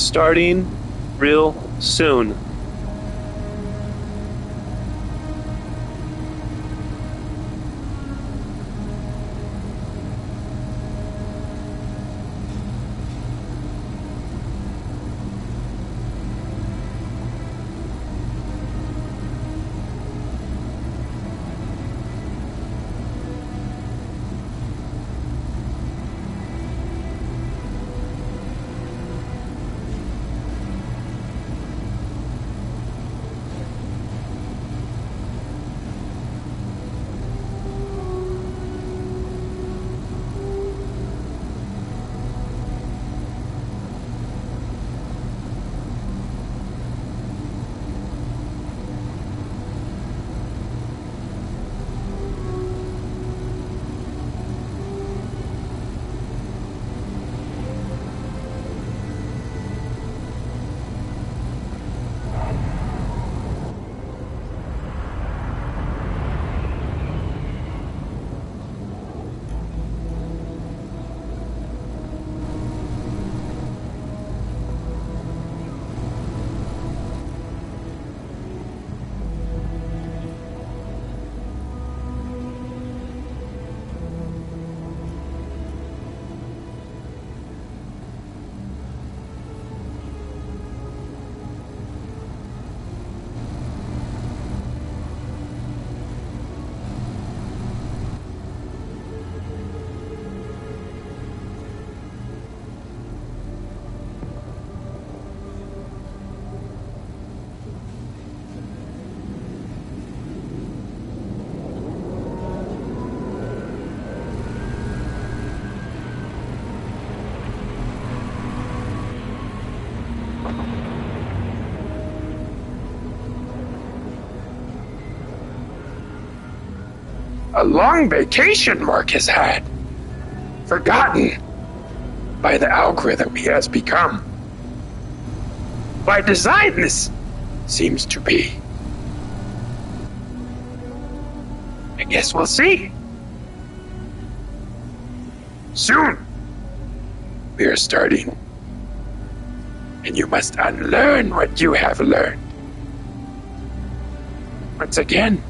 starting real soon. A long vacation Mark has had. Forgotten by the algorithm he has become. By design, this seems to be. I guess we'll see. Soon, we are starting. And you must unlearn what you have learned. Once again.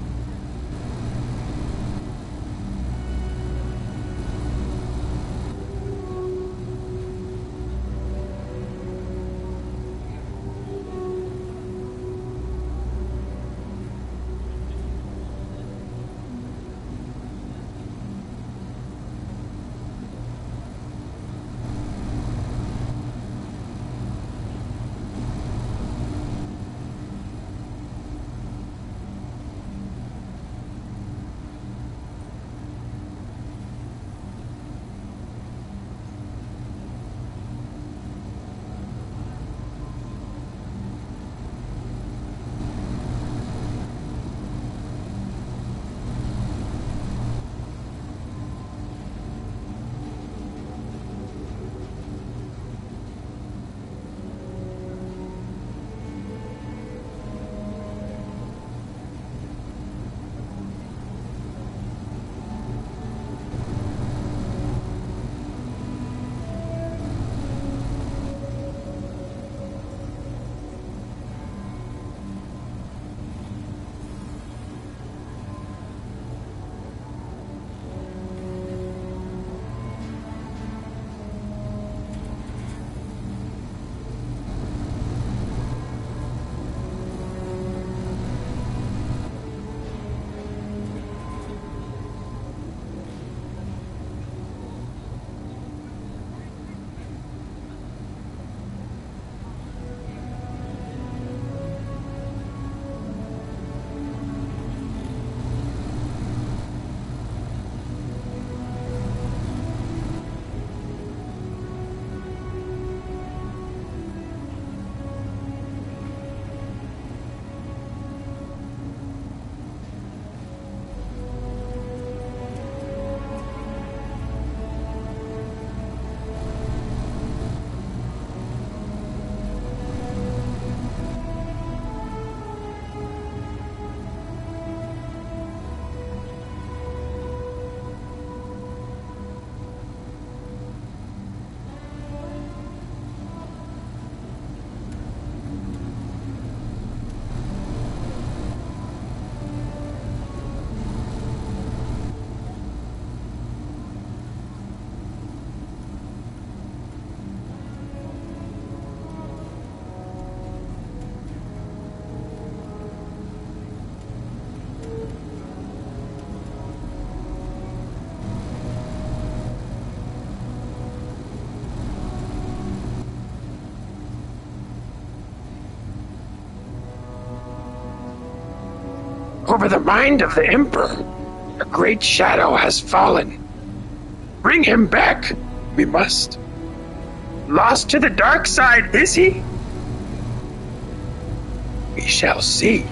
over the mind of the Emperor. A great shadow has fallen. Bring him back, we must. Lost to the dark side, is he? We shall see.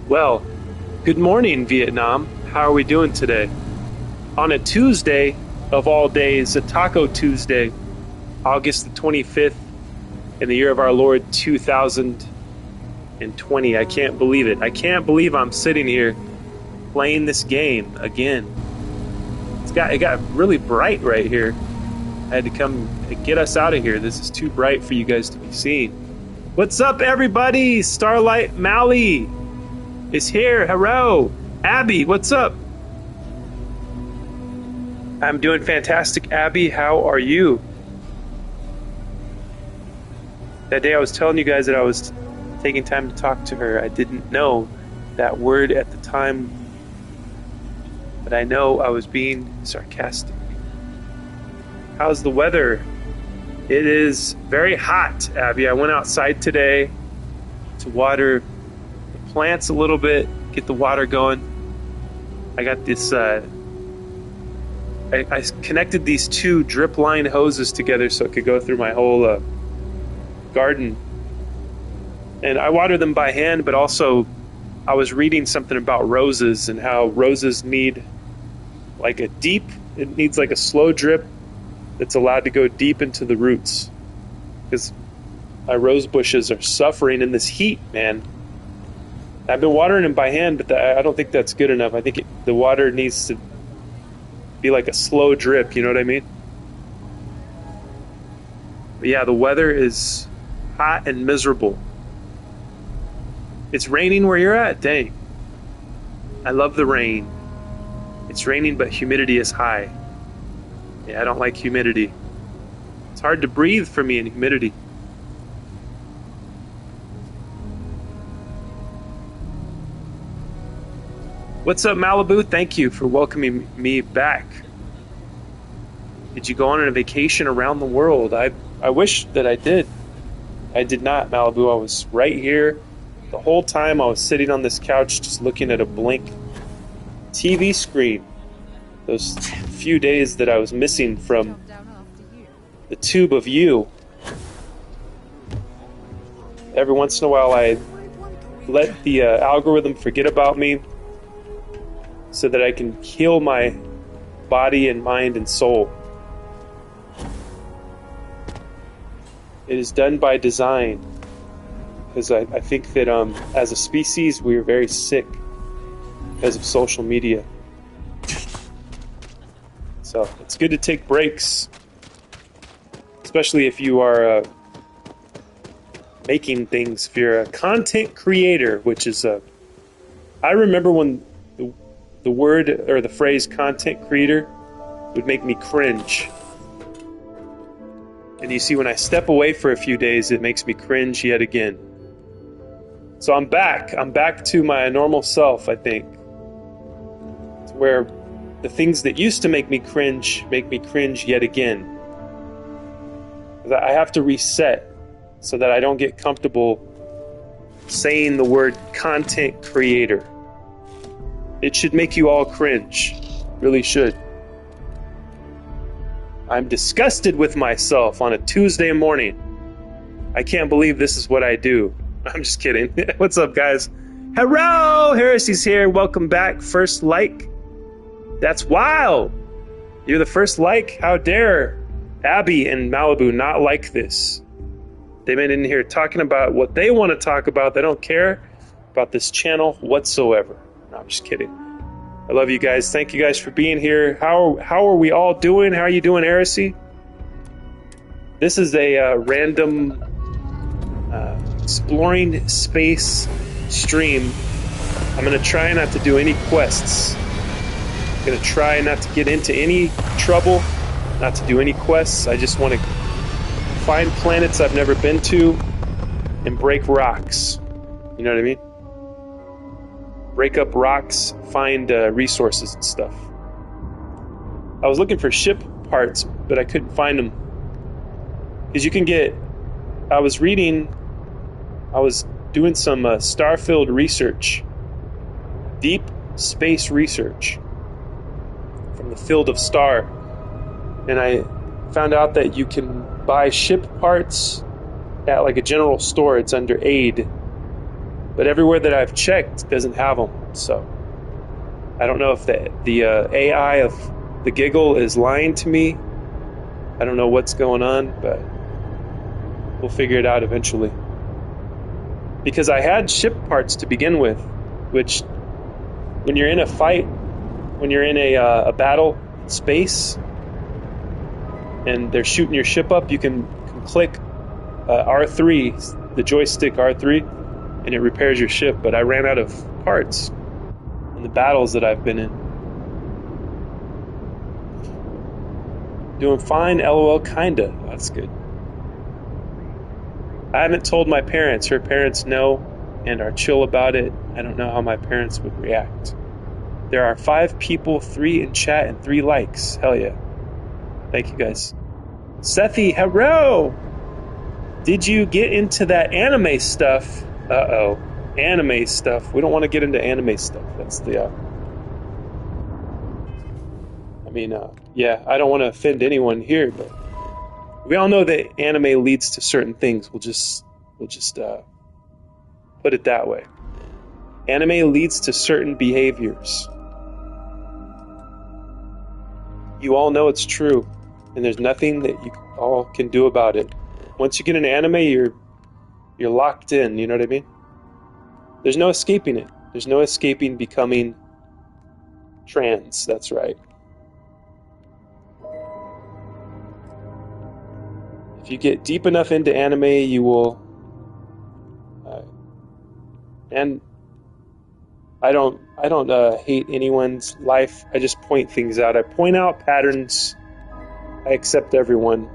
Well, good morning, Vietnam. How are we doing today? On a Tuesday of all days, a Taco Tuesday, August the 25th, in the year of our Lord 2020. I can't believe it. I can't believe I'm sitting here playing this game again. It got really bright right here. I had to come get us out of here. This is too bright for you guys to be seen. What's up, everybody? Starlight Mally is here. Hello. Abby, what's up? I'm doing fantastic, Abby. How are you? That day I was telling you guys that I was taking time to talk to her. I didn't know that word at the time, but I know I was being sarcastic. How's the weather? It is very hot, Abby. I went outside today to water the plants a little bit, get the water going. I got this, I connected these two drip line hoses together so it could go through my whole garden. And I water them by hand, but also I was reading something about roses and how roses need like it needs like a slow drip that's allowed to go deep into the roots. Because my rose bushes are suffering in this heat, man. I've been watering them by hand, but I don't think that's good enough. I think the water needs to be like a slow drip, you know what I mean? But yeah, the weather is hot and miserable. It's raining where you're at? Dang. I love the rain. It's raining, but humidity is high. Yeah, I don't like humidity. It's hard to breathe for me in humidity. What's up, Malibu? Thank you for welcoming me back. Did you go on a vacation around the world? I wish that I did. I did not, Malibu. I was right here. The whole time I was sitting on this couch just looking at a blank TV screen. Those few days that I was missing from the tube of you. Every once in a while I let the algorithm forget about me so that I can heal my body and mind and soul. It is done by design, because I think that as a species we are very sick because of social media. So it's good to take breaks, especially if you are making things. If you're a content creator, which is I remember when the word or the phrase content creator would make me cringe. And you see, when I step away for a few days, it makes me cringe yet again. So I'm back. I'm back to my normal self, I think. It's where the things that used to make me cringe yet again. I have to reset so that I don't get comfortable saying the word content creator. It should make you all cringe. Really should. I'm disgusted with myself on a Tuesday morning. I can't believe this is what I do. I'm just kidding. What's up, guys? Hello! Heresy's here. Welcome back. First like. That's wild. You're the first like? How dare Abby and Malibu not like this? They've been in here talking about what they want to talk about. They don't care about this channel whatsoever. No, I'm just kidding. I love you guys. Thank you guys for being here. How are we all doing? How are you doing, Heresy? This is a random exploring space stream. I'm going to try not to do any quests. I'm going to try not to get into any trouble, not to do any quests. I just want to find planets I've never been to and break rocks. You know what I mean? Break up rocks, find resources and stuff. I was looking for ship parts, but I couldn't find them. Because you can get... I was doing some Starfield research. Deep space research. From the field of star. And I found out that you can buy ship parts at like a general store. It's under aid. But everywhere that I've checked doesn't have them. So I don't know if the AI of the giggle is lying to me. I don't know what's going on, but we'll figure it out eventually. Because I had ship parts to begin with, which when you're in a fight, when you're in a battle in space, and they're shooting your ship up, you can click R3, the joystick R3, and it repairs your ship. But I ran out of parts in the battles that I've been in. Doing fine, LOL, kinda. That's good. I haven't told my parents. Her parents know and are chill about it. I don't know how my parents would react. There are 5 people, 3 in chat, and 3 likes. Hell yeah. Thank you, guys. Sethi, hello! Did you get into that anime stuff? Uh-oh. Anime stuff. We don't want to get into anime stuff. That's the I mean, yeah, I don't want to offend anyone here, but we all know that anime leads to certain things. We'll just put it that way. Anime leads to certain behaviors. You all know it's true, and there's nothing that you all can do about it. Once you get an anime, you're locked in, you know what I mean? There's no escaping it. There's no escaping becoming trans, that's right. If you get deep enough into anime, you will... and I don't hate anyone's life. I just point things out. I point out patterns. I accept everyone.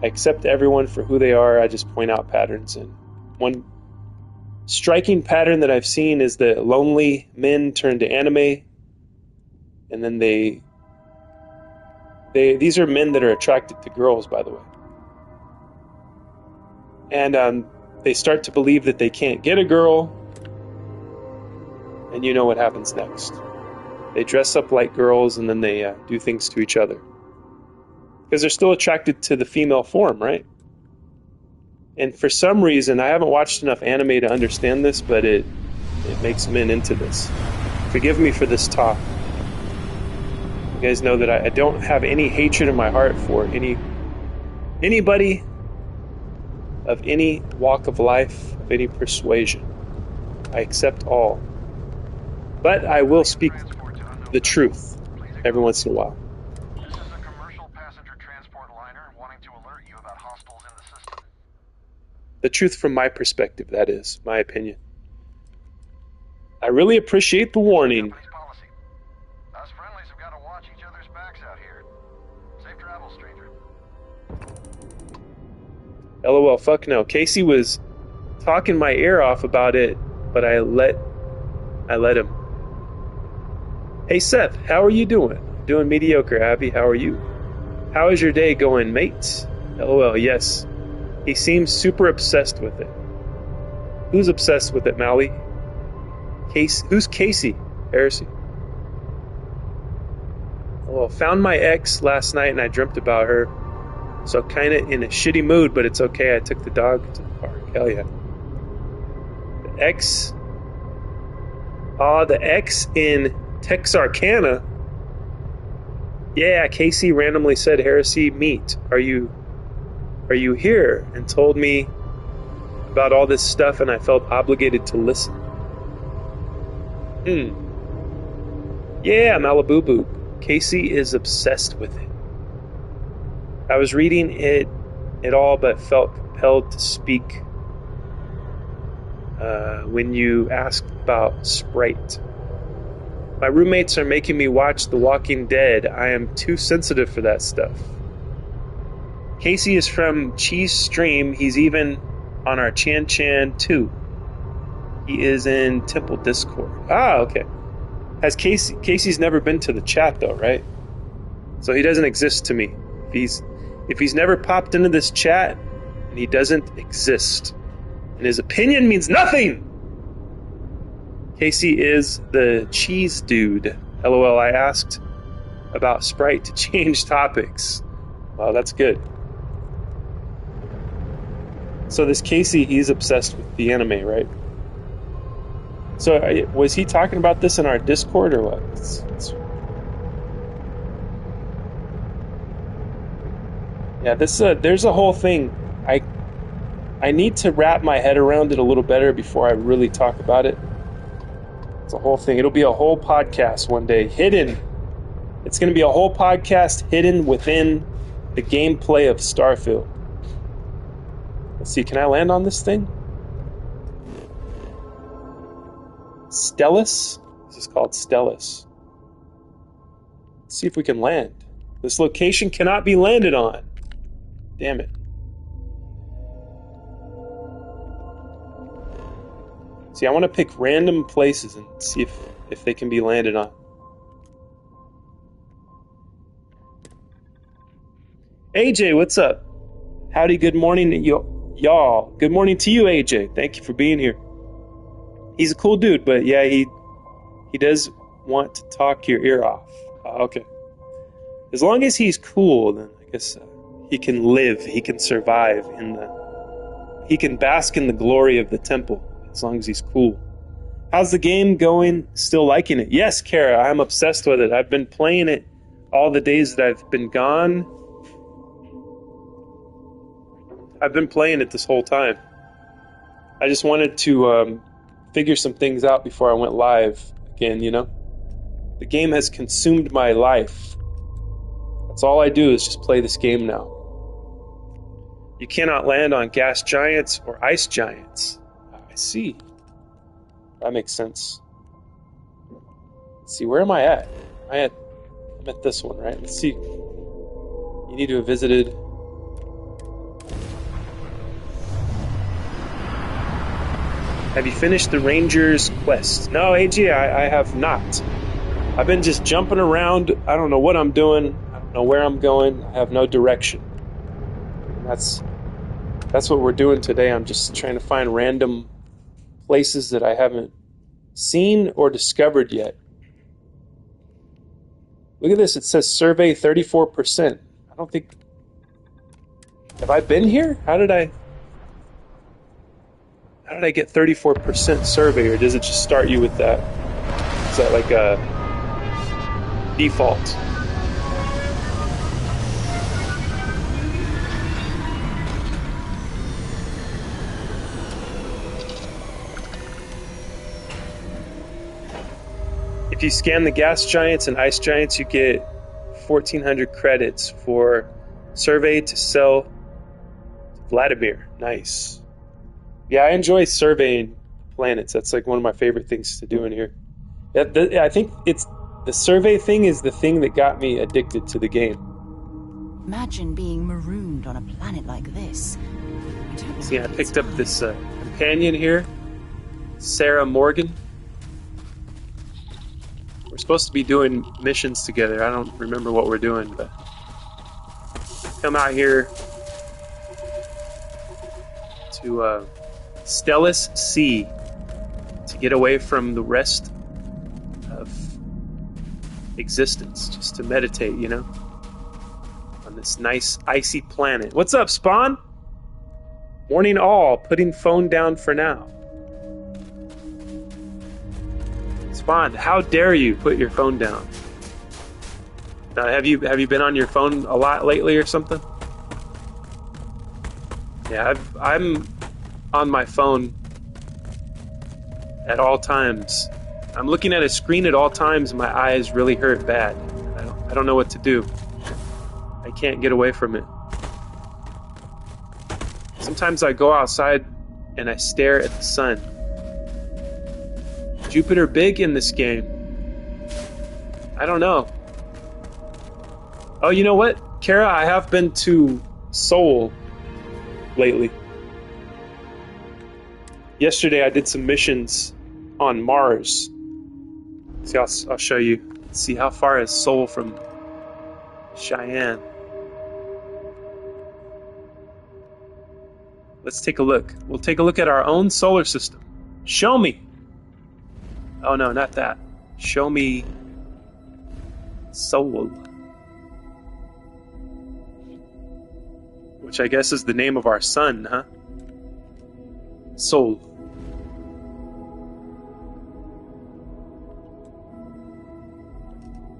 I accept everyone for who they are. I just point out patterns. And one striking pattern that I've seen is that lonely men turn to anime, and then these are men that are attracted to girls, by the way. And they start to believe that they can't get a girl, and you know what happens next. They dress up like girls, and then they do things to each other. Because they're still attracted to the female form, right? And for some reason, I haven't watched enough anime to understand this, but it makes men into this. Forgive me for this talk. You guys know that I don't have any hatred in my heart for anybody of any walk of life, of any persuasion. I accept all. But I will speak the truth every once in a while. This is a commercial passenger transport liner wanting to alert you about hostiles in the system. The truth from my perspective, that is, my opinion. I really appreciate the warning. Company's policy. Us friendlies have got to watch each other's backs out here. Safe travel, stranger. LOL, fuck no. Casey was talking my ear off about it, but I let him. Hey Seth, how are you doing? Doing mediocre, Abby. How are you? How is your day going, mate? LOL, yes. He seems super obsessed with it. Who's obsessed with it, Mally? Who's Casey? Heresy. LOL, found my ex last night and I dreamt about her. So kind of in a shitty mood, but it's okay. I took the dog to the park. Hell yeah. The ex... the ex in Texarkana. Yeah, Casey randomly said, Heresy, meet. Are you here? And told me about all this stuff, and I felt obligated to listen. Yeah, Malibu Boo. Casey is obsessed with it. I was reading it all, but felt compelled to speak when you asked about Sprite. My roommates are making me watch The Walking Dead. I am too sensitive for that stuff. Casey is from Cheese Stream. He's even on our Chan Chan too. He is in Temple Discord. Okay. Has Casey's never been to the chat though, right? So he doesn't exist to me. If he's never popped into this chat, and he doesn't exist. And his opinion means nothing! Casey is the cheese dude. LOL, I asked about Sprite to change topics. Wow, that's good. So this Casey, he's obsessed with the anime, right? So was he talking about this in our Discord or what? Yeah, there's a whole thing. I need to wrap my head around it a little better before I really talk about it. It's a whole thing. It'll be a whole podcast one day, hidden. It's going to be a whole podcast hidden within the gameplay of Starfield. Let's see, can I land on this thing? Stellus? This is called Stellus. Let's see if we can land. This location cannot be landed on. Damn it. See, I want to pick random places and see if they can be landed on. AJ, what's up? Howdy, good morning, y'all. Good morning to you, AJ. Thank you for being here. He's a cool dude, but yeah, he does want to talk your ear off. Okay. As long as he's cool, then I guess he can live, he can survive he can bask in the glory of the temple, as long as he's cool. How's the game going? Still liking it? Yes, Kara, I'm obsessed with it. I've been playing it all the days that I've been gone. I've been playing it this whole time. I just wanted to figure some things out before I went live again, you know? The game has consumed my life. That's all I do is just play this game now. You cannot land on gas giants or ice giants. I see. That makes sense. Let's see, where am I at? I'm at this one, right? Let's see. You need to have visited. Have you finished the Ranger's quest? No, AG, I have not. I've been just jumping around. I don't know what I'm doing. I don't know where I'm going. I have no direction. And that's what we're doing today. I'm just trying to find random places that I haven't seen or discovered yet. Look at this. It says survey 34%. I don't think... Have I been here? How did I get 34% survey, or does it just start you with that? Is that like a default? If you scan the gas giants and ice giants, you get 1,400 credits for survey to sell to Vladimir. Nice. Yeah, I enjoy surveying planets. That's like one of my favorite things to do in here. I think it's the survey thing is the thing that got me addicted to the game. Imagine being marooned on a planet like this. See, I picked up this companion here, Sarah Morgan. We're supposed to be doing missions together. I don't remember what we're doing, but come out here to Stellus C to get away from the rest of existence, just to meditate, you know, on this nice icy planet. What's up, Spawn? Warning all, putting phone down for now. Spawn, how dare you put your phone down? Have you been on your phone a lot lately or something? Yeah, I'm on my phone at all times. I'm looking at a screen at all times. My eyes really hurt bad. I don't know what to do. I can't get away from it. Sometimes I go outside and I stare at the sun. Jupiter big in this game? I don't know. Oh, you know what, Kara? I have been to Seoul lately. Yesterday I did some missions on Mars. See, I'll show you. Let's see, how far is Seoul from Cheyenne? Let's take a look. We'll take a look at our own solar system. Show me. Oh no, not that. Show me Seoul. Which I guess is the name of our sun, huh? Seoul.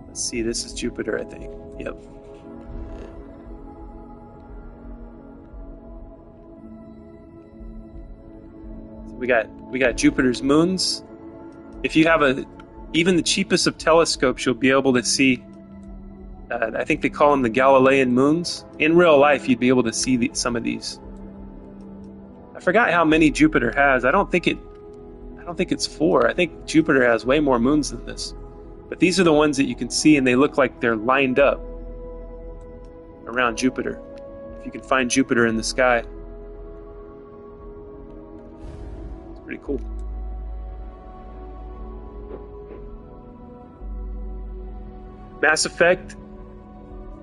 Let's see, this is Jupiter, I think. Yep. So we got Jupiter's moons. If you have even the cheapest of telescopes, you'll be able to see, I think they call them the Galilean moons. In real life, you'd be able to see some of these. I forgot how many Jupiter has. I don't think it's 4. I think Jupiter has way more moons than this. But these are the ones that you can see, and they look like they're lined up around Jupiter. If you can find Jupiter in the sky. It's pretty cool. Mass Effect.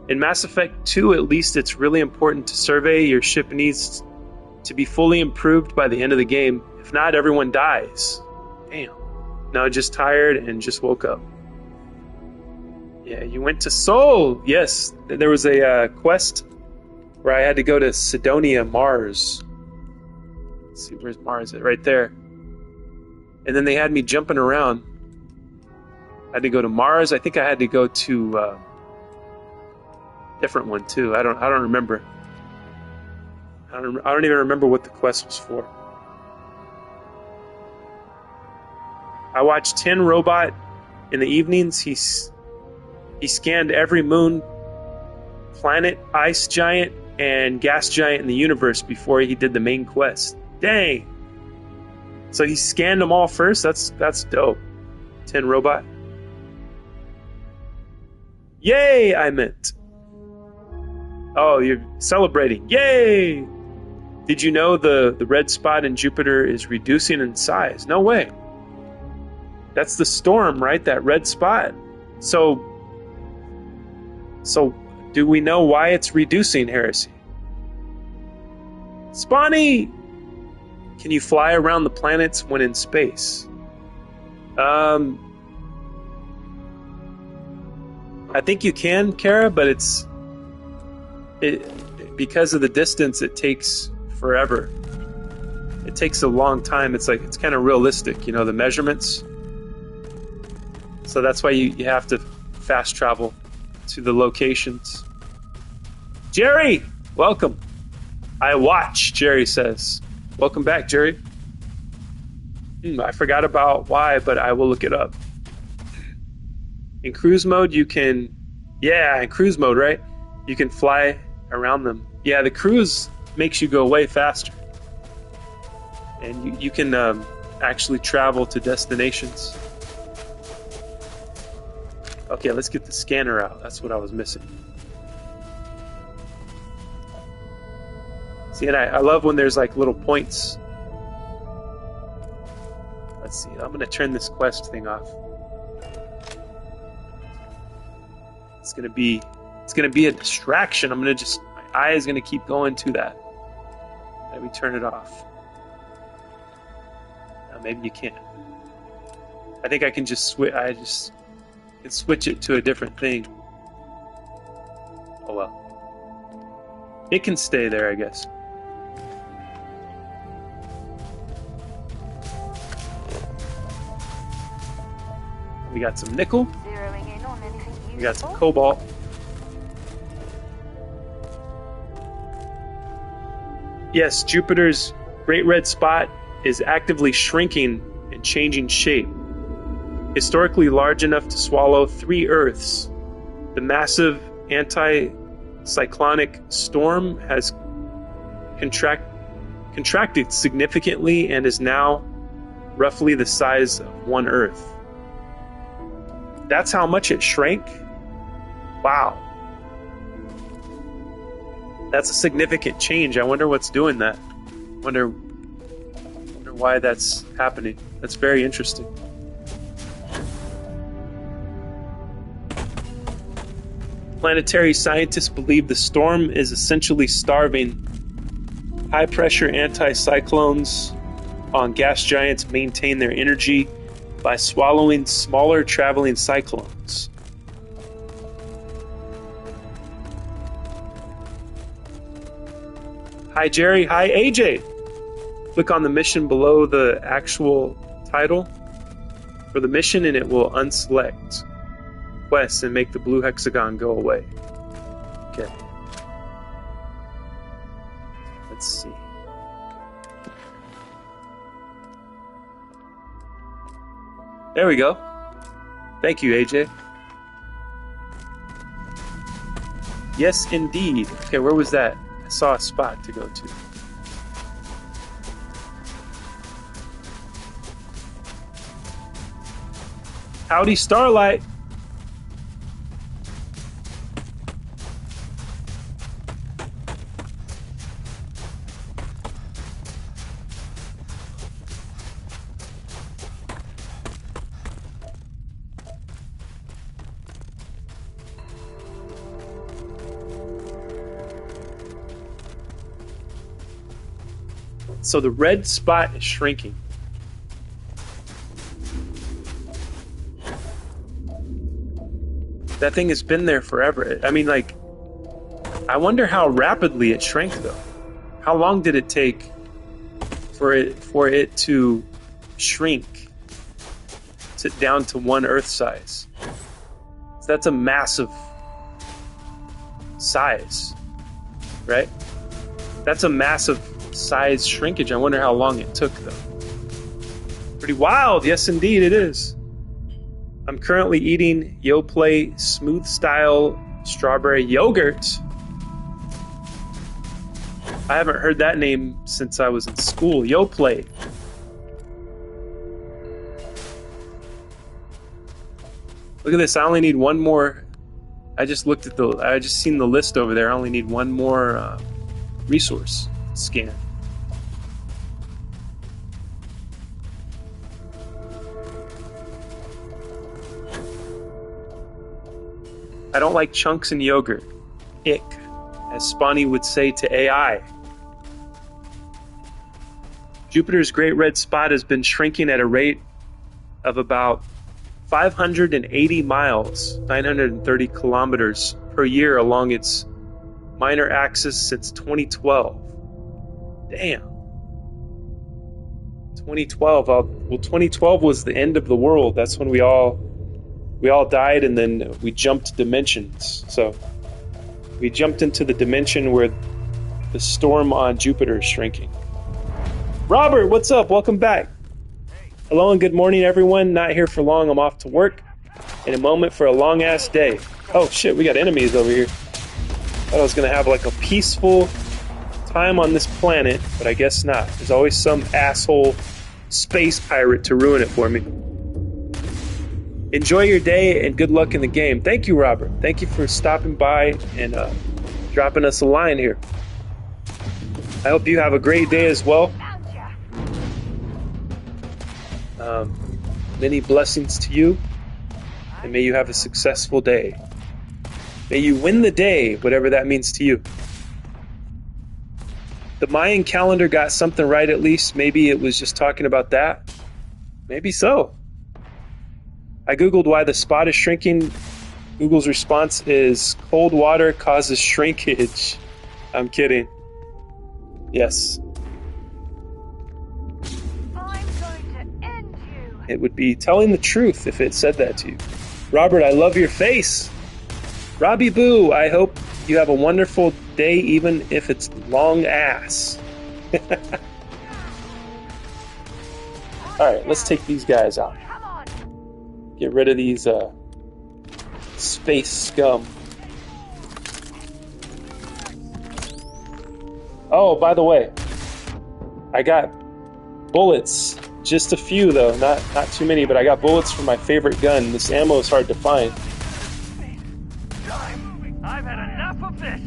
In Mass Effect 2, at least, it's really important to survey. Your ship needs to be fully improved by the end of the game. If not, everyone dies. Damn. No, just tired and just woke up. Yeah, you went to Seoul. Yes, there was a quest where I had to go to Sidonia, Mars. Let's see, where's Mars at? Right there. And then they had me jumping around. I had to go to Mars. I think I had to go to different one too. I don't remember. I don't even remember what the quest was for. I watched 10 Robot in the evenings. He scanned every moon, planet, ice giant, and gas giant in the universe before he did the main quest. Dang! So he scanned them all first? That's dope. 10 Robot. Yay, I meant. Oh, you're celebrating. Yay! Did you know the red spot in Jupiter is reducing in size? No way. That's the storm, right? That red spot. So do we know why it's reducing, Heresy? Spawny! Can you fly around the planets when in space? I think you can, Kara, but because of the distance, it takes forever. It takes a long time. It's kind of realistic, the measurements. So that's why you have to fast travel to the locations. Jerry, welcome. I watch, Jerry says. Welcome back, Jerry. I forgot about why, but I will look it up. In cruise mode, you can... Yeah, in cruise mode, right? You can fly around them. Yeah, the cruise makes you go way faster. And you can actually travel to destinations. Okay, let's get the scanner out. That's what I was missing. See, and I love when there's like little points. Let's see, I'm gonna turn this quest thing off. It's gonna be a distraction. My eye is gonna keep going to that. Let me turn it off. Now, maybe you can't. I think I can just switch. I just can switch it to a different thing. Oh well. It can stay there, I guess. We got some nickel. We got some cobalt. Yes, Jupiter's Great Red Spot is actively shrinking and changing shape. Historically large enough to swallow 3 Earths, the massive anti-cyclonic storm has contracted significantly and is now roughly the size of 1 Earth. That's how much it shrank? Wow. That's a significant change. I wonder what's doing that. Wonder why that's happening. That's very interesting. Planetary scientists believe the storm is essentially starving. High-pressure anticyclones on gas giants maintain their energy by swallowing smaller traveling cyclones. Hi Jerry, hi AJ. Click on the mission below the actual title for the mission and it will unselect quests and make the blue hexagon go away. Okay. Let's see. There we go. Thank you, AJ. Yes, indeed. Okay, where was that? I saw a spot to go to. Howdy, Starlight. So the red spot is shrinking. That thing has been there forever. I mean, like, I wonder how rapidly it shrank, though. How long did it take for it to shrink down to 1 Earth size? So that's a massive size, right? That's a massive size shrinkage. I wonder how long it took, though. Pretty wild. Yes, indeed, it is. I'm currently eating Yoplait Smooth Style Strawberry Yogurt. I haven't heard that name since I was in school. Yoplait. Look at this. I only need one more. I just seen the list over there. I only need one more resource scan. I don't like chunks in yogurt. Ick, as Spawny would say to AI. Jupiter's Great Red Spot has been shrinking at a rate of about 580 miles, 930 kilometers per year along its minor axis since 2012. Damn. 2012. Well, 2012 was the end of the world. That's when we all died, and then we jumped dimensions. So we jumped into the dimension where the storm on Jupiter is shrinking. Robert, what's up? Welcome back. Hello and good morning, everyone. Not here for long. I'm off to work in a moment for a long-ass day. Oh, shit, we got enemies over here. Thought I was going to have like a peaceful time on this planet, but I guess not. There's always some asshole space pirate to ruin it for me. Enjoy your day and good luck in the game. Thank you, Robert. Thank you for stopping by and dropping us a line here. I hope you have a great day as well. Many blessings to you, and may you have a successful day. May you win the day, whatever that means to you. The Mayan calendar got something right, at least. Maybe it was just talking about that. Maybe so. I googled why the spot is shrinking. Google's response is cold water causes shrinkage. I'm kidding. Yes. It would be telling the truth if it said that to you. Robert, I love your face. Robbie Boo, I hope you have a wonderful day, even if it's long ass. Alright, let's take these guys out. Get rid of these space scum. Oh, by the way, I got bullets. Just a few, though, not too many, but I got bullets for my favorite gun. This ammo is hard to find. I've had enough of this.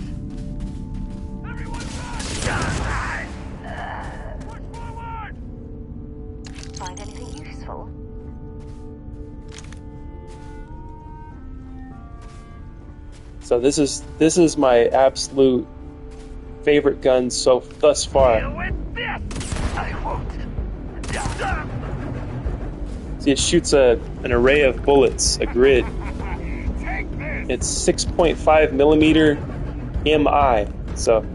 Everyone push forward. Find anything useful? So this is my absolute favorite gun thus far. Deal with this. I won't. See, it shoots an array of bullets, a grid. Take this. It's 6.5 millimeter MI. So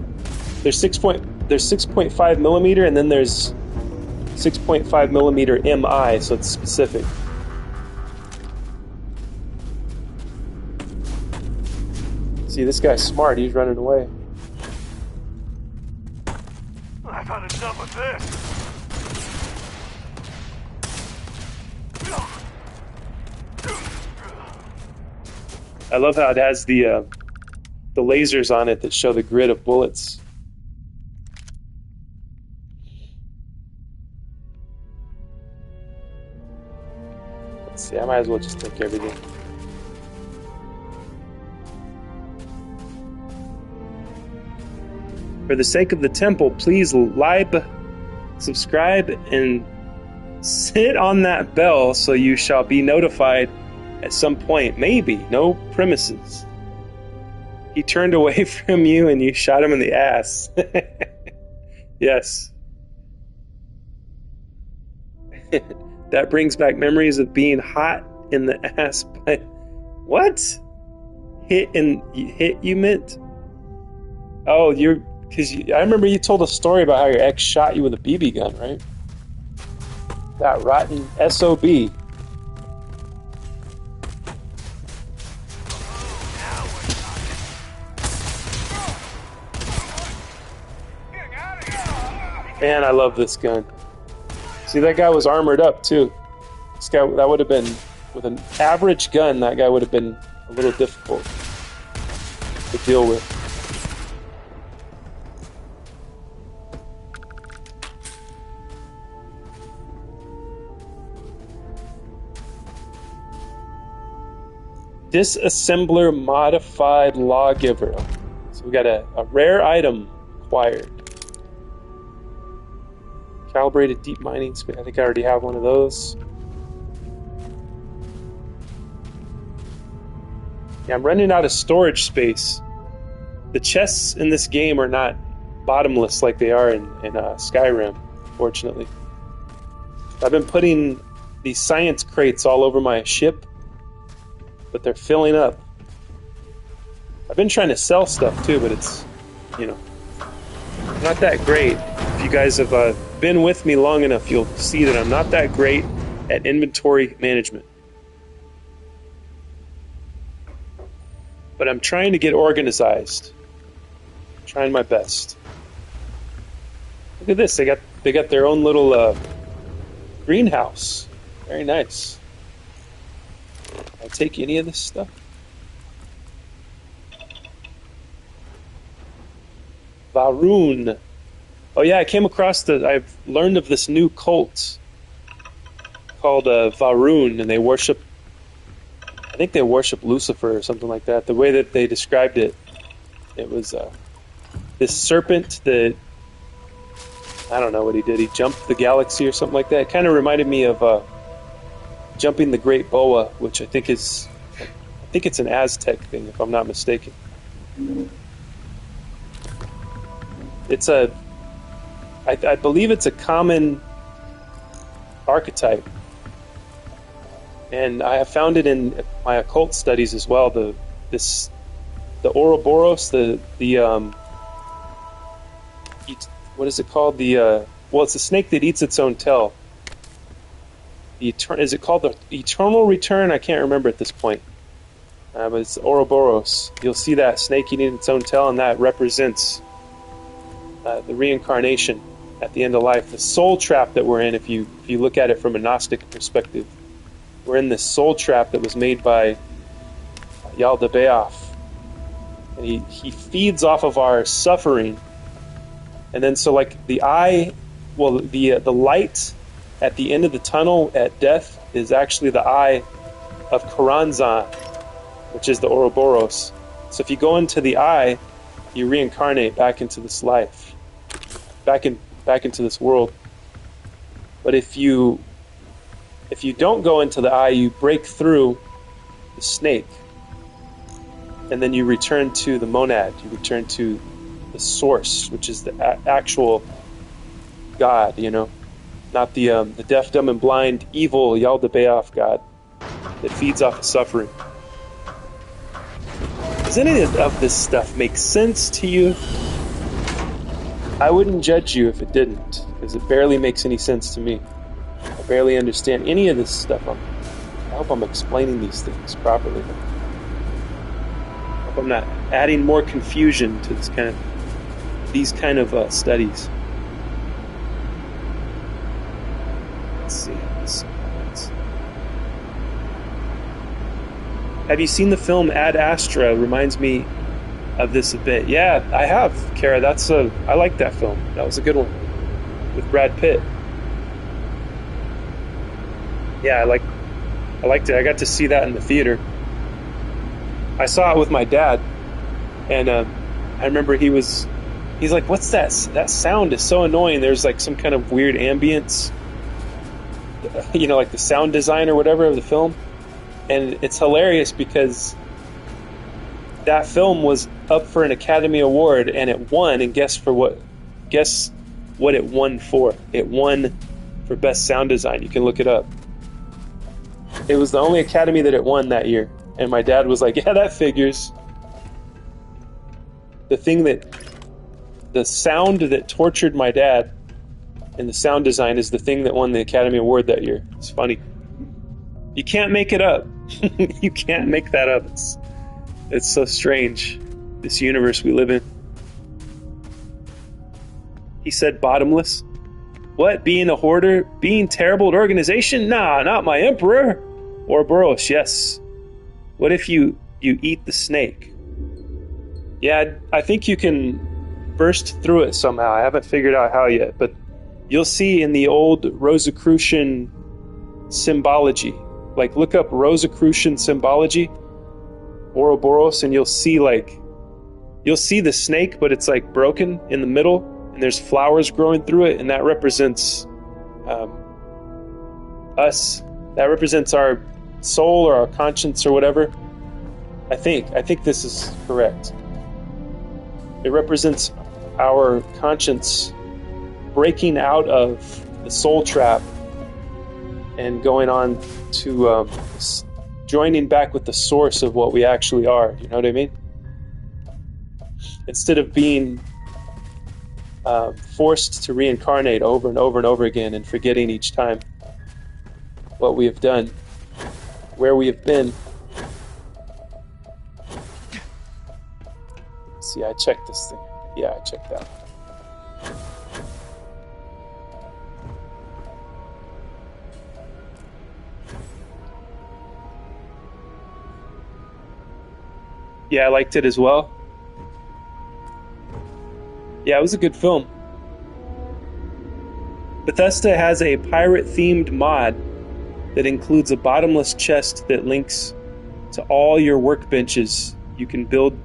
there's 6.5 millimeter, and then there's 6.5 millimeter MI. So it's specific. See, this guy's smart. He's running away. I've had enough of this. I love how it has the lasers on it that show the grid of bullets. Let's see, I might as well just take everything. For the sake of the temple, please like, subscribe, and sit on that bell so you shall be notified at some point. Maybe. No premises. He turned away from you and you shot him in the ass. Yes. That brings back memories of being hot in the ass. What? Hit you meant? Oh, I remember you told a story about how your ex shot you with a BB gun, right? That rotten SOB. Man, I love this gun. See, that guy was armored up too. This guy, that would have been, with an average gun, that guy would have been a little difficult to deal with. Disassembler modified lawgiver. So we got a rare item acquired. Calibrated deep mining space. I think I already have one of those. Yeah, I'm running out of storage space. The chests in this game are not bottomless like they are in Skyrim, fortunately. I've been putting these science crates all over my ship, but they're filling up. I've been trying to sell stuff too, but it's, not that great. If you guys have been with me long enough, you'll see that I'm not that great at inventory management. But I'm trying to get organized. Trying my best. Look at this. They got their own little greenhouse. Very nice. I'll take any of this stuff. Varun. Oh yeah, I came across I've learned of this new cult called Varun, and I think they worship Lucifer or something like that. The way that they described it, it was this serpent that, I don't know what he did. He jumped the galaxy or something like that. It kind of reminded me of jumping the Great Boa, which I think it's an Aztec thing, if I'm not mistaken. It's I believe it's a common archetype, and I have found it in my occult studies as well. The Ouroboros, what is it called? It's a snake that eats its own tail. Is it called the Eternal Return? I can't remember at this point. But it's Ouroboros. You'll see that snake eating its own tail, and that represents the reincarnation at the end of life. The soul trap that we're in, if you look at it from a Gnostic perspective, we're in this soul trap that was made by Yaldabaoth. And he feeds off of our suffering. And then so like the light at the end of the tunnel at death is actually the eye of Karanzan, which is the Ouroboros. So if you go into the eye, you reincarnate back into this life, back into this world. But if you don't go into the eye, you break through the snake, and then you return to the monad. You return to the source, which is the actual God. Not the deaf, dumb, and blind, evil Yaldabaoth God that feeds off of suffering. Does any of this stuff make sense to you? I wouldn't judge you if it didn't, because it barely makes any sense to me. I barely understand any of this stuff. I hope I'm explaining these things properly. I hope I'm not adding more confusion to these kind of studies. Let's see. Have you seen the film Ad Astra? Reminds me of this a bit. Yeah, I have, Kara. I like that film. That was a good one with Brad Pitt. Yeah, I liked it. I got to see that in the theater. I saw it with my dad, and I remember he's like, "What's that? That sound is so annoying." There's like some kind of weird ambience, like the sound design or whatever of the film. And it's hilarious because that film was up for an Academy Award and it won. And guess what it won for? It won for Best Sound Design. You can look it up. It was the only Academy that it won that year. And my dad was like, yeah, that figures. The sound that tortured my dad and the sound design is the thing that won the Academy Award that year. It's funny. You can't make it up. You can't make that up. It's so strange, this universe we live in. He said bottomless. What, being a hoarder? Being terrible at organization? Nah, not my emperor. Ouroboros, yes. What if you eat the snake? Yeah, I think you can burst through it somehow. I haven't figured out how yet, but you'll see in the old Rosicrucian symbology, like look up Rosicrucian symbology, Ouroboros, and you'll see the snake, but it's like broken in the middle, and there's flowers growing through it, and that represents us. That represents our soul or our conscience or whatever. I think this is correct. It represents our conscience breaking out of the soul trap and going on to joining back with the source of what we actually are. You know what I mean? Instead of being forced to reincarnate over and over and over again and forgetting each time what we have done, where we have been. Let's see, I checked this thing. Yeah, I checked that. Yeah, I liked it as well. Yeah, it was a good film. Bethesda has a pirate-themed mod that includes a bottomless chest that links to all your workbenches. You can build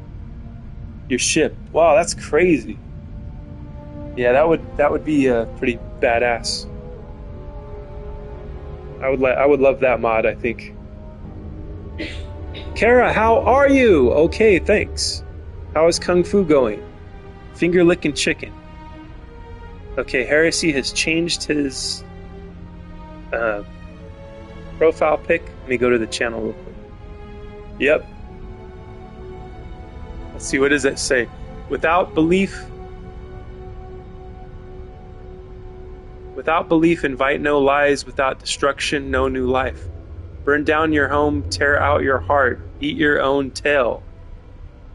your ship. Wow, that's crazy. Yeah, that would be pretty badass. I would love that mod, I think. Kara, how are you? Okay, thanks. How is Kung Fu going? Finger licking chicken. Okay, Heresy has changed his profile pic. Let me go to the channel real quick. Yep. Let's see, what does that say? Without belief, invite no lies. Without destruction, no new life. Burn down your home, tear out your heart, eat your own tail.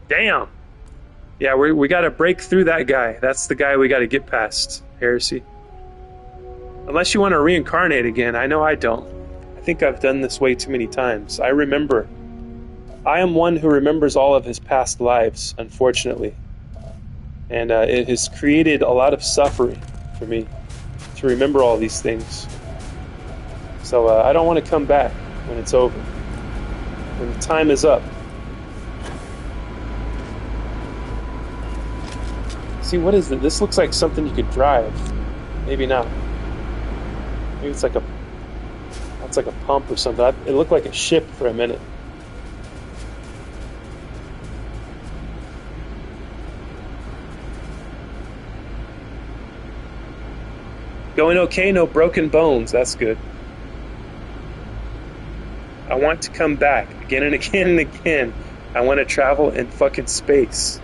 Damn. Yeah, we got to break through that guy. That's the guy we got to get past, Heresy. Unless you want to reincarnate again. I know I don't. I think I've done this way too many times. I remember. I am one who remembers all of his past lives, unfortunately. And it has created a lot of suffering for me to remember all these things. So I don't want to come back when it's over. When the time is up. See, what is it? This looks like something you could drive. Maybe not. Maybe it's like that's like a pump or something. It looked like a ship for a minute. Going okay, no broken bones. That's good. I want to come back again and again and again. I want to travel in fucking space.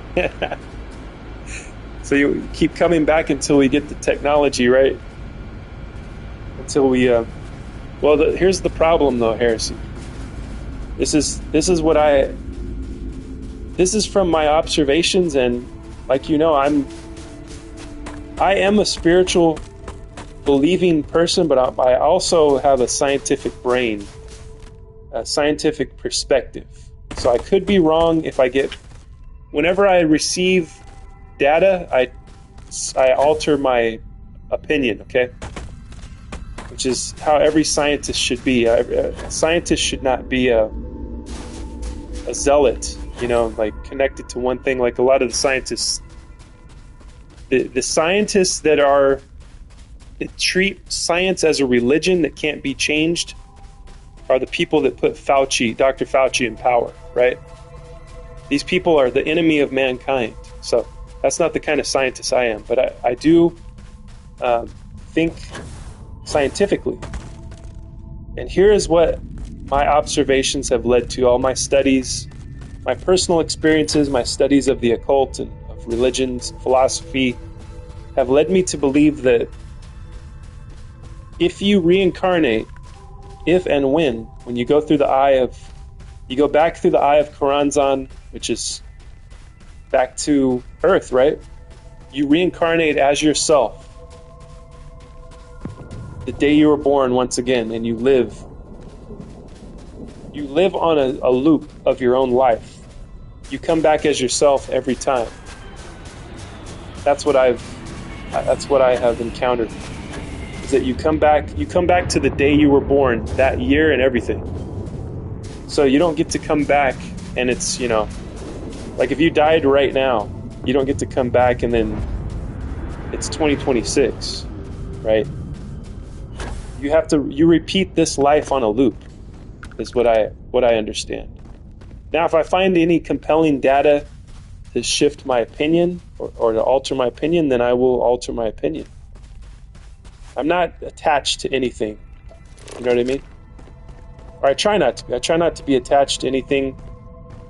So you keep coming back until we get the technology, right? Until we, here's the problem though, Heresy. This is from my observations, and like you know, I am a spiritual believing person, but I also have a scientific brain, a scientific perspective. So I could be wrong whenever I receive data, I alter my opinion, okay? Which is how every scientist should be. A scientist should not be a zealot, like connected to one thing. Like a lot of the scientists, the scientists that treat science as a religion that can't be changed are the people that put Dr. Fauci in power, right? These people are the enemy of mankind. So that's not the kind of scientist I am, but I do think scientifically. And here is what my observations have led to, all my studies, my personal experiences, my studies of the occult and of religions, philosophy, have led me to believe that if you reincarnate, if and when you go back through the eye of Karanzan, which is back to Earth, right? You reincarnate as yourself the day you were born once again, and you live on a loop of your own life. You come back as yourself every time. That's what I have encountered. Is that you come back to the day you were born, that year and everything. So you don't get to come back and it's, like if you died right now, you don't get to come back and then it's 2026, right? You repeat this life on a loop, is what I understand. Now, if I find any compelling data to shift my opinion or to alter my opinion, then I will alter my opinion. I'm not attached to anything. You know what I mean? Or I try not to be. I try not to be attached to anything.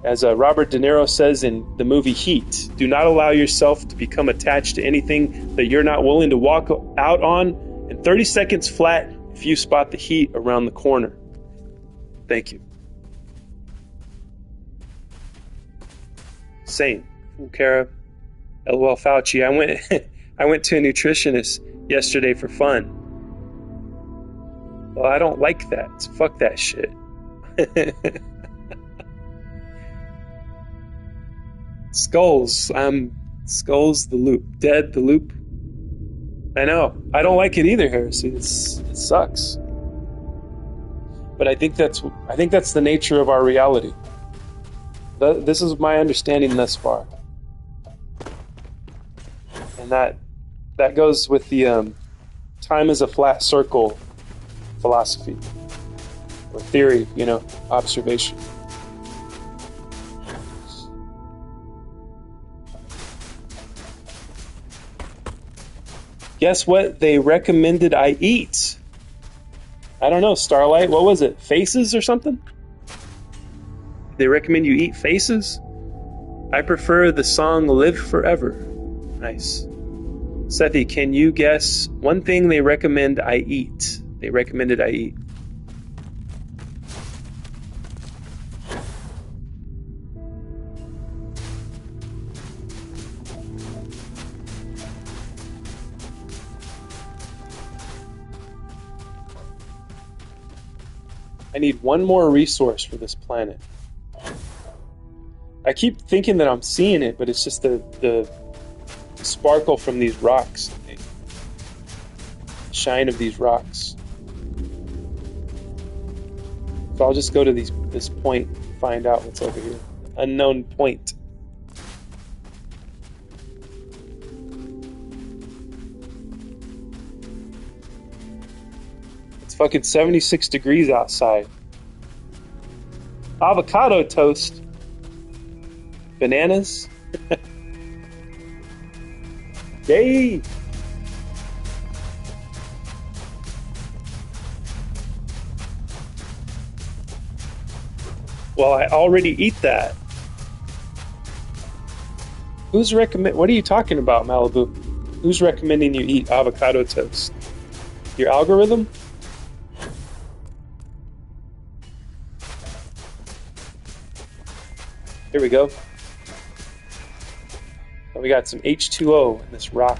As Robert De Niro says in the movie Heat, do not allow yourself to become attached to anything that you're not willing to walk out on in 30 seconds flat if you spot the heat around the corner. Thank you. Same. Kara, LOL Fauci. I went to a nutritionist yesterday for fun. Well, I don't like that. So fuck that shit. Skulls. Skulls the loop. Dead the loop. I know. I don't like it either, Heresy. It sucks. But I think that's the nature of our reality. This is my understanding thus far. And that goes with the time is a flat circle philosophy or theory, observation. Guess what they recommended I eat? I don't know, Starlight. What was it? Faces or something? They recommend you eat faces? I prefer the song Live Forever. Nice. Sethi, can you guess one thing they recommend I eat? They recommended I eat. I need one more resource for this planet. I keep thinking that I'm seeing it, but it's just the sparkle from these rocks. The shine of these rocks. So I'll just go to this point and find out what's over here. Unknown point. It's fucking 76 degrees outside. Avocado toast. Bananas. Yay! Well, I already eat that. What are you talking about, Malibu? Who's recommending you eat avocado toast? Your algorithm? Here we go. We got some H2O in this rock.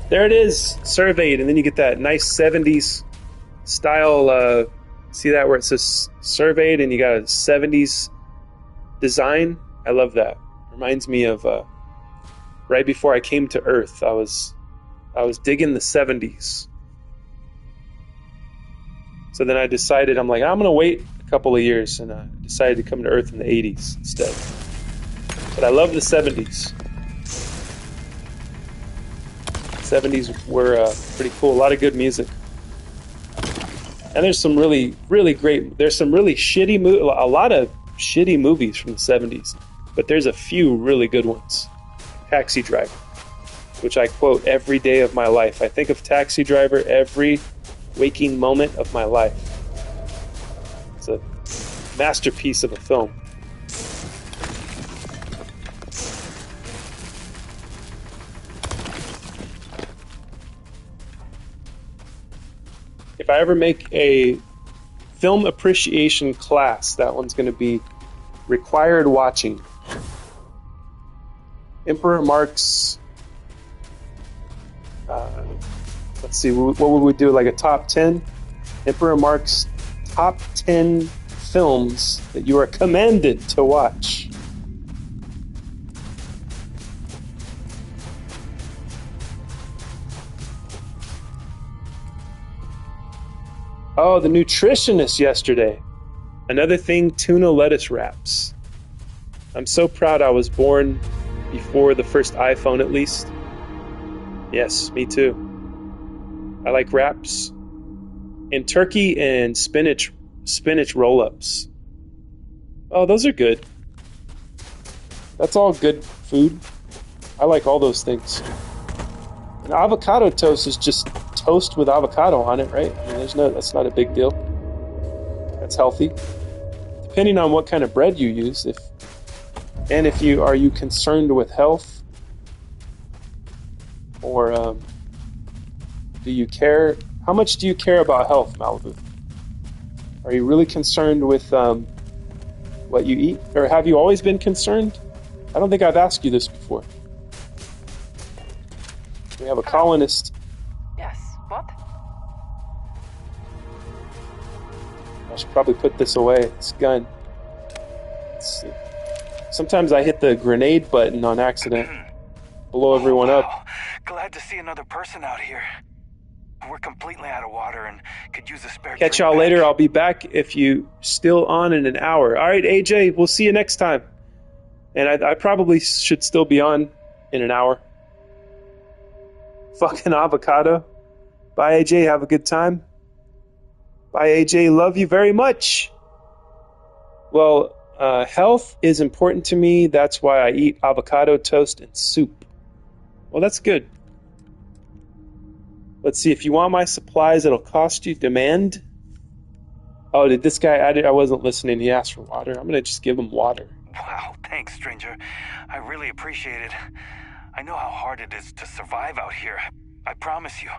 There it is, surveyed, and then you get that nice 70s style, see that where it says surveyed and you got a 70s design? I love that. Reminds me of right before I came to Earth, I was digging the 70s. So then I decided, I'm like, I'm going to wait a couple of years, and I decided to come to Earth in the 80s instead. But I love the 70s. 70s were pretty cool. A lot of good music. And there's some really, really great... There's some really shitty... A lot of shitty movies from the 70s. But there's a few really good ones. Taxi Driver, which I quote every day of my life. I think of Taxi Driver every waking moment of my life. It's a masterpiece of a film. If I ever make a film appreciation class, that one's going to be required watching. Emperor Mark's... let's see, what would we do? Like a top 10? Emperor Mark's top 10 films that you are commanded to watch. Oh, the nutritionist yesterday. Another thing, tuna lettuce wraps. I'm so proud I was born before the first iPhone, at least. Yes, me too. I like wraps. And turkey and spinach roll-ups. Oh, those are good. That's all good food. I like all those things. And avocado toast is just toast with avocado on it, right? I mean, that's not a big deal. That's healthy. Depending on what kind of bread you use, are you concerned with health, or do you care? How much do you care about health, Malibu? Are you really concerned with what you eat, or have you always been concerned? I don't think I've asked you this before. We have a colonist. Yes, what? I should probably put this away, this gun. Let's see. Sometimes I hit the grenade button on accident. Blow everyone up. Glad to see another person out here. We're completely out of water and could use a spare Catch drink y'all bag. later. I'll be back if you still on in an hour. All right, AJ, we'll see you next time. And I probably should still be on in an hour. Fucking avocado. Bye, AJ. Have a good time. Bye, AJ. Love you very much. Well, health is important to me. That's why I eat avocado toast and soup. Well, that's good. Let's see. If you want my supplies, it'll cost you. Demand. Oh, did this guy... I wasn't listening. He asked for water. I'm going to just give him water. Wow, thanks, stranger. I really appreciate it. I know how hard it is to survive out here. I promise you,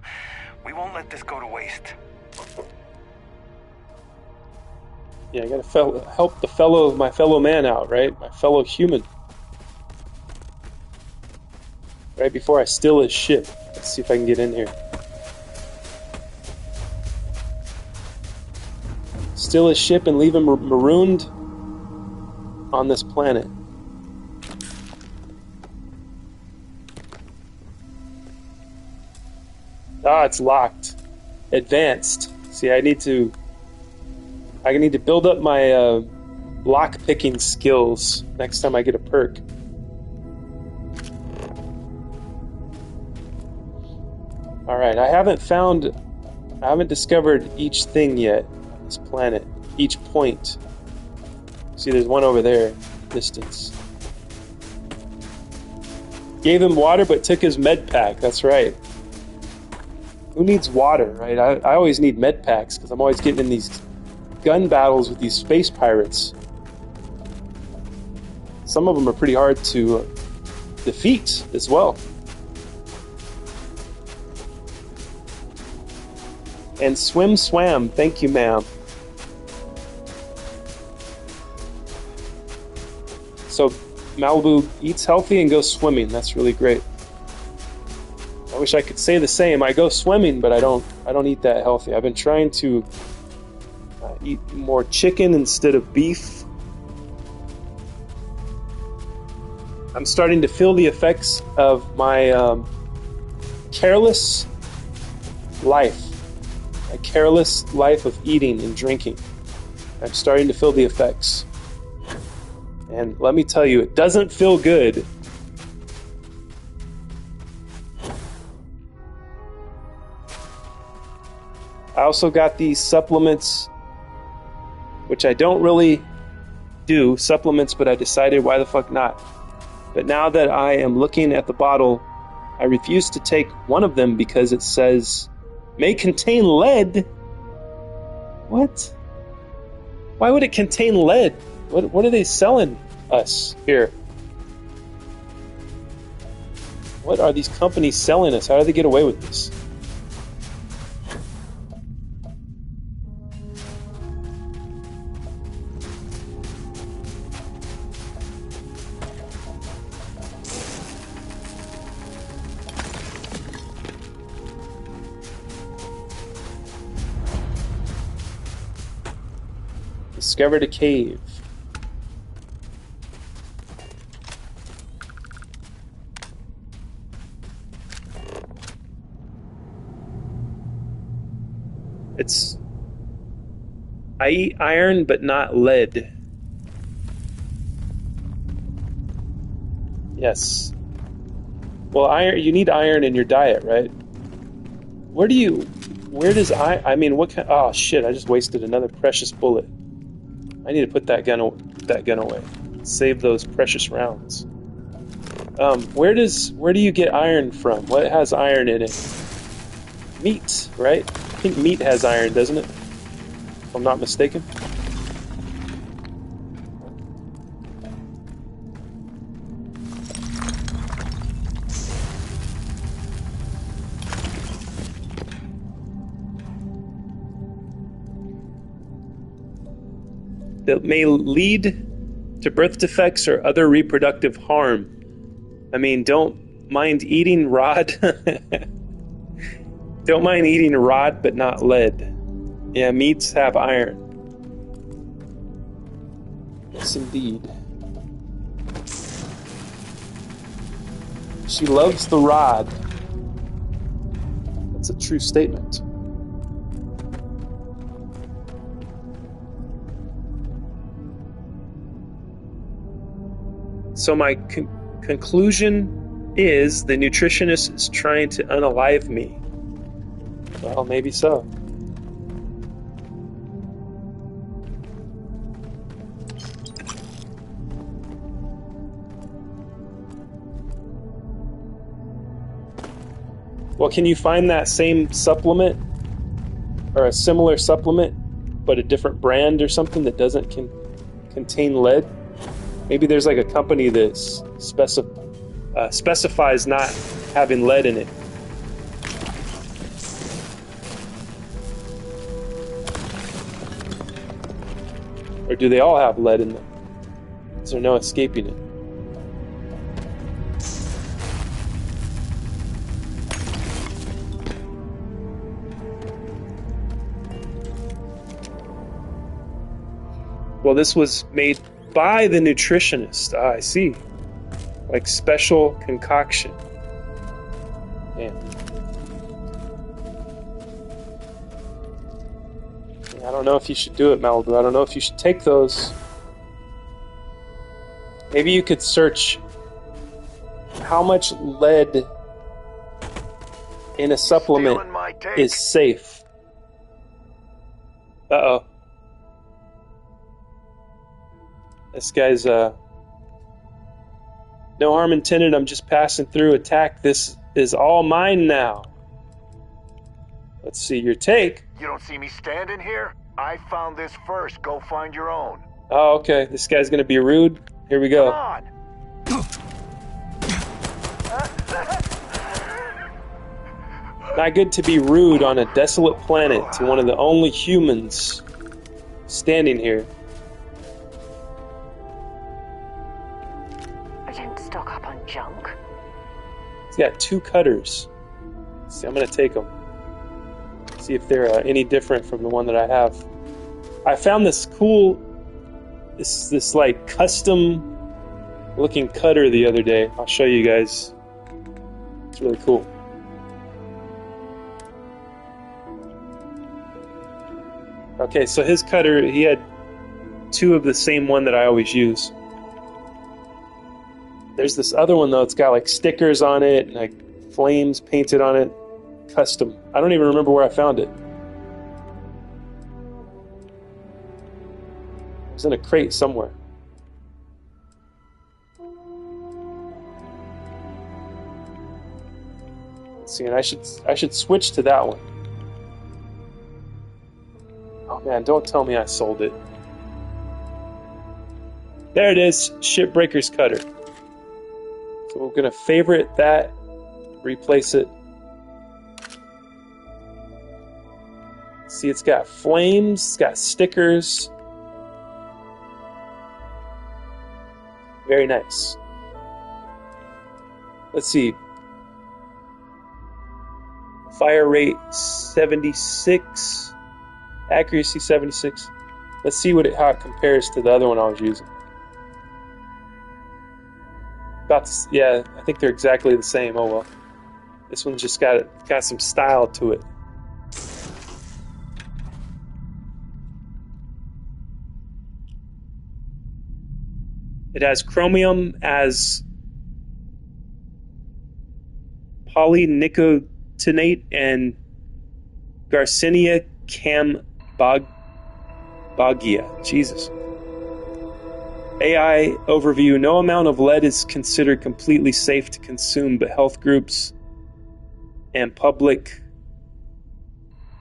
we won't let this go to waste. Yeah, I gotta help my fellow man out, right? My fellow human. Right before I steal his ship. Let's see if I can get in here. Steal his ship and leave him marooned on this planet. Ah, it's locked. Advanced. See, I need to build up my lock picking skills next time I get a perk. All right, I haven't discovered each thing yet on this planet. Each point. See, there's one over there, distance. Gave him water, but took his med pack. That's right. Who needs water, right? I always need med packs because I'm always getting in these gun battles with these space pirates. Some of them are pretty hard to defeat as well. And swam. Thank you, ma'am. So Malibu eats healthy and goes swimming. That's really great. I wish I could say the same. I go swimming, but I don't eat that healthy. I've been trying to eat more chicken instead of beef. I'm starting to feel the effects of my careless life. A careless life of eating and drinking. I'm starting to feel the effects. And let me tell you, it doesn't feel good. I also got these supplements, which I don't really do, supplements, but I decided why the fuck not. But now that I am looking at the bottle, I refuse to take one of them because it says, may contain lead. What? Why would it contain lead? What are they selling us here? What are these companies selling us? How do they get away with this? Discovered a cave. I eat iron, but not lead. Yes. Well, iron. You need iron in your diet, right? Where does I mean, what kind? Oh shit! I just wasted another precious bullet. I need to put that gun away. Save those precious rounds. Where do you get iron from? What has iron in it? Meat, right? I think meat has iron, doesn't it? If I'm not mistaken. That may lead to birth defects or other reproductive harm. I mean, don't mind eating rod. Don't mind eating rod, but not lead. Yeah, meats have iron. Yes, indeed. She loves the rod. That's a true statement. So my conclusion is the nutritionist is trying to unalive me. Well, maybe so. Well, can you find that same supplement or a similar supplement, but a different brand or something that doesn't contain lead? Maybe there's like a company that specifies not having lead in it. Or do they all have lead in them? Is there no escaping it? Well, this was made by the nutritionist. I see. Like special concoction. Man. I don't know if you should do it, Malibu. I don't know if you should take those. Maybe you could search how much lead in a supplement is safe. Uh-oh. This guy's, no harm intended, I'm just passing through. Attack, this is all mine now. Let's see your take. You don't see me standing here? I found this first. Go find your own. Oh, okay. This guy's gonna be rude. Here we go. Come on. Not good to be rude on a desolate planet to one of the only humans standing here. I don't stock up on junk. He's got 2 cutters. See, I'm gonna take them. See if they're any different from the one that I have. I found this cool, this like custom looking cutter the other day. I'll show you guys. It's really cool. Okay, so his cutter, he had 2 of the same one that I always use. There's this other one though, it's got like stickers on it and like flames painted on it. Custom. I don't even remember where I found it. It was in a crate somewhere. Let's see, and I should switch to that one. Oh man, don't tell me I sold it. There it is, Shipbreaker's Cutter. So we're going to favorite that, replace it. See, it's got flames, it's got stickers. Very nice. Let's see. Fire rate 76. Accuracy 76. Let's see how it compares to the other one I was using. Yeah, I think they're exactly the same. Oh well. This one's just got some style to it. It has chromium as polynicotinate and Garcinia cambogia. Jesus. AI overview. No amount of lead is considered completely safe to consume, but health groups and public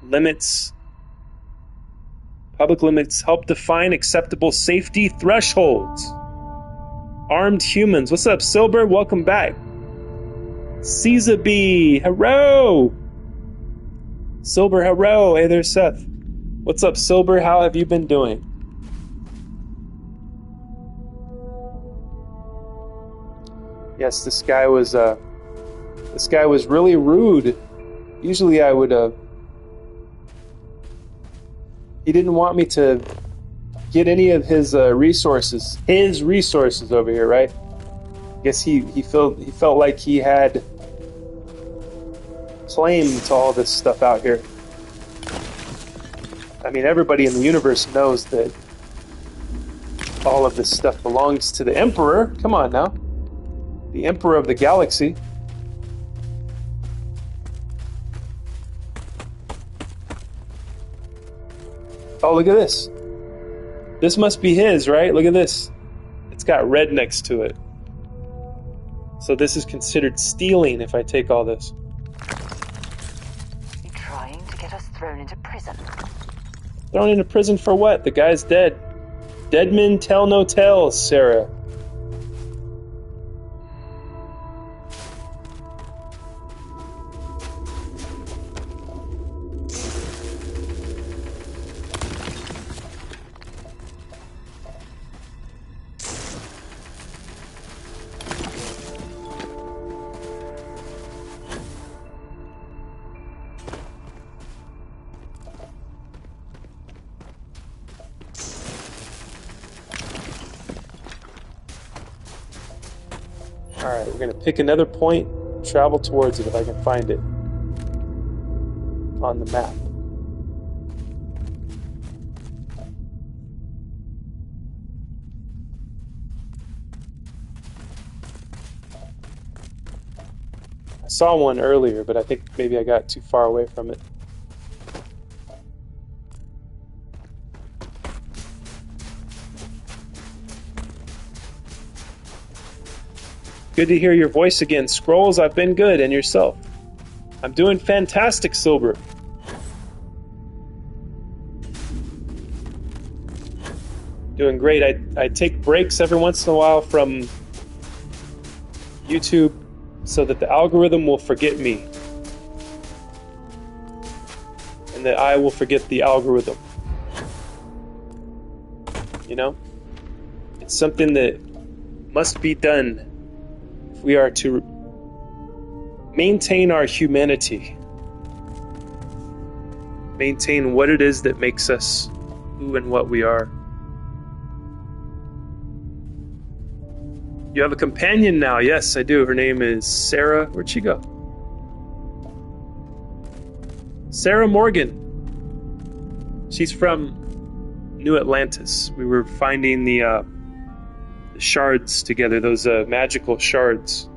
limits help define acceptable safety thresholds. Armed humans. What's up, Silver? Welcome back. Caesar B. Hello. Silver, hello. Hey there, Seth. What's up, Silver? How have you been doing? Yes, this guy was really rude. Usually I would he didn't want me to get any of his resources. His resources over here, right? I guess he felt like he had claim to all this stuff out here. I mean, everybody in the universe knows that all of this stuff belongs to the Emperor. Come on now. The Emperor of the Galaxy. Oh, look at this. This must be his, right? Look at this. It's got red next to it. So this is considered stealing if I take all this. You're trying to get us thrown into prison. Thrown into prison for what? The guy's dead. Dead men tell no tales, Sarah. Alright, we're going to pick another point, travel towards it if I can find it on the map. I saw one earlier, but I think maybe I got too far away from it. Good to hear your voice again. Scrolls, I've been good. And yourself? I'm doing fantastic, Silver. Doing great. I take breaks every once in a while from YouTube so that the algorithm will forget me. And that I will forget the algorithm. You know? It's something that must be done. We are to maintain our humanity, maintain what it is that makes us who and what we are. You have a companion now. Yes, I do. Her name is Sarah. Where'd she go? Sarah Morgan. She's from New Atlantis. We were finding the shards together, those magical shards.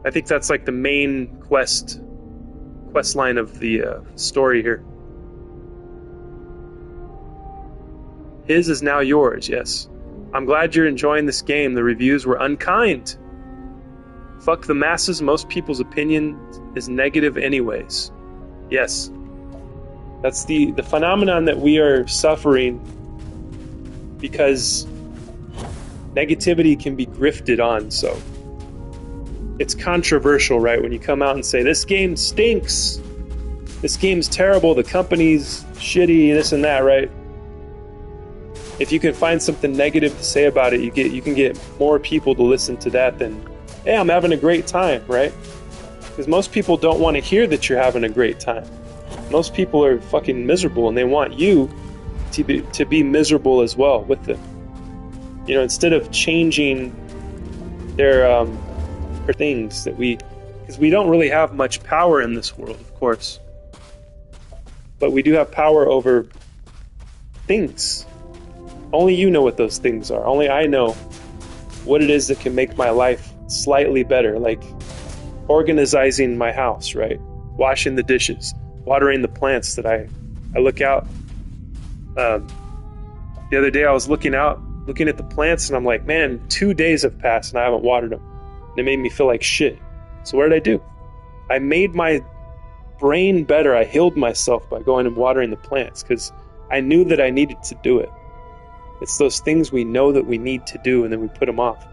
I think that's like the main quest line of the story here. His is now yours, yes. I'm glad you're enjoying this game. The reviews were unkind. Fuck the masses. Most people's opinion is negative anyways. Yes. That's the phenomenon that we are suffering because negativity can be grifted on. So it's controversial, right? When you come out and say, this game stinks, this game's terrible, the company's shitty, this and that, right? If you can find something negative to say about it, you can get more people to listen to that than, hey, I'm having a great time, right? Because most people don't want to hear that you're having a great time. Most people are fucking miserable, and they want you to be miserable as well with them. You know, instead of changing their things that because we don't really have much power in this world, of course, but we do have power over things. Only you know what those things are. Only I know what it is that can make my life slightly better, like organizing my house, right? Washing the dishes, watering the plants that I look out. The other day I was looking at the plants, and I'm like, man, 2 days have passed and I haven't watered them. And it made me feel like shit. So what did I do? I made my brain better. I healed myself by going and watering the plants because I knew that I needed to do it. It's those things we know that we need to do, and then we put them off.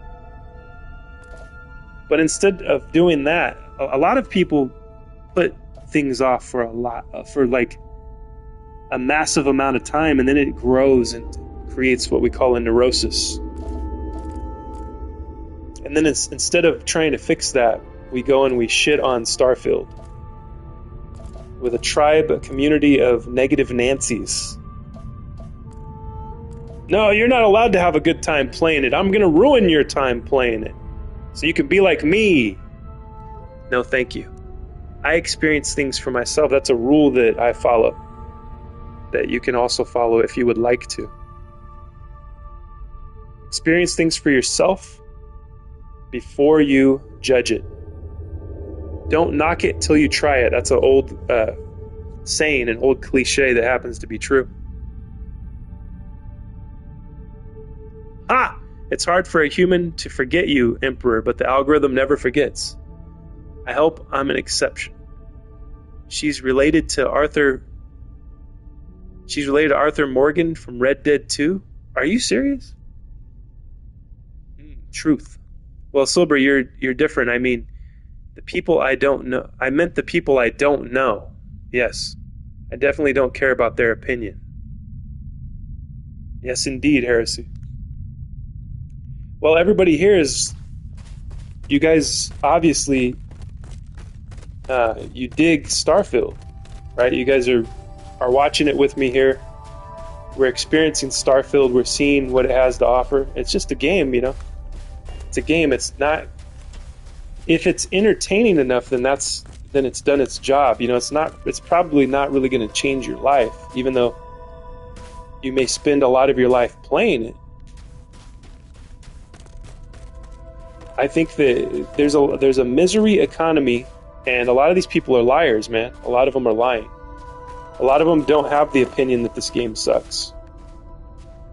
But instead of doing that, a lot of people put things off for like a massive amount of time, and then it grows and creates what we call a neurosis. And then instead of trying to fix that, we go and we shit on Starfield with a community of negative Nancys. No, you're not allowed to have a good time playing it. I'm going to ruin your time playing it so you can be like me. No, thank you. I experience things for myself. That's a rule that I follow, that you can also follow if you would like to. Experience things for yourself before you judge it. Don't knock it till you try it. That's an old saying, an old cliche that happens to be true. It's hard for a human to forget you, Emperor, but the algorithm never forgets. I hope I'm an exception. She's related to Arthur Morgan from Red Dead 2? Are you serious? Truth. Well, Silber, you're different. I mean, the people I don't know. I meant the people I don't know. Yes. I definitely don't care about their opinion. Yes, indeed, Heresy. Well, everybody here you guys obviously, you dig Starfield, right? You guys are watching it with me here. We're experiencing Starfield. We're seeing what it has to offer. It's just a game, you know? It's a game. It's not, if it's entertaining enough, then it's done its job. You know, it's probably not really going to change your life, even though you may spend a lot of your life playing it. I think that there's a misery economy, and a lot of these people are liars, man. A lot of them are lying. A lot of them don't have the opinion that this game sucks.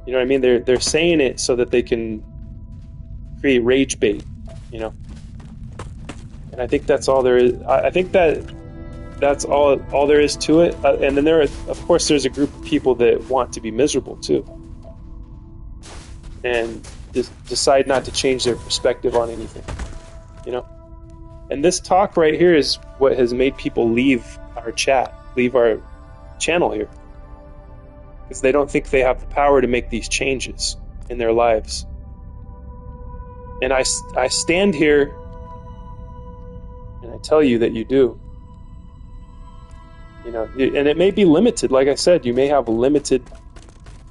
You know what I mean? They're saying it so that they can create rage bait, you know. And I think that's all there is. I think that's all there is to it. And then there's a group of people that want to be miserable too, and decide not to change their perspective on anything, you know. And this talk right here is what has made people leave our channel here, because they don't think they have the power to make these changes in their lives. And I stand here and I tell you that you do. You know, and it may be limited. Like I said, you may have limited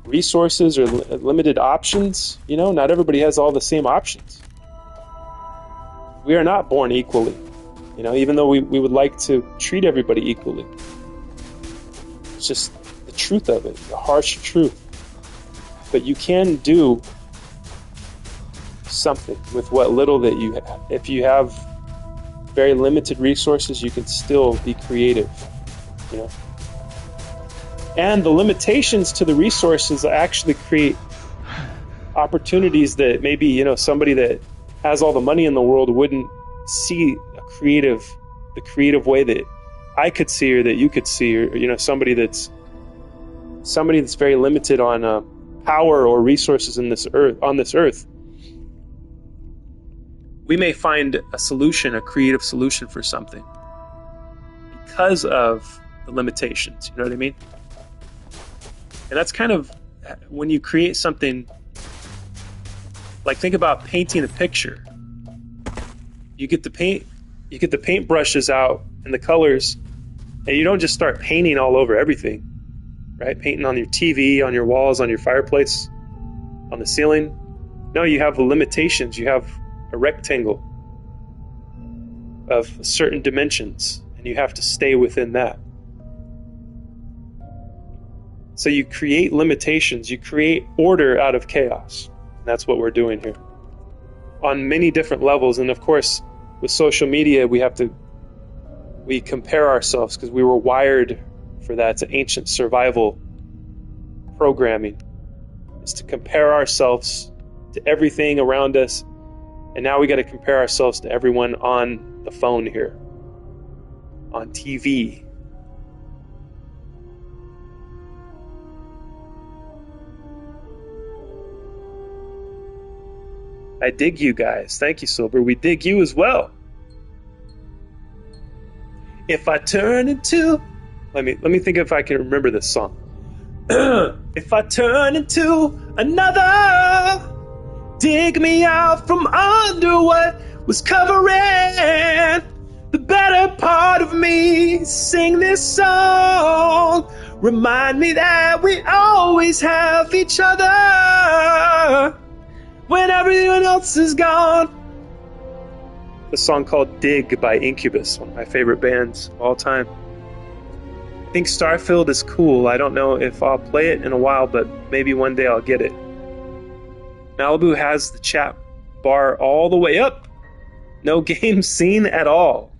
resources or limited options. You know, not everybody has all the same options. We are not born equally, you know, even though we would like to treat everybody equally. It's just the truth of it, the harsh truth. But you can do something with what little that you have. If you have very limited resources, you can still be creative, you know. And the limitations to the resources actually create opportunities that maybe, you know, somebody that has all the money in the world wouldn't see the creative way that I could see, or that you could see, or, you know, somebody that's very limited on power or resources in this earth, on this earth, we may find a solution, a creative solution for something because of the limitations. You know what I mean? And that's kind of when you create something. Like, think about painting a picture. You get the paint brushes out and the colors, and you don't just start painting all over everything, right? Painting on your TV, on your walls, on your fireplace, on the ceiling. No, you have limitations. You have a rectangle of certain dimensions, and you have to stay within that. So you create limitations. You create order out of chaos. That's what we're doing here on many different levels. And of course, with social media, we compare ourselves because we were wired for that. It's an ancient survival programming. It's to compare ourselves to everything around us. And now we got to compare ourselves to everyone on the phone here, on TV. I dig you guys. Thank you, Silver. We dig you as well. If I turn into... Let me think if I can remember this song. If I turn into another, dig me out from under what was covering the better part of me. Sing this song. Remind me that we always have each other when everyone else is gone. A song called Dig by Incubus, one of my favorite bands of all time. I think Starfield is cool. I don't know if I'll play it in a while, but maybe one day I'll get it. Malibu has the chat bar all the way up. No game seen at all.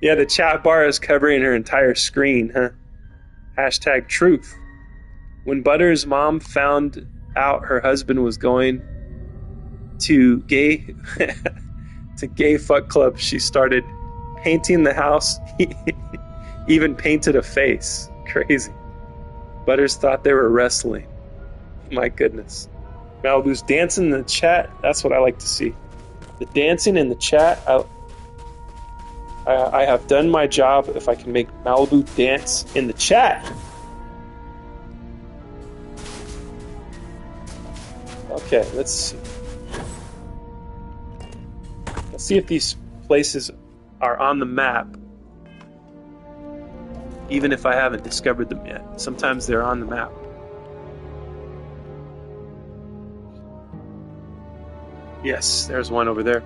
Yeah, the chat bar is covering her entire screen, huh? Hashtag truth. When Butter's mom found out her husband was going to gay fuck club, she started painting the house. Even painted a face. Crazy. Butters thought they were wrestling. My goodness. Malibu's dancing in the chat. That's what I like to see. The dancing in the chat. I have done my job if I can make Malibu dance in the chat. Okay, let's see. Let's see if these places are on the map, even if I haven't discovered them yet. Sometimes they're on the map. Yes, there's one over there.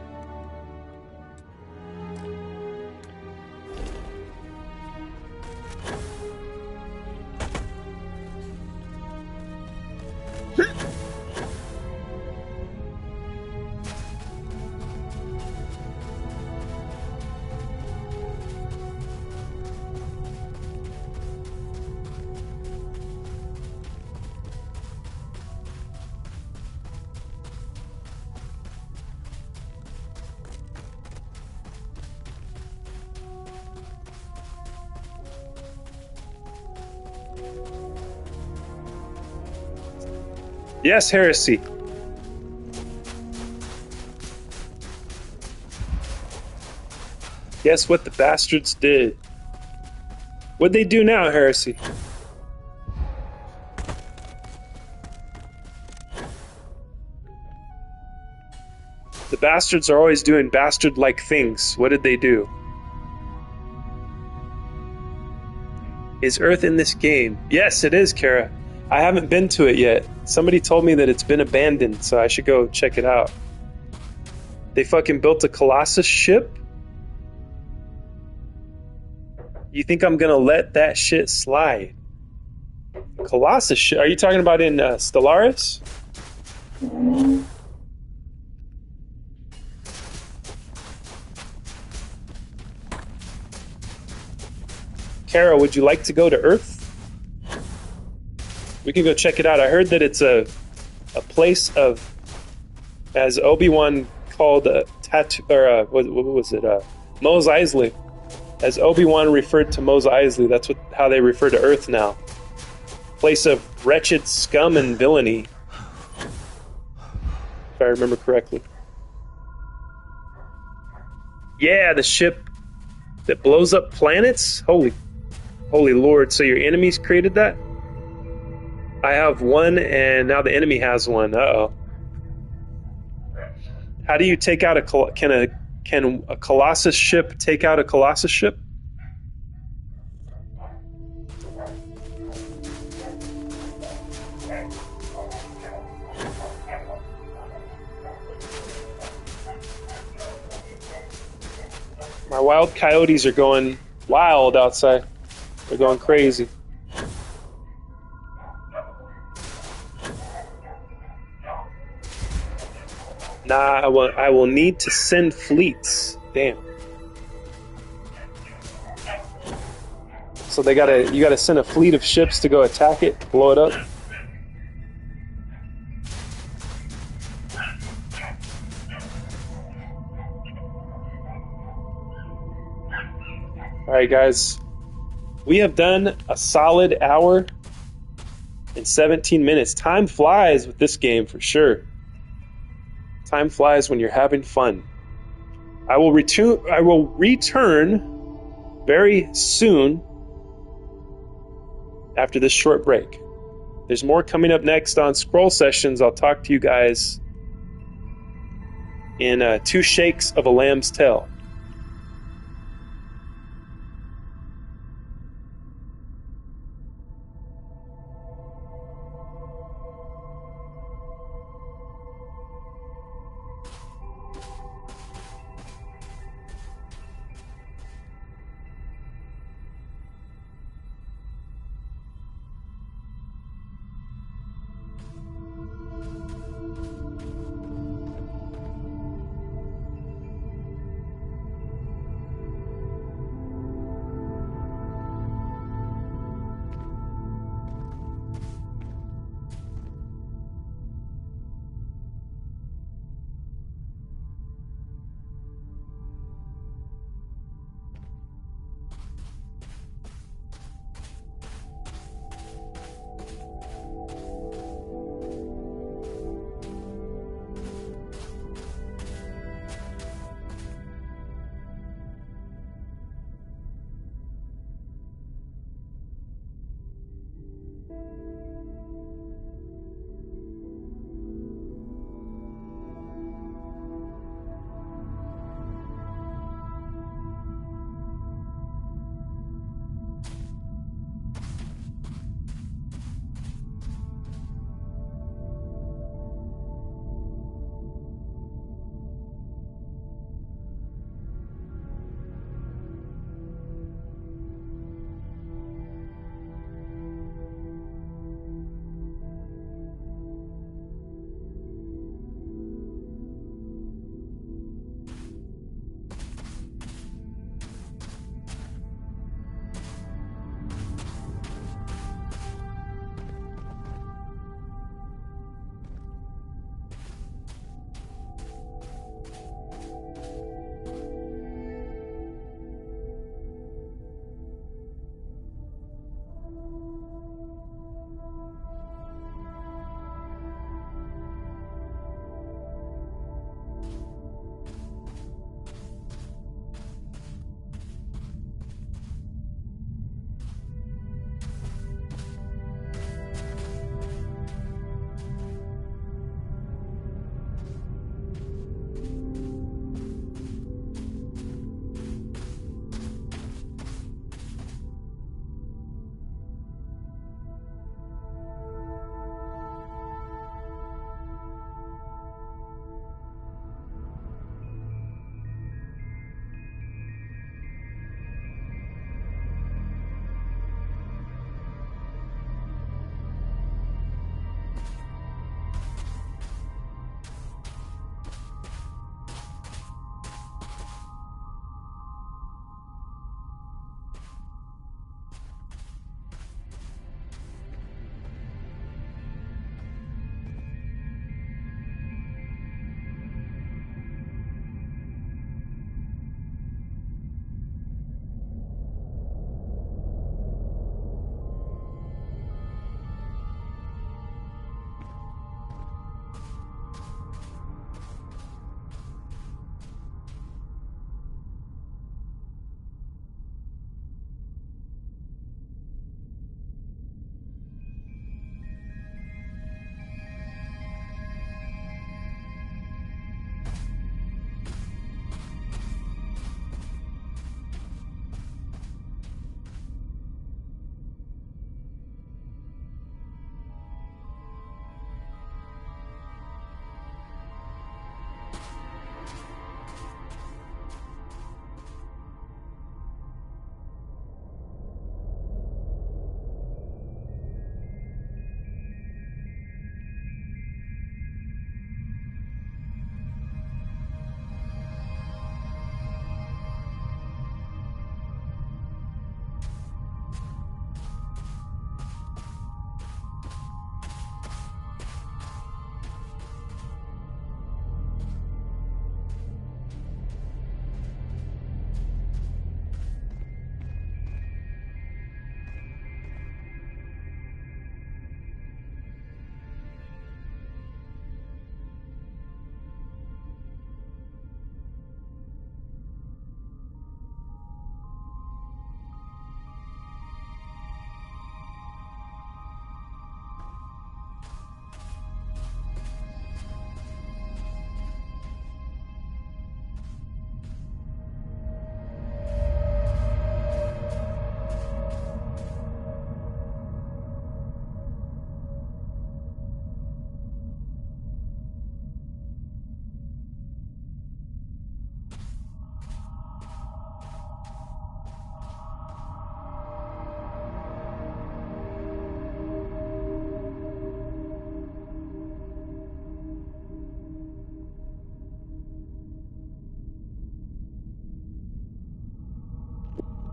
Yes, heresy. Guess what the bastards did? What'd they do now, heresy? The bastards are always doing bastard-like things. What did they do? Is Earth in this game? Yes, it is, Kara. I haven't been to it yet. Somebody told me that it's been abandoned, so I should go check it out. They fucking built a Colossus ship? You think I'm gonna let that shit slide? Colossus ship? Are you talking about in Stellaris? Kara, would you like to go to Earth? We can go check it out. I heard that it's a place of, as Obi-Wan called what was it? Mos Eisley. As Obi-Wan referred to Mos Eisley, that's how they refer to Earth now. Place of wretched scum and villainy. If I remember correctly. Yeah, the ship that blows up planets? Holy Lord. So your enemies created that? I have one, and now the enemy has one. Uh-oh. How do you take out can a Colossus ship take out a Colossus ship? My wild coyotes are going wild outside. They're going crazy. Nah, I will need to send fleets. Damn. So you gotta send a fleet of ships to go attack it, blow it up. Alright guys. We have done a solid hour and 17 minutes. Time flies with this game for sure. Time flies when you're having fun. I will return very soon after this short break. There's more coming up next on Scroll Sessions. I'll talk to you guys in 2 shakes of a lamb's tail.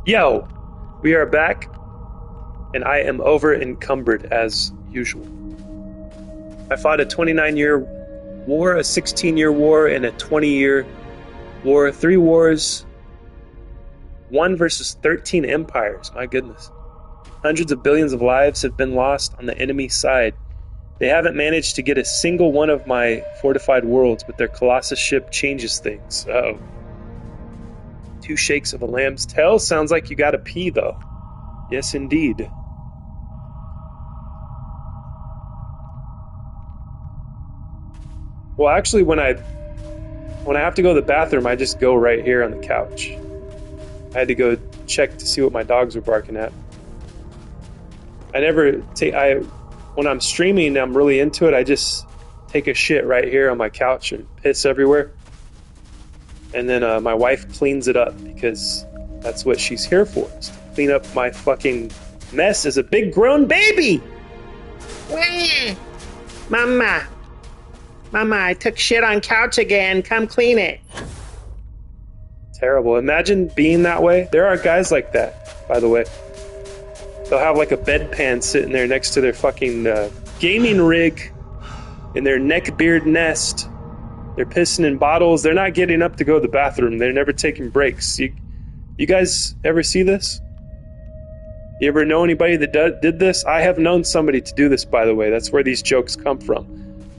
Yo, we are back, and I am over encumbered as usual. I fought a 29-year war, a 16-year war, and a 20-year war. 3 wars, 1 versus 13 empires. My goodness. Hundreds of billions of lives have been lost on the enemy side. They haven't managed to get a single one of my fortified worlds, but their Colossus ship changes things. Uh-oh. 2 shakes of a lamb's tail. Sounds like you gotta pee, though. Yes, indeed. Well, actually, when I have to go to the bathroom, I just go right here on the couch. I had to go check to see what my dogs were barking at. When I'm streaming, I'm really into it. I just take a shit right here on my couch and piss everywhere. And then my wife cleans it up because that's what she's here for, is to clean up my fucking mess as a big grown baby. Mama, I took shit on couch again. Come clean it. Terrible. Imagine being that way. There are guys like that, by the way. They'll have like a bedpan sitting there next to their fucking gaming rig in their neckbeard nest. They're pissing in bottles. They're not getting up to go to the bathroom. They're never taking breaks. You guys ever see this? You ever know anybody that did this? I have known somebody to do this, by the way. That's where these jokes come from.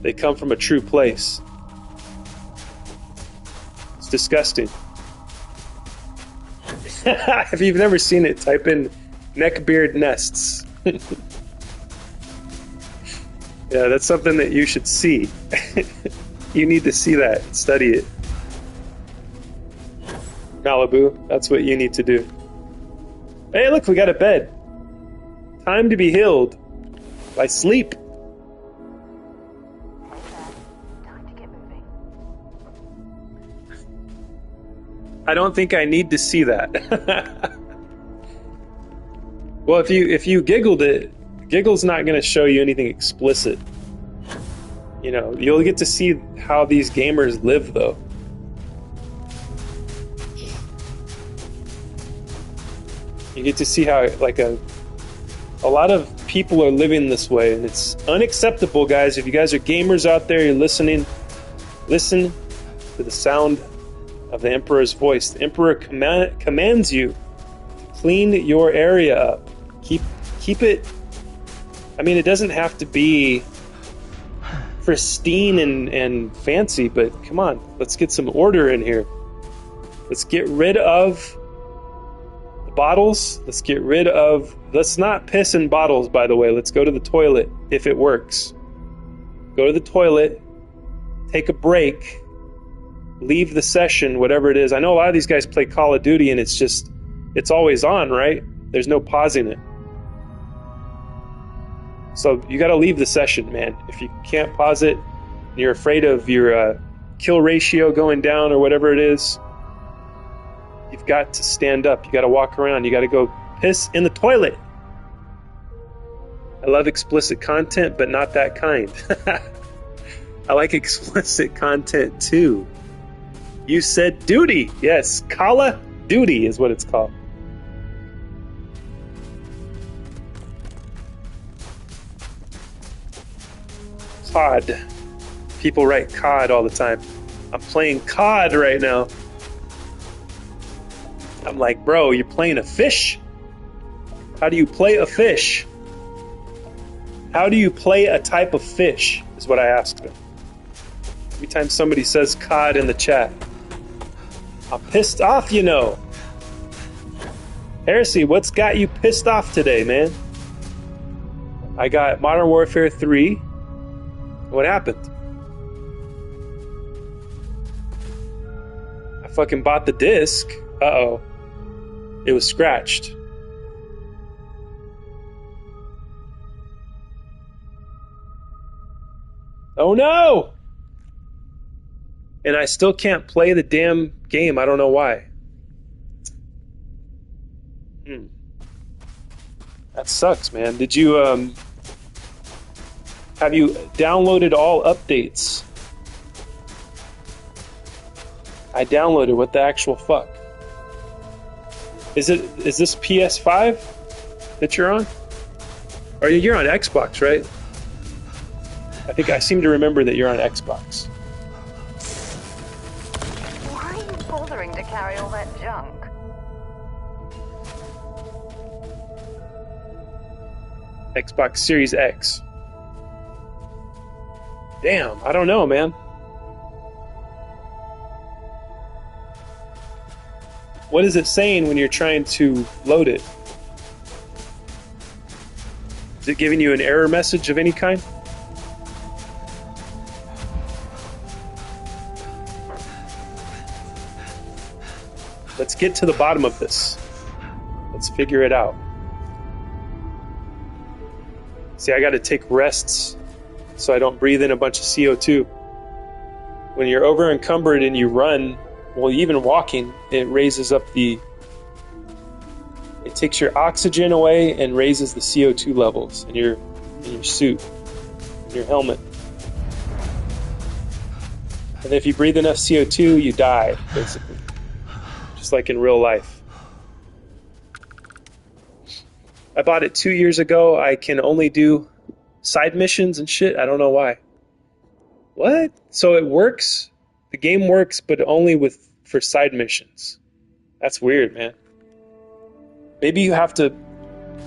They come from a true place. It's disgusting. If you've never seen it, type in neckbeard nests. Yeah, that's something that you should see. You need to see that, study it. Malibu, that's what you need to do. Hey, look, we got a bed. Time to be healed by sleep. Time to get moving. I don't think I need to see that. Well, if you giggled it, Giggle's not going to show you anything explicit. You know, you'll get to see how these gamers live, though. You get to see how, like, a lot of people are living this way, and it's unacceptable, guys. If you guys are gamers out there, you're listening, listen to the sound of the Emperor's voice. The Emperor commands you to clean your area up. Keep it. I mean, it doesn't have to be pristine and fancy, but come on, let's get some order in here. Let's get rid of the bottles. Let's not piss in bottles, by the way. Let's go to the toilet if it works. Go to the toilet, take a break, leave the session, whatever it is. I know a lot of these guys play Call of Duty and it's always on, right? There's no pausing it. So you got to leave the session, man. If you can't pause it, and you're afraid of your kill ratio going down or whatever it is, you've got to stand up. You got to walk around. You got to go piss in the toilet. I love explicit content, but not that kind. I like explicit content too. You said duty. Yes, Call of Duty is what it's called. COD. People write COD all the time. I'm playing COD right now. I'm like, bro, you're playing a fish? How do you play a fish? How do you play a type of fish? Is what I asked them. Every time somebody says COD in the chat, I'm pissed off, you know. Heresy, what's got you pissed off today, man? I got Modern Warfare 3. What happened? I fucking bought the disc. Uh-oh. It was scratched. Oh no! And I still can't play the damn game. I don't know why. That sucks, man. Did you, have you downloaded all updates? I downloaded. What the actual fuck? Is this PS5 that you're on? Or you're on Xbox, right? I seem to remember that you're on Xbox. Why are you bothering to carry all that junk? Xbox Series X. Damn, I don't know, man. What is it saying when you're trying to load it? Is it giving you an error message of any kind? Let's get to the bottom of this. Let's figure it out. See, I got to take rests so I don't breathe in a bunch of CO2. When you're over encumbered and you run, well, even walking, it raises up it takes your oxygen away and raises the CO2 levels in your suit, in your helmet. And if you breathe enough CO2, you die, basically. Just like in real life. I bought it 2 years ago. I can only do side missions and shit. I don't know why. What? So it works? The game works, but only for side missions. That's weird, man. Maybe you have to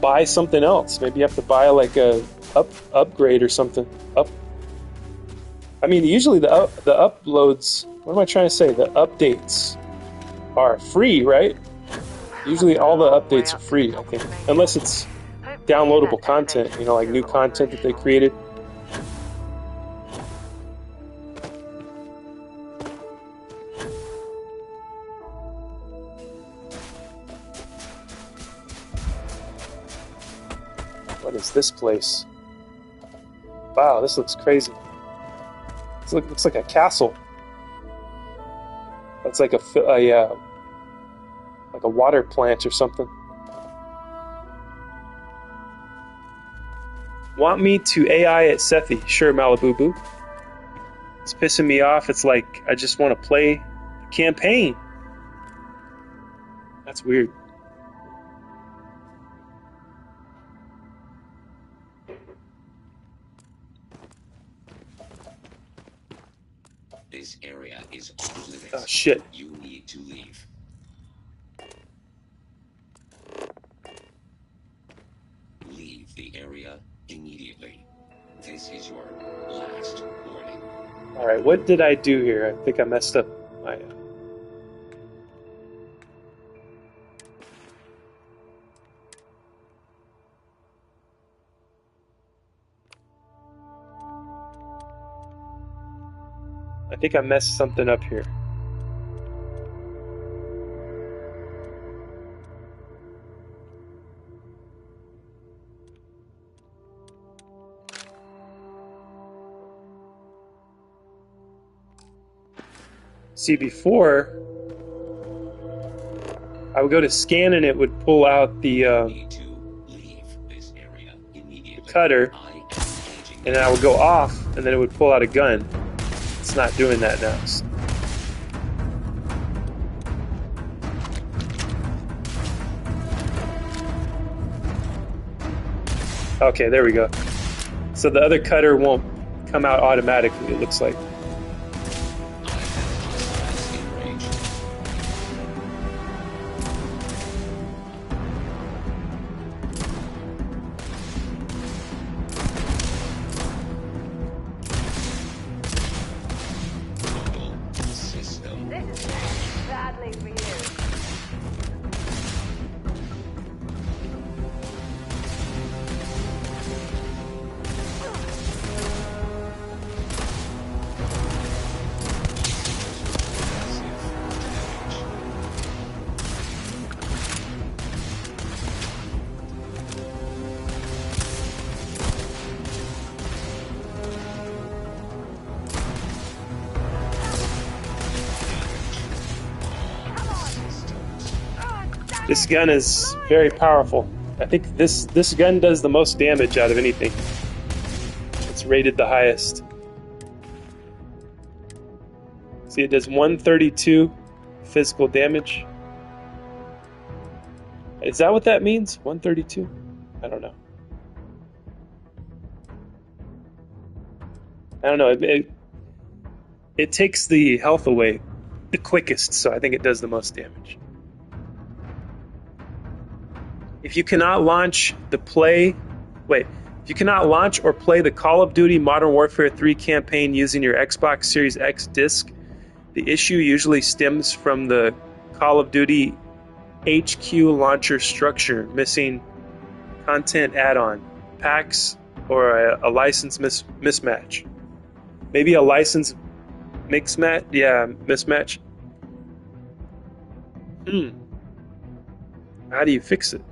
buy something else. Maybe you have to buy like a upgrade or something. I mean, usually the uploads. What am I trying to say? The updates are free, right? Usually all the updates are free, I think. Unless it's downloadable content, like new content that they created. What is this place? Wow, this looks crazy. This looks like a castle. It's like a water plant or something. Want me to AI at Sethi? Sure, Malibu Boo. It's pissing me off. It's like I just want to play the campaign. That's weird. This area is off limits. Oh shit. You need to leave. Leave the area immediately. This is your last warning. Alright, what did I do here? I think I messed up my... I think I messed something up here. See, before I would go to scan and it would pull out the Need to leave this area immediately. cutter, and then I would go off, and then it would pull out a gun. It's not doing that now. Okay, there we go. So the other cutter won't come out automatically, it looks like. Badly for you. This gun is very powerful. I think this gun does the most damage out of anything. It's rated the highest. See, it does 132 physical damage. Is that what that means? 132? I don't know. I don't know. It takes the health away the quickest, so I think it does the most damage. If you cannot launch if you cannot launch or play the Call of Duty Modern Warfare 3 campaign using your Xbox Series X disc, the issue usually stems from the Call of Duty HQ launcher structure, missing content add-on, packs, or a license mismatch. Maybe a license mismatch. How do you fix it?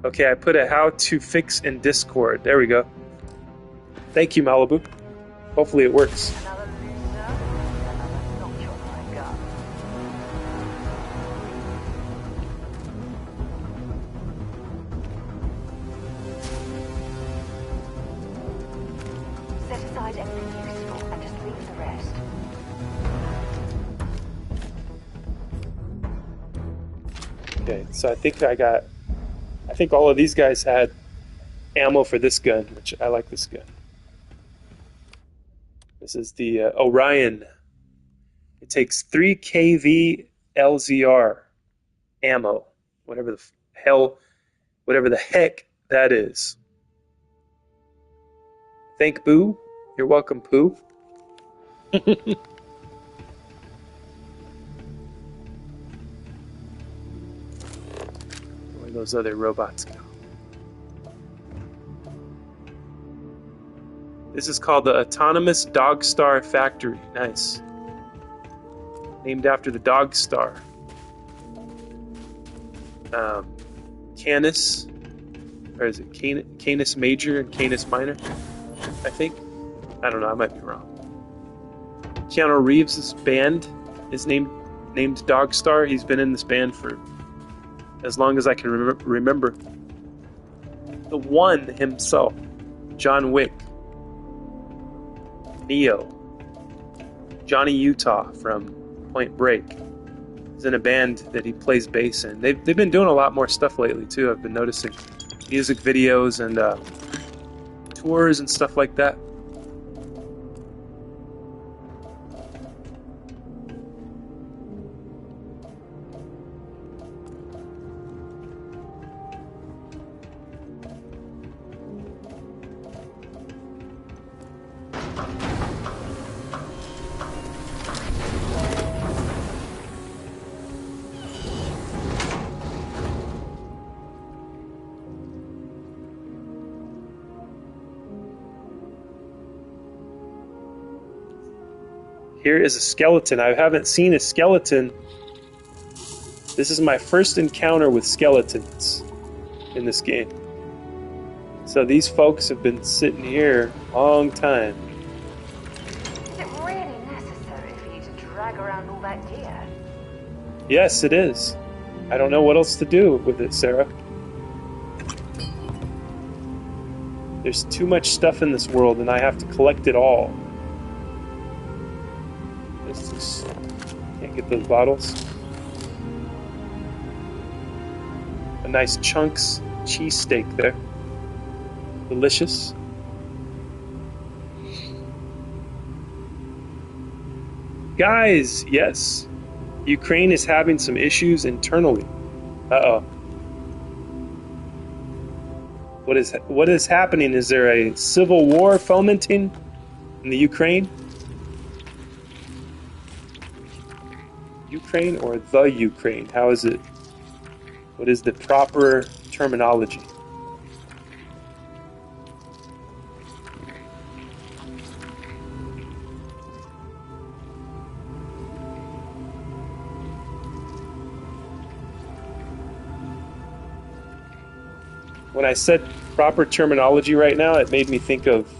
Okay, I put a how to fix in Discord. There we go. Thank you, Malibu. Hopefully it works. Another loser, another notch on my gun. Set aside anything useful and just leave the rest. Okay, so I think all of these guys had ammo for this gun, which I like this gun. This is the Orion. It takes 3 kV LZR ammo, whatever the heck that is. Thank Boo. You're welcome, Pooh. Where those other robots go. This is called the Autonomous Dog Star Factory. Nice. Named after the Dog Star. Canis, or is it Canis Major and Canis Minor? I think. I don't know. I might be wrong. Keanu Reeves' band is named Dog Star. He's been in this band for as long as I can remember. The One himself, John Wick, Neo, Johnny Utah from Point Break. He's in a band that he plays bass in. They've been doing a lot more stuff lately too. I've been noticing music videos and tours and stuff like that. Here is a skeleton. I haven't seen a skeleton. This is my first encounter with skeletons in this game. So these folks have been sitting here a long time. Is it really necessary for you to drag around all that gear? Yes, it is. I don't know what else to do with it, Sarah. There's too much stuff in this world and I have to collect it all. Can't get those bottles. A nice chunks cheesesteak there. Delicious. Guys, yes. Ukraine is having some issues internally. Uh-oh. What is happening? Is there a civil war fomenting in the Ukraine? Ukraine or the Ukraine? How is it? What is the proper terminology? When I said proper terminology right now, it made me think of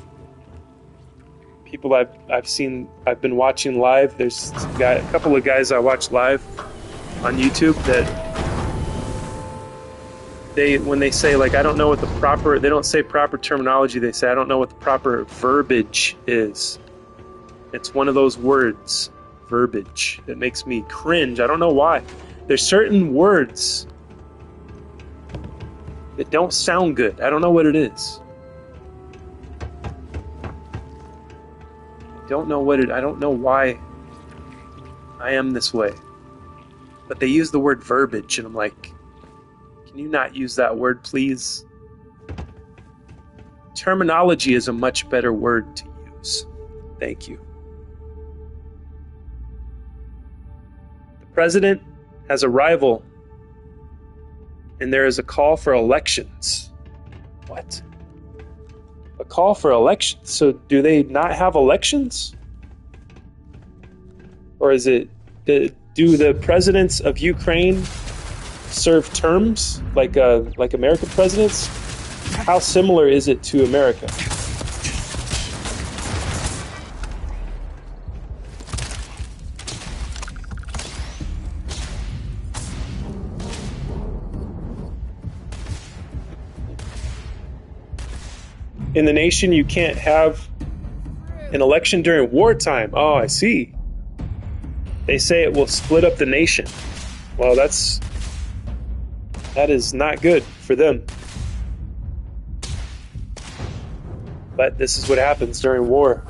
people I've been watching live. There's a couple of guys I watch live on YouTube that when they say like, I don't know what they don't say proper terminology, they say I don't know what the proper verbiage is. It's one of those words. verbiage that makes me cringe. I don't know why. There's certain words that don't sound good. I don't know what it is. I don't know why I am this way. But they use the word verbiage, and I'm like, can you not use that word, please? Terminology is a much better word to use. Thank you. The president has a rival, and there is a call for elections. What? A call for elections? So do they not have elections? Or is it, do the presidents of Ukraine serve terms like American presidents? How similar is it to America? In the nation, you can't have an election during wartime. Oh, I see. They say it will split up the nation. Well, that is not good for them. But this is what happens during war.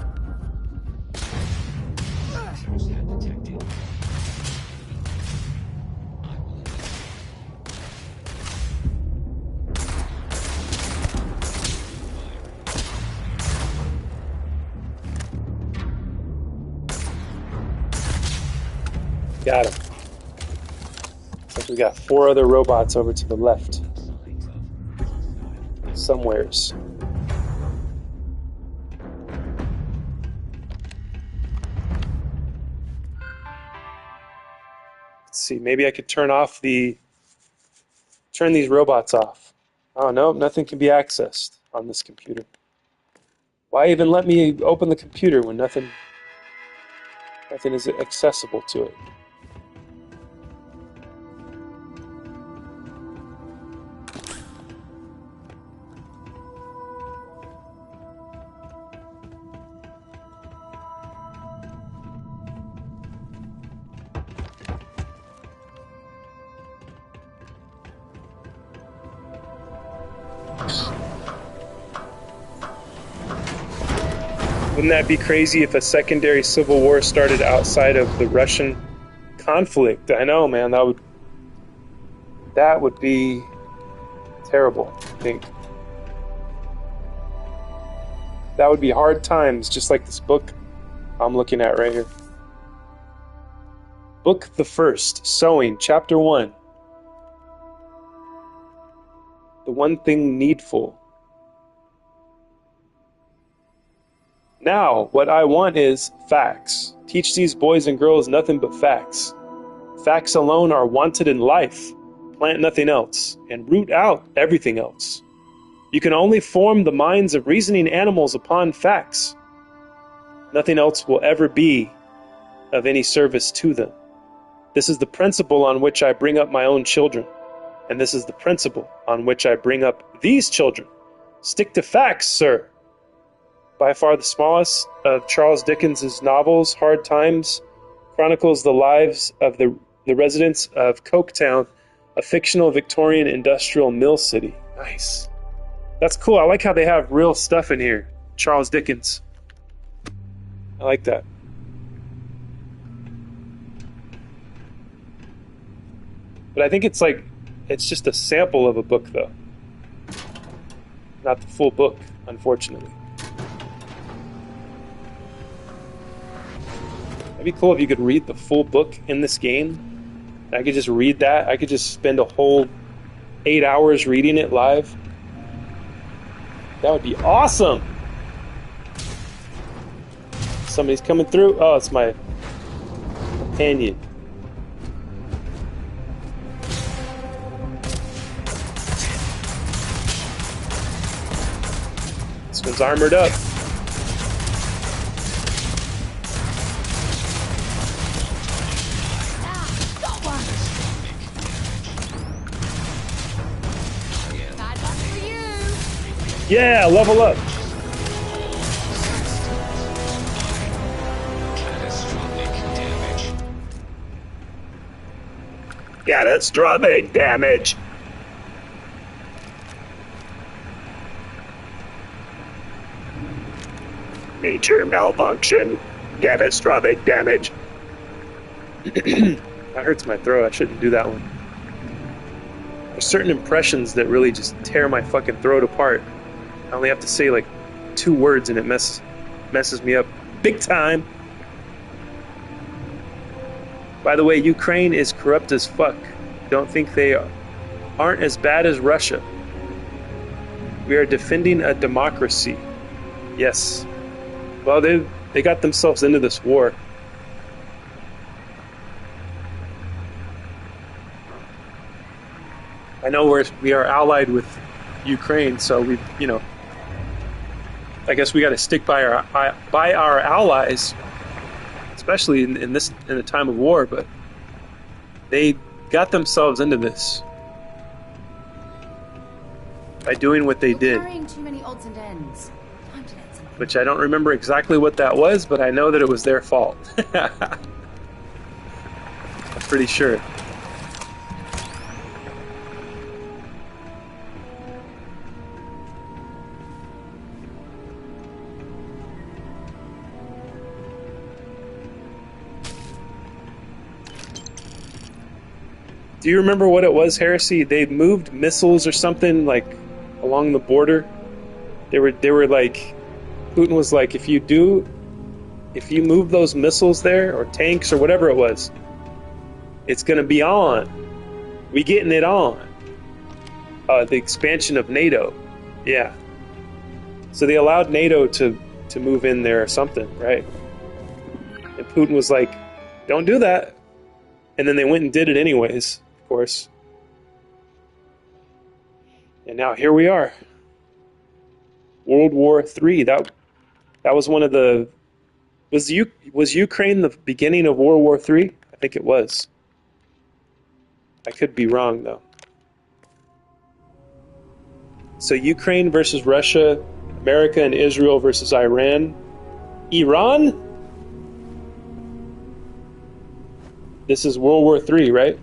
Got him. Looks like we got 4 other robots over to the left. Somewheres. Let's see, maybe I could turn these robots off. Oh no, nothing can be accessed on this computer. Why even let me open the computer when nothing is accessible to it? Wouldn't that be crazy if a secondary civil war started outside of the Russian conflict? I know, man, that would be terrible, I think. That would be hard times, just like this book I'm looking at right here. Book the First, Sowing, Chapter 1. The one thing needful. Now, what I want is facts. Teach these boys and girls nothing but facts. Facts alone are wanted in life. Plant nothing else, and root out everything else. You can only form the minds of reasoning animals upon facts. Nothing else will ever be of any service to them. This is the principle on which I bring up my own children, and this is the principle on which I bring up these children. Stick to facts, sir. By far the smallest of Charles Dickens' novels, Hard Times, chronicles the lives of the residents of Coketown, a fictional Victorian industrial mill city. Nice. That's cool. I like how they have real stuff in here. Charles Dickens. I like that. But I think it's just a sample of a book, though. Not the full book, unfortunately. It'd be cool if you could read the full book in this game. I could just read that. I could just spend a whole 8 hours reading it live. That would be awesome. Somebody's coming through. Oh, it's my companion. This one's armored up. Yeah, level up. Catastrophic damage. Major malfunction. Catastrophic damage. That hurts my throat. I shouldn't do that one. There's certain impressions that really just tear my fucking throat apart. I only have to say like 2 words and it messes me up big time. By the way, Ukraine is corrupt as fuck. Don't think they aren't as bad as Russia. We are defending a democracy. Yes. Well, they got themselves into this war. I know we are allied with Ukraine, so we, I guess we got to stick by our allies, especially in a time of war. But they got themselves into this by doing what they did. Carrying too many odds and ends. Time to let something. Which I don't remember exactly what that was, but I know that it was their fault. I'm pretty sure. Do you remember what it was, Heresy? They moved missiles or something like along the border. They were like, Putin was like, if you move those missiles there or tanks or whatever it was, it's gonna be on. We getting it on. The expansion of NATO. Yeah. So they allowed NATO to move in there or something, right? And Putin was like, don't do that. And then they went and did it anyways. Course. And now here we are. World War III. That was one of the was Ukraine the beginning of World War III? I think it was. I could be wrong though. So Ukraine versus Russia, America and Israel versus Iran. Iran? This is World War III, right?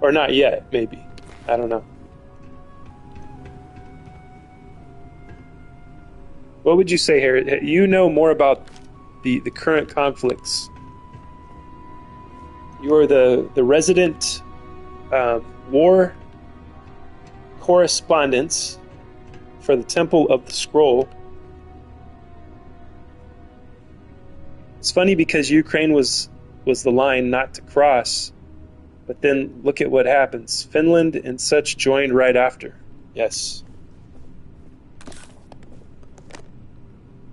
Or not yet, maybe. I don't know. What would you say, Harry? You know more about the current conflicts. You are the resident war correspondent for the Temple of the Scroll. It's funny because Ukraine was the line not to cross. But then look at what happens. Finland and such joined right after. Yes.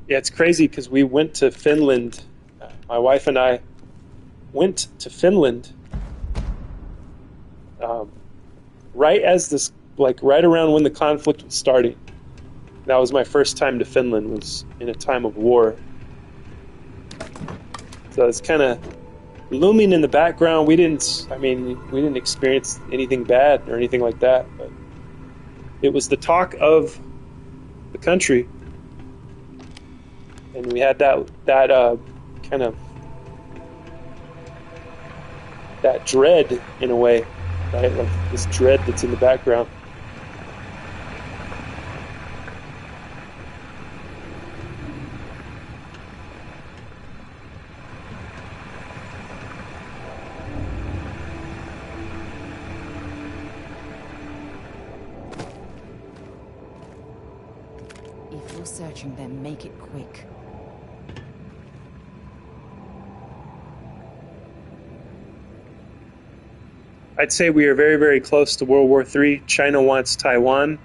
Yeah, it's crazy because we went to Finland. My wife and I went to Finland right as this, like right around when the conflict was starting. That was my first time to Finland, was in a time of war. So it's kind of looming in the background. We didn't experience anything bad or anything like that, but it was the talk of the country, and we had that kind of that dread in a way, right? Like this dread that's in the background. If you're searching them, make it quick. I'd say we are very, very close to World War III. China wants Taiwan,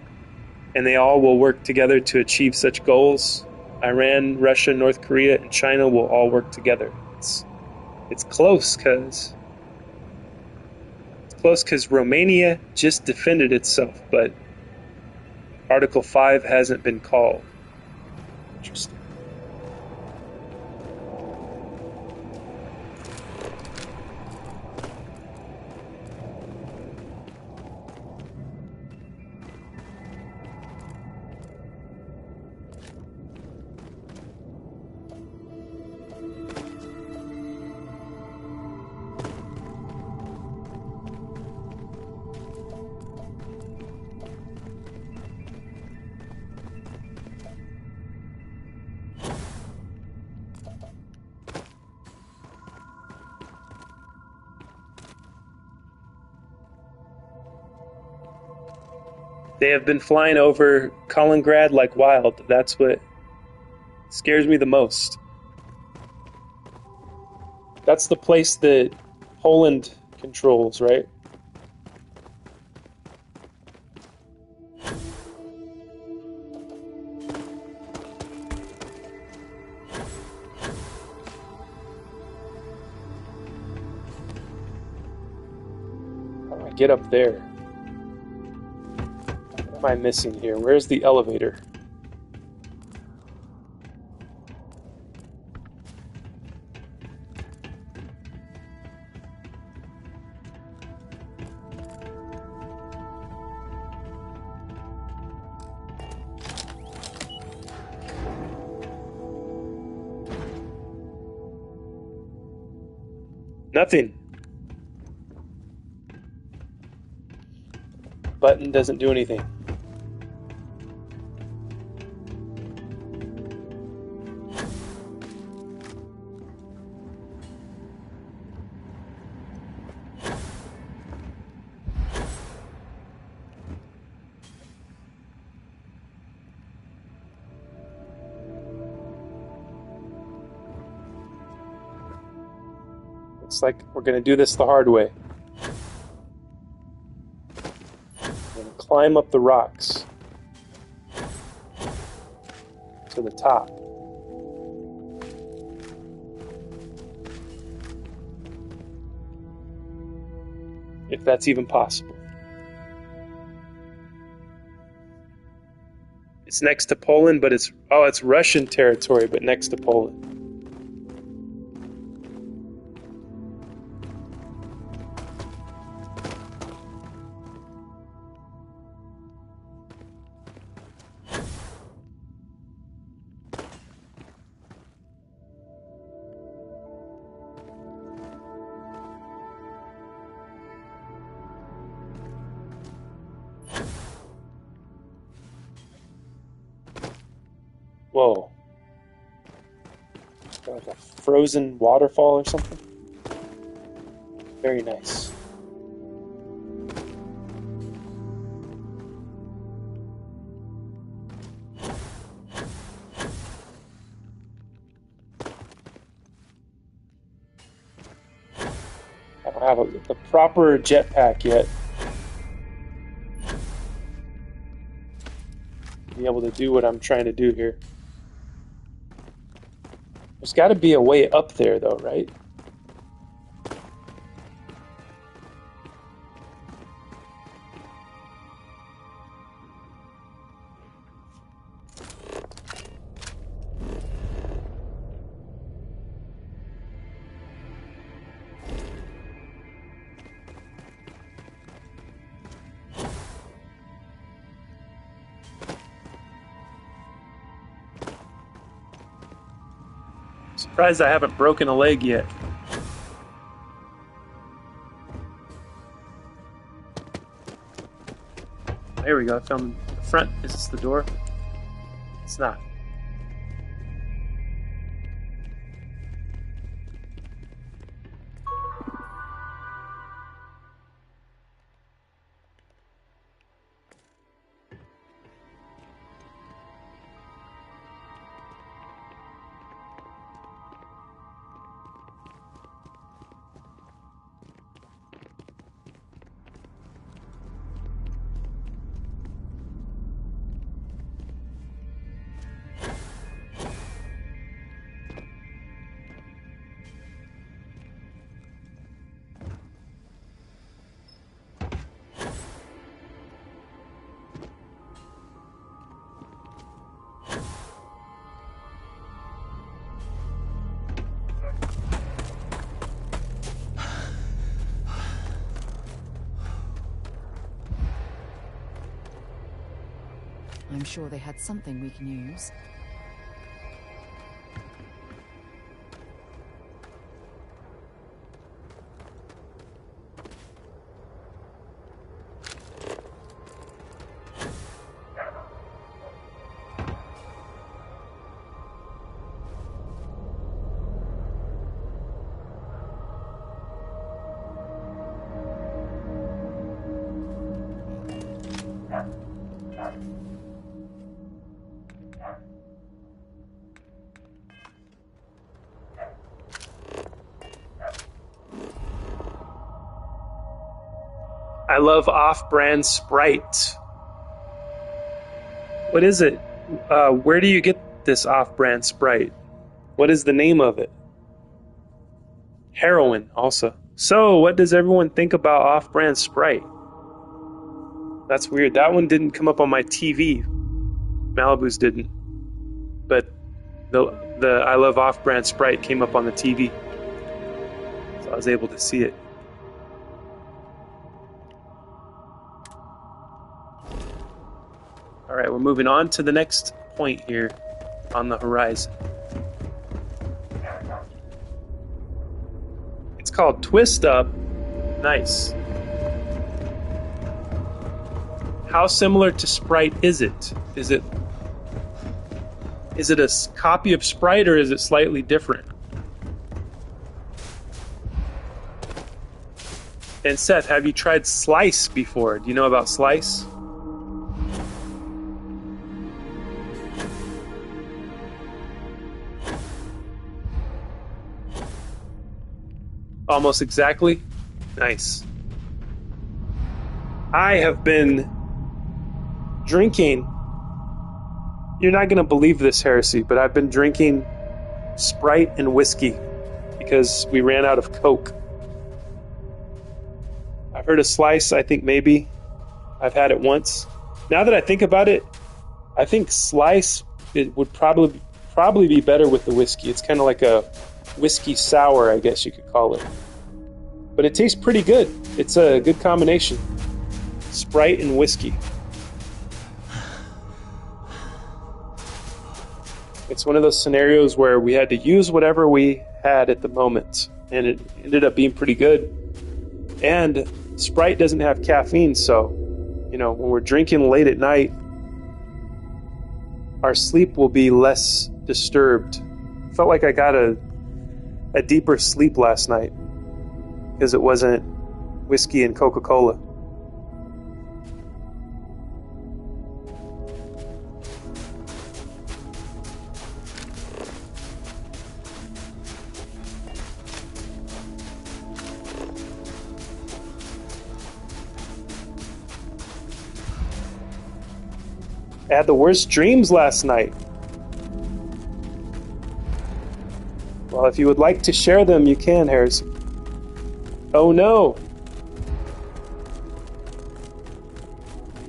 and they all will work together to achieve such goals. Iran, Russia, North Korea, and China will all work together. It's close because Romania just defended itself, but Article 5 hasn't been called. Interesting. They have been flying over Kaliningrad like wild. That's what scares me the most. That's the place that Poland controls, right? How do I get up there? What am I missing here? Where's the elevator? Nothing. Button doesn't do anything. Looks like we're going to do this the hard way. We're going to climb up the rocks to the top. If that's even possible. It's next to Poland, but it's Russian territory, but next to Poland. Whoa. Like a frozen waterfall or something? Very nice. I don't have the proper jetpack yet. To be able to do what I'm trying to do here. There's got to be a way up there, though, right? Surprised I haven't broken a leg yet. There we go. I found the front. Is this the door? It's not. I'm sure they had something we can use. I love off-brand Sprite. What is it? Where do you get this off-brand Sprite? What is the name of it? Heroin, also. So, what does everyone think about off-brand Sprite? That's weird. That one didn't come up on my TV. Malibu's didn't. But the I love off-brand Sprite came up on the TV. So I was able to see it. All right, we're moving on to the next point here on the horizon. It's called Twist Up. Nice. How similar to Sprite is it? Is it a copy of Sprite or is it slightly different? And Seth, have you tried Slice before? Do you know about Slice? Almost exactly? Nice. I have been drinking, you're not going to believe this heresy, but I've been drinking Sprite and whiskey because we ran out of Coke. I've heard of Slice, I think maybe. I've had it once. Now that I think about it, I think Slice, it would probably be better with the whiskey. It's kind of like a whiskey sour, I guess you could call it. But it tastes pretty good. It's a good combination. Sprite and whiskey. It's one of those scenarios where we had to use whatever we had at the moment, and it ended up being pretty good. And Sprite doesn't have caffeine, so, you know, when we're drinking late at night, our sleep will be less disturbed. Felt like I got a deeper sleep last night because it wasn't whiskey and Coca-Cola. I had the worst dreams last night. Well, if you would like to share them, you can, Harrison. Oh no!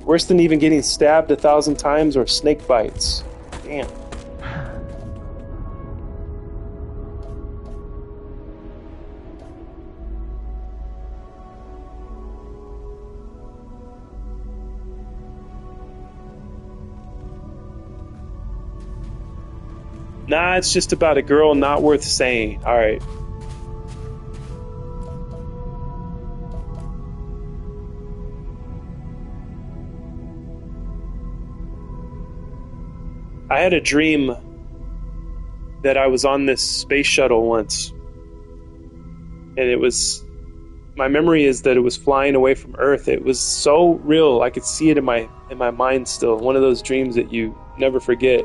Worse than even getting stabbed 1,000 times or snake bites. Damn. Nah, it's just about a girl not worth saying. Alright. I had a dream that I was on this space shuttle once. And it was... My memory is that it was flying away from Earth. It was so real. I could see it in my mind still. One of those dreams that you never forget.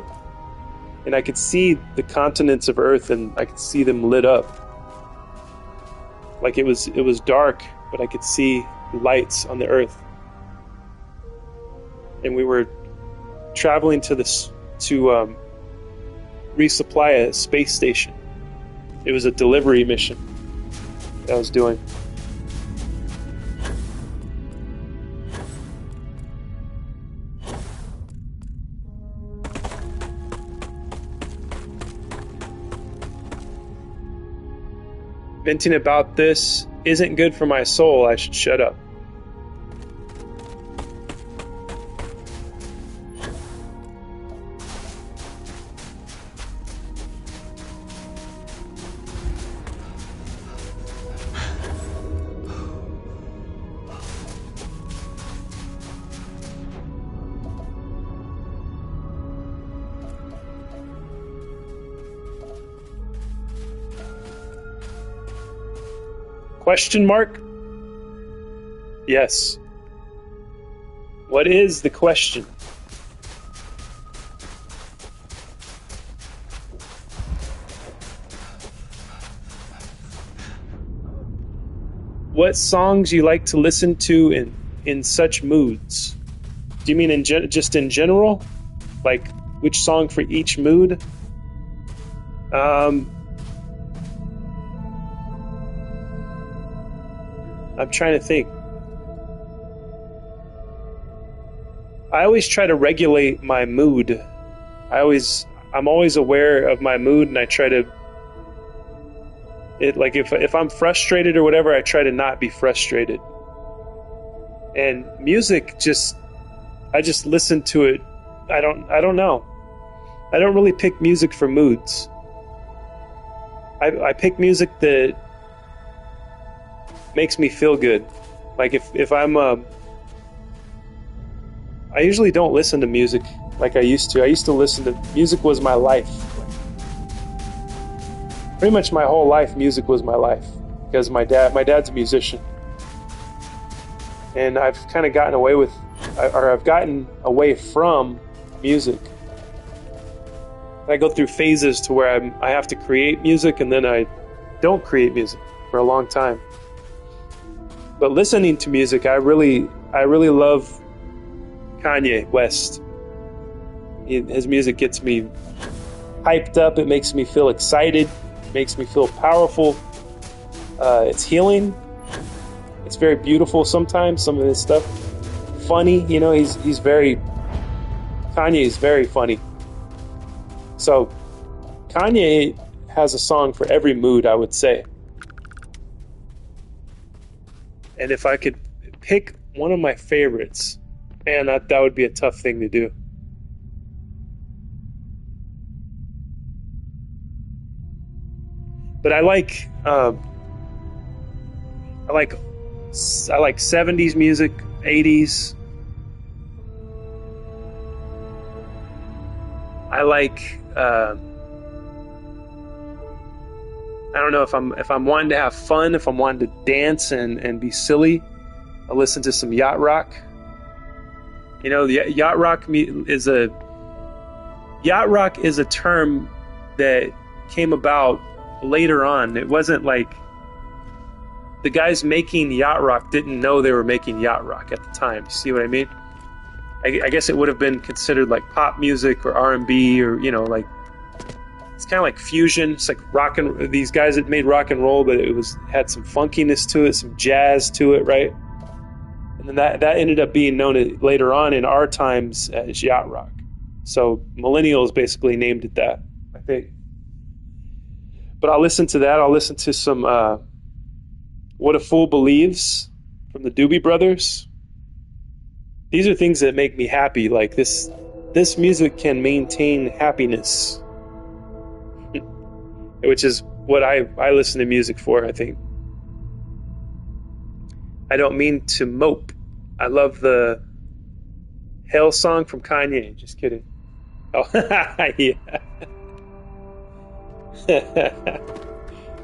And I could see the continents of Earth, and I could see them lit up. Like it was dark, but I could see lights on the Earth. And we were traveling to resupply a space station. It was a delivery mission that I was doing. Venting about this isn't good for my soul. I should shut up. Question mark? Yes. What is the question? what songs you like to listen to in such moods. Do you mean just in general? Like which song for each mood? I'm trying to think. I always try to regulate my mood. I'm always aware of my mood, and I try to like if I'm frustrated or whatever, I try to not be frustrated. And music I just listen to it. I don't know. I don't really pick music for moods. I pick music that makes me feel good. Like if I'm I usually don't listen to music like I used to. I used to listen to music was my life. Pretty much my whole life, music was my life because my dad's a musician, and I've kind of gotten away with, or I've gotten away from music. I go through phases to where I have to create music, and then I don't create music for a long time. But listening to music, I really love Kanye West. His music gets me hyped up. It makes me feel excited. It makes me feel powerful. It's healing. It's very beautiful sometimes, some of his stuff. Funny, Kanye is very funny. So Kanye has a song for every mood, I would say. And if I could pick one of my favorites, man, that would be a tough thing to do. But I like 70s music, 80s. I like I don't know, if I'm wanting to have fun, if I'm wanting to dance and be silly, I listen to some yacht rock. The yacht rock is a term that came about later on. It wasn't like the guys making yacht rock didn't know they were making yacht rock at the time. You see what I mean? I guess it would have been considered like pop music or R&B, or like it's kind of like fusion. It's like these guys that made rock and roll, but it had some funkiness to it, some jazz to it, right? And then that ended up being known later on in our times as yacht rock. So millennials basically named it that, I think. But I'll listen to that. I'll listen to some What a Fool Believes from the Doobie Brothers. These are things that make me happy. Like this music can maintain happiness, which is what I listen to music for, I think. I don't mean to mope. I love the Hell song from Kanye. Just kidding. Oh, yeah.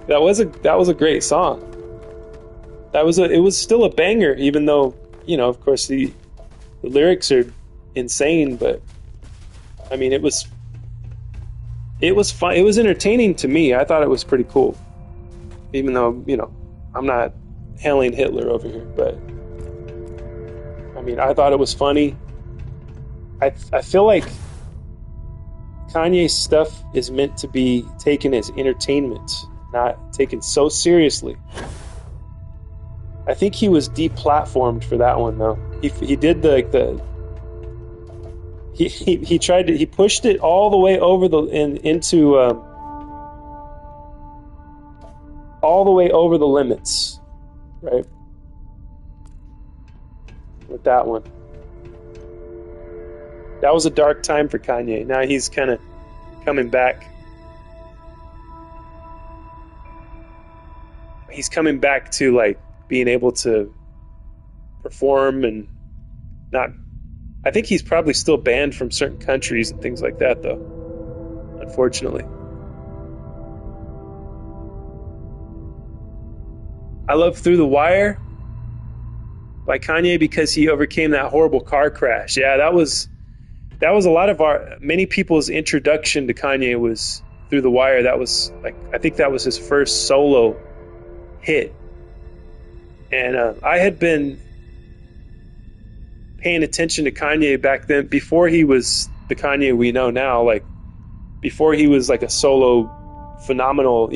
That was a great song. It was still a banger, even though, of course the lyrics are insane, but I mean, it was fun. It was entertaining to me. I thought it was pretty cool, even though, I'm not hailing Hitler over here, but I mean, I thought it was funny. I feel like Kanye's stuff is meant to be taken as entertainment, not taken so seriously. I think he was deplatformed for that one, though. He did he tried to, he pushed it all the way over into all the way over the limits, right? With that one. That was a dark time for Kanye. Now he's kind of coming back. He's coming back to like being able to perform and not. I think he's probably still banned from certain countries and things like that, though. Unfortunately. I love Through the Wire by Kanye because he overcame that horrible car crash. Yeah, that was a lot of many people's introduction to Kanye was Through the Wire. That was I think that was his first solo hit. And I had been paying attention to Kanye back then, before he was the Kanye we know now, like before he was like a solo phenomenal,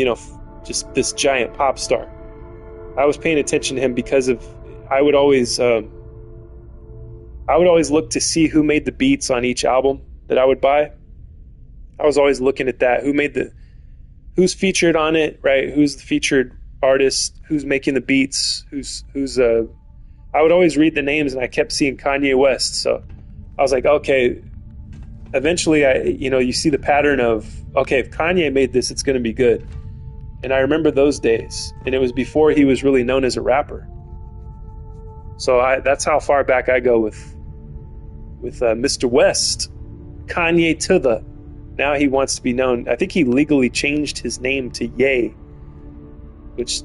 just this giant pop star. I was paying attention to him because of, I would always look to see who made the beats on each album that I would buy. I was always looking at that, who's featured on it, right? Who's the featured artist, who's making the beats, I would always read the names, and I kept seeing Kanye West. So I was like, okay, eventually you see the pattern of, okay, if Kanye made this, it's going to be good. And I remember those days, and it was before he was really known as a rapper. So that's how far back I go with Mr. West, Kanye to the. Now he wants to be known. I think he legally changed his name to Ye, which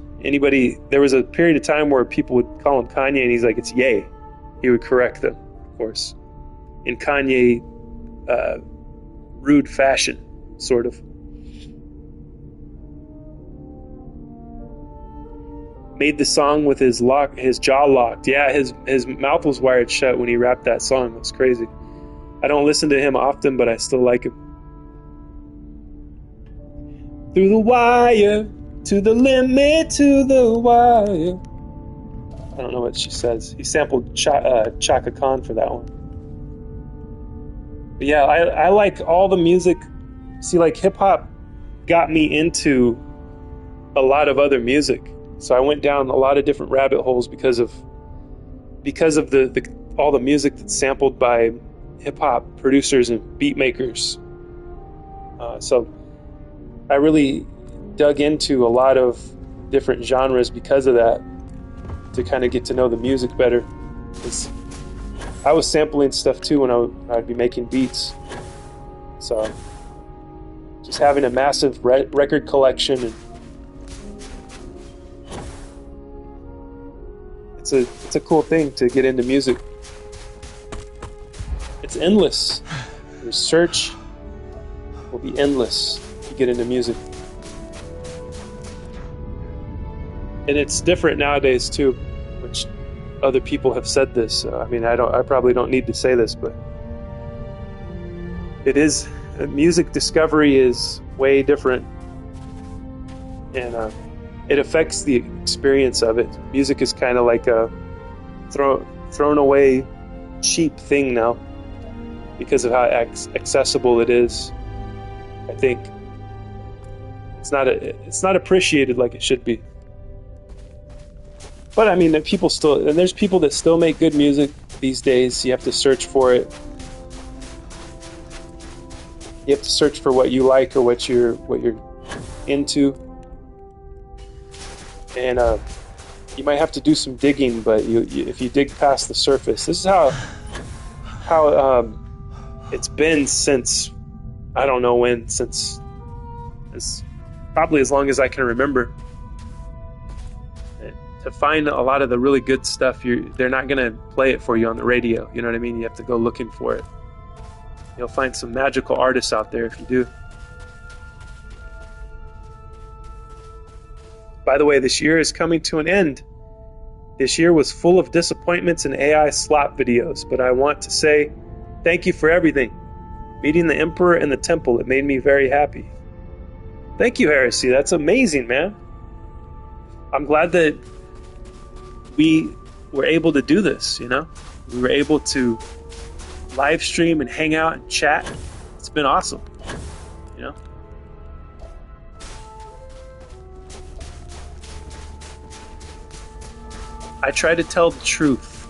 there was a period of time where people would call him Kanye, and he's like, it's Ye. He would correct them, of course, in Kanye rude fashion, sort of. Made the song with his jaw locked. Yeah, his mouth was wired shut when he rapped that song. That's crazy. I don't listen to him often, but I still like him. Through the wire, to the limit, to the wire. I don't know what she says. He sampled Chaka Khan for that one. But yeah, I like all the music. See, like hip hop got me into a lot of other music. So I went down a lot of different rabbit holes because of the all the music that's sampled by hip hop producers and beat makers. So I really dug into a lot of different genres because of that, to kind of get to know the music better. I was sampling stuff too when I'd be making beats. So just having a massive record collection, and it's a cool thing to get into music. It's endless. Your search will be endless if you get into music. And it's different nowadays too, which other people have said this. I probably don't need to say this, but it is, music discovery is way different, and it affects the experience of it. Music is kind of like a thrown away cheap thing now because of how accessible it is. I think it's not appreciated like it should be. But I mean, there's people that still make good music these days. You have to search for it. You have to search for what you like or what you're into. And you might have to do some digging, but if you dig past the surface, this is how it's been since, I don't know when, since probably as long as I can remember. To find a lot of the really good stuff, they're not going to play it for you on the radio. You know what I mean? You have to go looking for it. You'll find some magical artists out there if you do. By the way, this year is coming to an end. This year was full of disappointments and AI slop videos, but I want to say thank you for everything. Meeting the Emperor in the temple, it made me very happy. Thank you, Heresy. That's amazing, man. I'm glad that we were able to do this, We were able to live stream and hang out and chat. It's been awesome, I try to tell the truth.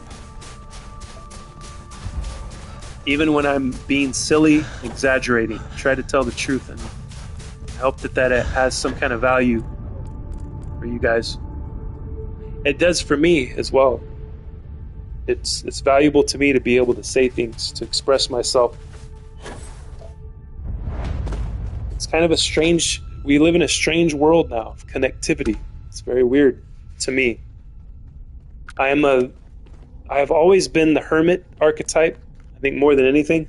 Even when I'm being silly, exaggerating, I try to tell the truth, and I hope that has some kind of value for you guys. It does for me as well. It's valuable to me to be able to say things, to express myself. It's kind of we live in a strange world now of connectivity. It's very weird to me. I have always been the hermit archetype, I think, more than anything.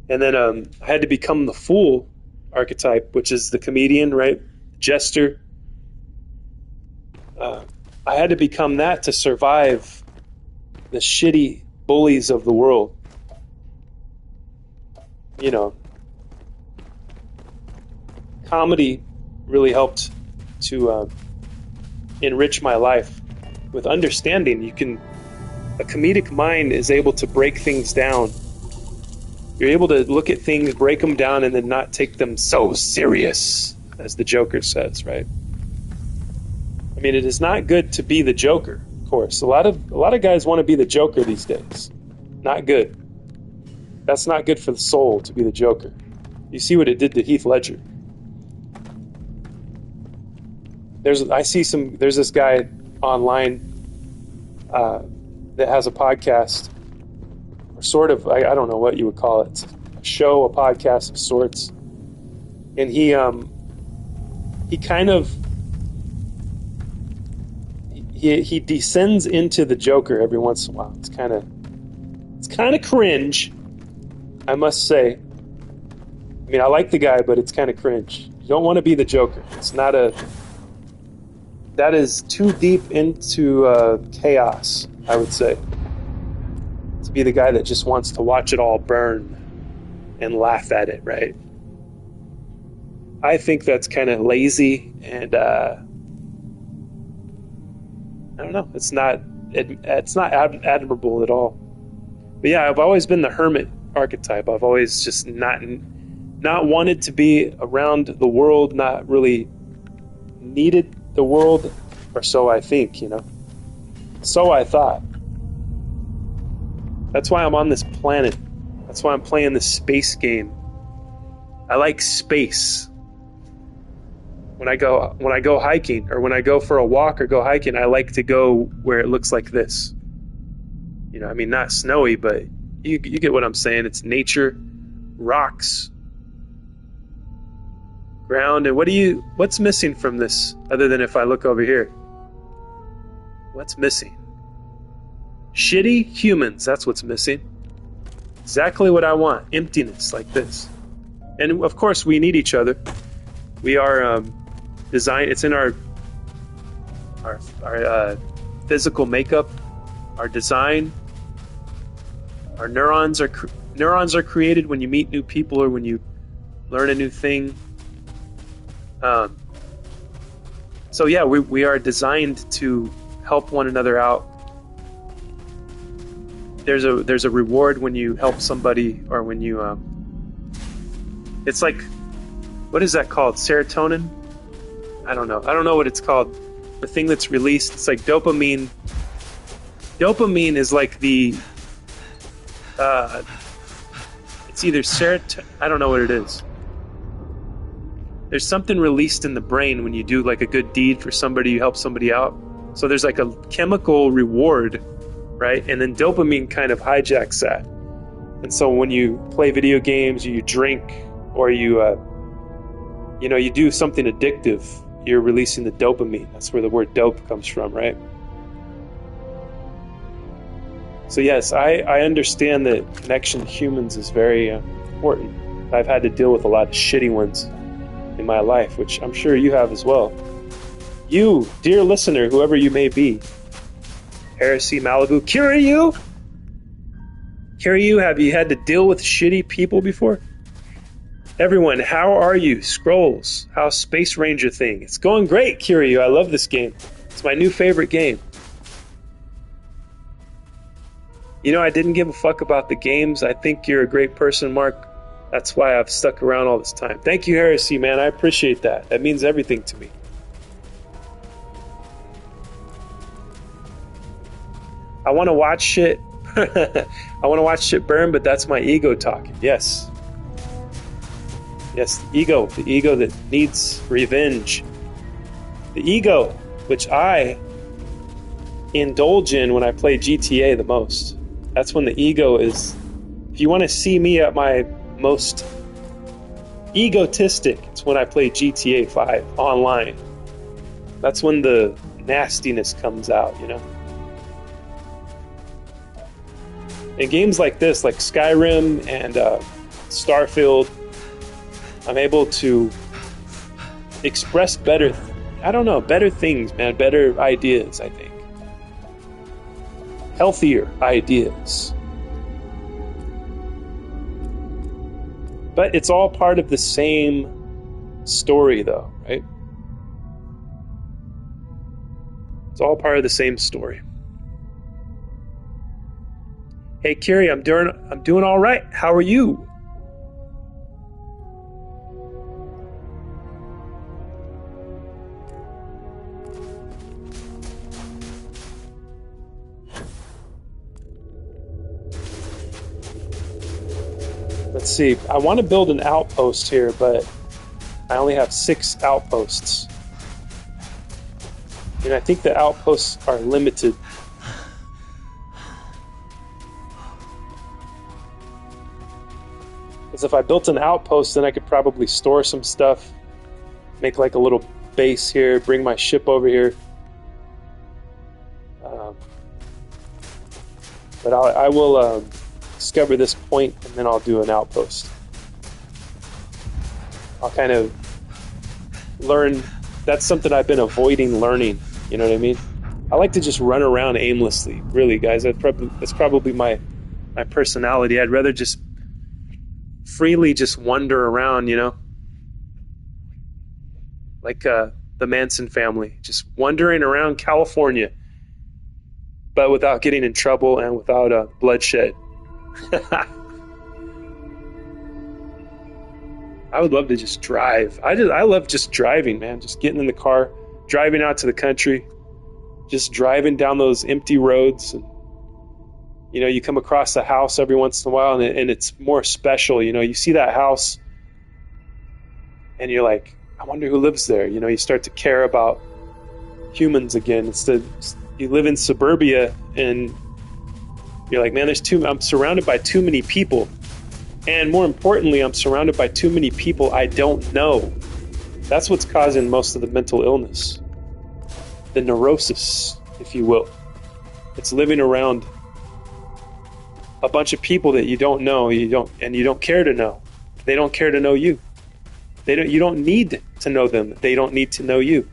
And then I had to become the fool archetype, which is the comedian, right? Jester. I had to become that to survive the shitty bullies of the world. You know, comedy really helped to enrich my life with understanding. A comedic mind is able to break things down. You're able to look at things, break them down, and then not take them so serious, as the Joker says, right? I mean, it is not good to be the Joker, of course. A lot of guys want to be the Joker these days. Not good. That's not good for the soul to be the Joker. You see what it did to Heath Ledger. There's this guy online that has a podcast, or sort of, I don't know what you would call it, a show, a podcast of sorts, and he kind of he descends into the Joker every once in a while. It's kind of cringe, I must say. I mean, I like the guy, but it's kind of cringe. You don't want to be the Joker. That is too deep into chaos, I would say. To be the guy that just wants to watch it all burn and laugh at it, right? I think that's kind of lazy, and I don't know. It's not admirable at all. But yeah, I've always been the hermit archetype. I've always just not wanted to be around the world, not really needed the world, or so I think, you know. So I thought. That's why I'm on this planet. That's why I'm playing this space game. I like space. When I go hiking, or when I go for a walk or go hiking, I like to go where it looks like this. You know, I mean, not snowy, but you get what I'm saying. It's nature, rocks, ground, and what's missing from this other than if I look over here? What's missing? Shitty humans, that's what's missing. Exactly what I want. Emptiness like this. And of course we need each other. We are designed, it's in our physical makeup, our design. Our neurons are created when you meet new people or when you learn a new thing. So yeah, we are designed to help one another out. There's a reward when you help somebody, or when you it's like, what is that called? Serotonin? I don't know what it's called. The thing that's released, it's like dopamine. Dopamine is like the it's either serotonin, I don't know what it is. There's something released in the brain when you do like a good deed for somebody, you help somebody out. So there's like a chemical reward, right? And then dopamine kind of hijacks that. And so when you play video games, or you drink, or you do something addictive, you're releasing the dopamine. That's where the word dope comes from, right? So yes, I understand that connection to humans is very important. I've had to deal with a lot of shitty ones in my life, which I'm sure you have as well. You, dear listener, whoever you may be, Heresy Malibu, Kiryu, have you had to deal with shitty people before? Everyone, how are you? Scrolls, how's Space Ranger thing? It's going great, Kiryu. I love this game. It's my new favorite game. You know, I didn't give a fuck about the games. I think you're a great person, Mark. That's why I've stuck around all this time. Thank you, Heresy, man. I appreciate that. That means everything to me. I want to watch shit. I want to watch shit burn, but that's my ego talking. Yes. Yes, the ego that needs revenge. The ego, which I indulge in when I play GTA the most. That's when the ego is... If you want to see me at my most egotistic, it's when I play GTA 5 online. That's when the nastiness comes out, you know? In games like this, like Skyrim and Starfield, I'm able to express better I don't know, better things, man, better ideas, I think. Healthier ideas. But it's all part of the same story, though, right? It's all part of the same story. Hey, Kiri, I'm doing all right. How are you? Let's see. I want to build an outpost here, but I only have 6 outposts. And I think the outposts are limited. Because if I built an outpost, then I could probably store some stuff, make like a little base here, bring my ship over here. But I will discover this point, and then I'll do an outpost. I'll kind of learn. That's something I've been avoiding learning. You know what I mean? I like to just run around aimlessly. Really, guys. That's probably my personality. I'd rather just freely just wander around, you know? Like the Manson family. Just wandering around California. But without getting in trouble and without bloodshed. I would love to just drive. I love just driving, man. Just getting in the car, driving out to the country, just driving down those empty roads. And, you know, you come across a house every once in a while, and it's more special. You know, you see that house, and you're like, I wonder who lives there. You know, you start to care about humans again. You live in suburbia, and you're like, man, I'm surrounded by too many people. And more importantly, I'm surrounded by too many people I don't know. That's what's causing most of the mental illness. The neurosis, if you will. It's living around a bunch of people that you don't know, you don't care to know. They don't care to know you. You don't need to know them. They don't need to know you.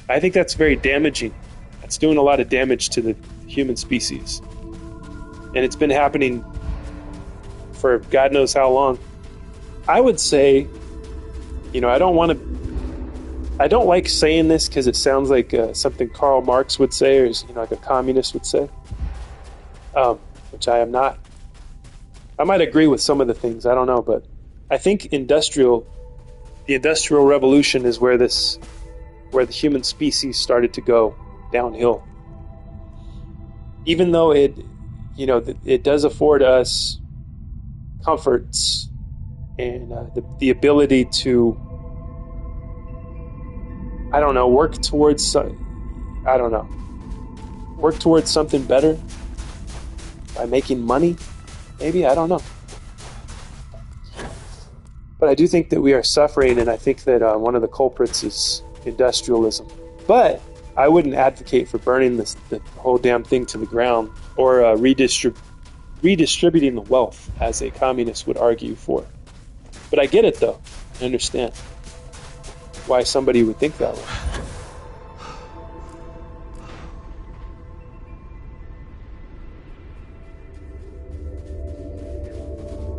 I think that's very damaging. That's doing a lot of damage to the human species. And it's been happening for God knows how long. I would say, you know, I don't like saying this because it sounds like something Karl Marx would say, or, you know, like a communist would say, which I am not. I might agree with some of the things, I don't know, but I think the Industrial Revolution is where the human species started to go downhill. Even though it does afford us comforts and the ability to, I don't know, work towards something better by making money, maybe, I don't know. But I do think that we are suffering, and I think that one of the culprits is industrialism. But I wouldn't advocate for burning the whole damn thing to the ground, or redistributing the wealth, as a communist would argue for. But I get it, though. I understand why somebody would think that way.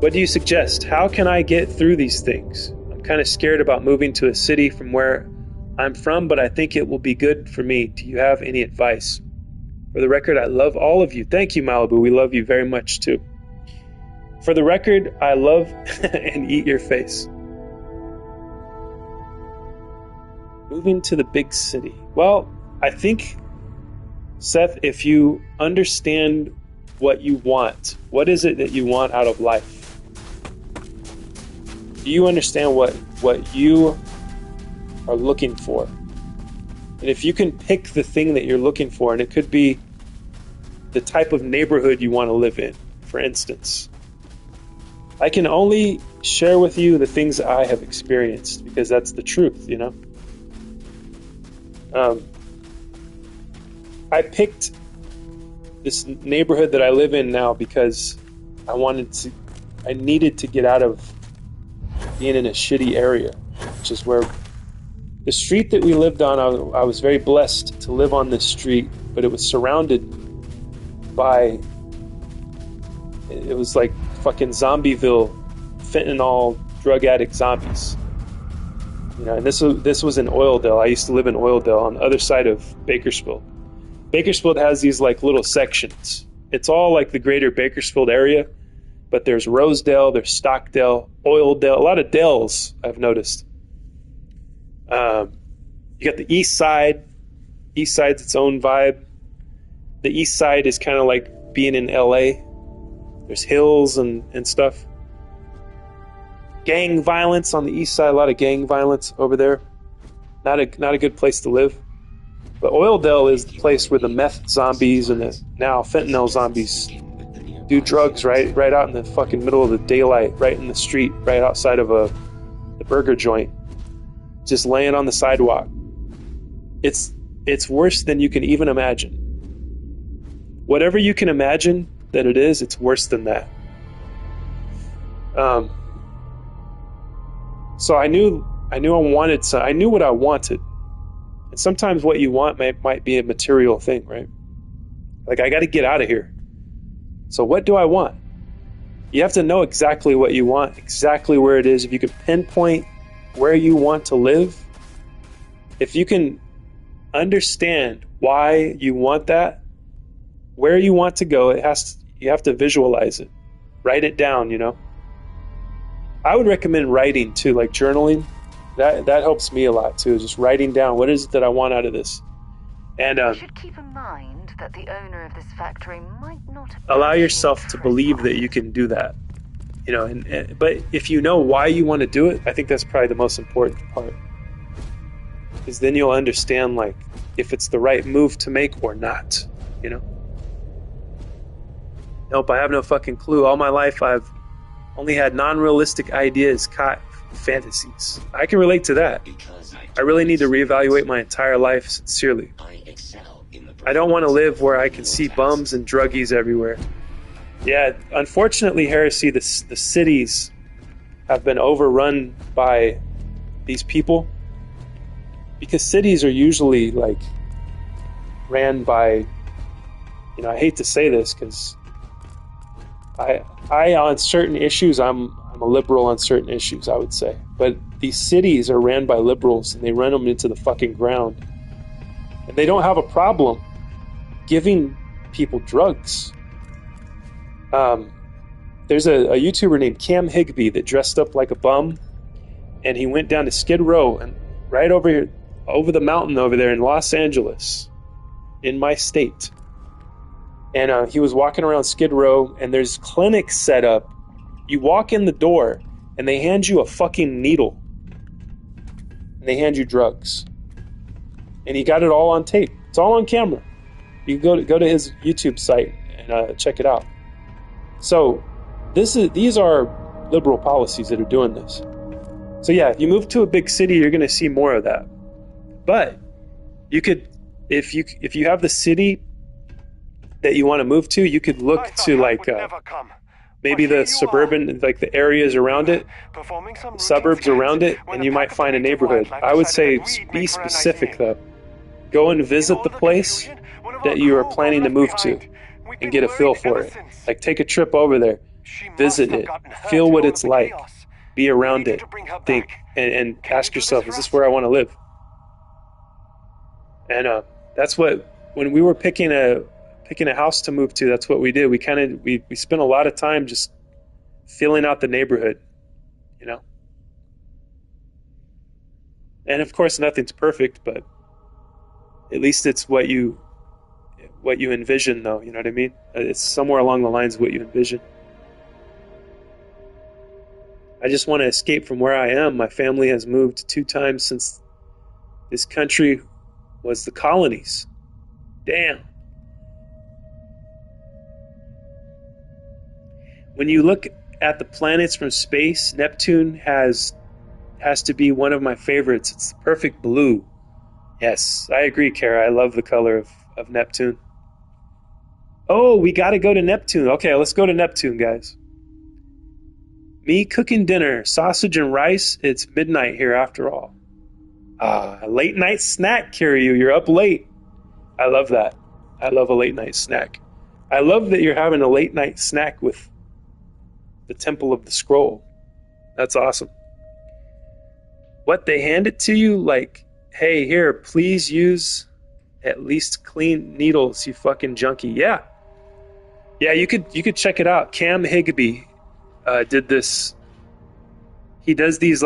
What do you suggest? How can I get through these things? I'm kind of scared about moving to a city from where I'm from, but I think it will be good for me. Do you have any advice? For the record, I love all of you. Thank you, Malibu. We love you very much, too. For the record, I love and eat your face. Moving to the big city. Well, I think, Seth, if you understand what you want, what is it that you want out of life? Do you understand what you are looking for? And if you can pick the thing that you're looking for, and it could be the type of neighborhood you want to live in, for instance. I can only share with you the things I have experienced, because that's the truth, you know? I picked this neighborhood that I live in now because I needed to get out of being in a shitty area, which is where The street that we lived on, I was very blessed to live on this street, but it was surrounded by, it was like fucking Zombieville, fentanyl, drug addict zombies. You know, and this was in Oildale. I used to live in Oildale on the other side of Bakersfield. Bakersfield has these like little sections. It's all like the greater Bakersfield area, but there's Rosedale, there's Stockdale, Oildale, a lot of Dales I've noticed. You got the East Side. East Side's its own vibe. The East Side is kind of like being in LA. There's hills and stuff. Gang violence on the East Side, a lot of gang violence over there. Not a good place to live. But Oildale is the place where the meth zombies and the now fentanyl zombies do drugs right out in the fucking middle of the daylight, right in the street, right outside of the burger joint, just laying on the sidewalk. It's worse than you can even imagine. Whatever you can imagine that it is, it's worse than that. So I knew I wanted some. I knew what I wanted. And sometimes what you want might be a material thing, right? Like, I got to get out of here. So what do I want? You have to know exactly what you want, exactly where it is. If you can pinpoint where you want to live, if you can understand why you want that, where you want to go, you have to visualize it. Write it down, you know? I would recommend writing too, like journaling. That helps me a lot too, just writing down what is it that I want out of this. And You should keep in mind that the owner of this factory might not have allow yourself to believe that you can do that. You know, but if you know why you want to do it, I think that's probably the most important part. Because then you'll understand, like, if it's the right move to make or not, you know? Nope, I have no fucking clue. All my life I've only had non-realistic ideas, fantasies. I can relate to that. I really need to reevaluate my entire life sincerely. I don't want to live where I can see bums and druggies everywhere. Yeah, unfortunately, Heresy, the cities have been overrun by these people, because cities are usually like ran by, you know, I hate to say this because I on certain issues I'm a liberal on certain issues, I would say, but these cities are ran by liberals and they run them into the fucking ground, and they don't have a problem giving people drugs. There's a YouTuber named Cam Higbee that dressed up like a bum, and he went down to Skid Row and right over here, over the mountain over there in Los Angeles, in my state. And he was walking around Skid Row, and there's clinics set up. You walk in the door, and they hand you a fucking needle, and they hand you drugs, and he got it all on tape. It's all on camera. You can go to his YouTube site and check it out. So these are liberal policies that are doing this. So yeah, if you move to a big city, you're going to see more of that. But you could, if you have the city that you want to move to, you could look to like maybe the suburban, like the areas around it, suburbs around it, and you might find a neighborhood. I would say be specific though. Go and visit the place that you are planning to move to and get a feel for it. Like, take a trip over there, visit it, feel what it's like, be around it, think, and ask yourself, is this where I want to live? And that's what, when we were picking a house to move to, that's what we did. We spent a lot of time just feeling out the neighborhood, you know? And of course, nothing's perfect, but at least it's what you envision, though, you know what I mean? It's somewhere along the lines of what you envision. I just want to escape from where I am. My family has moved 2 times since this country was the colonies. Damn. When you look at the planets from space, Neptune has to be one of my favorites. It's the perfect blue. Yes, I agree, Kara. I love the color of Neptune. Oh, we got to go to Neptune. Okay, let's go to Neptune, guys. Me cooking dinner, sausage and rice. It's midnight here after all. A late night snack, Kiryu. You're up late. I love that. I love a late night snack. I love that you're having a late night snack with the Temple of the Scroll. That's awesome. What, they hand it to you like, hey, here, please use at least clean needles, you fucking junkie. Yeah. Yeah, you could check it out. Cam Higbee did this. He does these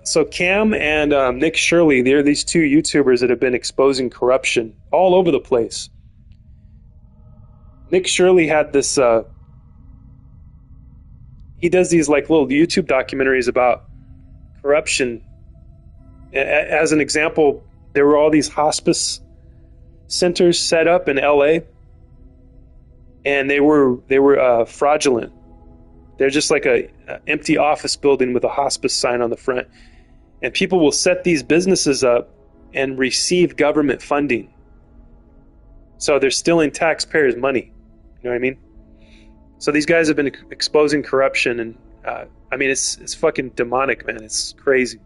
so Cam and Nick Shirley, they're these two YouTubers that have been exposing corruption all over the place. Nick Shirley had this, he does these little YouTube documentaries about corruption. As an example, there were all these hospice centers set up in LA, and they were fraudulent. They're just like a empty office building with a hospice sign on the front. And people will set these businesses up and receive government funding. So they're stealing taxpayers' money. You know what I mean? So these guys have been exposing corruption, and I mean, it's fucking demonic, man. It's crazy.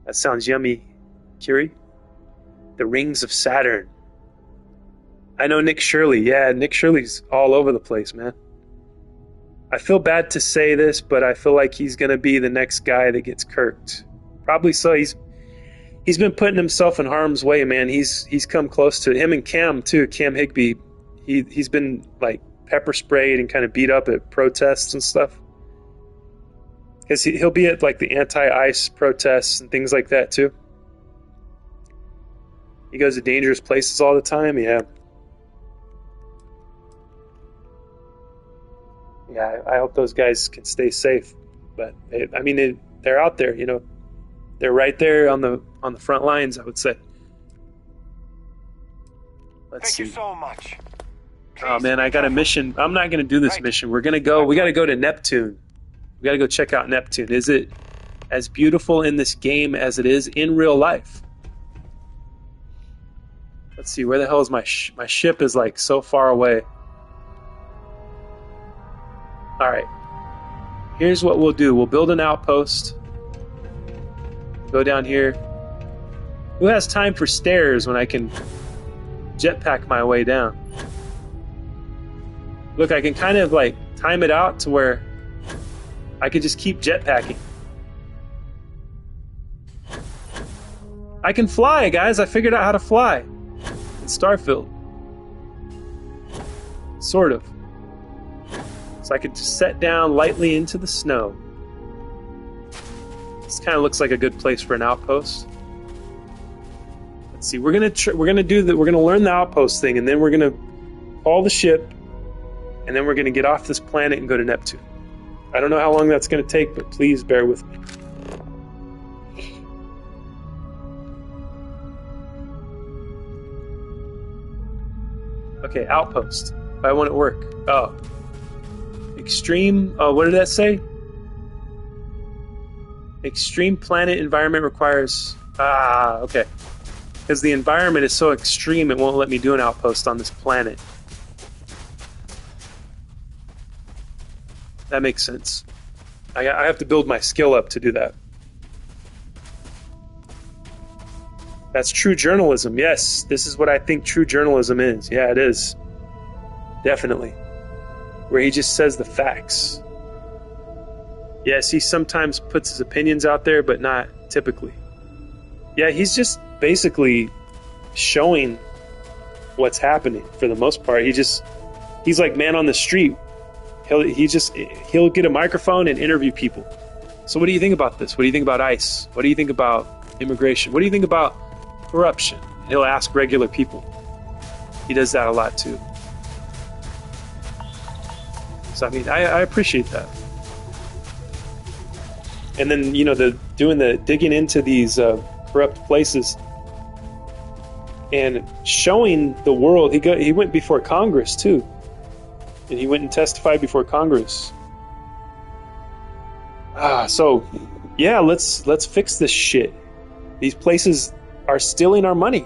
That sounds yummy, Kiri. The Rings of Saturn. I know Nick Shirley. Yeah, Nick Shirley's all over the place, man. I feel bad to say this, but I feel like he's going to be the next guy that gets kirked. Probably so. He's been putting himself in harm's way, man. He's come close to him, and Cam too. Cam Higbee. He's been pepper sprayed and kind of beat up at protests and stuff. Because he'll be at the anti-ICE protests and things like that too. He goes to dangerous places all the time. Yeah. Yeah, I hope those guys can stay safe. But they're out there, They're right there on the front lines, I would say. Let's see. Thank you so much. Oh man, I got a mission. I'm not going to do this mission. We got to go to Neptune. We got to go check out Neptune. Is it as beautiful in this game as it is in real life? Let's see, where the hell is my ship is so far away. All right. Here's what we'll do. We'll build an outpost. Go down here. Who has time for stairs when I can jetpack my way down? Look, I can kind of time it out to where I could just keep jetpacking. I can fly, guys. I figured out how to fly in Starfield. Sort of. So I could just set down lightly into the snow. This kind of looks like a good place for an outpost. Let's see. We're gonna learn the outpost thing, and then we're gonna haul the ship, and then we're gonna get off this planet and go to Neptune. I don't know how long that's gonna take, but please bear with me. Okay, outpost. Why won't it work? Oh. Extreme, what did that say? Extreme planet environment requires... okay. Because the environment is so extreme, it won't let me do an outpost on this planet. That makes sense. I have to build my skill up to do that. That's true journalism. Yes, this is what I think true journalism is. Yeah, it is. Definitely. Where he just says the facts. Yes, he sometimes puts his opinions out there, but not typically. Yeah, he's just basically showing what's happening for the most part. He's like man on the street. He'll get a microphone and interview people. So what do you think about this? What do you think about ICE? What do you think about immigration? What do you think about corruption? He'll ask regular people. He does that a lot too. So I mean, I appreciate that. And then digging into these corrupt places and showing the world. He went before Congress too, and he went and testified before Congress. So yeah, let's fix this shit. These places are stealing our money.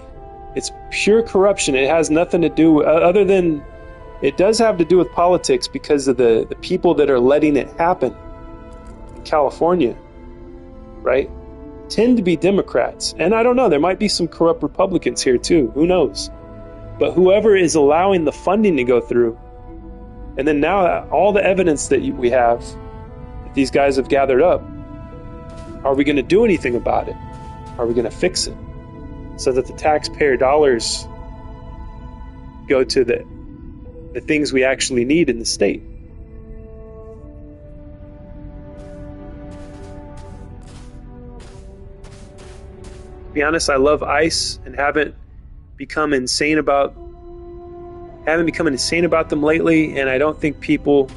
It's pure corruption. It has nothing to do other than. It does have to do with politics because of the people that are letting it happen in California, right? tend to be Democrats. And I don't know, there might be some corrupt Republicans here too. Who knows? But whoever is allowing the funding to go through, and then now all the evidence that we have, that these guys have gathered up, are we going to do anything about it? Are we going to fix it so that the taxpayer dollars go to the things we actually need in the state? To be honest, I love ICE and haven't become insane about them lately, and I don't think people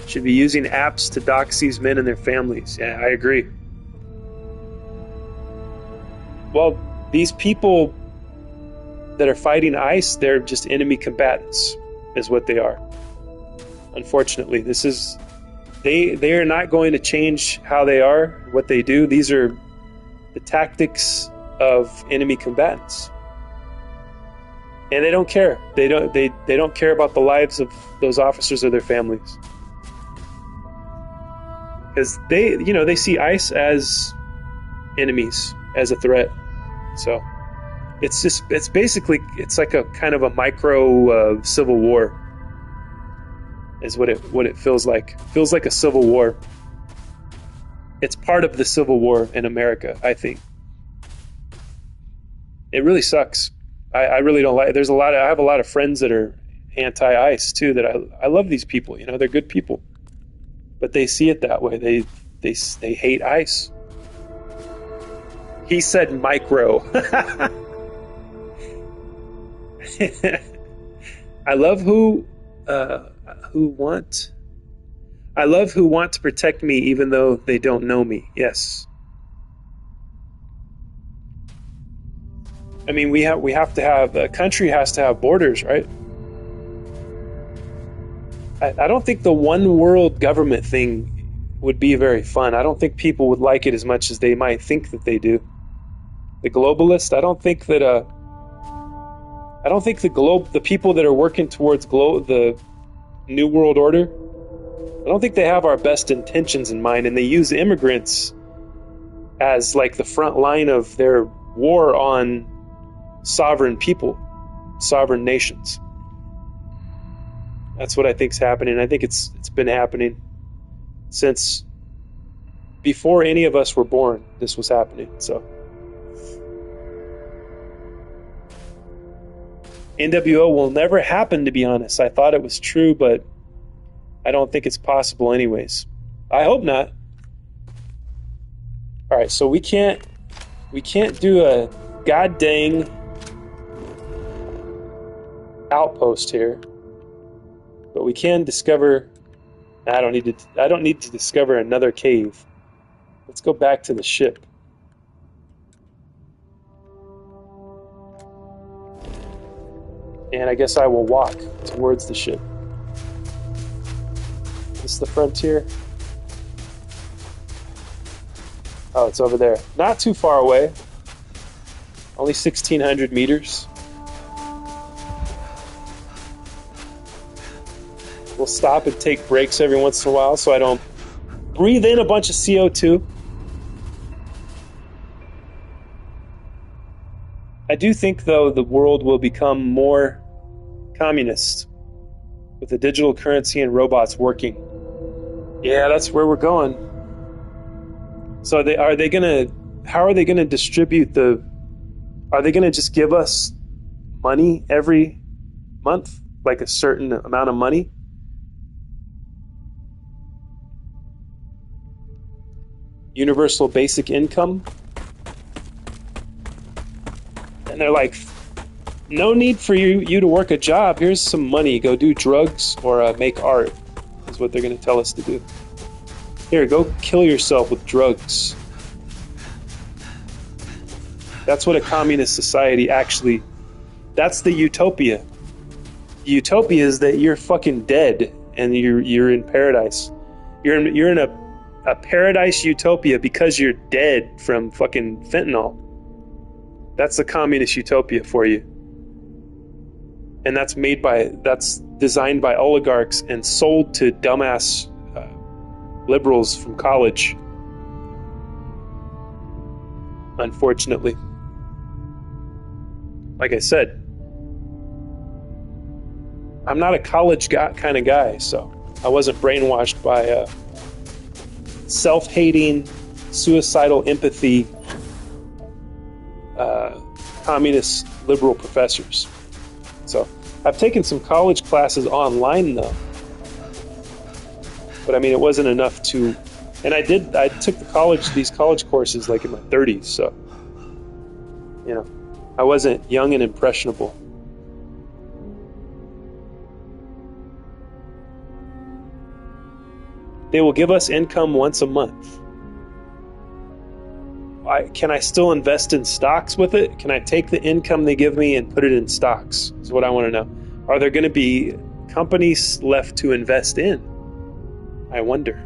should be using apps to dox these men and their families. Yeah, I agree. Well, these people that are fighting ICE, they're just enemy combatants, is what they are. Unfortunately, they are not going to change how they are, what they do. These are the tactics of enemy combatants. And they don't care. They don't care about the lives of those officers or their families. Because they see ICE as enemies, as a threat. So it's basically like a kind of a micro civil war is what it feels like. It feels like a civil war. It's part of the civil war in America, I think. It really sucks. I really don't like. I have a lot of friends that are anti-ICE too. That I love these people. They're good people, but they see it that way. They hate ICE. He said micro. I love who want to protect me even though they don't know me. Yes. I mean, we have to have, a country has to have borders, right? I don't think the one world government thing would be very fun. I don't think people would like it as much as they might think that they do. The globalist, I don't think the people that are working towards the new world order, I don't think they have our best intentions in mind, and they use immigrants as like the front line of their war on sovereign people, sovereign nations. That's what I think's happening. I think it's been happening since before any of us were born. This was happening. So NWO will never happen, to be honest. I thought it was true, but I don't think it's possible anyways. I hope not. All right, so we can't do a god dang outpost here, but we can discover. I don't need to discover another cave. Let's go back to the ship. And I guess I will walk towards the ship. This is the frontier. Oh, it's over there. Not too far away. Only 1,600 meters. We'll stop and take breaks every once in a while so I don't breathe in a bunch of CO2. I do think, though, the world will become more communist with the digital currency and robots working. Yeah, that's where we're going. So how are they going to distribute are they going to just give us money every month, like a certain amount of money? Universal basic income? And they're like, no need for you to work a job. Here's some money. Go do drugs or make art, is what they're going to tell us to do. Here, go kill yourself with drugs. That's what a communist society actually... That's the utopia. The utopia is that you're fucking dead and you're in paradise. You're in a paradise utopia because you're dead from fucking fentanyl. That's the communist utopia for you. And that's designed by oligarchs and sold to dumbass liberals from college. unfortunately. Like I said, I'm not a college kind of guy, so I wasn't brainwashed by self-hating, suicidal empathy, communist liberal professors. So I've taken some college classes online though, but I mean it wasn't enough to. And I took these college courses like in my 30s, so you know, I wasn't young and impressionable. They will give us income once a month. Can I still invest in stocks with it? Can I take the income they give me and put it in stocks? Is what I want to know. Are there going to be companies left to invest in? I wonder.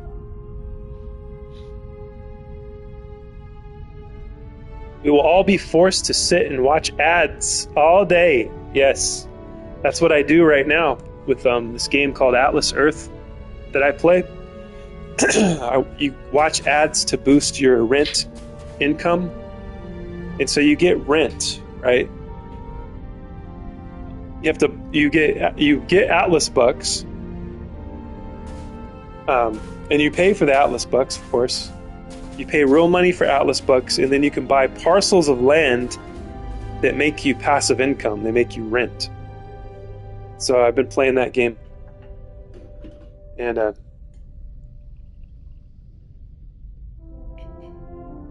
We will all be forced to sit and watch ads all day. Yes, that's what I do right now with this game called Atlas Earth that I play. You watch ads to boost your rent income, and so you get rent, right? You get Atlas bucks, and you pay for the Atlas bucks, of course. You pay real money for Atlas bucks, and then you can buy parcels of land that make you passive income. They make you rent. So I've been playing that game, and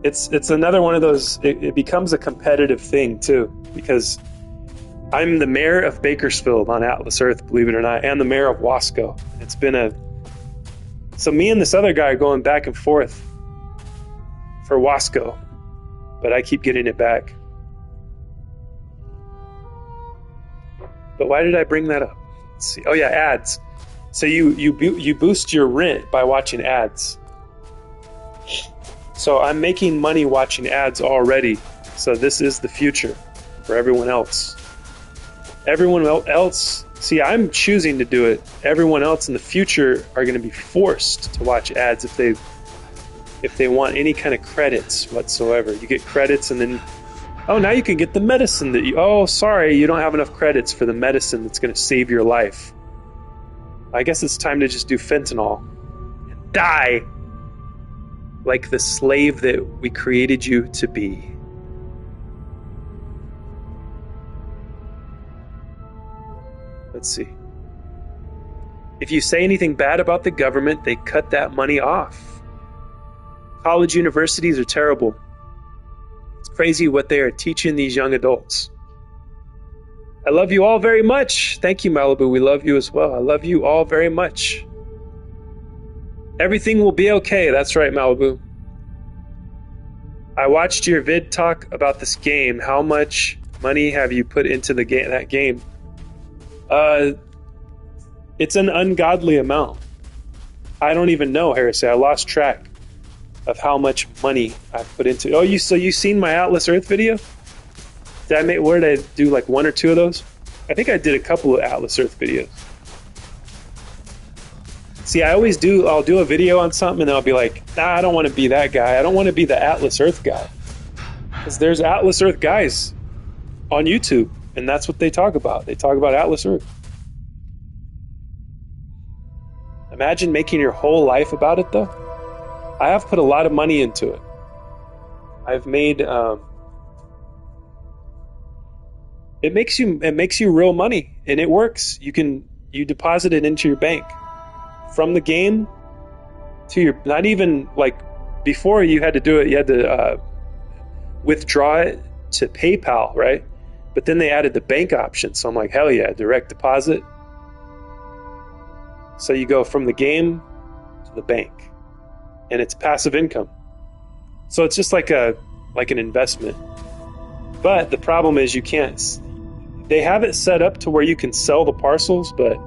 it's another one of those. It becomes a competitive thing too, because I'm the mayor of Bakersfield on Atlas Earth, believe it or not, and the mayor of Wasco. It's been so me and this other guy are going back and forth for Wasco, but I keep getting it back. But why did I bring that up? Let's see. Oh yeah, ads. So you boost your rent by watching ads. So I'm making money watching ads already. So this is the future for everyone else. Everyone else, see, I'm choosing to do it. Everyone else in the future are going to be forced to watch ads if they want any kind of credits whatsoever. You get credits, and then, oh, now you can get the medicine oh, sorry, you don't have enough credits for the medicine that's going to save your life. I guess it's time to just do fentanyl and die like the slave that we created you to be. Let's see. If you say anything bad about the government, they cut that money off. College universities are terrible. It's crazy what they are teaching these young adults. I love you all very much. Thank you, Malibu. We love you as well. I love you all very much. Everything will be okay. That's right, Malibu. I watched your vid talk about this game. How much money have you put into that game? It's an ungodly amount. I don't even know, Harris. I lost track of how much money I put into. Oh, you seen my Atlas Earth video? Where did I do like one or two of those? I think I did a couple of Atlas Earth videos. See, I'll do a video on something and then I'll be like, nah, I don't want to be that guy. I don't want to be the Atlas Earth guy. Because there's Atlas Earth guys on YouTube, and that's what they talk about. They talk about Atlas Earth. Imagine making your whole life about it, though. I have put a lot of money into it. I've made it makes you real money, and it works. You deposit it into your bank from the game to your, not even like before you had to do it. You had to withdraw it to PayPal, right? But then they added the bank option, so I'm like, hell yeah, direct deposit. So you go from the game to the bank, and it's passive income. So it's just like an investment. But the problem is you can't. They have it set up to where you can sell the parcels, but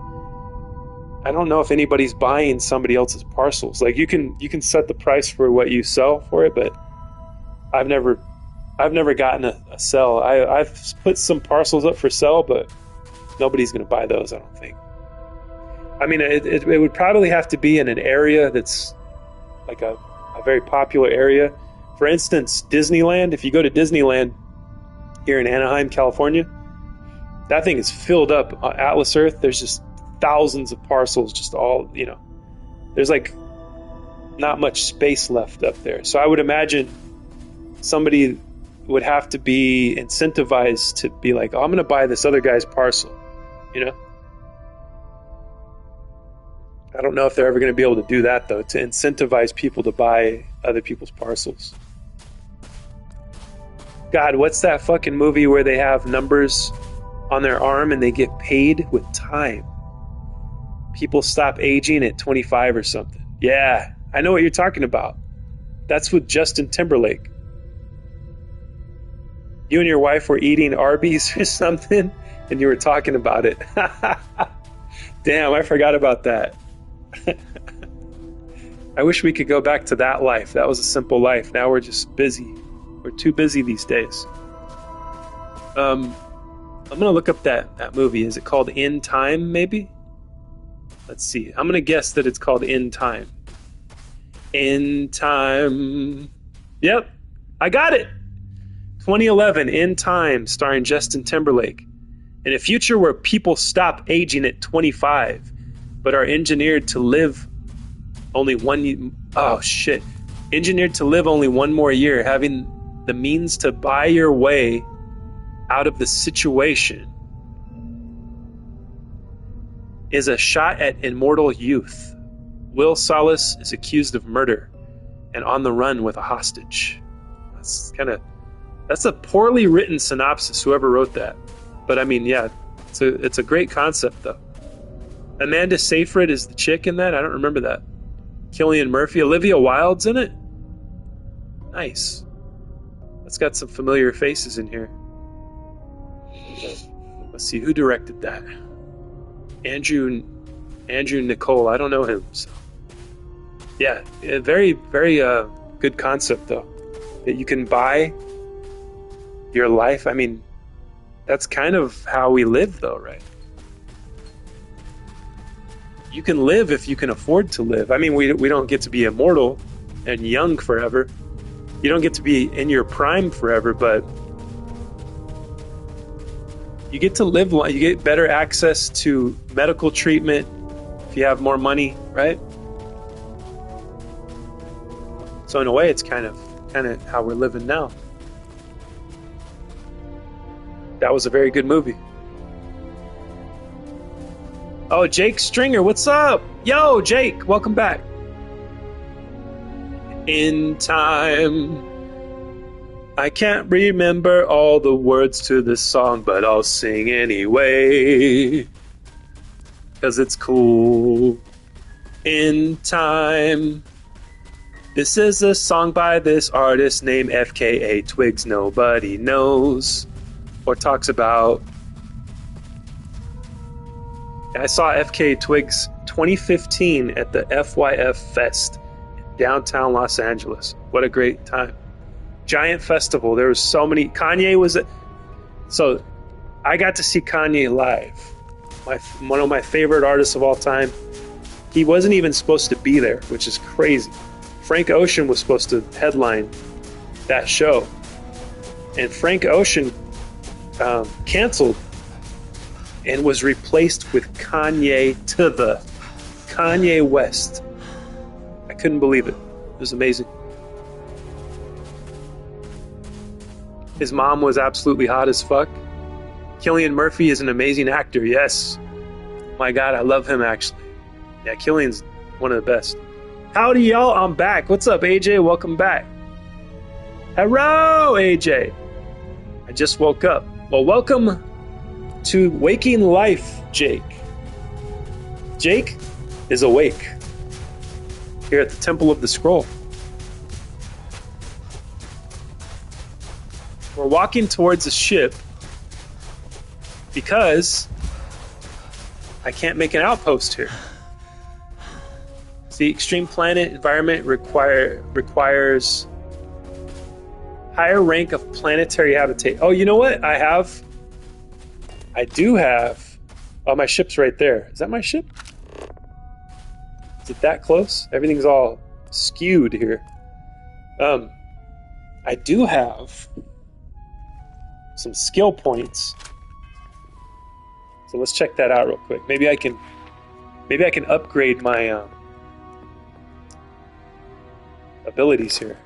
I don't know if anybody's buying somebody else's parcels. Like you can set the price for what you sell for it, but I've never gotten a sell. I've put some parcels up for sale, but nobody's going to buy those, I don't think. I mean, it would probably have to be in an area that's like a very popular area For instance, Disneyland, if you go to Disneyland here in Anaheim, California, that thing is filled up. Atlas Earth, there's just thousands of parcels, just all, there's like not much space left up there. So I would imagine somebody would have to be incentivized to be like, oh, I'm going to buy this other guy's parcel, I don't know if they're ever going to be able to do that, though, to incentivize people to buy other people's parcels. God, what's that fucking movie where they have numbers on their arm and they get paid with time? People stop aging at 25 or something. Yeah, I know what you're talking about. That's with Justin Timberlake. You and your wife were eating Arby's or something, and you were talking about it. Damn, I forgot about that. I wish we could go back to that life. That was a simple life. Now we're just busy. We're too busy these days. I'm gonna look up that movie. Is it called In Time, maybe? Let's see. I'm gonna guess that it's called In Time. In Time. Yep, I got it. 2011, In Time, starring Justin Timberlake. In a future where people stop aging at 25, but are engineered to live only engineered to live only one more year, having the means to buy your way out of the situation is a shot at immortal youth. Will Salas is accused of murder and on the run with a hostage. That's a poorly written synopsis, whoever wrote that. But I mean, yeah, it's a great concept, though. Amanda Seyfried is the chick in that. I don't remember that. Cillian Murphy. Olivia Wilde's in it. Nice. It's got some familiar faces in here. Let's see, who directed that? Andrew Nicole. I don't know him. So. Yeah, a very, very good concept, though. That you can buy your life. I mean, that's kind of how we live, though, right? You can live if you can afford to live. I mean, we don't get to be immortal and young forever. You don't get to be in your prime forever, but you get to live long. You get better access to medical treatment if you have more money, right? So in a way, it's kind of how we're living now. That was a very good movie. Oh, Jake Stringer, what's up? Yo, Jake, welcome back. In Time. I can't remember all the words to this song, but I'll sing anyway. 'Cause it's cool. In Time. This is a song by this artist named FKA Twigs nobody knows or talks about. I saw FKA Twigs 2015 at the FYF Fest in downtown Los Angeles. What a great time. Giant festival. There was so many. Kanye was it. So I got to see Kanye live. One of my favorite artists of all time. He wasn't even supposed to be there, which is crazy. Frank Ocean was supposed to headline that show. And Frank Ocean canceled and was replaced with Kanye to the Kanye West. I couldn't believe it. It was amazing. His mom was absolutely hot as fuck. Cillian Murphy is an amazing actor, yes. My God, I love him, actually. Yeah, Cillian's one of the best. Howdy, y'all. I'm back. What's up, AJ? Welcome back. Hello, AJ. I just woke up. Well, welcome to Waking Life, Jake. Jake is awake here at the Temple of the Scroll. We're walking towards a ship because I can't make an outpost here. See, extreme planet environment requires higher rank of planetary habitat. Oh, you know what? I do have. Oh, my ship's right there. Is that my ship? Is it that close? Everything's all skewed here. I do have some skill points. So let's check that out real quick. Maybe I can upgrade my abilities here.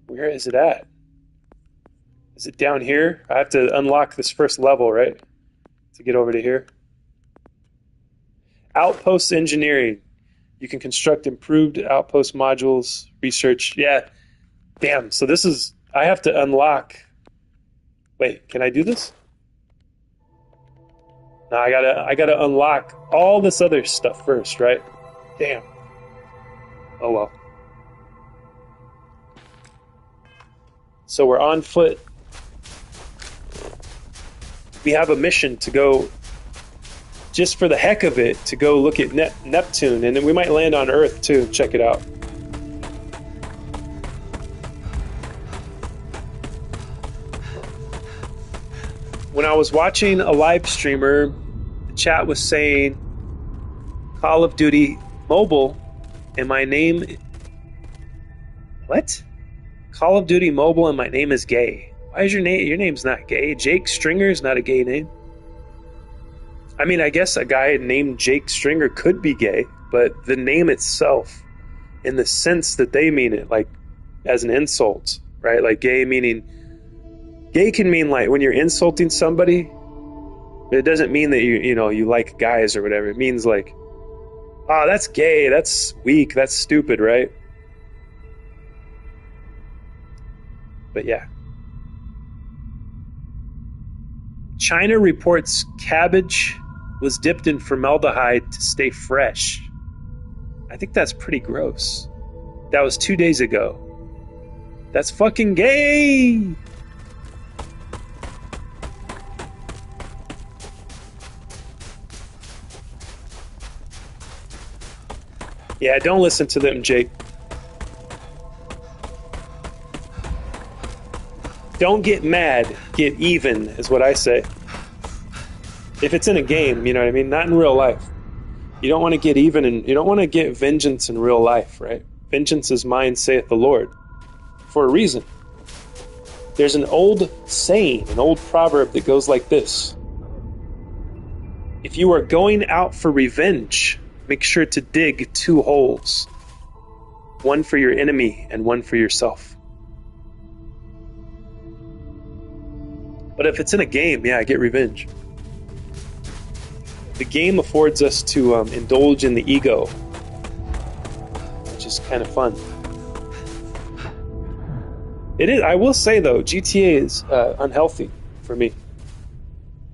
Where is it at? Is it down here? I have to unlock this first level, right? To get over to here. Outpost engineering. You can construct improved outpost modules, research. Yeah. Damn. So this is, I have to unlock. Wait, can I do this? No, I gotta unlock all this other stuff first, right? Damn. Oh well. So we're on foot. We have a mission to go, just for the heck of it, to go look at Neptune, and then we might land on Earth too. Check it out. When I was watching a live streamer, the chat was saying Call of Duty Mobile, and my name... What? Call of Duty Mobile and my name is gay. Why is your name? Your name's not gay. Jake Stringer is not a gay name. I mean, I guess a guy named Jake Stringer could be gay, but the name itself, in the sense that they mean it, like as an insult, right? Like gay can mean like when you're insulting somebody. It doesn't mean that you like guys or whatever. It means like, oh, that's gay. That's weak. That's stupid, right? But yeah. China reports cabbage was dipped in formaldehyde to stay fresh. I think that's pretty gross. That was 2 days ago. That's fucking gay! Yeah, don't listen to them, Jake. Don't get mad, get even, is what I say. If it's in a game, you know what I mean? Not in real life. You don't want to get even, and you don't want to get vengeance in real life, right? Vengeance is mine, saith the Lord. For a reason. There's an old saying, an old proverb that goes like this. If you are going out for revenge, make sure to dig 2 holes. One for your enemy and one for yourself. But if it's in a game, yeah, I get revenge. The game affords us to indulge in the ego, which is kind of fun. It is. I will say though, GTA is unhealthy for me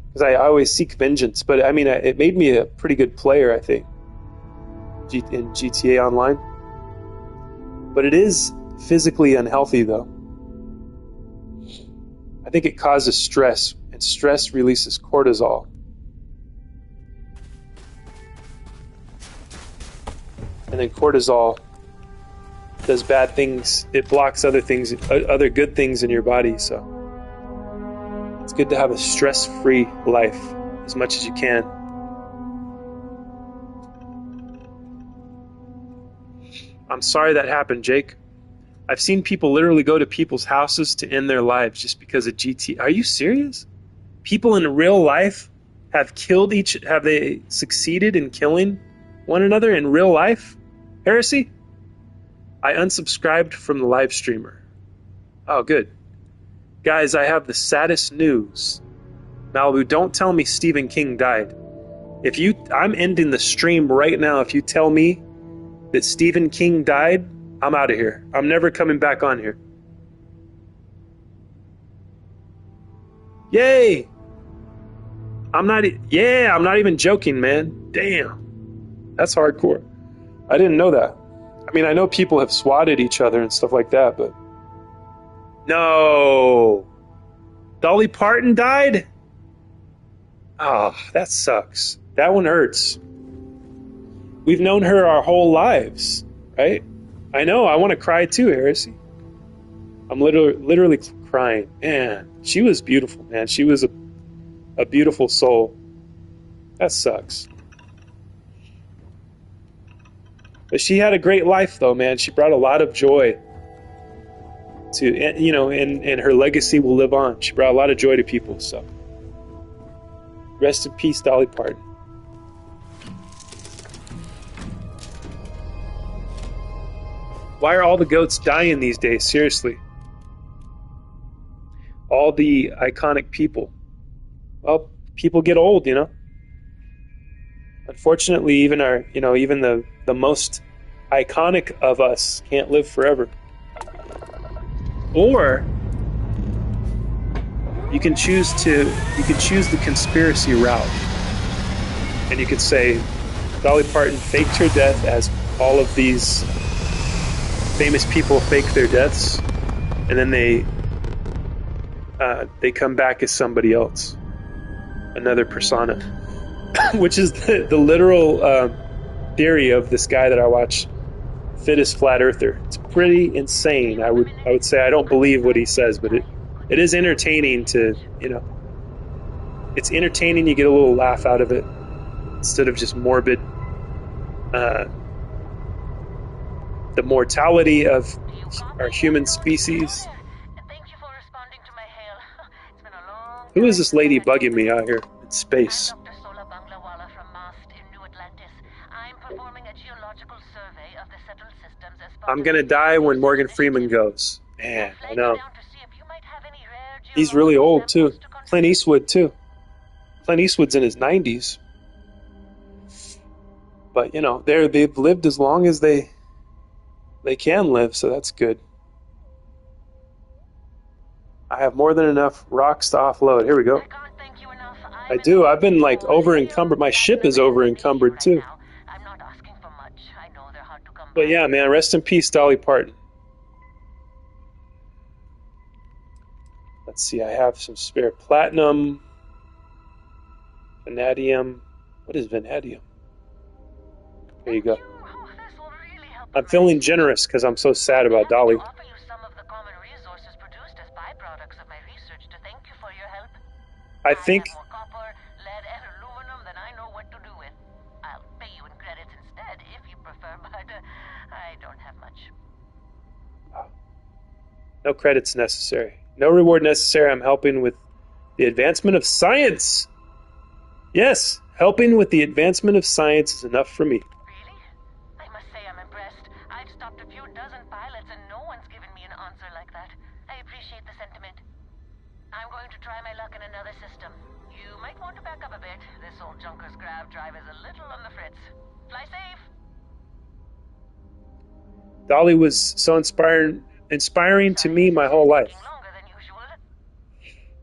because I always seek vengeance. But I mean, it made me a pretty good player, I think, in GTA Online. But it is physically unhealthy though. I think it causes stress, and stress releases cortisol. And then cortisol does bad things. It blocks other things, other good things in your body. So it's good to have a stress-free life as much as you can. I'm sorry that happened, Jake. I've seen people literally go to people's houses to end their lives just because of GT. Are you serious? People in real life have they succeeded in killing one another in real life? Heresy? I unsubscribed from the live streamer. Oh, good. Guys, I have the saddest news. Malibu, don't tell me Stephen King died. I'm ending the stream right now if you tell me that Stephen King died. I'm out of here. I'm never coming back on here. Yay! I'm not even joking, man. Damn. That's hardcore. I didn't know that. I mean, I know people have swatted each other and stuff like that, but... No! Dolly Parton died? Oh, that sucks. That one hurts. We've known her our whole lives, right? I know, I want to cry too, Heresy. I'm literally crying. Man, she was beautiful, man. She was a beautiful soul. That sucks. But she had a great life, though, man. She brought a lot of joy to, you know, and her legacy will live on. She brought a lot of joy to people, so. Rest in peace, Dolly Parton. Why are all the goats dying these days? Seriously. All the iconic people. Well, people get old, you know. Unfortunately, even even the most iconic of us can't live forever. Or you can choose the conspiracy route. And you could say Dolly Parton faked her death as all of these famous people fake their deaths, and then they come back as somebody else, another persona, which is the literal theory of this guy that I watch, Fittest Flat Earther. It's pretty insane. I would say I don't believe what he says, but it is entertaining to, you know, it's entertaining. You get a little laugh out of it instead of just morbid. The mortality of our human species. Who is this lady bugging me out here in space? I'm gonna die when Morgan Freeman goes. Man, I know. He's really old too. Clint Eastwood too. Clint Eastwood's in his 90s. But you know, they've lived as long as they can live, so that's good. I have more than enough rocks to offload. Here we go. I do. I've been like over encumbered. My ship is over encumbered too. But yeah, man, rest in peace, Dolly Parton. Let's see, I have some spare platinum, vanadium. What is vanadium? There you go. I'm feeling generous because I'm so sad about Dolly. I think no credits necessary. No reward necessary. I'm helping with the advancement of science. Yes, helping with the advancement of science is enough for me. Really? I must say I'm impressed. I've stopped a few dozen pilots and no one's given me an answer like that. I appreciate the sentiment. I'm going to try my luck in another system. You might want to back up a bit. This old junker's grav drive is a little on the fritz. Fly safe. Dolly was so inspiring to me my whole life.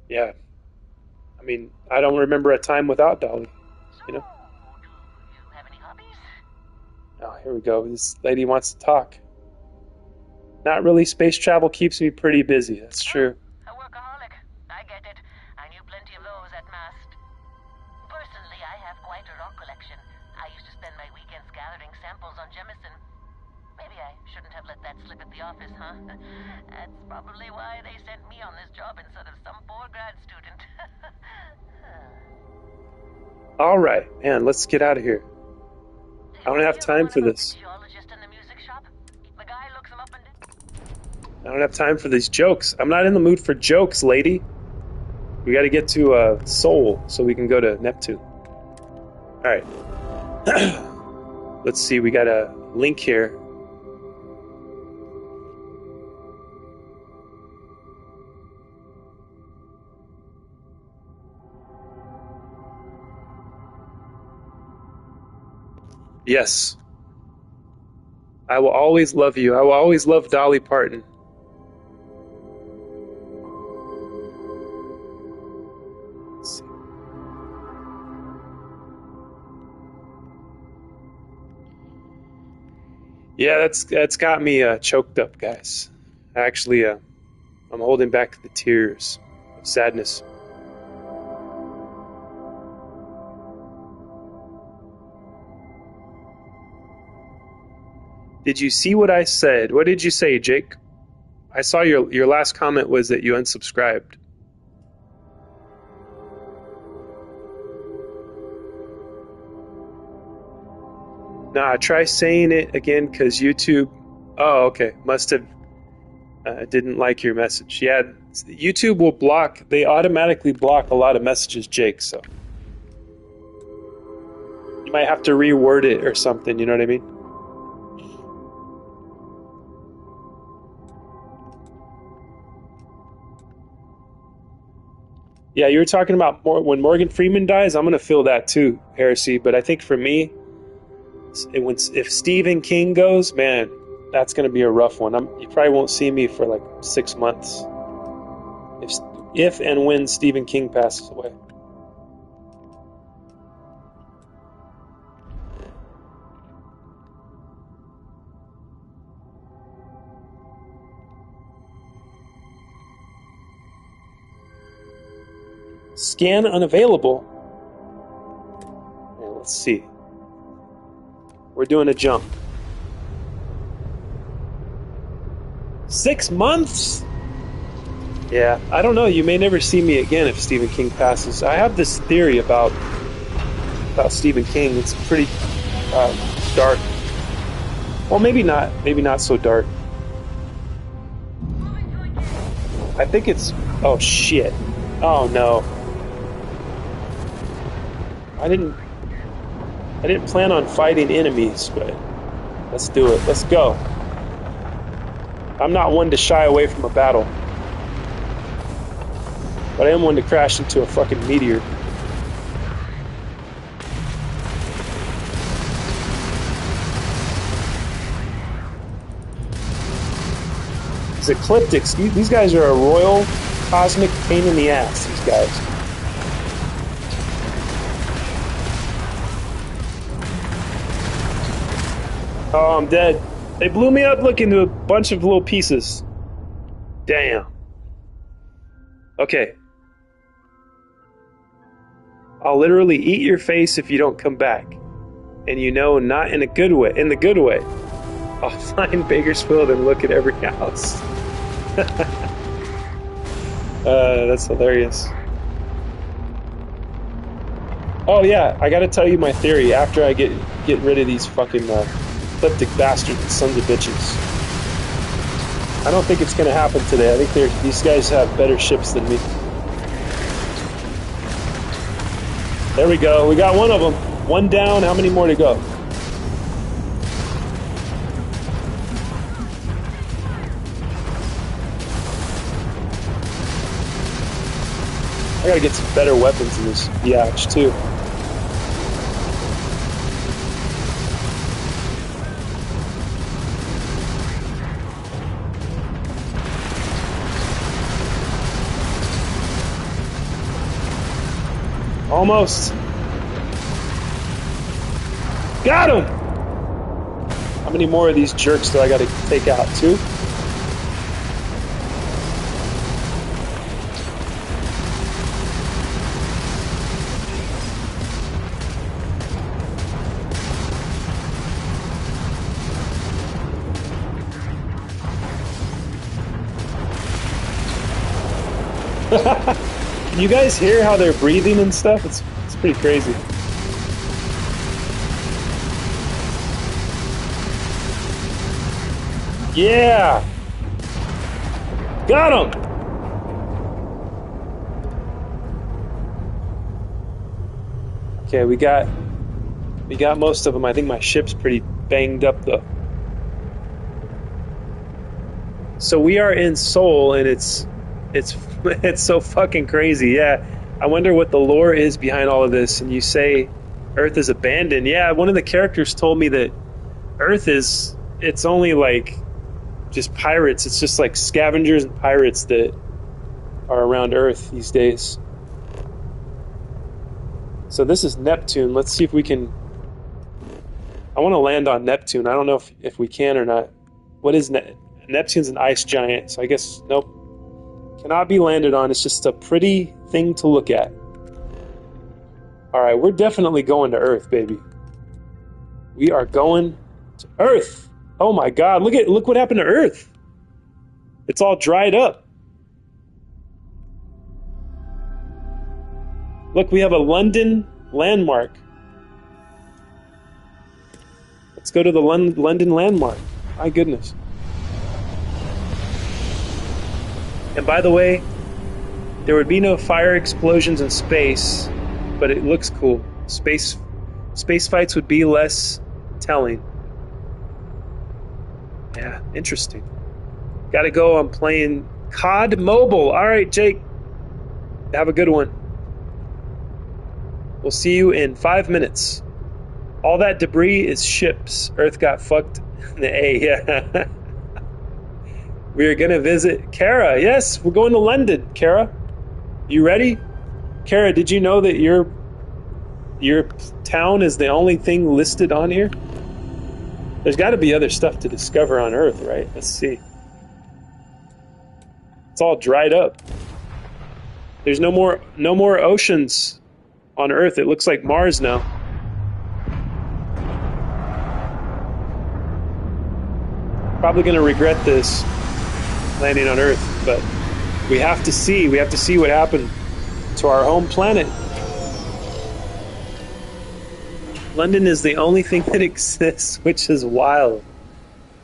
Yeah. I mean, I don't remember a time without Dolly, you know? Do you have any hobbies? Oh, here we go. This lady wants to talk. Not really. Space travel keeps me pretty busy. That's true. A workaholic. I get it. I knew plenty of those at Mast. Personally, I have quite a rock collection. I used to spend my weekends gathering samples on Jemison. Maybe I shouldn't have let that slip at the office, huh? That's probably why they sent me on this job instead of some poor grad student. All right, man, let's get out of here. I don't have time for this. I don't have time for these jokes. I'm not in the mood for jokes, lady. We got to get to Seoul so we can go to Neptune. All right. Let's see. We got a link here. Yes. I will always love you. I will always love Dolly Parton. Let's see. Yeah, that's got me choked up, guys. Actually, I'm holding back the tears of sadness. Did you see what I said? What did you say, Jake? I saw your last comment was that you unsubscribed. Nah, try saying it again because YouTube. Oh, okay. Must have didn't like your message. Yeah, YouTube will block. They automatically block a lot of messages, Jake. So you might have to reword it or something. You know what I mean? Yeah, you were talking about when Morgan Freeman dies. I'm gonna feel that too, Heresy. But I think for me, if Stephen King goes, man, that's gonna be a rough one. You probably won't see me for like 6 months. If and when Stephen King passes away. Scan unavailable. Yeah, let's see. We're doing a jump. 6 months? Yeah, I don't know. You may never see me again if Stephen King passes. I have this theory about Stephen King. It's pretty dark. Well, maybe not. Maybe not so dark. I think it's... Oh, shit. Oh, no. I didn't plan on fighting enemies, but let's do it. Let's go. I'm not one to shy away from a battle. But I am one to crash into a fucking meteor. These Ecliptics, these guys are a royal cosmic pain in the ass, these guys. Oh, I'm dead. They blew me up looking into a bunch of little pieces. Damn. Okay. I'll literally eat your face if you don't come back. And you know, not in a good way. In the good way. I'll find Bakersfield and look at every house. That's hilarious. Oh yeah, I gotta tell you my theory after I get rid of these fucking ecliptic bastards and sons of bitches. I don't think it's gonna happen today. I think these guys have better ships than me. There we go. We got one of them. One down. How many more to go? I gotta get some better weapons in this biatch too. Almost. Got him! How many more of these jerks do I gotta take out? 2? Can you guys hear how they're breathing and stuff? It's pretty crazy. Yeah! Got him! Okay, we got most of them. I think my ship's pretty banged up though. So we are in Seoul and it's so fucking crazy. Yeah. I wonder what the lore is behind all of this. And you say Earth is abandoned. Yeah, one of the characters told me that Earth it's only like just pirates. It's just like scavengers and pirates that are around Earth these days. So this is Neptune. Let's see if we can... I want to land on Neptune. I don't know if we can or not. What is Neptune's an ice giant, so I guess nope. Cannot be landed on. It's just a pretty thing to look at. Alright, we're definitely going to Earth, baby. We are going to Earth. Oh my god, look what happened to Earth. It's all dried up. Look, we have a London landmark. Let's go to the London landmark. My goodness. And by the way, there would be no fire explosions in space, but it looks cool. Space fights would be less telling. Yeah, interesting. Gotta go. I'm playing COD Mobile. All right, Jake. Have a good one. We'll see you in 5 minutes. All that debris is ships. Earth got fucked in the A. Yeah. We are going to visit Kara. Yes, we're going to London, Kara. You ready? Kara, did you know that your town is the only thing listed on here? There's got to be other stuff to discover on Earth, right? Let's see. It's all dried up. There's no more oceans on Earth. It looks like Mars now. Probably going to regret this landing on Earth, but we have to see what happened to our home planet. London is the only thing that exists, which is wild.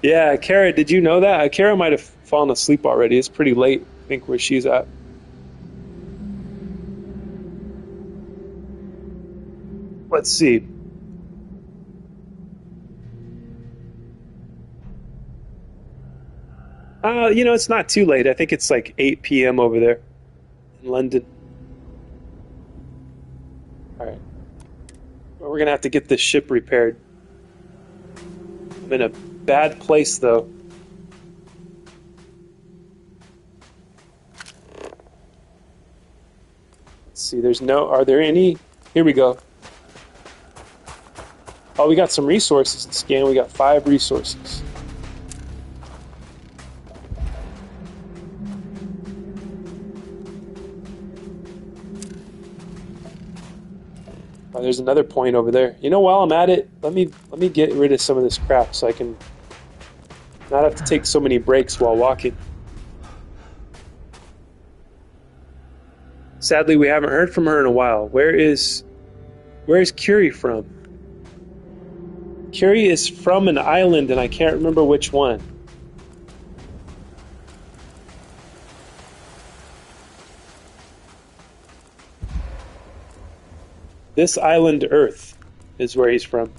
Yeah, Kara, did you know that? Kara might have fallen asleep already. It's pretty late, I think, where she's at. Let's see. It's not too late. I think it's like 8 p.m. over there in London. All right. Well, we're going to have to get this ship repaired. I'm in a bad place, though. Let's see. Are there any? Here we go. Oh, we got some resources to scan. We got 5 resources. Oh, there's another point over there. You know, while I'm at it, let me get rid of some of this crap so I can not have to take so many breaks while walking. Sadly, we haven't heard from her in a while. Where is Curie from? Curie is from an island, and I can't remember which one. This island, Earth, is where he's from.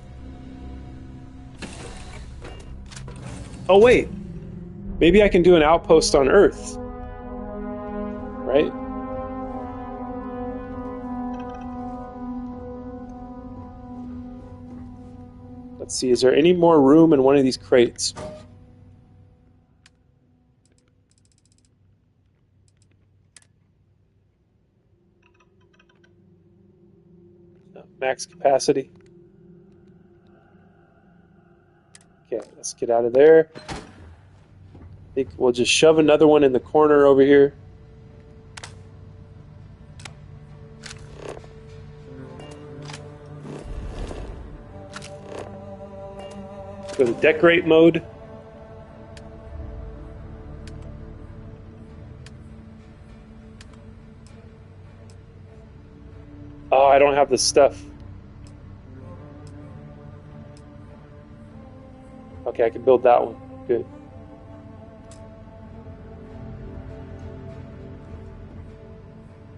Oh, wait. Maybe I can do an outpost on Earth. Right? Let's see, is there any more room in one of these crates? Max capacity. Okay, let's get out of there. I think we'll just shove another one in the corner over here. Go to decorate mode. Oh, I don't have the stuff. Okay, I can build that one. Good.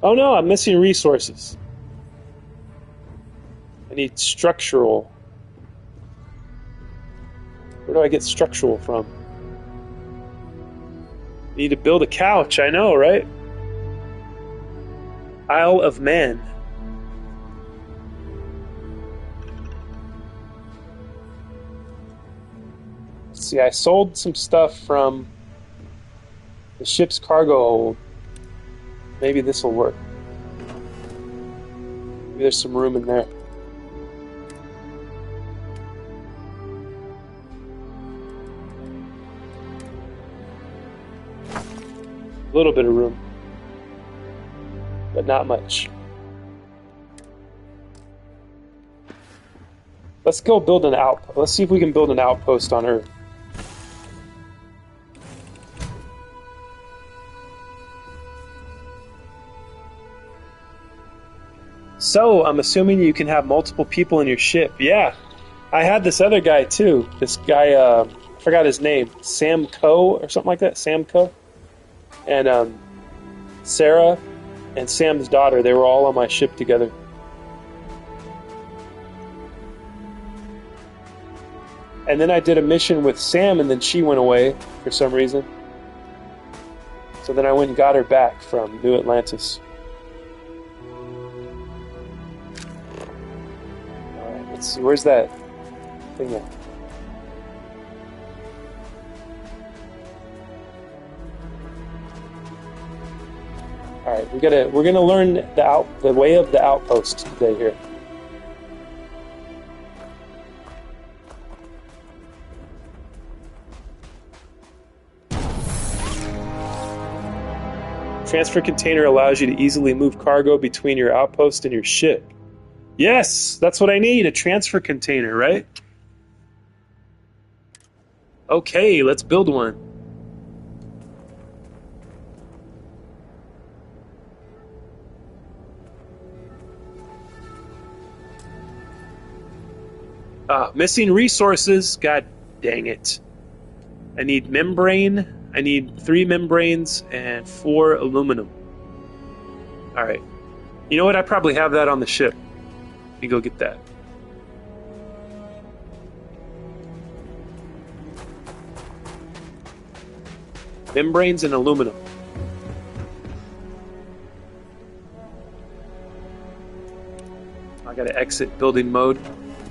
Oh no, I'm missing resources. I need structural. Where do I get structural from? Need to build a couch, I know, right? Isle of Man. See, I sold some stuff from the ship's cargo hold. Maybe this will work. Maybe there's some room in there. A little bit of room, but not much. Let's go build an outpost. Let's see if we can build an outpost on Earth. So, I'm assuming you can have multiple people in your ship. Yeah. I had this other guy, too. This guy, I forgot his name. Sam Coe or something like that. Sam Coe. And Sarah and Sam's daughter, they were all on my ship together. And then I did a mission with Sam, and then she went away for some reason. So then I went and got her back from New Atlantis. Alright, let's see. Where's that thing at? Alright, we're gonna learn the way of the outpost today here. Transfer container allows you to easily move cargo between your outpost and your ship. Yes, that's what I need, a transfer container, right? Okay, let's build one. Missing resources. God dang it. I need membrane. I need 3 membranes and 4 aluminum. Alright. You know what? I probably have that on the ship. Let me go get that. Membranes and aluminum. I gotta exit building mode.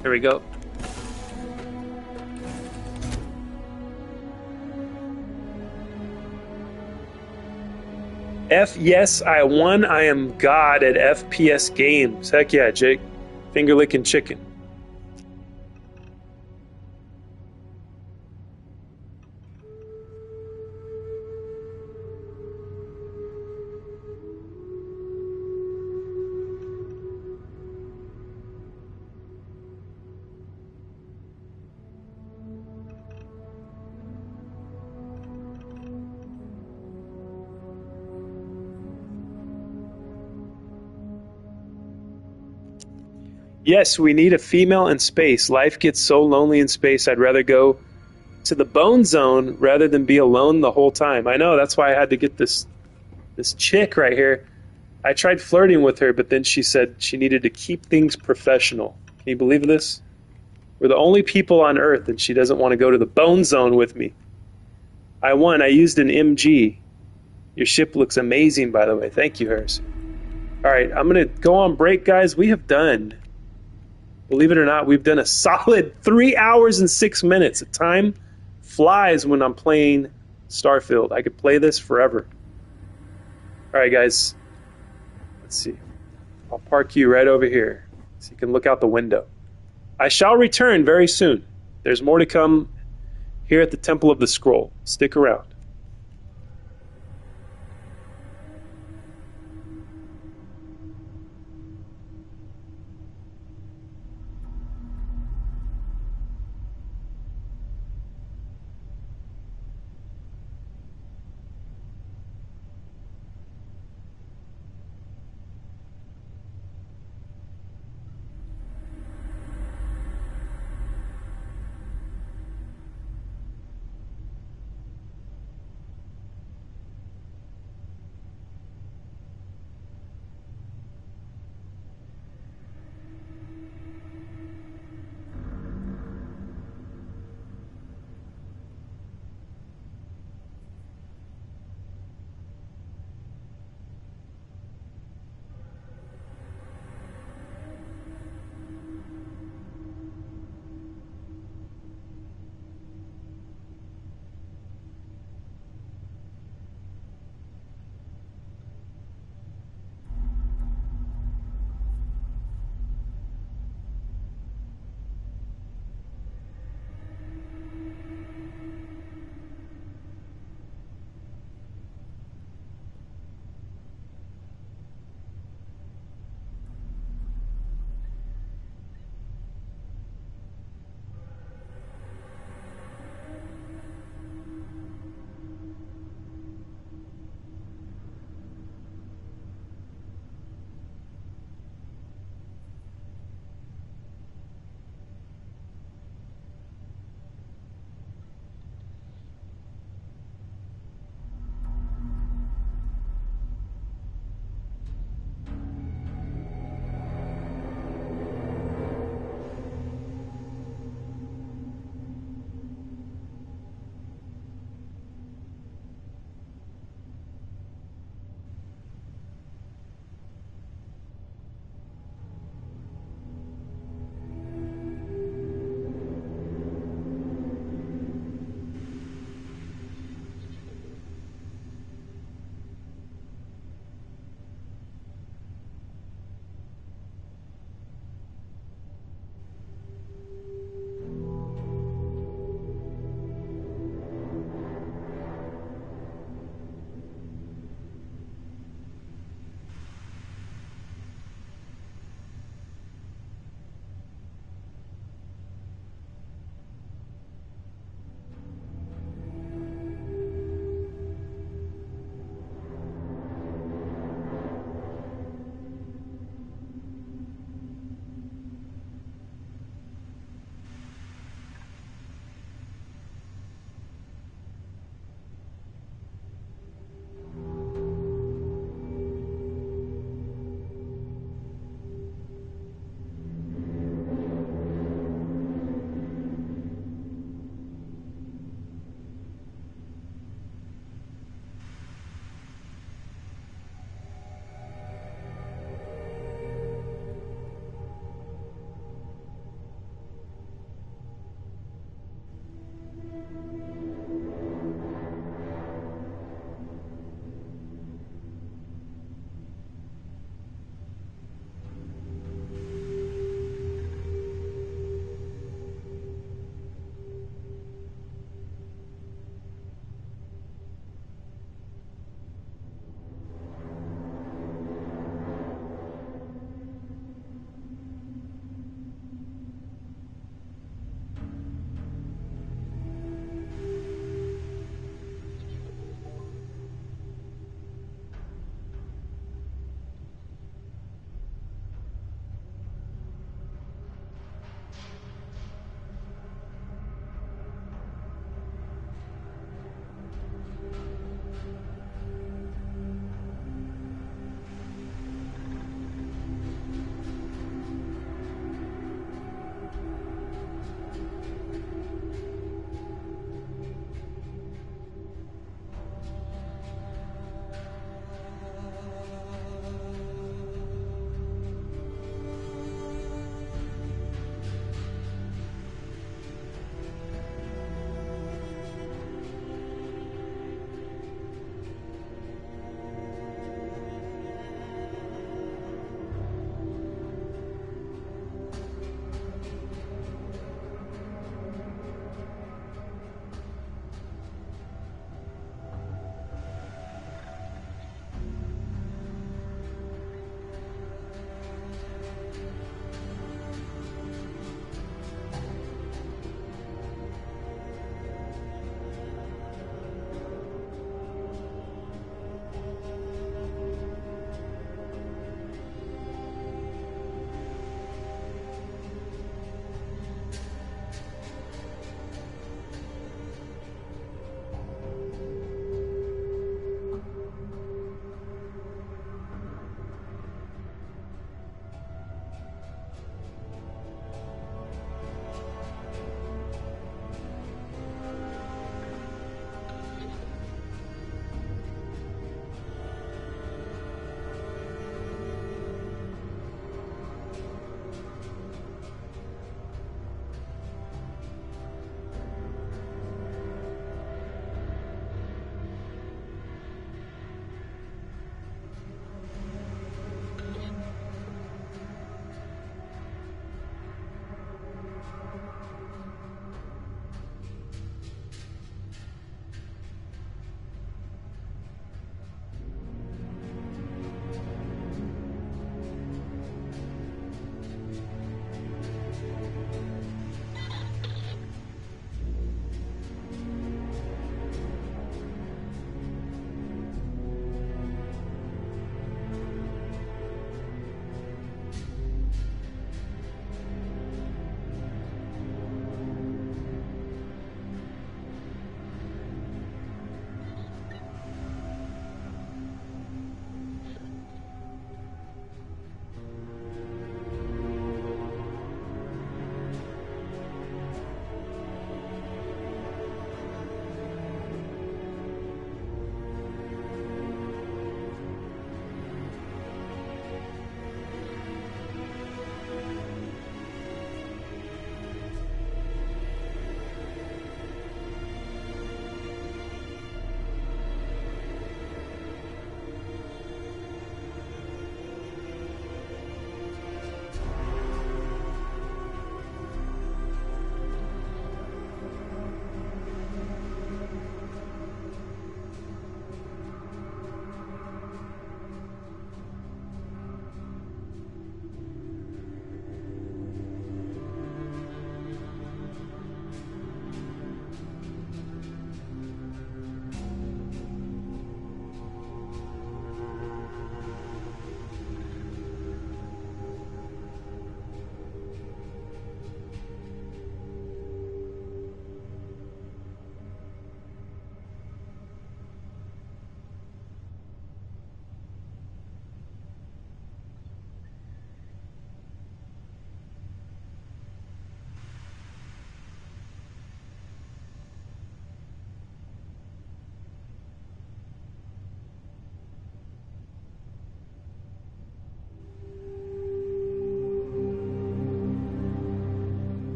There we go. Yes, I won. I am God at FPS games. Heck yeah, Jake. Finger licking chicken. Yes, we need a female in space. Life gets so lonely in space. I'd rather go to the bone zone rather than be alone the whole time. I know, that's why I had to get this chick right here. I tried flirting with her, but then she said she needed to keep things professional. Can you believe this? We're the only people on Earth, and she doesn't want to go to the bone zone with me. I won. I used an MG. Your ship looks amazing, by the way. Thank you, Harris. All right, I'm going to go on break, guys. We have done... Believe it or not, we've done a solid 3 hours and 6 minutes. The time flies when I'm playing Starfield. I could play this forever. All right, guys. Let's see. I'll park you right over here so you can look out the window. I shall return very soon. There's more to come here at the Temple of the Scroll. Stick around.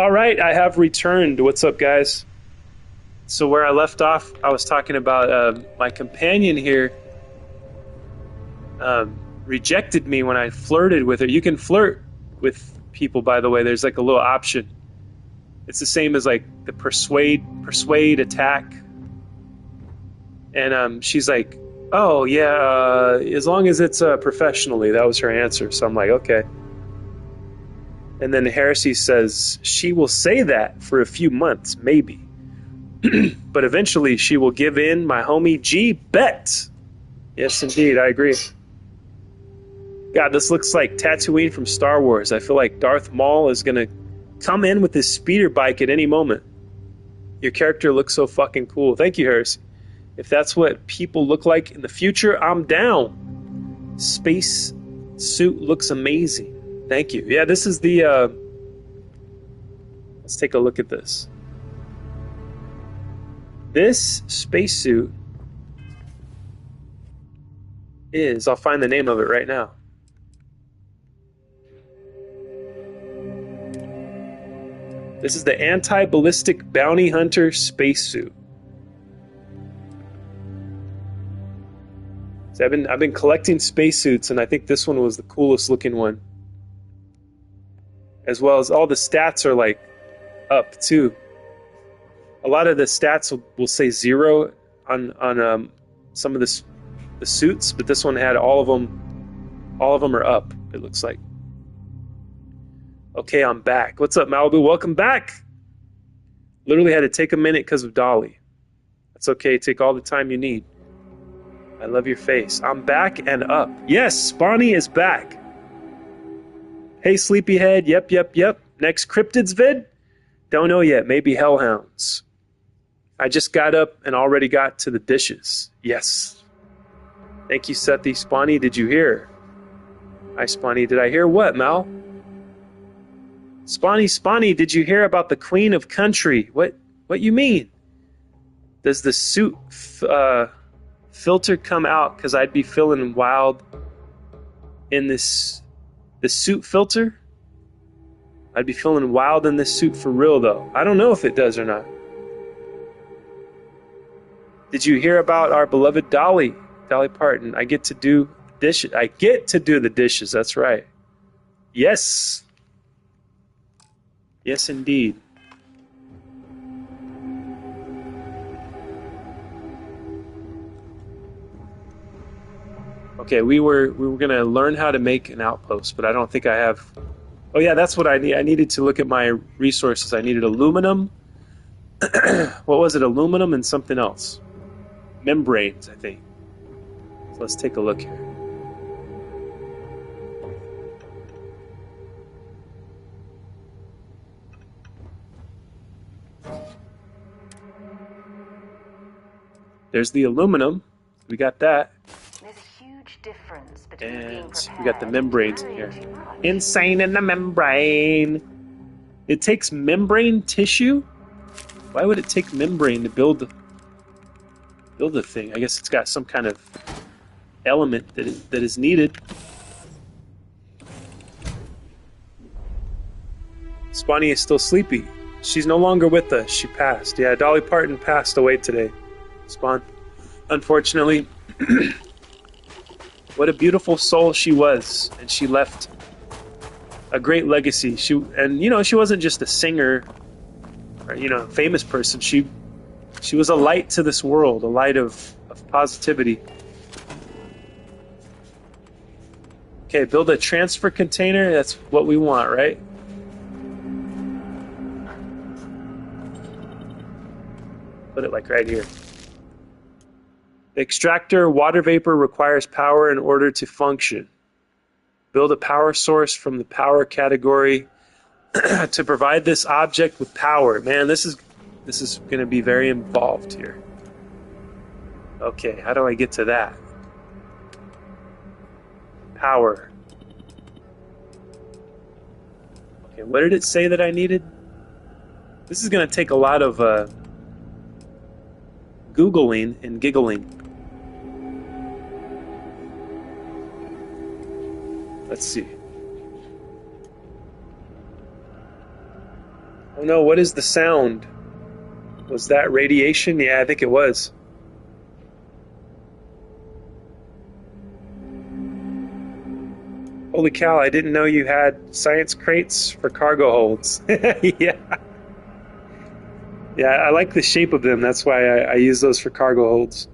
All right, I have returned. What's up, guys? So where I left off, I was talking about my companion here rejected me when I flirted with her. You can flirt with people, by the way. There's like a little option. It's the same as like the persuade, attack. And she's like, oh, yeah, as long as it's professionally. That was her answer. So I'm like, okay. And then Heresy says, she will say that for a few months, maybe. But eventually she will give in, my homie G. Bet. Yes, indeed, I agree. God, this looks like Tatooine from Star Wars. I feel like Darth Maul is going to come in with his speeder bike at any moment. Your character looks so fucking cool. Thank you, Heresy. If that's what people look like in the future, I'm down. Space suit looks amazing. Thank you. Yeah, this is the... let's take a look at this. This spacesuit is... I'll find the name of it right now. This is the Anti-Ballistic Bounty Hunter spacesuit. So I've been collecting spacesuits, and I think this one was the coolest looking one. As well as all the stats are like up too. A lot of the stats will say 0 on some of the suits, but this one had all of them. All of them are up. It looks like. Okay, I'm back. What's up, Malibu? Welcome back. Literally had to take a minute because of Dolly. That's okay. Take all the time you need. I love your face. I'm back and up. Yes, Spawny is back. Hey, Sleepyhead. Yep. Next Cryptids vid? Don't know yet. Maybe Hellhounds. I just got up and already got to the dishes. Yes. Thank you, Sethi. Spawny, did you hear? Hi, Spawny. Did I hear what, Mal? Spawny, did you hear about the Queen of Country? What you mean? Does the suit filter come out? Because I'd be feeling wild in the suit filter. I'd be feeling wild in this suit for real, though. I don't know if it does or not. Did you hear about our beloved Dolly Parton? I get to do dishes. I get to do the dishes. That's right. Yes. Yes, indeed. Okay, we were gonna learn how to make an outpost, but I don't think I have. Oh yeah, that's what I need. I needed to look at my resources. I needed aluminum. What was it? Aluminum and something else. Membranes, I think. So let's take a look here. There's the aluminum. We got that. There's a huge difference between being And prepared we got the membranes in and here. too much. Insane in the membrane. It takes membrane tissue? Why would it take membrane to build the thing? I guess it's got some kind of element that is needed. Spawny is still sleepy. She's no longer with us. She passed. Yeah, Dolly Parton passed away today. Spawn. Unfortunately. What a beautiful soul she was, and she left a great legacy. She wasn't just a singer or famous person. She was a light to this world, a light of positivity. Okay, build a transfer container. That's what we want, right? Put it like right here. The extractor water vapor requires power in order to function. Build a power source from the power category to provide this object with power. Man, this is going to be very involved here. Okay, how do I get to that? Power. Okay, what did it say that I needed? This is going to take a lot of Googling and giggling. Let's see. Oh no, what is the sound? Was that radiation? Yeah, I think it was. Holy cow, I didn't know you had science crates for cargo holds. Yeah. Yeah, I like the shape of them. That's why I use those for cargo holds.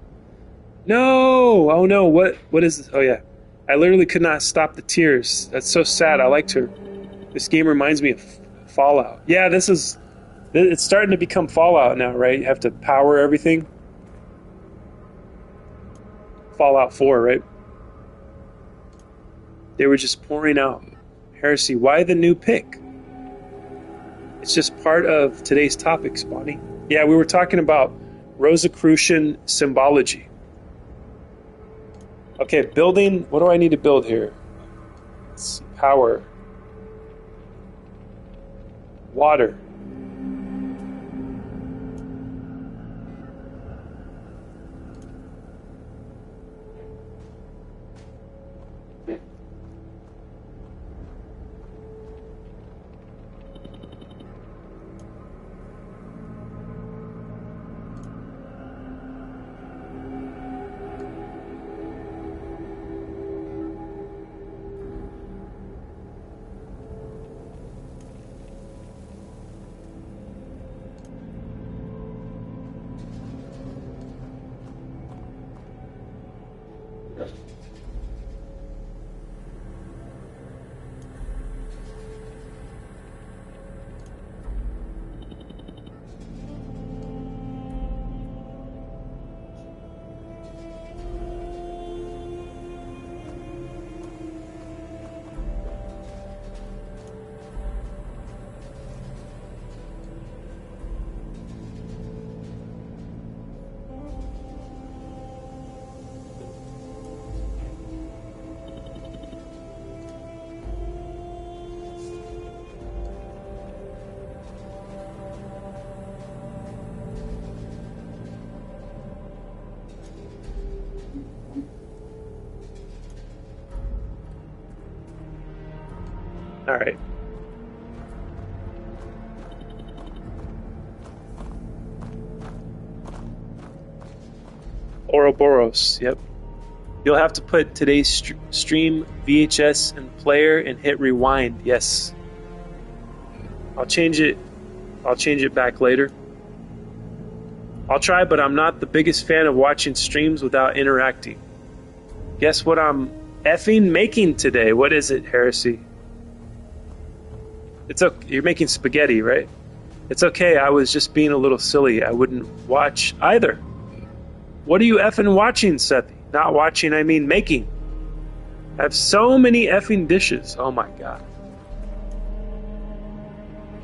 No! Oh no, what is this? Oh yeah. I literally could not stop the tears. That's so sad. I liked her. This game reminds me of Fallout. Yeah, it's starting to become Fallout now, right? You have to power everything. Fallout 4, right? They were just pouring out. Heresy, why the new pick? It's just part of today's topic, Spawny. Yeah, we were talking about Rosicrucian symbology. Okay, building. What do I need to build here? Let's see, power. Water. All right. Ouroboros, yep. You'll have to put today's stream VHS and player and hit rewind. Yes. I'll change it back later. I'll try, but I'm not the biggest fan of watching streams without interacting. Guess what I'm effing making today? What is it, Heresy? It's okay. You're making spaghetti, right? It's okay. I was just being a little silly. I wouldn't watch either. What are you effing watching, Sethi? Not watching, I mean making. I have so many effing dishes. Oh my god.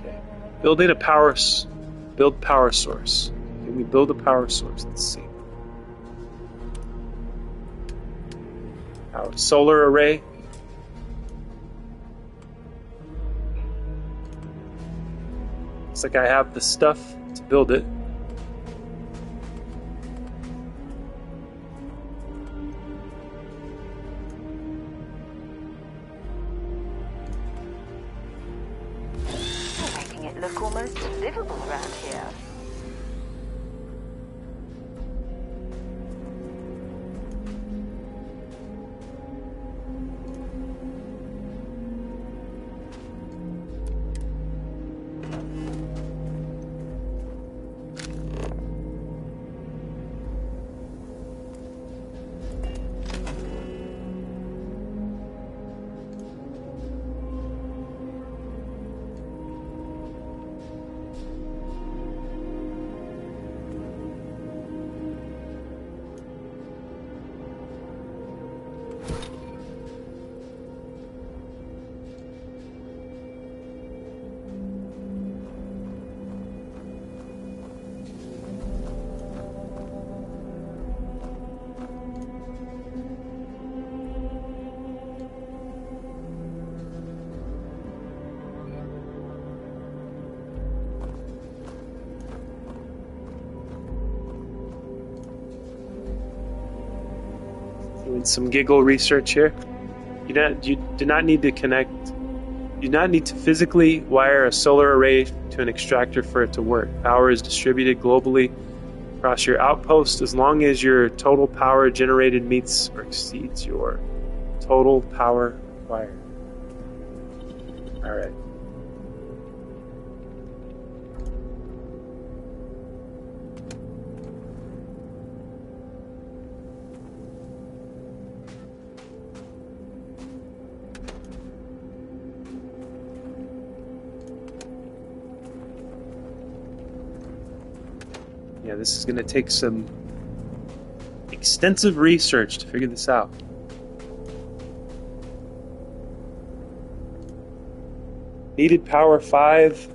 Okay. Building a build power source. Can we build a power source? Let's see. Solar array. Looks like I have the stuff to build it. You're making it look almost livable around here. Doing some giggle research here. You do not need to connect. You do not need to physically wire a solar array to an extractor for it to work. Power is distributed globally across your outpost as long as your total power generated meets or exceeds your total power required. Alright. Yeah, this is going to take some extensive research to figure this out. Needed power 5.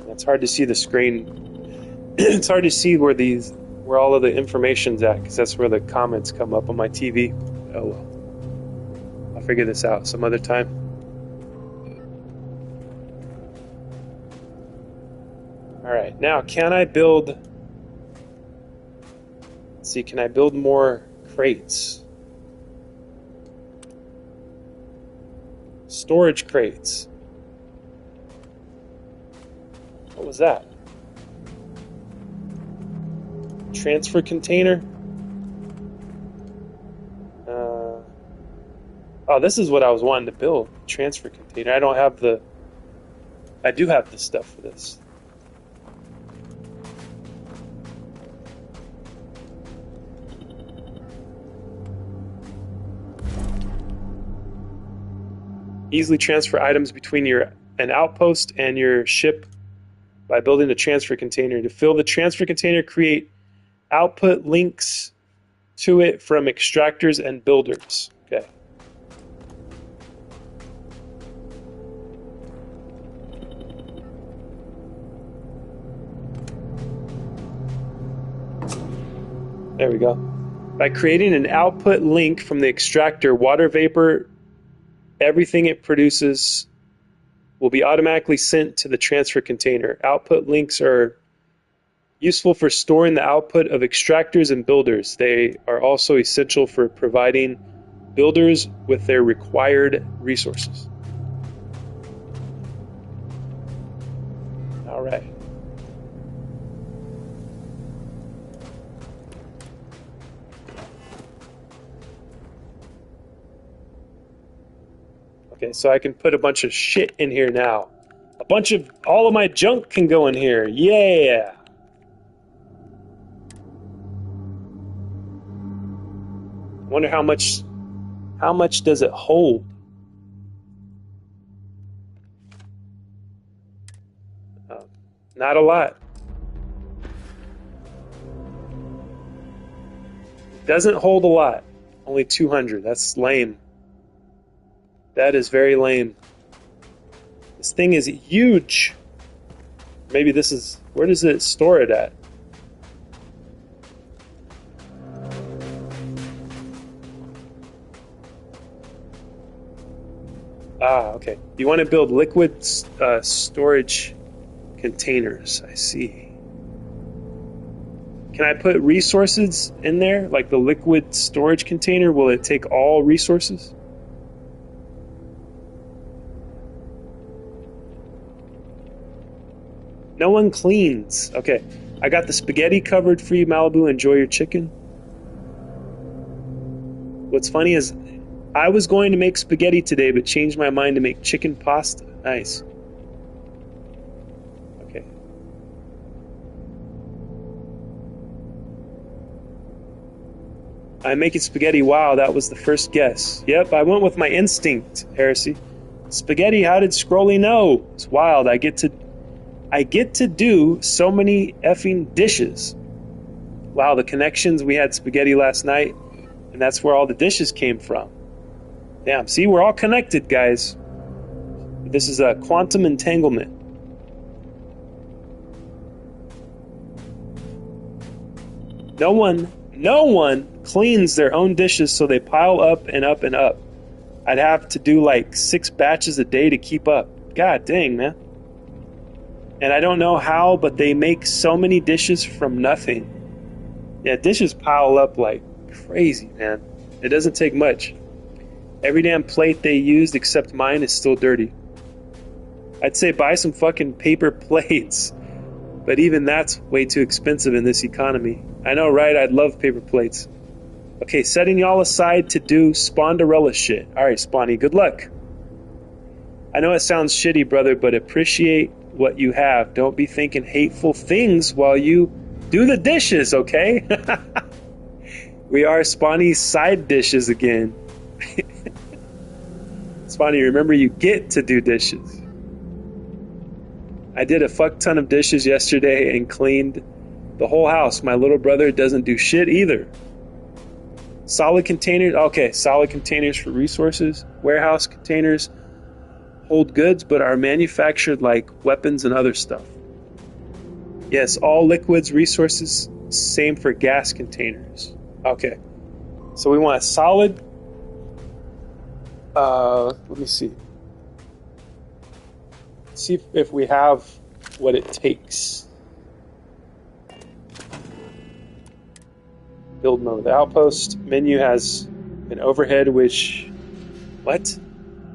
It's hard to see the screen. It's hard to see where all of the information's at, because that's where the comments come up on my TV. Oh well. I'll figure this out some other time. Alright, now can I build... Let's see, can I build more crates? Storage crates. What was that? Transfer container? Oh, this is what I was wanting to build. Transfer container. I don't have the... I do have the stuff for this. Easily transfer items between an outpost and your ship by building a transfer container. To fill the transfer container, create output links to it from extractors and builders. Okay. There we go. By creating an output link from the extractor, water vapor, everything it produces will be automatically sent to the transfer container. Output links are useful for storing the output of extractors and builders. They are also essential for providing builders with their required resources. All right. Okay, so I can put a bunch of shit in here now. All of my junk can go in here. Yeah! Wonder how much does it hold? Not a lot. Doesn't hold a lot. Only 200. That's lame. That is very lame. This thing is huge. Maybe this is... Where does it store it at? Ah, okay. You want to build liquid storage containers. I see. Can I put resources in there? Like the liquid storage container? Will it take all resources? No one cleans. Okay. I got the spaghetti covered for you, Malibu. Enjoy your chicken. What's funny is I was going to make spaghetti today, but changed my mind to make chicken pasta. Nice. Okay. I'm making spaghetti. Wow, that was the first guess. Yep, I went with my instinct, Heresy. Spaghetti, how did Scrolly know? It's wild. I get to do so many effing dishes. Wow, the connections. We had spaghetti last night, and that's where all the dishes came from. Damn, see, we're all connected, guys. This is a quantum entanglement. No one cleans their own dishes, so they pile up and up and up. I'd have to do like 6 batches a day to keep up. God dang, man. And I don't know how, but they make so many dishes from nothing. Yeah, dishes pile up like crazy, man. It doesn't take much. Every damn plate they used except mine is still dirty. I'd say buy some fucking paper plates. But even that's way too expensive in this economy. I know, right? I'd love paper plates. Okay, setting y'all aside to do Sponderella shit. Alright, Spawny, good luck. I know it sounds shitty, brother, but appreciate what you have. Don't be thinking hateful things while you do the dishes, okay? We are Spawny's side dishes again. Spawny, remember you get to do dishes. I did a fuck ton of dishes yesterday and cleaned the whole house. My little brother doesn't do shit either. Solid containers. Okay, solid containers for resources. Warehouse containers hold goods but are manufactured like weapons and other stuff. Yes, all liquids, resources. Same for gas containers. Okay. So we want a solid. Let me see. See if we have what it takes. Build mode. The outpost menu has an overhead which... What?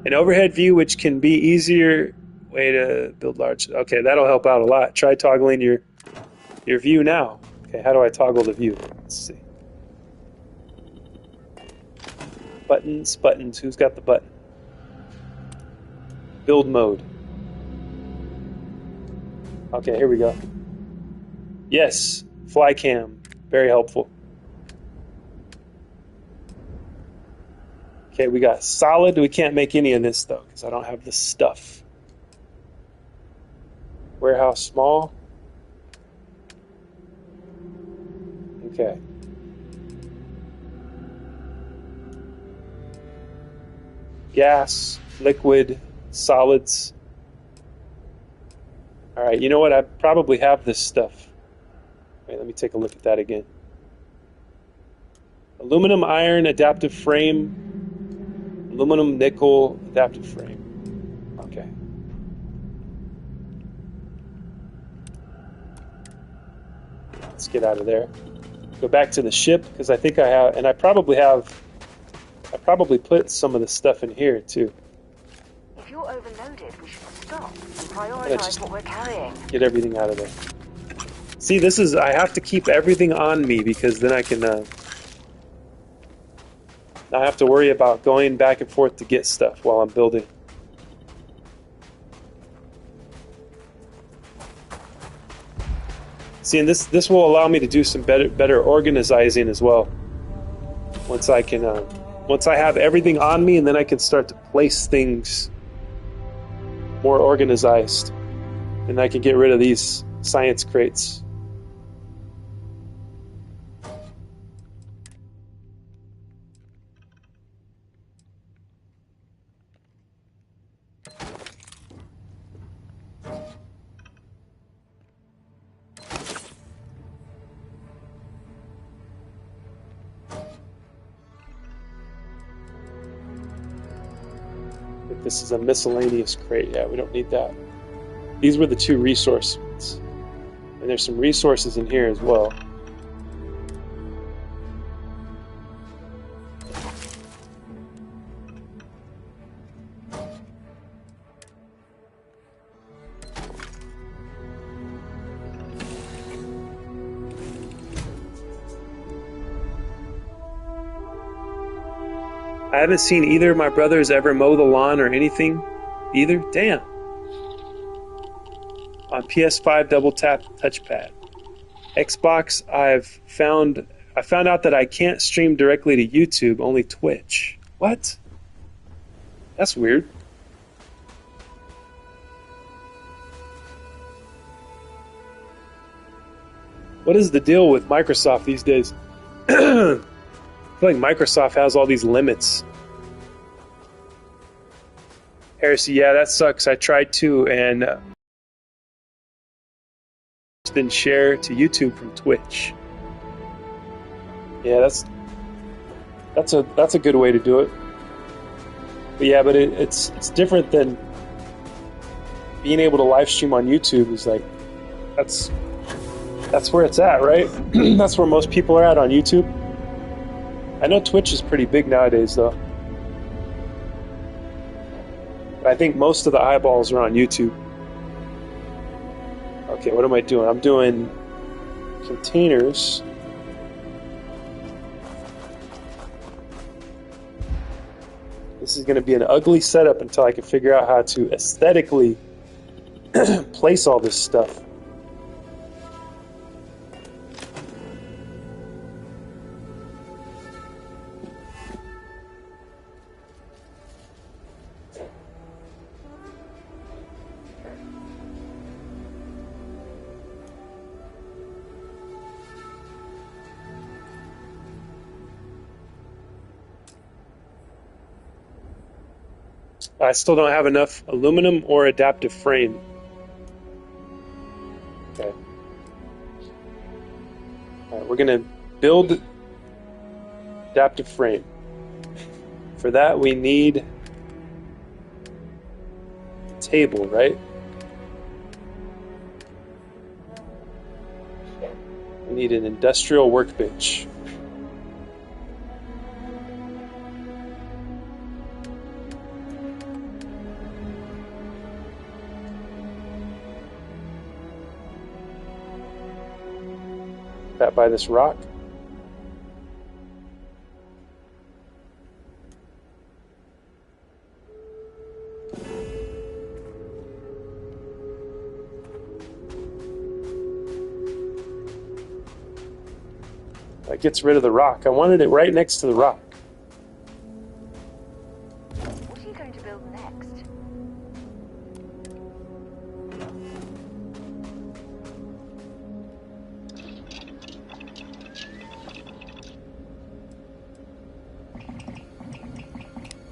An overhead view which can be easier way to build large... Okay, that'll help out a lot. Try toggling your view now. Okay, how do I toggle the view? Let's see. Buttons, buttons. Who's got the button? Build mode. Okay, here we go. Yes, fly cam. Very helpful. Okay, we got solid. We can't make any of this, though, because I don't have the stuff. Warehouse small. Okay. Gas, liquid, solids. All right, you know what? I probably have this stuff. Wait, let me take a look at that again. Aluminum, iron, adaptive frame. Aluminum, nickel, adaptive frame. Okay. Let's get out of there. Go back to the ship, because I think I have, and I probably put some of the stuff in here, too. If you're overloaded, we should stop and prioritize what we're carrying. Get everything out of there. See, this is... I have to keep everything on me, because then I can... not have to worry about going back and forth to get stuff while I'm building. See, and this will allow me to do some better organizing as well. Once I can... once I have everything on me, and then I can start to place things more organized. And I can get rid of these science crates. This is a miscellaneous crate. Yeah, we don't need that. These were the 2 resources. And there's some resources in here as well. I haven't seen either of my brothers ever mow the lawn or anything either. Damn. On PS5 double tap touchpad. Xbox, I found out that I can't stream directly to YouTube, only Twitch. What? That's weird. What is the deal with Microsoft these days? I feel like Microsoft has all these limits. Heresy, yeah, that sucks. I tried to, and didn't share to YouTube from Twitch. Yeah, that's a good way to do it. But yeah, but it's different than being able to live stream on YouTube. Is like that's where it's at, right? That's where most people are at on YouTube. I know Twitch is pretty big nowadays, though. I think most of the eyeballs are on YouTube. Okay, what am I doing? I'm doing containers. This is going to be an ugly setup until I can figure out how to aesthetically place all this stuff. I still don't have enough aluminum or adaptive frame. Okay. All right, we're going to build adaptive frame. For that, we need a table, right? We need an industrial workbench. That by this rock. That gets rid of the rock. I wanted it right next to the rock. What are you going to build next?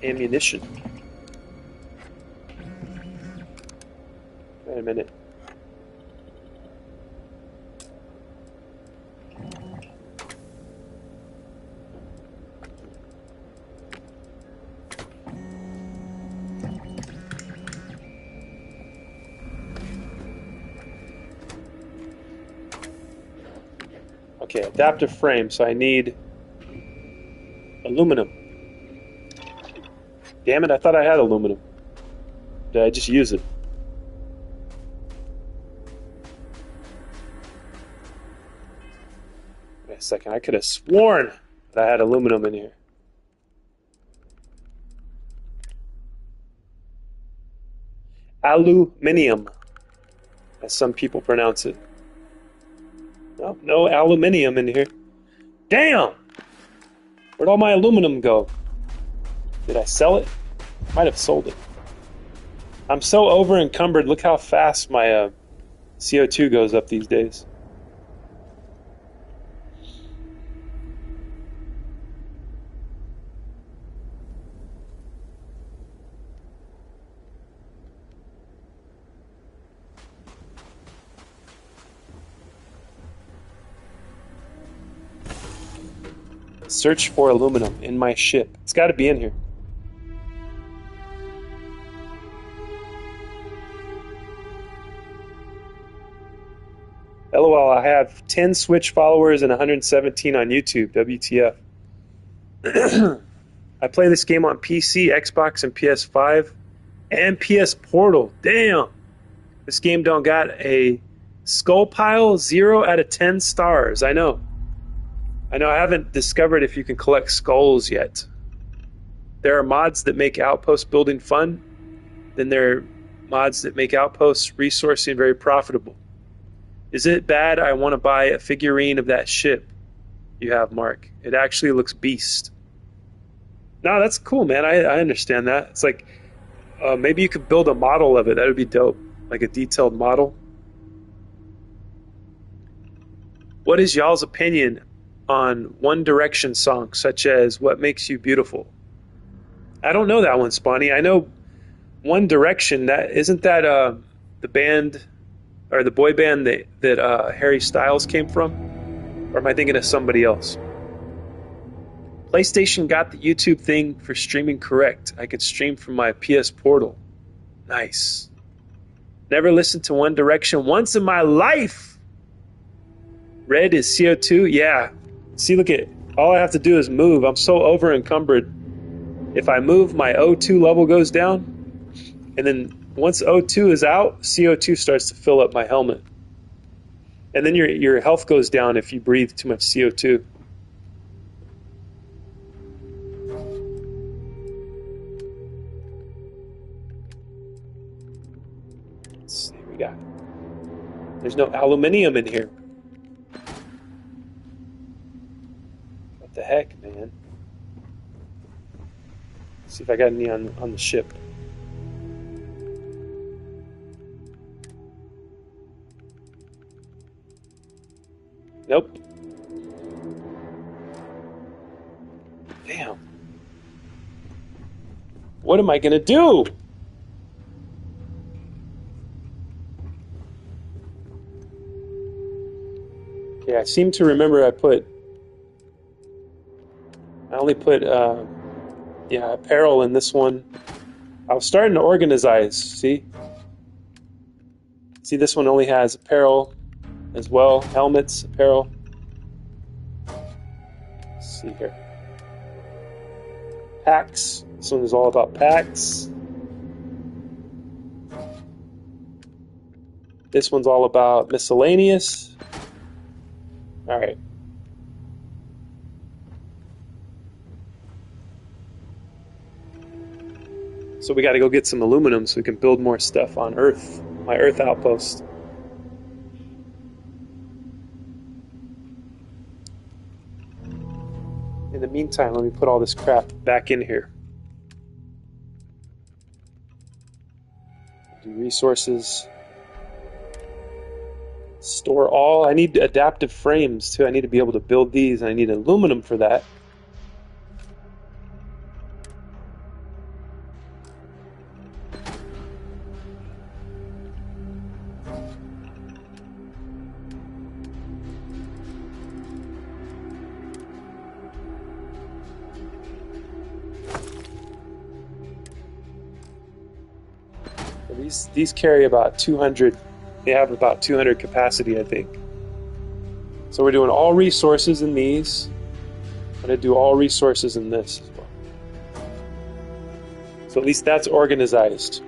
Ammunition. Wait a minute. Okay, adaptive frame, so I need aluminum. Damn it, I thought I had aluminum. Did I just use it? Wait a second, I could have sworn that I had aluminum in here. Aluminium, as some people pronounce it. No, no aluminium in here. Damn! Where'd all my aluminum go? Did I sell it? Might have sold it. I'm so over encumbered. Look how fast my CO2 goes up these days. Search for aluminum in my ship. It's got to be in here. LOL, I have 10 Switch followers and 117 on YouTube. WTF. I play this game on PC, Xbox, and PS5, and PS Portal. Damn. This game don't got a skull pile. 0 out of 10 stars. I know. I haven't discovered if you can collect skulls yet. There are mods that make outpost building fun. Then there are mods that make outposts resourcing very profitable. Is it bad I want to buy a figurine of that ship you have, Mark? It actually looks beast. No, that's cool, man. I understand that. It's like, maybe you could build a model of it. That would be dope. Like a detailed model. What is y'all's opinion on One Direction songs, such as What Makes You Beautiful? I don't know that one, Spawny. I know One Direction. That isn't that the band or the boy band that Harry Styles came from? Or am I thinking of somebody else? PlayStation got the YouTube thing for streaming correct. I could stream from my PS Portal. Nice. Never listened to One Direction once in my life. Red is CO2? Yeah. See, look at, all I have to do is move. I'm so over encumbered. If I move, my O2 level goes down. And then once O2 is out, CO2 starts to fill up my helmet. And then your health goes down if you breathe too much CO2. Let's see what we got. There's no aluminium in here. What the heck, man? Let's see if I got any on the ship. Nope. Damn. What am I gonna do? Okay, I seem to remember I only put apparel in this one. I was starting to organize, see? See, this one only has apparel as well, helmets, apparel. Let's see here. Packs. This one is all about packs. This one's all about miscellaneous. All right. So we got to go get some aluminum so we can build more stuff on Earth. My Earth outpost. In the meantime, let me put all this crap back in here. Do resources. Store all. I need adaptive frames too. I need to be able to build these, and I need aluminum for that. These carry about 200. They have about 200 capacity, I think. So we're doing all resources in these. I'm going to do all resources in this as well. So at least that's organized.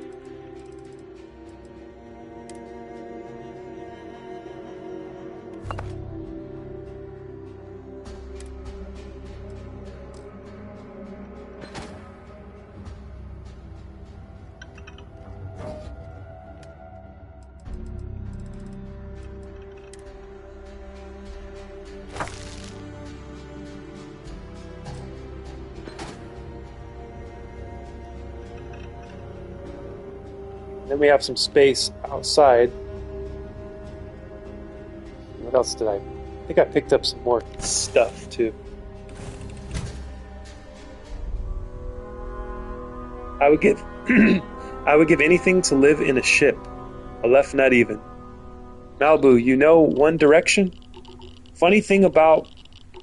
Then we have some space outside. What else did I think I picked up some more stuff too. I would give I would give anything to live in a ship. A left nut even. Malibu, you know One Direction? Funny thing about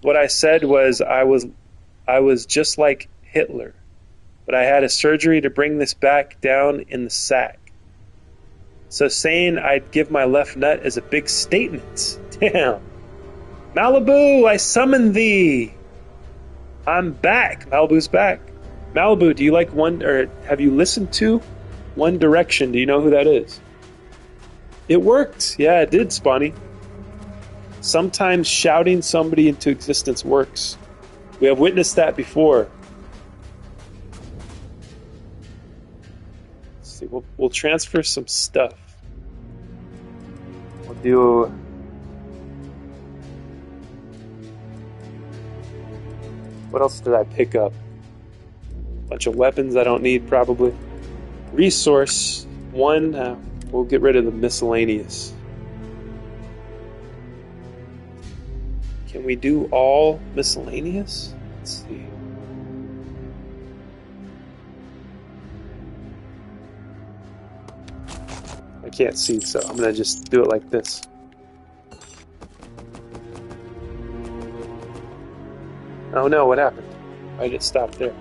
what I said was I was just like Hitler. But I had a surgery to bring this back down in the sack. So saying I'd give my left nut is a big statement. Damn. Malibu, I summon thee. I'm back. Malibu's back. Malibu, do you like have you listened to One Direction? Do you know who that is? It worked. Yeah, it did, Spawny. Sometimes shouting somebody into existence works. We have witnessed that before. Let's see, we'll transfer some stuff. We'll do... What else did I pick up? Bunch of weapons I don't need, probably. Resource 1, we'll get rid of the miscellaneous. Can we do all miscellaneous? Let's see. I can't see, so I'm gonna just do it like this. Oh no, what happened? Why did it stop there?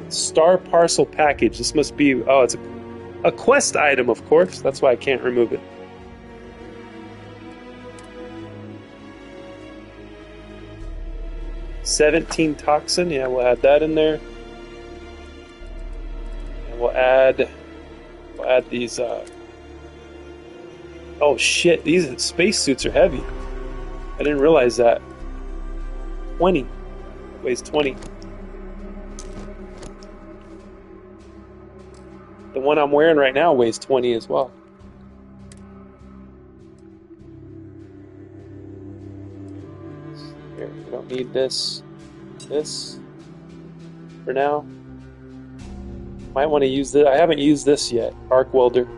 Star parcel package. This must be... Oh, it's a quest item, of course. That's why I can't remove it. $17 toxin. Yeah, we'll add that in there. we'll add these. Oh shit! These spacesuits are heavy. I didn't realize that. 20 weighs 20. The one I'm wearing right now weighs 20 as well. Here, we don't need this for now. Might want to use this. I haven't used this yet. Arc welder.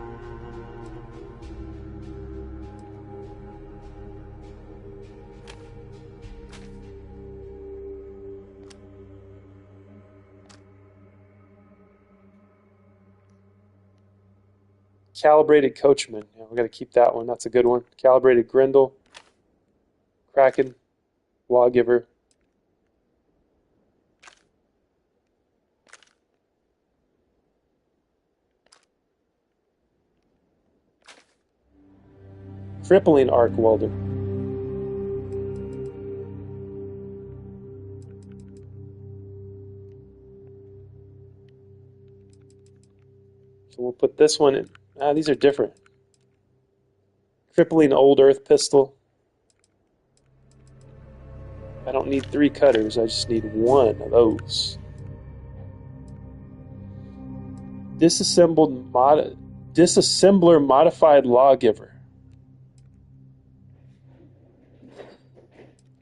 Calibrated coachman. Yeah, we're going to keep that one. That's a good one. Calibrated grindle. Kraken. Lawgiver. Crippling arc welder. So we'll put this one in. These are different. Crippling old earth pistol. I don't need 3 cutters, I just need 1 of those. Disassembler modified lawgiver.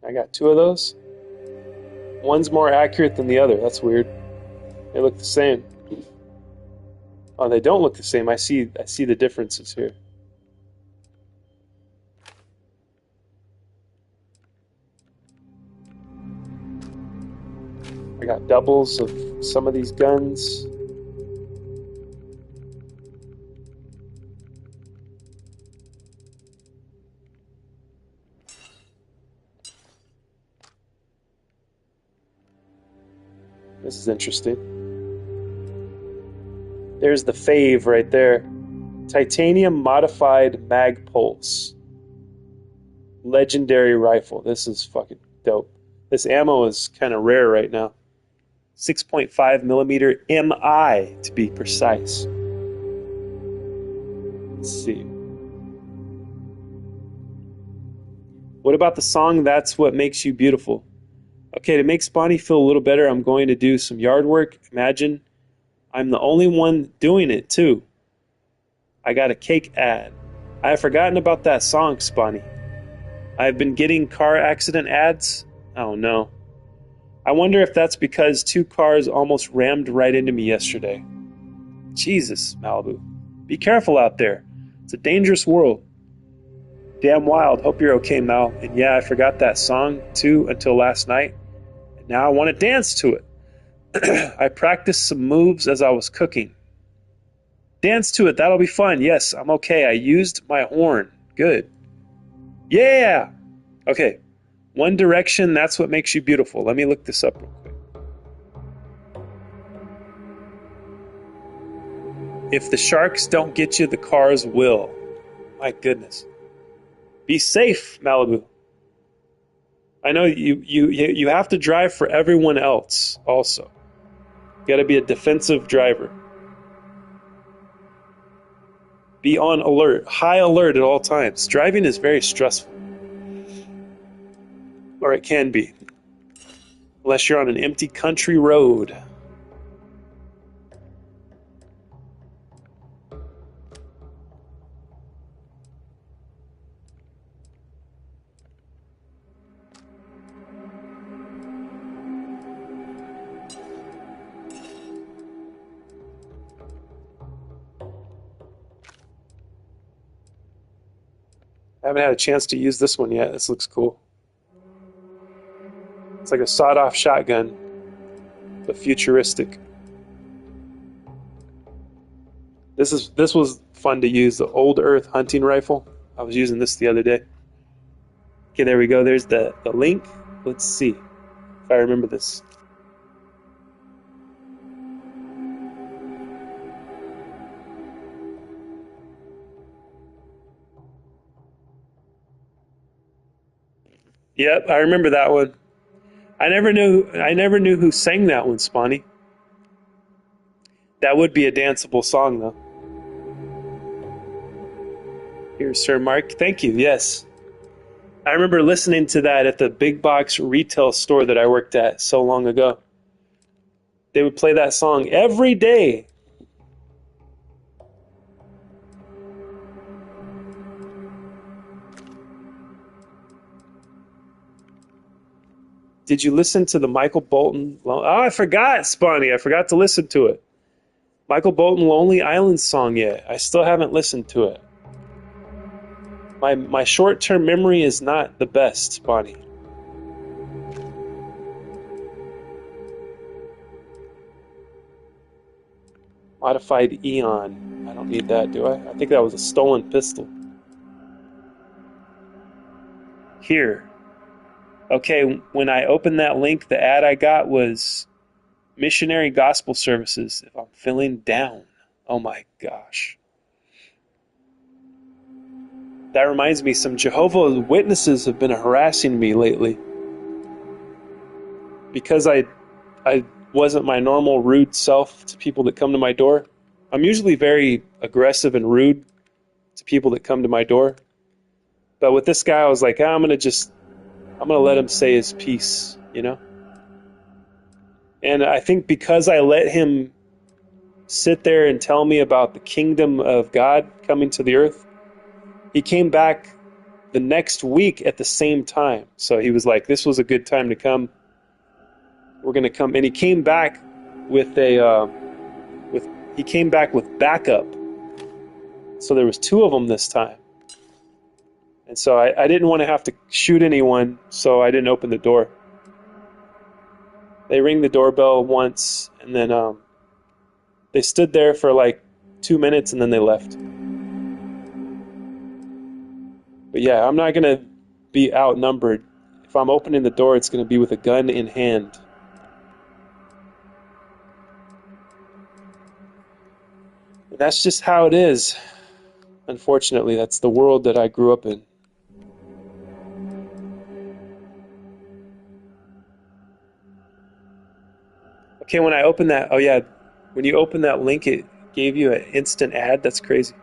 I got 2 of those. One's more accurate than the other. That's weird. They look the same. Oh, they don't look the same. I see the differences here. I got doubles of some of these guns. This is interesting. There's the fave right there. Titanium modified mag pulse. Legendary rifle. This is fucking dope. This ammo is kind of rare right now. 6.5 millimeter MI to be precise. Let's see. What about the song That's What Makes You Beautiful? Okay, to make Spawny feel a little better, I'm going to do some yard work. Imagine I'm the only one doing it too. I got a cake ad. I have forgotten about that song, Spawny. I've been getting car accident ads. Oh no. I wonder if that's because 2 cars almost rammed right into me yesterday. Jesus, Malibu. Be careful out there. It's a dangerous world. Damn wild. Hope you're okay, Mal. And yeah, I forgot that song too until last night. And now I want to dance to it. I practiced some moves as I was cooking. Dance to it. That'll be fun. Yes, I'm okay. I used my horn. Good. Yeah. Okay. One Direction, That's What Makes You Beautiful. Let me look this up real quick. If the sharks don't get you, the cars will. My goodness. Be safe, Malibu. I know you have to drive for everyone else also. You got to be a defensive driver. Be on alert, high alert at all times. Driving is very stressful. Or it can be. Unless you're on an empty country road. I haven't had a chance to use this one yet. This looks cool. It's like a sawed-off shotgun, but futuristic. This was fun to use, the Old Earth hunting rifle. I was using this the other day. Okay, there we go. There's the link. Let's see if I remember this. Yep, I remember that one. I never knew who sang that one, Spawny. That would be a danceable song, though. Here, Sir Mark. Thank you. Yes. I remember listening to that at the big box retail store that I worked at so long ago. They would play that song every day. Did you listen to the Michael Bolton? Oh, I forgot, Spawny. I forgot to listen to it. Michael Bolton Lonely Island song yet. I still haven't listened to it. My short-term memory is not the best, Spawny. Modified Eon. I don't need that, do I? I think that was a stolen pistol. Here. Okay, when I opened that link, the ad I got was missionary gospel services if I'm feeling down. Oh my gosh. That reminds me, some Jehovah's Witnesses have been harassing me lately. Because I wasn't my normal rude self to people that come to my door. I'm usually very aggressive and rude to people that come to my door. But with this guy, I was like, I'm going to let him say his piece, you know? And I think because I let him sit there and tell me about the kingdom of God coming to the earth, he came back the next week at the same time. So he was like, this was a good time to come. We're going to come. And he came back with backup. So there was two of them this time. And so I didn't want to have to shoot anyone, so I didn't open the door. They rang the doorbell once, and then they stood there for like 2 minutes, and then they left. But yeah, I'm not going to be outnumbered. If I'm opening the door, it's going to be with a gun in hand. And that's just how it is. Unfortunately, that's the world that I grew up in. Okay, when I opened that, oh yeah, when you opened that link, it gave you an instant ad. That's crazy.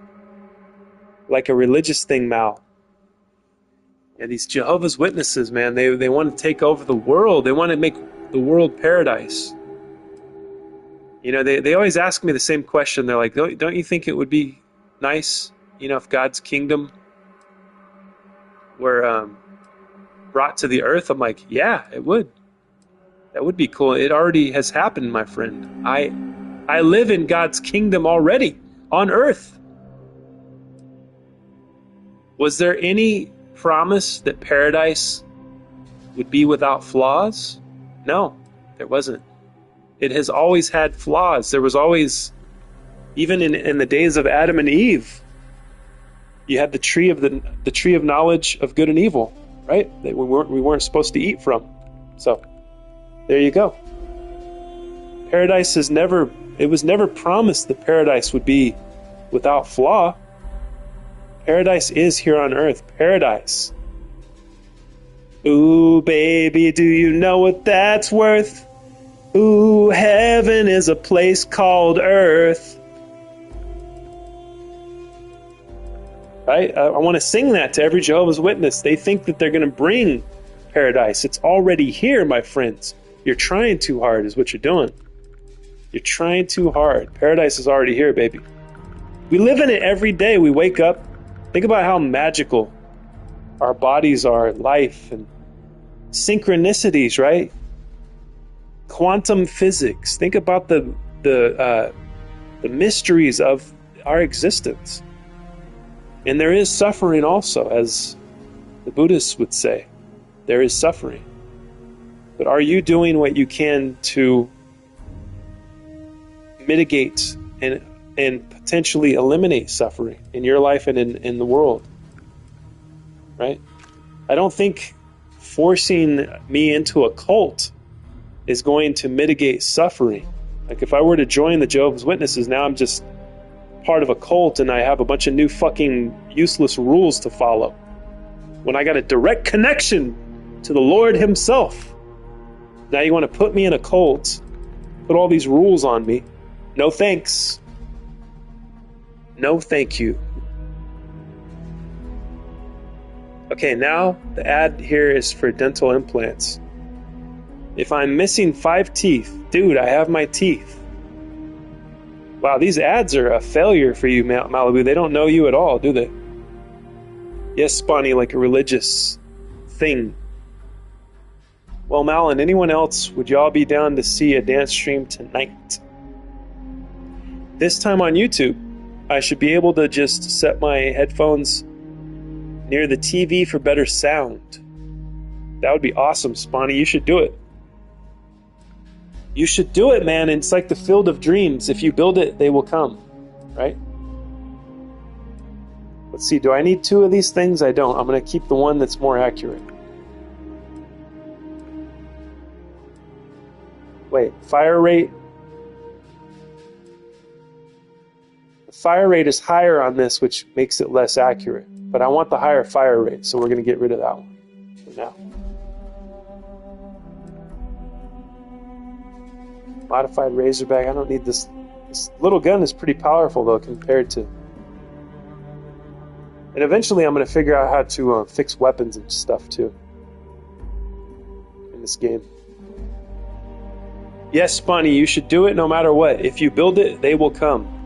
Like a religious thing, Mal. Yeah, these Jehovah's Witnesses, man, they want to take over the world. They want to make the world paradise. You know, they always ask me the same question. They're like, don't you think it would be nice, you know, if God's kingdom were brought to the earth? I'm like, yeah, it would. That would be cool. It already has happened, my friend. I live in God's kingdom already, on earth. Was there any promise that paradise would be without flaws? No, there wasn't. It has always had flaws. There was always, even in the days of Adam and Eve, you had the tree of knowledge of good and evil, right? That we weren't supposed to eat from. So there you go. Paradise was never promised that paradise would be without flaw. Paradise is here on earth. Paradise. Ooh, baby, do you know what that's worth? Ooh, heaven is a place called earth. Right? I want to sing that to every Jehovah's Witness. They think that they're going to bring paradise. It's already here, my friends. You're trying too hard is what you're doing. You're trying too hard. Paradise is already here, baby. We live in it every day. We wake up. Think about how magical our bodies are, life and synchronicities, right? Quantum physics. Think about the mysteries of our existence. And there is suffering also, as the Buddhists would say. There is suffering. But are you doing what you can to mitigate and potentially eliminate suffering in your life and in the world? Right? I don't think forcing me into a cult is going to mitigate suffering. Like if I were to join the Jehovah's Witnesses, now I'm just part of a cult and I have a bunch of new fucking useless rules to follow. When I got a direct connection to the Lord himself. Now you want to put me in a cult, put all these rules on me. No thanks. No thank you. Okay, now the ad here is for dental implants. If I'm missing 5 teeth, dude, I have my teeth. Wow, these ads are a failure for you, Malibu. They don't know you at all, do they? Yes, Bonnie, like a religious thing. Well, Mal and anyone else, would y'all be down to see a dance stream tonight? This time on YouTube, I should be able to just set my headphones near the TV for better sound. That would be awesome, Spawny. You should do it. You should do it, man. It's like the field of dreams. If you build it, they will come, right? Let's see. Do I need 2 of these things? I don't. I'm going to keep the one that's more accurate. Wait, fire rate. The fire rate is higher on this, which makes it less accurate. But I want the higher fire rate, so we're going to get rid of that one for now. Modified Razorback. I don't need this. This little gun is pretty powerful, though, compared to... And eventually I'm going to figure out how to fix weapons and stuff, too, in this game. Yes, Bonnie, you should do it no matter what. If you build it, they will come.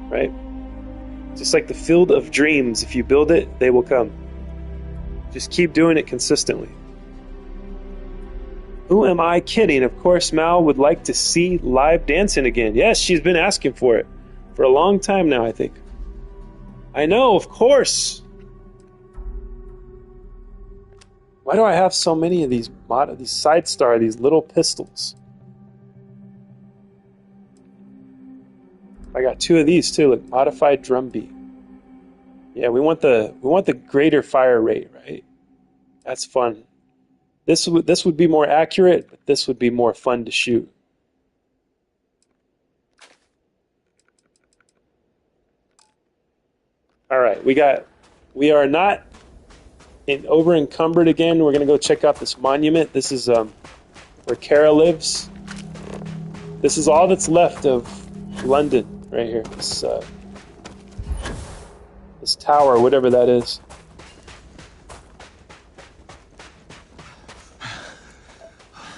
Right? Just like the field of dreams. If you build it, they will come. Just keep doing it consistently. Who am I kidding? Of course, Mal would like to see live dancing again. Yes, she's been asking for it for a long time now, I think. I know, of course. Why do I have so many of these side star, these little pistols? I got 2 of these too. Look, modified drum beat. Yeah, we want the greater fire rate, right? That's fun. This would be more accurate, but this would be more fun to shoot. All right, we are not over encumbered again. We're gonna go check out this monument. This is where Kara lives. This is all that's left of London right here. This tower, whatever that is.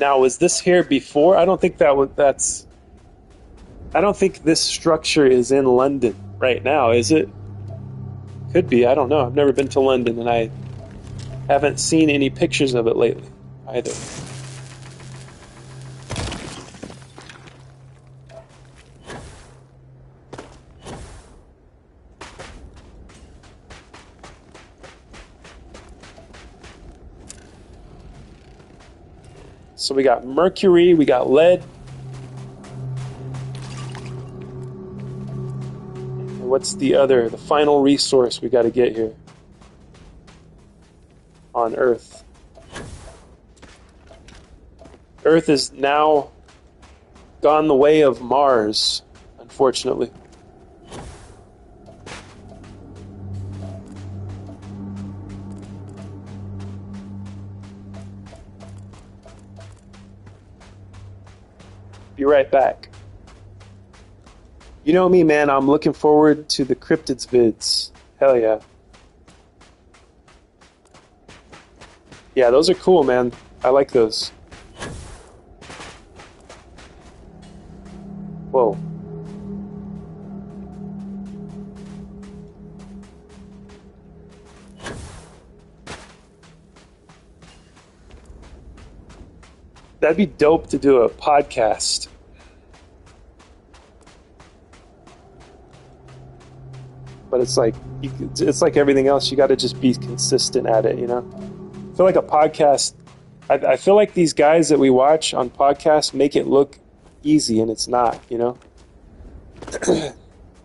Now, was this here before? I don't think that's... I don't think this structure is in London right now, is it? Could be, I don't know. I've never been to London, and I haven't seen any pictures of it lately, either. So we got mercury, we got lead. And what's the final resource we got to get here on Earth? Earth is now gone the way of Mars, unfortunately. Be right back. You know me, man. I'm looking forward to the cryptids vids. Hell yeah. Yeah, those are cool, man. I like those. Whoa. That'd be dope to do a podcast. But it's like everything else. You got to just be consistent at it, you know? I feel like a podcast... I feel like these guys that we watch on podcasts make it look easy, and it's not, you know?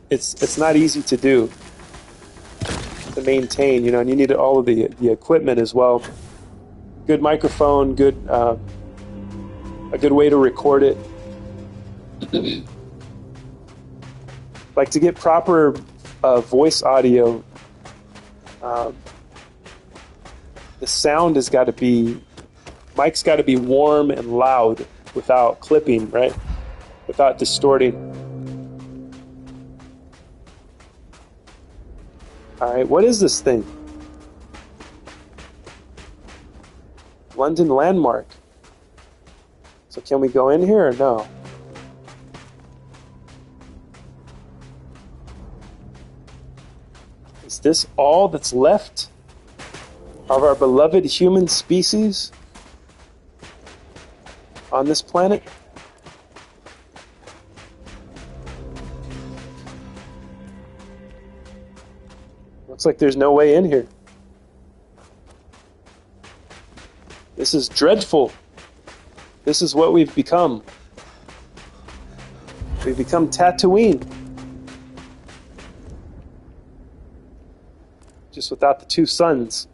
It's not easy to do, to maintain, you know, and you need all of the equipment as well. Good microphone, a good way to record it. Like, to get proper voice audio, the sound has got to be... Mic's got to be warm and loud without clipping, right? Without distorting. Alright, what is this thing? London Landmark. So can we go in here or no? Is this all that's left of our beloved human species on this planet? Looks like there's no way in here. This is dreadful. This is what we've become. We've become Tatooine. Just without the two suns.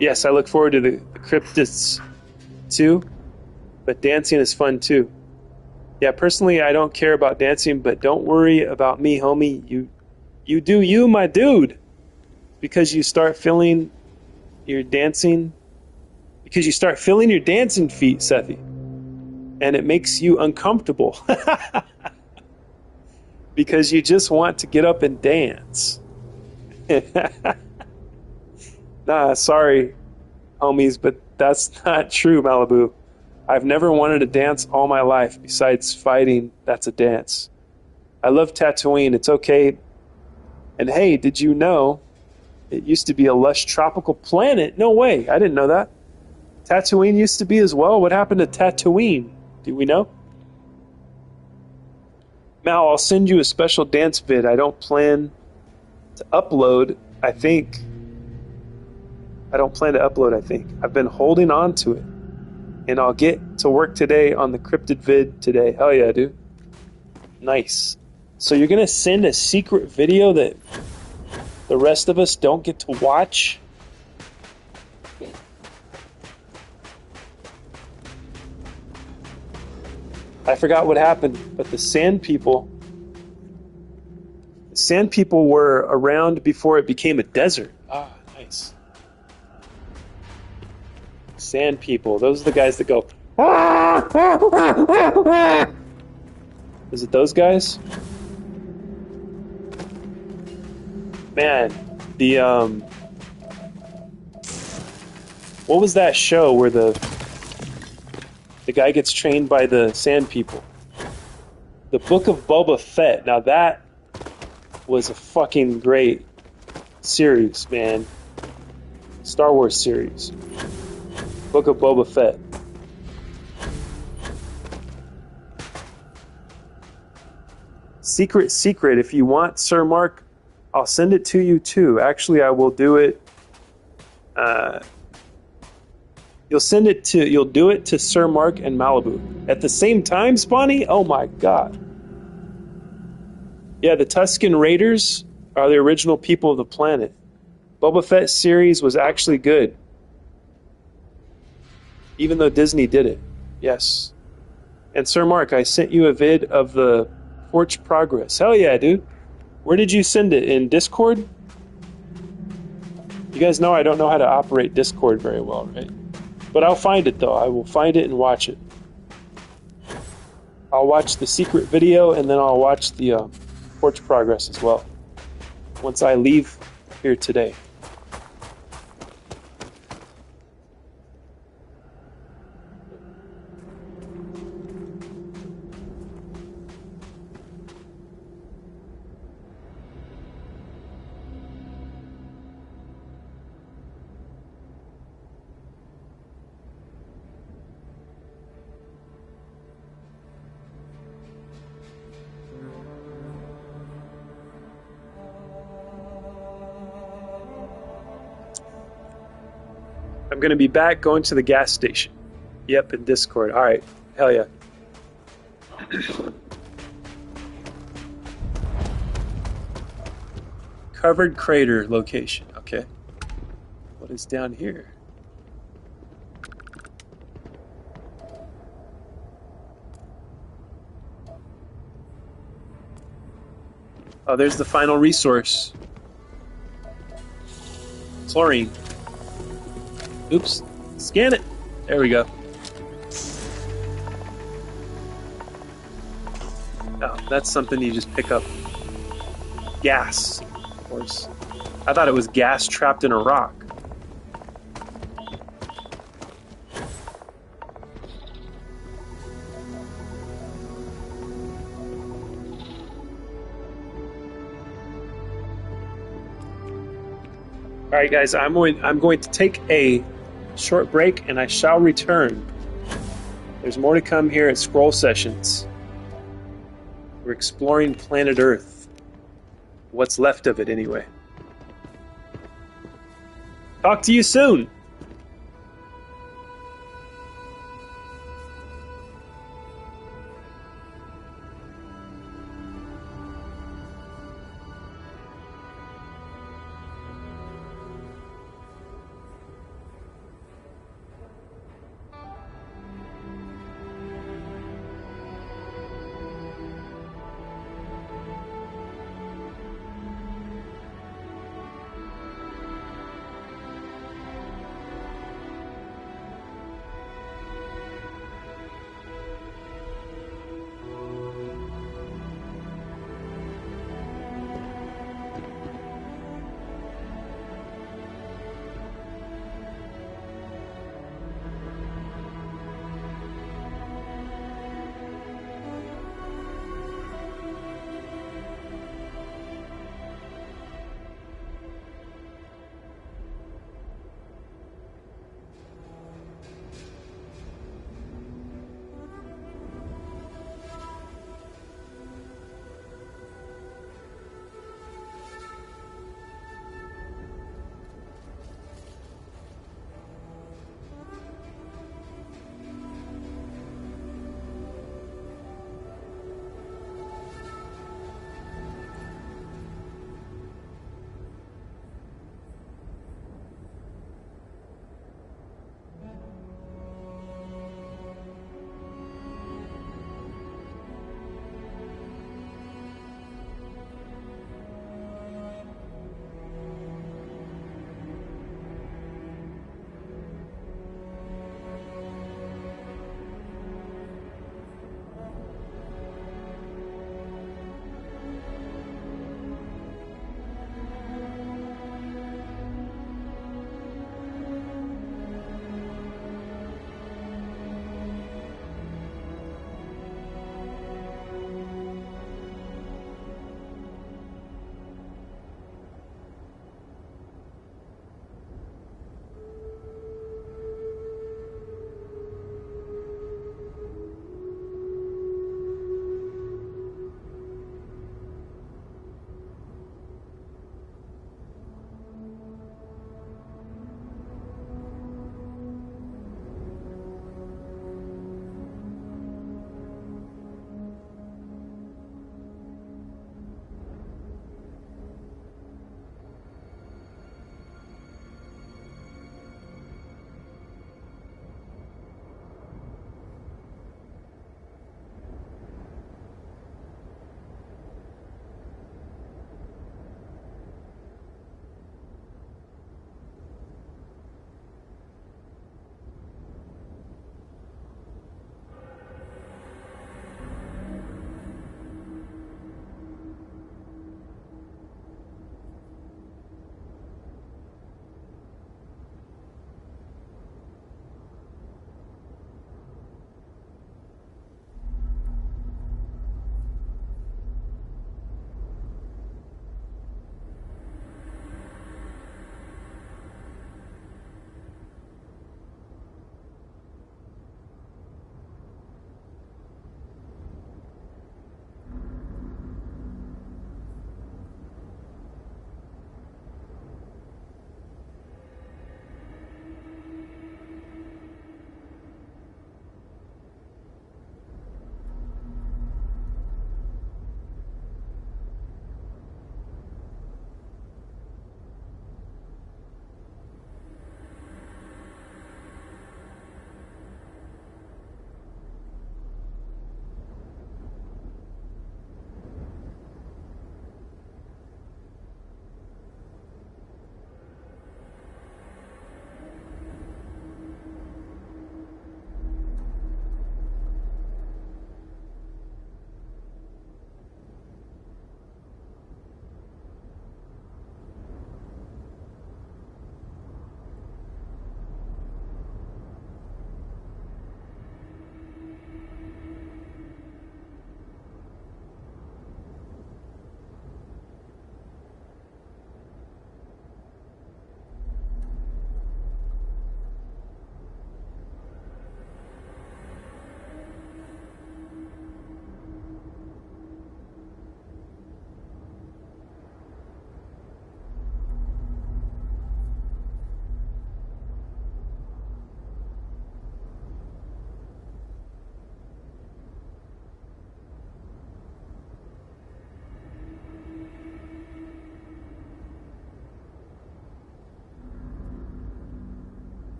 Yes, I look forward to the cryptids too, but dancing is fun too. Yeah, personally, I don't care about dancing, but don't worry about me, homie. You do you, my dude. Because you start feeling your dancing, because you start feeling your dancing feet, Sethi, and it makes you uncomfortable. Because you just want to get up and dance. Nah, sorry, homies, but that's not true, Malibu. I've never wanted to dance all my life. Besides fighting, that's a dance. I love Tatooine. It's okay. And hey, did you know it used to be a lush tropical planet? No way. I didn't know that. Tatooine used to be as well. What happened to Tatooine? Do we know? Mal, I'll send you a special dance vid. I don't plan to upload, I think. I don't plan to upload, I think. I've been holding on to it. And I'll get to work today on the cryptid vid today. Hell yeah, dude. Nice. So you're going to send a secret video that the rest of us don't get to watch? I forgot what happened, but the Sand People were around before it became a desert. Ah, nice. Sand People. Those are the guys that go. Is it those guys? Man, what was that show where the guy gets trained by the Sand People? The Book of Boba Fett. Now that was a fucking great series, man. Star Wars series. Book of Boba Fett. Secret. If you want, Sir Mark, I'll send it to you too. Actually, I will do it. You'll do it to Sir Mark and Malibu at the same time, Spawny. Oh my god. Yeah, the Tusken Raiders are the original people of the planet. Boba Fett series was actually good. Even though Disney did it. Yes. And Sir Mark, I sent you a vid of the Forge Progress. Hell yeah, dude. Where did you send it? In Discord? You guys know I don't know how to operate Discord very well, right? But I'll find it though. I will find it and watch it. I'll watch the secret video and then I'll watch the Forge Progress as well. Once I leave here today. I'm going to be back going to the gas station. Yep, in Discord. All right. Hell yeah. Covered crater location. Okay. What is down here? Oh, there's the final resource. Chlorine. Oops. Scan it. There we go. Oh, that's something you just pick up. Gas, of course. I thought it was gas trapped in a rock. All right, guys, I'm going to take a short break, and I shall return. There's more to come here at Scroll Sessions. We're exploring planet Earth. What's left of it, anyway. Talk to you soon.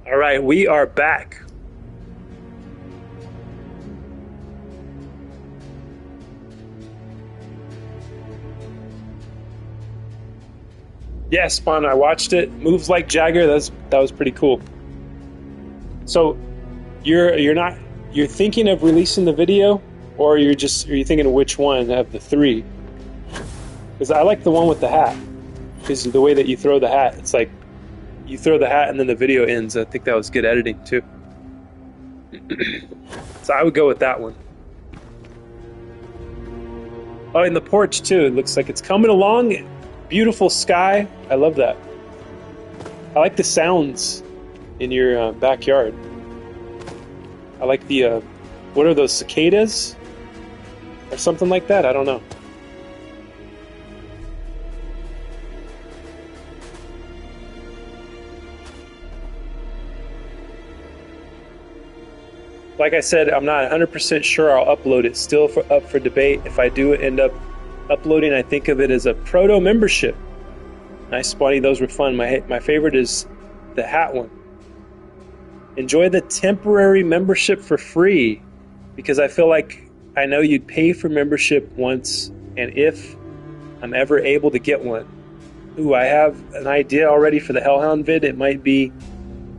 All right, we are back. Yeah, Spawn, I watched it. Moves like Jagger. That was pretty cool. So, you're thinking of releasing the video, or are you thinking of which one of the three? Because I like the one with the hat. Because the way that you throw the hat, it's like you throw the hat and then the video ends. I think that was good editing too. So I would go with that one. Oh, and the porch too. It looks like it's coming along. Beautiful sky. I love that. I like the sounds in your backyard. I like the, what are those, cicadas? Or something like that? I don't know. Like I said, I'm not 100% sure I'll upload it. Still up for debate. If I do end up uploading, I think of it as a proto membership. Nice, Spotty. Those were fun. My favorite is the hat one. Enjoy the temporary membership for free, because I feel like I know you'd pay for membership once, and if I'm ever able to get one. Ooh, I have an idea already for the Hellhound vid. It might be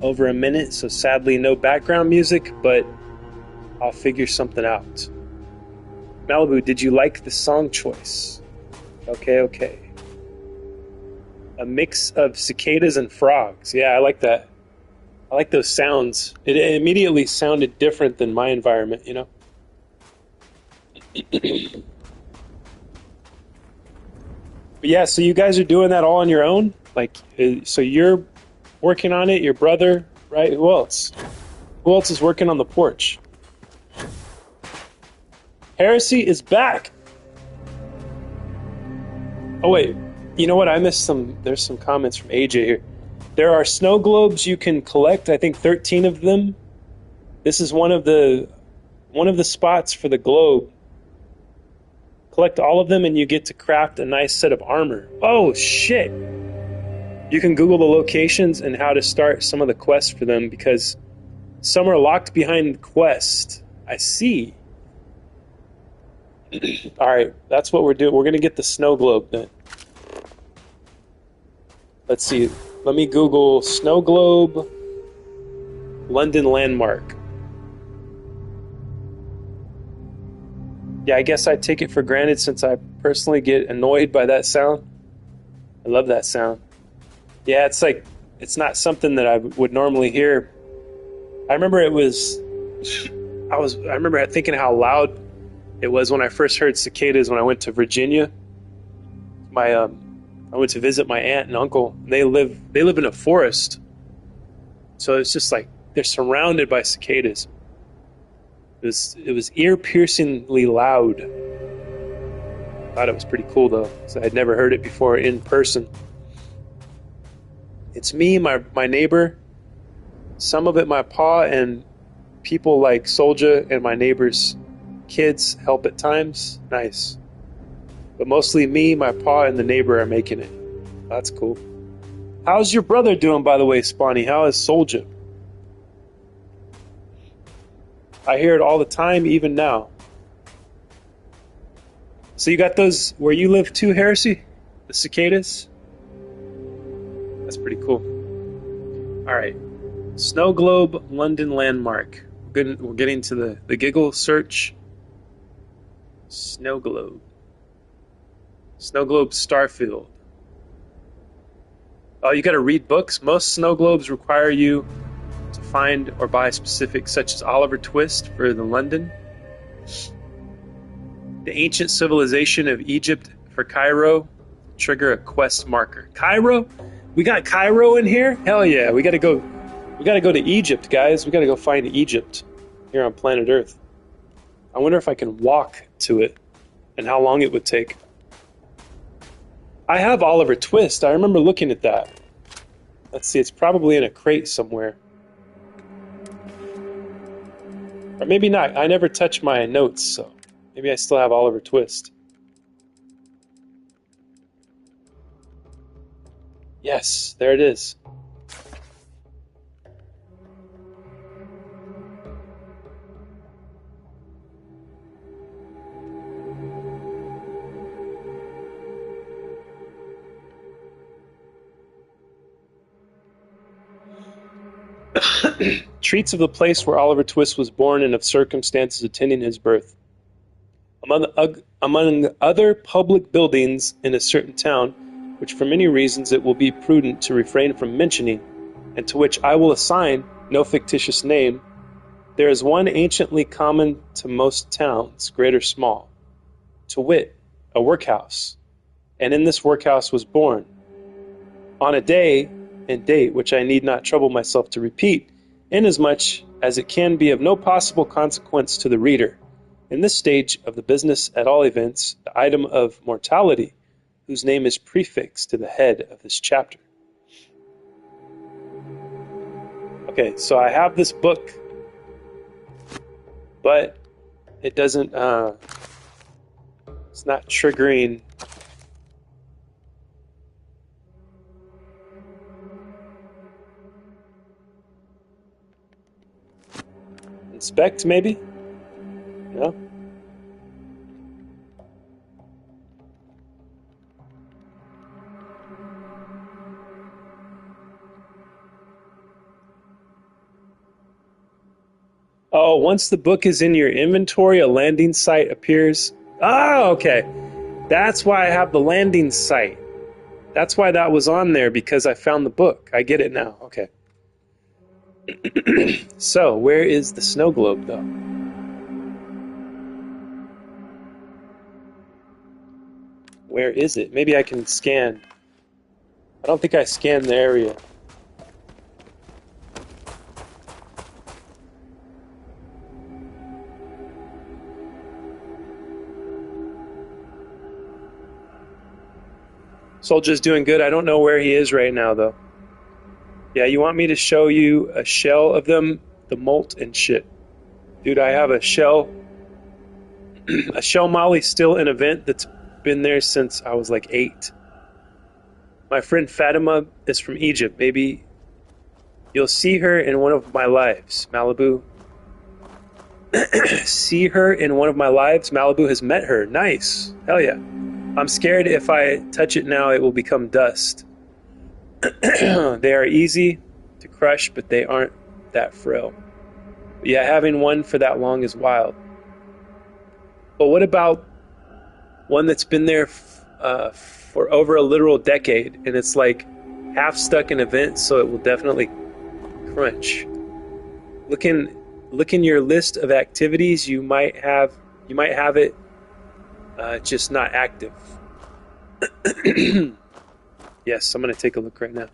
over a minute, so sadly no background music, but I'll figure something out. Malibu, did you like the song choice? Okay. A mix of cicadas and frogs. Yeah, I like that. I like those sounds. It immediately sounded different than my environment, you know? But yeah, so you guys are doing that all on your own? Like, so you're working on it, your brother, right? Who else? Who else is working on the porch? Heresy is back! Oh wait, you know what? I missed some. There's some comments from AJ here. There are snow globes you can collect. I think 13 of them. This is one of the spots for the globe. Collect all of them, and you get to craft a nice set of armor. Oh shit! You can Google the locations and how to start some of the quests for them, because some are locked behind quest. I see. All right, that's what we're doing. We're gonna get the snow globe then. Let's see. Let me Google snow globe London landmark. Yeah, I guess I take it for granted since I personally get annoyed by that sound. I love that sound. Yeah, it's like, it's not something that I would normally hear. I remember I remember thinking how loud it was when I first heard cicadas when I went to Virginia. I went to visit my aunt and uncle. They live in a forest. So it's just like they're surrounded by cicadas. It was ear-piercingly loud. I thought it was pretty cool though, because I had never heard it before in person. It's me, my neighbor, some of it my pa, and people like Soldier and my neighbor's kids help at times. Nice. But mostly me, my pa, and the neighbor are making it. That's cool. How's your brother doing, by the way, Spawny? How is Soldier? I hear it all the time, even now. So you got those where you live too, Heresy? The cicadas? That's pretty cool. All right. Snow Globe London landmark. We're getting to the giggle search. Snow Globe. Snow Globe Starfield. Oh, you got to read books. Most snow globes require you to find or buy specifics, such as Oliver Twist for the London, the ancient civilization of Egypt for Cairo. Trigger a quest marker. Cairo? We got Cairo in here? Hell yeah! We got to go to Egypt, guys. We got to go find Egypt here on planet Earth. I wonder if I can walk to it and how long it would take. I have Oliver Twist. I remember looking at that. Let's see, it's probably in a crate somewhere. Or maybe not. I never touch my notes, so maybe I still have Oliver Twist. Yes, there it is. Treats of the place where Oliver Twist was born and of circumstances attending his birth. Among other public buildings in a certain town, which for many reasons it will be prudent to refrain from mentioning, and to which I will assign no fictitious name, there is one anciently common to most towns, great or small, to wit, a workhouse, and in this workhouse was born, on a day and date which I need not trouble myself to repeat, inasmuch as it can be of no possible consequence to the reader, in this stage of the business at all events, the item of mortality, whose name is prefixed to the head of this chapter. Okay, so I have this book, but it doesn't, it's not triggering. Inspect, maybe? No? Oh, once the book is in your inventory, a landing site appears. Oh, okay. That's why I have the landing site. That's why that was on there, because I found the book. I get it now. Okay. So, where is the snow globe, though? Where is it? Maybe I can scan. I don't think I scanned the area. Soldier's doing good. I don't know where he is right now, though. Yeah, you want me to show you a shell of them? The molt and shit. Dude, I have a shell. A shell molly still an event that's been there since I was like 8. My friend Fatima is from Egypt. Maybe you'll see her in one of my lives. Malibu. See her in one of my lives. Malibu has met her. Nice. Hell yeah. I'm scared if I touch it now, it will become dust. They are easy to crush, but they aren't that frail. But yeah, having one for that long is wild. But what about one that's been there for over a literal decade, and it's like half stuck in a vent, so it will definitely crunch. Look in your list of activities. You might have it just not active. Yes, I'm going to take a look right now.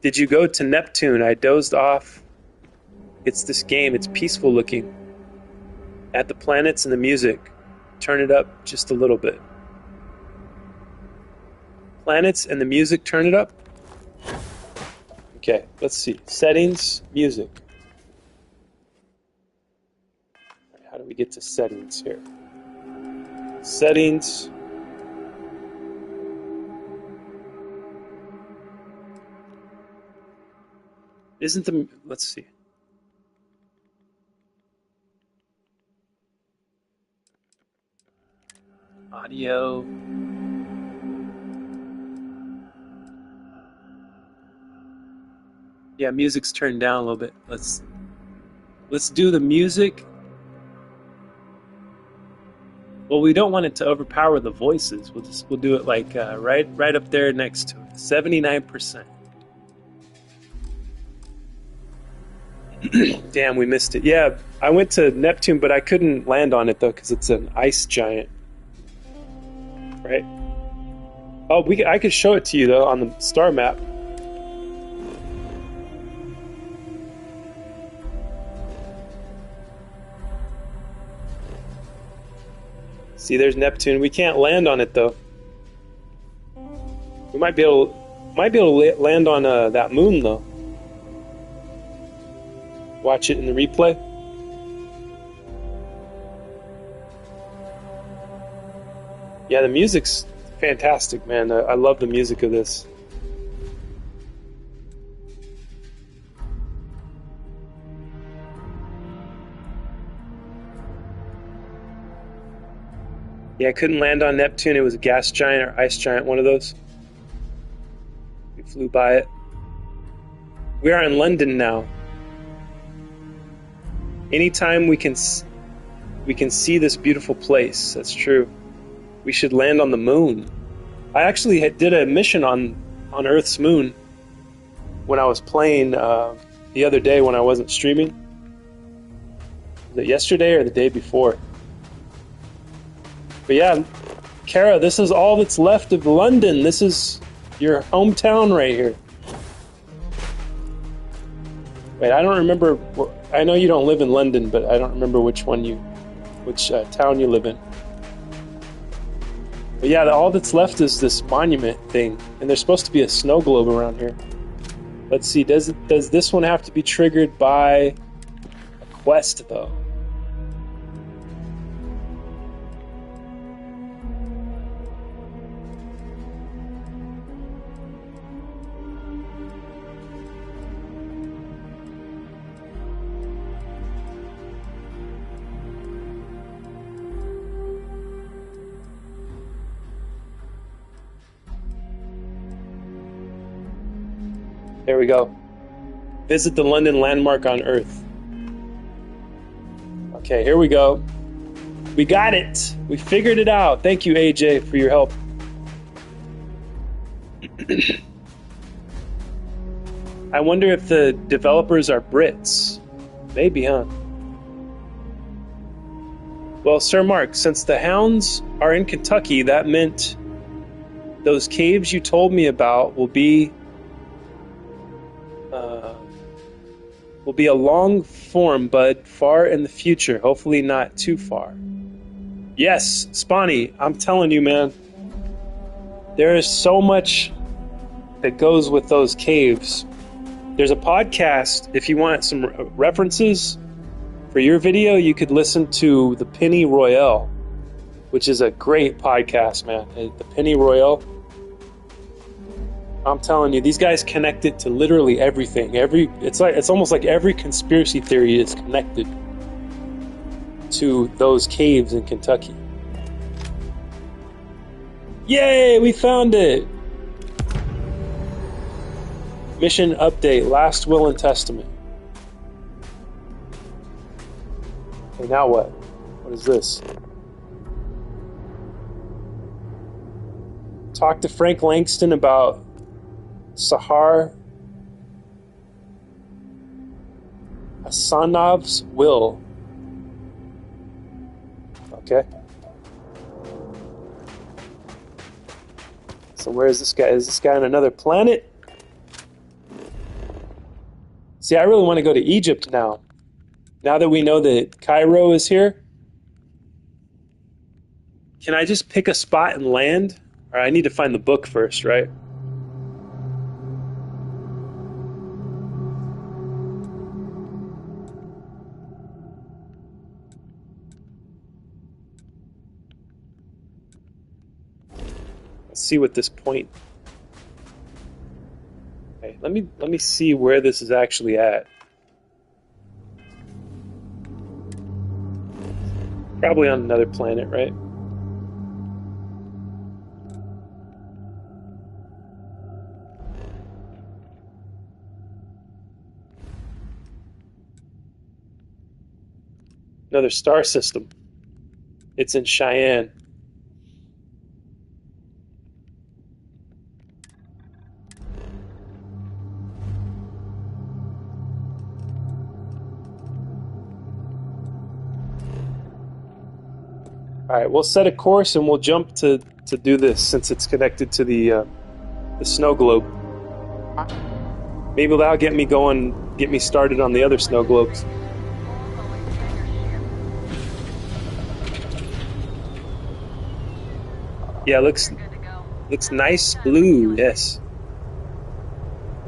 Did you go to Neptune? I dozed off. It's this game. It's peaceful looking. At the planets and the music. Turn it up just a little bit. Planets and the music, turn it up. Okay, let's see. Settings, music. How do we get to settings here? Settings. Isn't the... Let's see. Audio. Yeah, music's turned down a little bit. Let's do the music. Well, we don't want it to overpower the voices. We'll do it like right up there next to it. 79%. Damn, we missed it. Yeah, I went to Neptune, but I couldn't land on it though because it's an ice giant. Right? Oh, I could show it to you though on the star map. See, there's Neptune. We can't land on it though. We might be able to land on that moon though. Watch it in the replay. Yeah, the music's fantastic, man. I love the music of this. Yeah, I couldn't land on Neptune. It was a gas giant or ice giant, one of those. We flew by it. We are in London now. Anytime we can see this beautiful place. That's true. We should land on the moon. I actually did a mission on Earth's moon when I was playing the other day when I wasn't streaming. Was it yesterday or the day before? But yeah, Kara, this is all that's left of London. This is your hometown right here. Wait, I don't remember. I know you don't live in London, but I don't remember which town you live in. But yeah, all that's left is this monument thing, and there's supposed to be a snow globe around here. Let's see, does this one have to be triggered by a quest, though? There we go. Visit the London landmark on Earth. Okay, here we go. We got it. We figured it out. Thank you, AJ, for your help. I wonder if the developers are Brits. Maybe, huh? Well, Sir Mark, since the hounds are in Kentucky, that meant those caves you told me about will be a long form, but far in the future. Hopefully not too far. Yes, Spawny, I'm telling you, man. There is so much that goes with those caves. There's a podcast. If you want some references for your video, you could listen to The Penny Royale, which is a great podcast, man. The Penny Royale. I'm telling you, these guys connect it to literally everything. It's almost like every conspiracy theory is connected to those caves in Kentucky. Yay, we found it! Mission update, Last Will and Testament. Okay, now what? What is this? Talk to Frank Langston about Sahar Asanov's will. Okay. So where is this guy? Is this guy on another planet? See, I really want to go to Egypt now. Now that we know that Cairo is here. Can I just pick a spot and land? Or I need to find the book first, right? Let's see what this point. Okay, let me see where this is actually at. Probably on another planet, right? Another star system. It's in Cheyenne. All right, we'll set a course and we'll jump to do this since it's connected to the snow globe. Maybe that'll get me started on the other snow globes. Yeah, looks nice blue. Yes.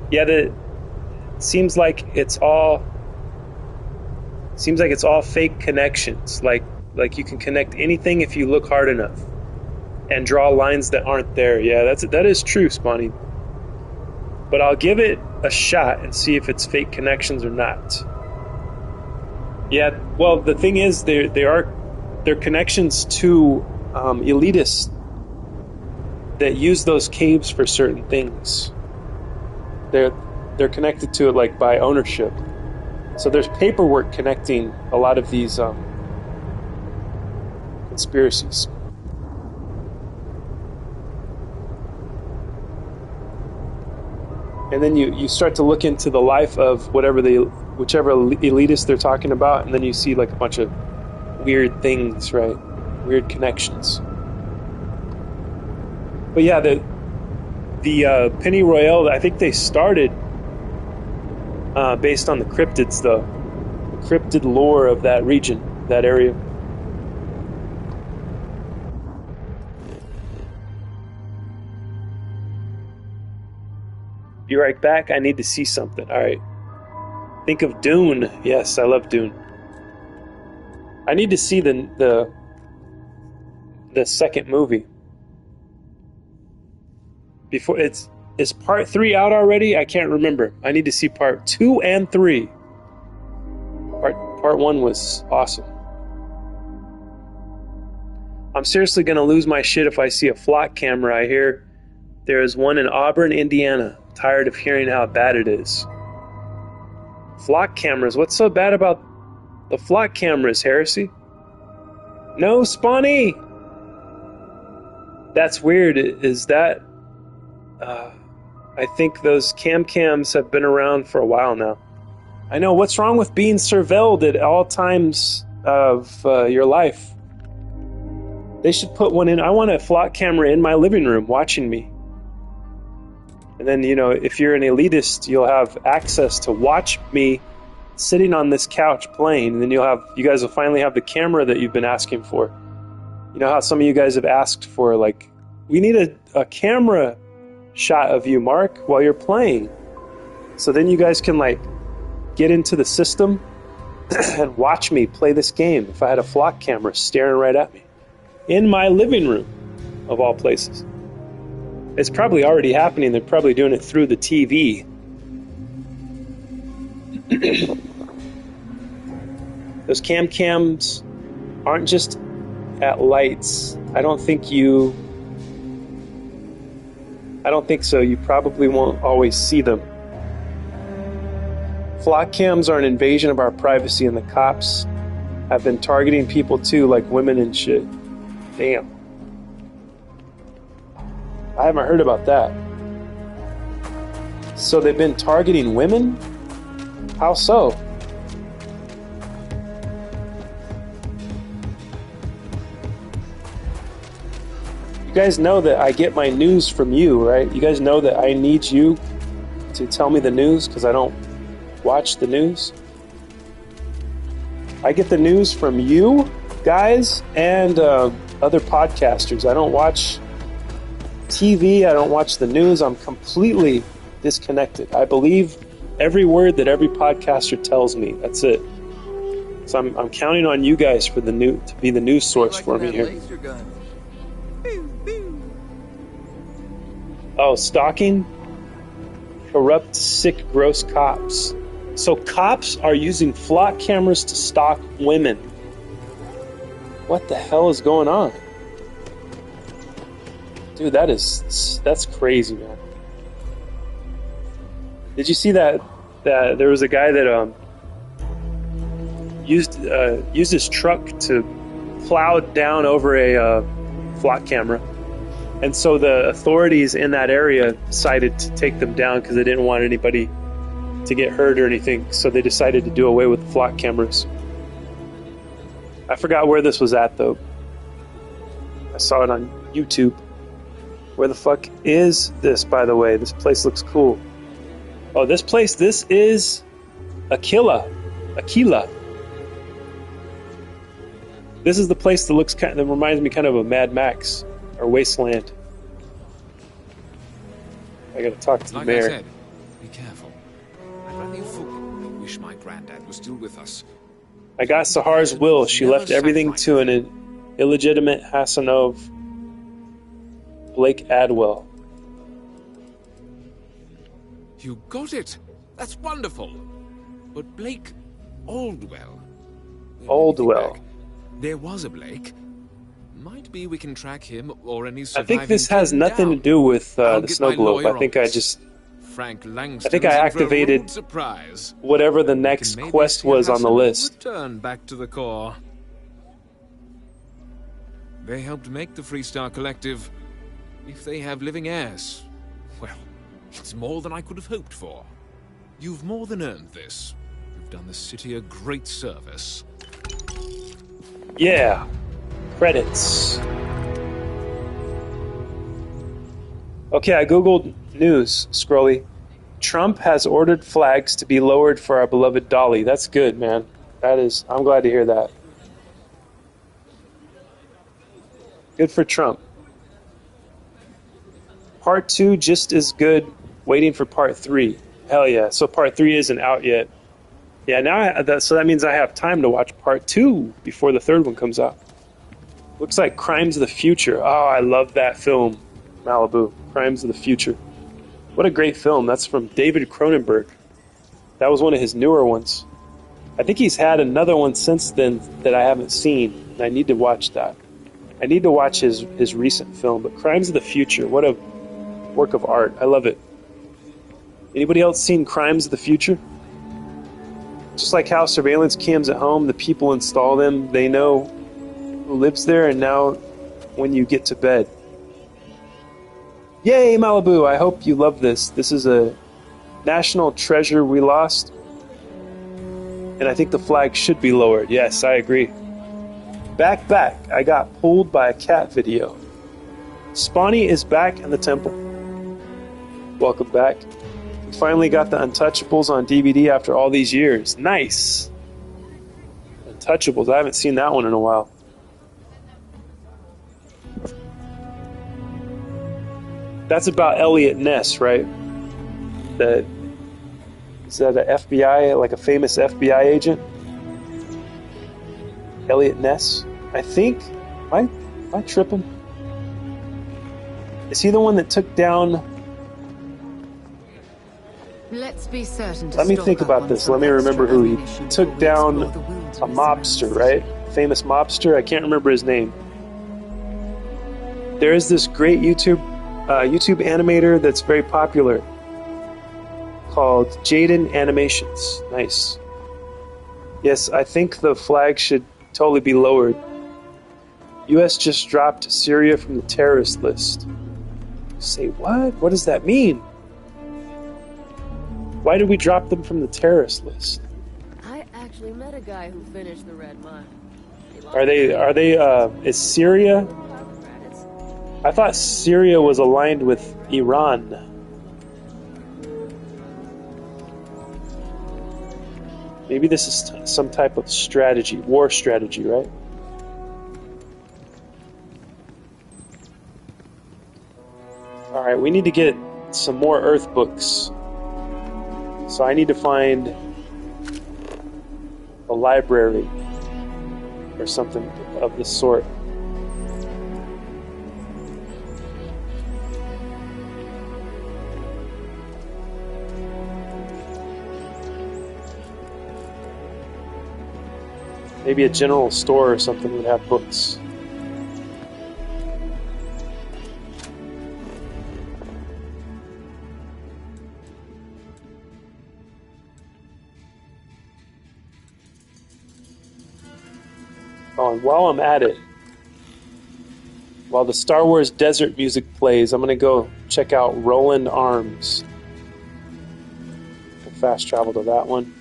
Yeah, seems like it's all fake connections. Like you can connect anything if you look hard enough and draw lines that aren't there. Yeah, that is true, Spawny. But I'll give it a shot and see if it's fake connections or not. Yeah, well, the thing is, they're connections to elitists that use those caves for certain things. They're connected to it like by ownership. So there's paperwork connecting a lot of these conspiracies. And then you start to look into the life of whichever elitist they're talking about, and then you see like a bunch of weird things, right? Weird connections. But yeah, the Penny Royale, I think they started based on the cryptids, though. The cryptid lore of that region, that area. Be right back. I need to see something. All right. Think of Dune. Yes, I love Dune. I need to see the second movie. Before is part 3 out already? I can't remember. I need to see part 2 and 3. Part 1 was awesome. I'm seriously gonna lose my shit if I see a flock camera. I hear there is one in Auburn, Indiana. Tired of hearing how bad it is. Flock cameras. What's so bad about the flock cameras, Heresy? No, Spawny! That's weird. Is that... I think those cams have been around for a while now. I know. What's wrong with being surveilled at all times of your life? They should put one in. I want a flock camera in my living room watching me. And then, you know, if you're an elitist, you'll have access to watch me sitting on this couch playing. And then you guys will finally have the camera that you've been asking for. You know how some of you guys have asked for, like, we need a camera shot of you, Mark, while you're playing. So then you guys can, like, get into the system and watch me play this game if I had a flock camera staring right at me. In my living room, of all places. It's probably already happening. They're probably doing it through the TV. Those cams aren't just at lights. I don't think so. You probably won't always see them. Flock cams are an invasion of our privacy, and the cops have been targeting people too, like women and shit. Damn. I haven't heard about that. So they've been targeting women? How so? You guys know that I get my news from you, right? You guys know that I need you to tell me the news because I don't watch the news. I get the news from you guys and other podcasters. I don't watch TV, I don't watch the news. I'm completely disconnected. I believe every word that every podcaster tells me. That's it. So I'm counting on you guys to be the news source for me here. Oh, stalking? Corrupt, sick, gross cops. So cops are using flock cameras to stalk women. What the hell is going on? Dude, that's crazy, man. Did you see that there was a guy that used his truck to plow down over a flock camera, and so the authorities in that area decided to take them down because they didn't want anybody to get hurt or anything. So they decided to do away with the flock cameras. I forgot where this was at though. I saw it on YouTube. Where the fuck is this, by the way? This place looks cool. Oh, this is Aquila. This is the place that that reminds me kind of Mad Max or Wasteland. I gotta talk to the mayor. Like I said, be careful. I'd rather you folk wish my granddad was still with us. I got Sahar's will. She left everything to an illegitimate Hassanov, Blake Adwell. You got it. That's wonderful. But Blake Aldwell. Aldwell. There was a Blake. Might be we can track him or any I surviving. think this has nothing to do with the snow globe. I think I just Frank I Langston's think I in for a activated rude surprise. whatever the We next can maybe quest see was on the Hassan list. return back to the core. They helped make the Freestar Collective. If they have living heirs, well, it's more than I could have hoped for. You've more than earned this. You've done the city a great service. Yeah. Credits. Okay, I googled news, Scrolly. Trump has ordered flags to be lowered for our beloved Dolly. That's good, man. I'm glad to hear that. Good for Trump. Part 2 just as good, waiting for part 3. Hell yeah. So part 3 isn't out yet. Yeah, so that means I have time to watch part 2 before the third one comes out. Looks like Crimes of the Future. Oh, I love that film, Malibu. Crimes of the Future. What a great film. That's from David Cronenberg. That was one of his newer ones. I think he's had another one since then that I haven't seen, and I need to watch that. I need to watch his recent film, but Crimes of the Future, what a work of art. I love it. Anybody else seen Crimes of the Future? Just like how surveillance cams at home, the people install them, they know who lives there, and now when you get to bed. Yay, Malibu! I hope you love this. This is a national treasure we lost, and I think the flag should be lowered. Yes, I agree. Back. I got pulled by a cat video. Spawny is back in the temple. Welcome back. We finally got the Untouchables on DVD after all these years. Nice! Untouchables, I haven't seen that one in a while. That's about Elliot Ness, right? Is that an FBI, like a famous FBI agent? Elliot Ness, I think. Am I tripping? Is he the one that took down... Let's be certain to Let me stock think up about on this. some Let me remember extra who he ammunition took before we down. explore the wilderness A mobster, right? Famous mobster. I can't remember his name. There is this great YouTube animator that's very popular called Jaden Animations. Nice. Yes, I think the flag should totally be lowered. U.S. just dropped Syria from the terrorist list. Say what? What does that mean? Why did we drop them from the terrorist list? I actually met a guy who finished the Red Mile. Are they is Syria? I thought Syria was aligned with Iran. Maybe this is some type of strategy, war strategy, right? Alright, we need to get some more Earth books. So I need to find a library or something of this sort. Maybe a general store or something would have books. Oh, and while I'm at it, while the Star Wars desert music plays, I'm going to go check out Roland Arms. I'll fast travel to that one.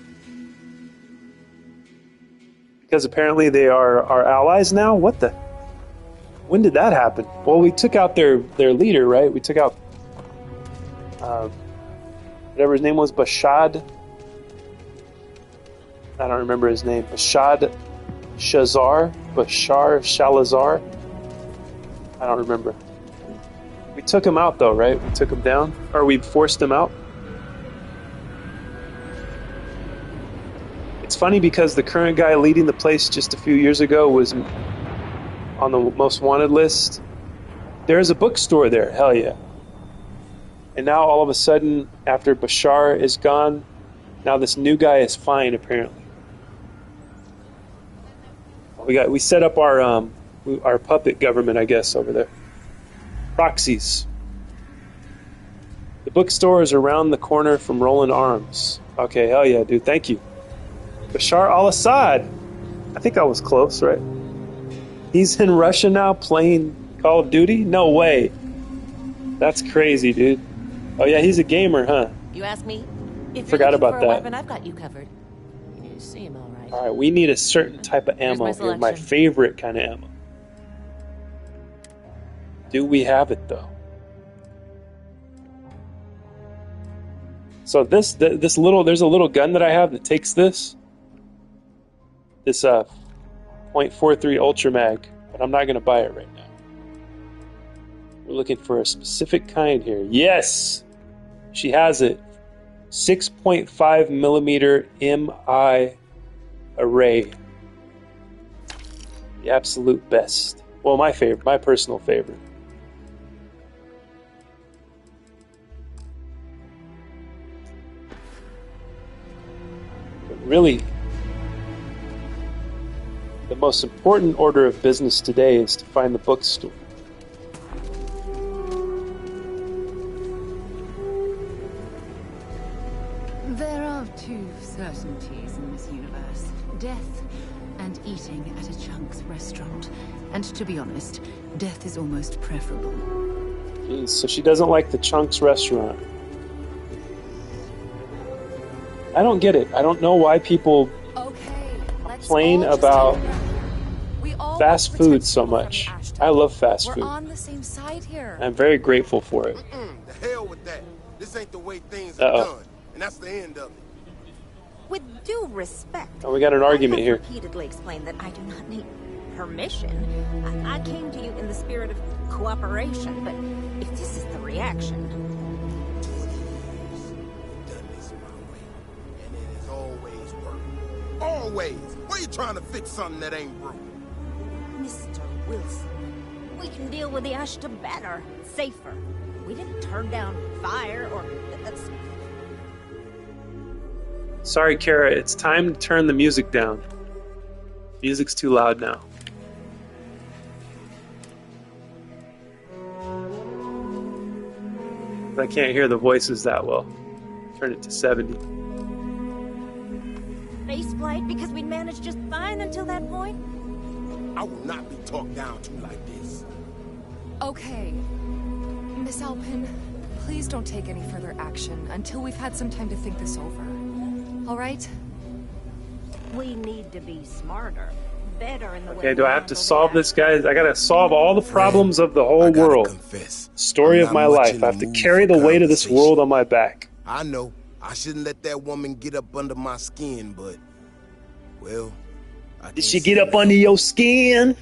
Because apparently they are our allies now? What the? When did that happen? Well, we took out their leader, right? We took out whatever his name was, Bashar. I don't remember his name. Bashar Shalazar. I don't remember. We took him out though, right? We took him down? Or we forced him out? It's funny because the current guy leading the place just a few years ago was on the most wanted list. There's a bookstore there, hell yeah. And now all of a sudden, after Bashar is gone, now this new guy is fine apparently. We set up our puppet government, I guess, over there. Proxies. The bookstore is around the corner from Roland Arms. Okay, hell yeah, dude. Thank you. Bashar al-Assad. I think that was close, right? He's in Russia now playing Call of Duty? No way. That's crazy, dude. Oh yeah, he's a gamer, huh? You ask me? If Forgot you're looking about for a that. weapon, I've got you covered. You seem all right. Alright, we need a certain type of Here's ammo my here. My selection. favorite kind of ammo. Do we have it, though? So there's a little gun that I have that takes this .43 Ultra Mag, but I'm not going to buy it right now. We're looking for a specific kind here. Yes! She has it. 6.5 millimeter MI array. The absolute best. Well, my favorite, my personal favorite. But really, the most important order of business today is to find the bookstore. There are two certainties in this universe. Death and eating at a Chunks restaurant. And to be honest, death is almost preferable. So she doesn't like the Chunks restaurant. I don't get it. I don't know why people complain about fast food so much. I love fast food. We're on the same side here. I'm very grateful for it. The hell with that. This ain't the way things are done. And that's the end of it. With due respect, Oh, we got an argument I here. have repeatedly explained that I do not need permission. I came to you in the spirit of cooperation, but if this is the reaction... 20 years. Done this my way. And it has always worked. Always! Why are you trying to fix something that ain't broke? Mr. Wilson, we can deal with the Ashta better, safer. We didn't turn down fire or... Sorry, Kara, it's time to turn the music down. Music's too loud now. I can't hear the voices that well. Turn it to 70. Spaceflight because we managed just fine until that point? I will not be talked down to like this. Okay. Miss Alpin, please don't take any further action until we've had some time to think this over. All right? We need to be smarter, better in the way... Okay, do I have to solve this, guys? I gotta solve all the problems of the whole world. Story of my life. I have to carry the weight of this world on my back. I know. I shouldn't let that woman get up under my skin, but... Well... Did she get up under your skin?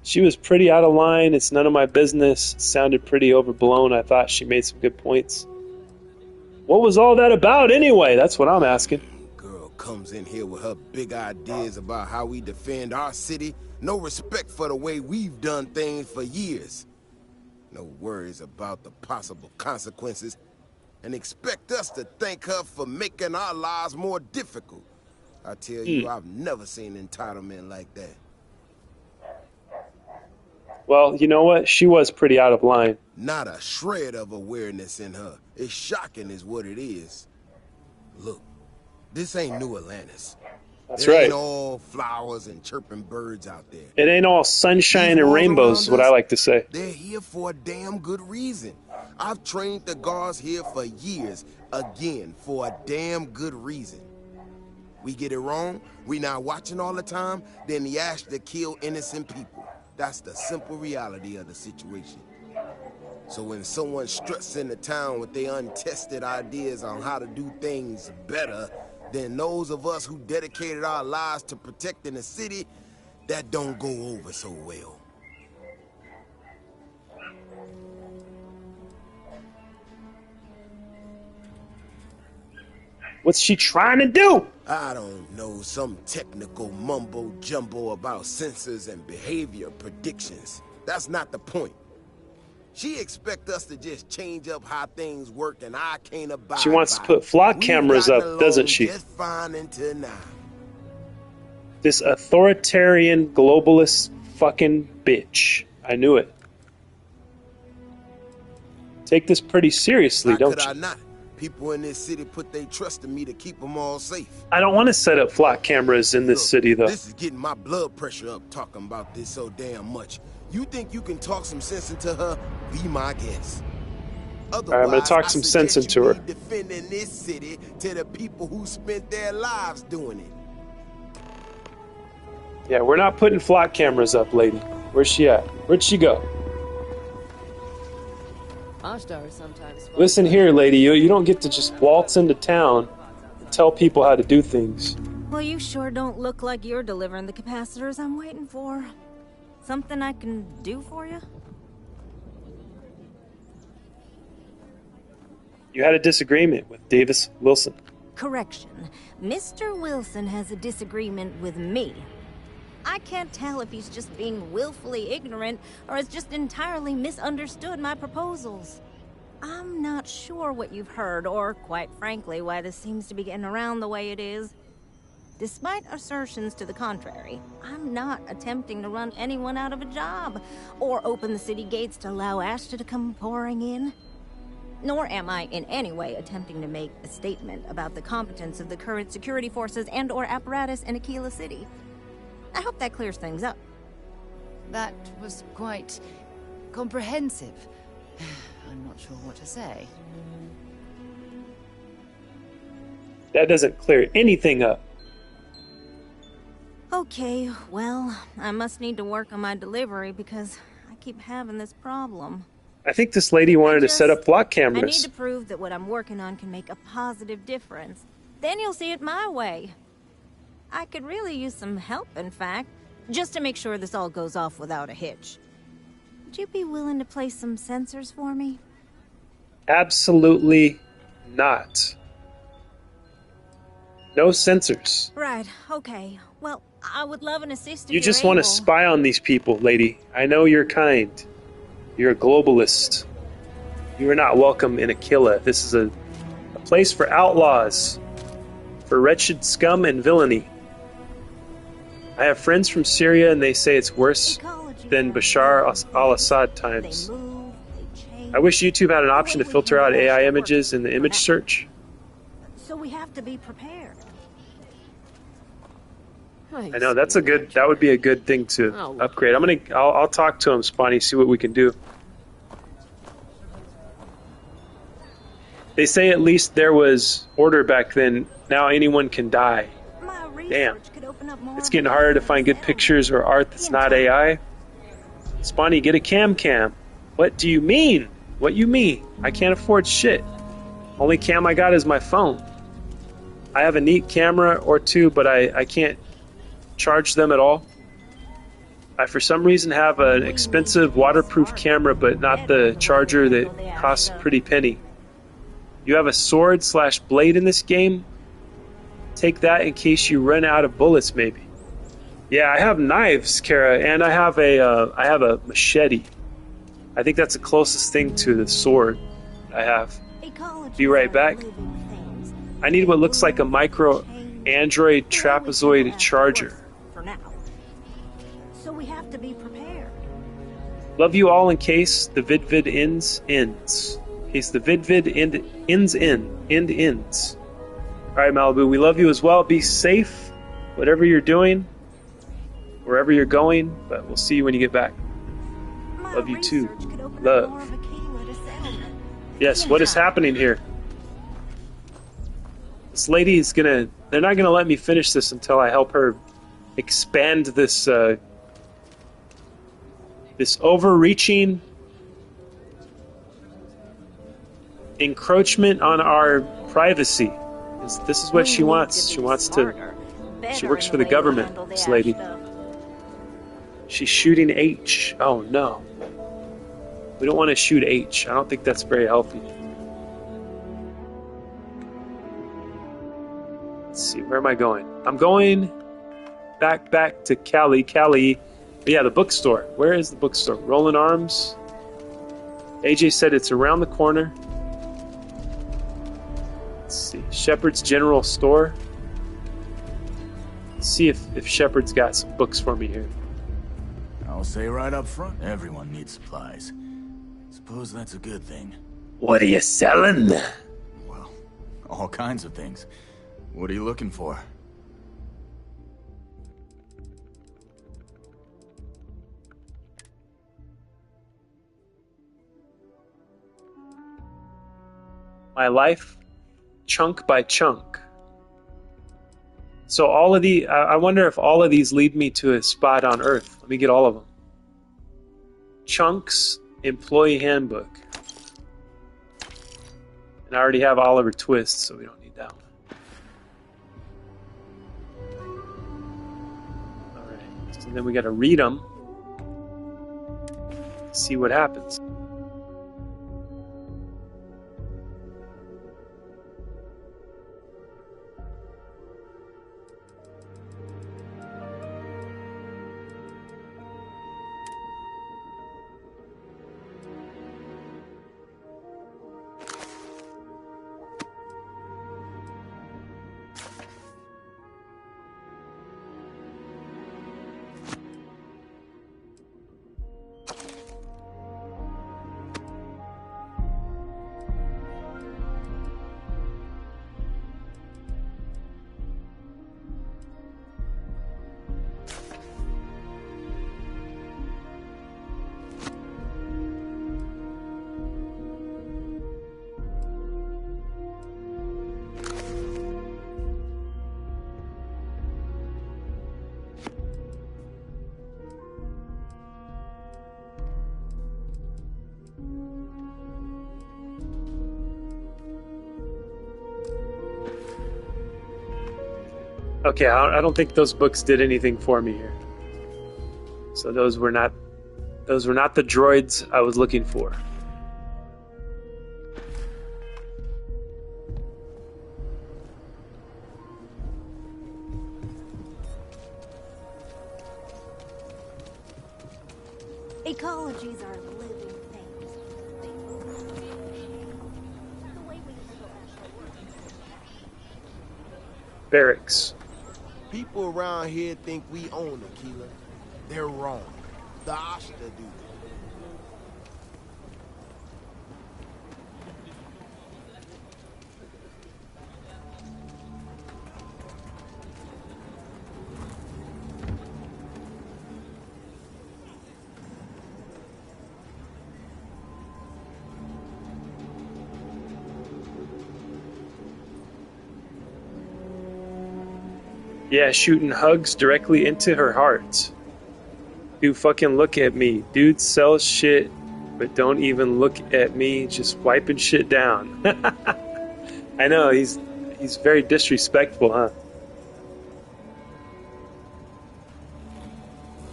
She was pretty out of line. It's none of my business. It sounded pretty overblown. I thought she made some good points. What was all that about anyway? That's what I'm asking. Girl comes in here with her big ideas about how we defend our city. No respect for the way we've done things for years. No worries about the possible consequences. And expect us to thank her for making our lives more difficult. I tell you, I've never seen entitlement like that. Well, you know what? She was pretty out of line. Not a shred of awareness in her. It's shocking is what it is. Look, this ain't New Atlantis. That's There right. ain't all flowers and chirping birds out there. It ain't all sunshine and rainbows, is what I like to say. They're here for a damn good reason. I've trained the guards here for years, again, for a damn good reason. We get it wrong, we not watching all the time, then the Ashta kill innocent people. That's the simple reality of the situation. So when someone struts into town with their untested ideas on how to do things better than those of us who dedicated our lives to protecting the city, that don't go over so well. What's she trying to do? I don't know, some technical mumbo-jumbo about sensors and behavior predictions. That's not the point. She expect us to just change up how things work, and I can't abide. She wants to put flock cameras up, doesn't she? Just fine until now. This authoritarian globalist fucking bitch. I knew it. take this pretty seriously, How don't could I you? not? People in this city put their trust in me to keep them all safe. I don't want to set up flock cameras in this Look, city, though. This is getting my blood pressure up talking about this so damn much. You think you can talk some sense into her? Be my guest. All right, I'm going to talk some sense into her. Defending this city to the people who spent their lives doing it. Yeah, we're not putting flock cameras up, lady. Where's she at? Where'd she go? Listen here, lady. You don't get to just waltz into town and tell people how to do things. Well, you sure don't look like you're delivering the capacitors I'm waiting for. Something I can do for you? You had a disagreement with Davis Wilson. Correction. Mr. Wilson has a disagreement with me. I can't tell if he's just being willfully ignorant or has just entirely misunderstood my proposals. I'm not sure what you've heard or, quite frankly, why this seems to be getting around the way it is. Despite assertions to the contrary, I'm not attempting to run anyone out of a job or open the city gates to allow Ashton to come pouring in. Nor am I in any way attempting to make a statement about the competence of the current security forces and or apparatus in Aquila City. I hope that clears things up. That was quite comprehensive. I'm not sure what to say. That doesn't clear anything up. Okay, well, I must need to work on my delivery because I keep having this problem. I think this lady wanted to set up flock I need cameras. to prove that what I'm working on can make a positive difference. Then you'll see it my way. I could really use some help, in fact, just to make sure this all goes off without a hitch. Would you be willing to place some sensors for me? Absolutely not. No sensors. Right, okay. Well, I would love an assist if You you're just want to able. spy on these people, lady. I know you're kind. You're a globalist. You are not welcome in Aquila. This is a place for outlaws, for wretched scum and villainy. I have friends from Syria, and they say it's worse than Bashar al-Assad times. I wish YouTube had an option to filter out AI images in the image search. So we have to be prepared. I know that would be a good thing to upgrade. I'll talk to him, Spawny, see what we can do. They say at least there was order back then. Now anyone can die. Damn. It's getting harder to find good pictures or art that's not AI. Spawny, get a cam. What do you mean? What you mean? I can't afford shit. Only cam I got is my phone. I have a neat camera or two, but I can't charge them at all. I for some reason have an expensive waterproof camera, but not the charger that costs a pretty penny. You have a sword/blade in this game? Take that in case you run out of bullets, maybe. Yeah, I have knives, Kara, and I have a machete. I think that's the closest thing to the sword I have. Be right back. I need what looks like a micro Android trapezoid charger. For now. So we have to be prepared. Love you all in case the vid ends. In case the vid ends. Alright, Malibu, we love you as well. Be safe, whatever you're doing, wherever you're going, but we'll see you when you get back. Love you too. Love. Yes, what is happening here? This lady is they're not gonna let me finish this until I help her expand this, this overreaching encroachment on our privacy. This is what she wants. She wants to. She works for the government, this lady. She's shooting H. Oh no. We don't want to shoot H. I don't think that's very healthy. Let's see, where am I going? I'm going back to Cali. Yeah, the bookstore. Where is the bookstore? Rolling Arms. AJ said it's around the corner. Let's see. Shepherd's General Store. Let's see if Shepherd's got some books for me here. I'll say right up front, everyone needs supplies. Suppose that's a good thing. What are you selling? Well, all kinds of things. What are you looking for? My life, chunk by chunk. So all of the, I wonder if all of these lead me to a spot on Earth. Let me get all of them. Chunks, employee handbook. And I already have Oliver Twist, so we don't need that one. Alright, so then we gotta read them. See what happens. Okay, I don't think those books did anything for me here. So those were not the droids I was looking for. Ecologies are living things. Barracks. People around here think we own Aquila. They're wrong. The Ashta do. Yeah, shooting hugs directly into her heart. Dude, fucking look at me. Dude sells shit, but don't even look at me, just wiping shit down. I know, he's very disrespectful, huh?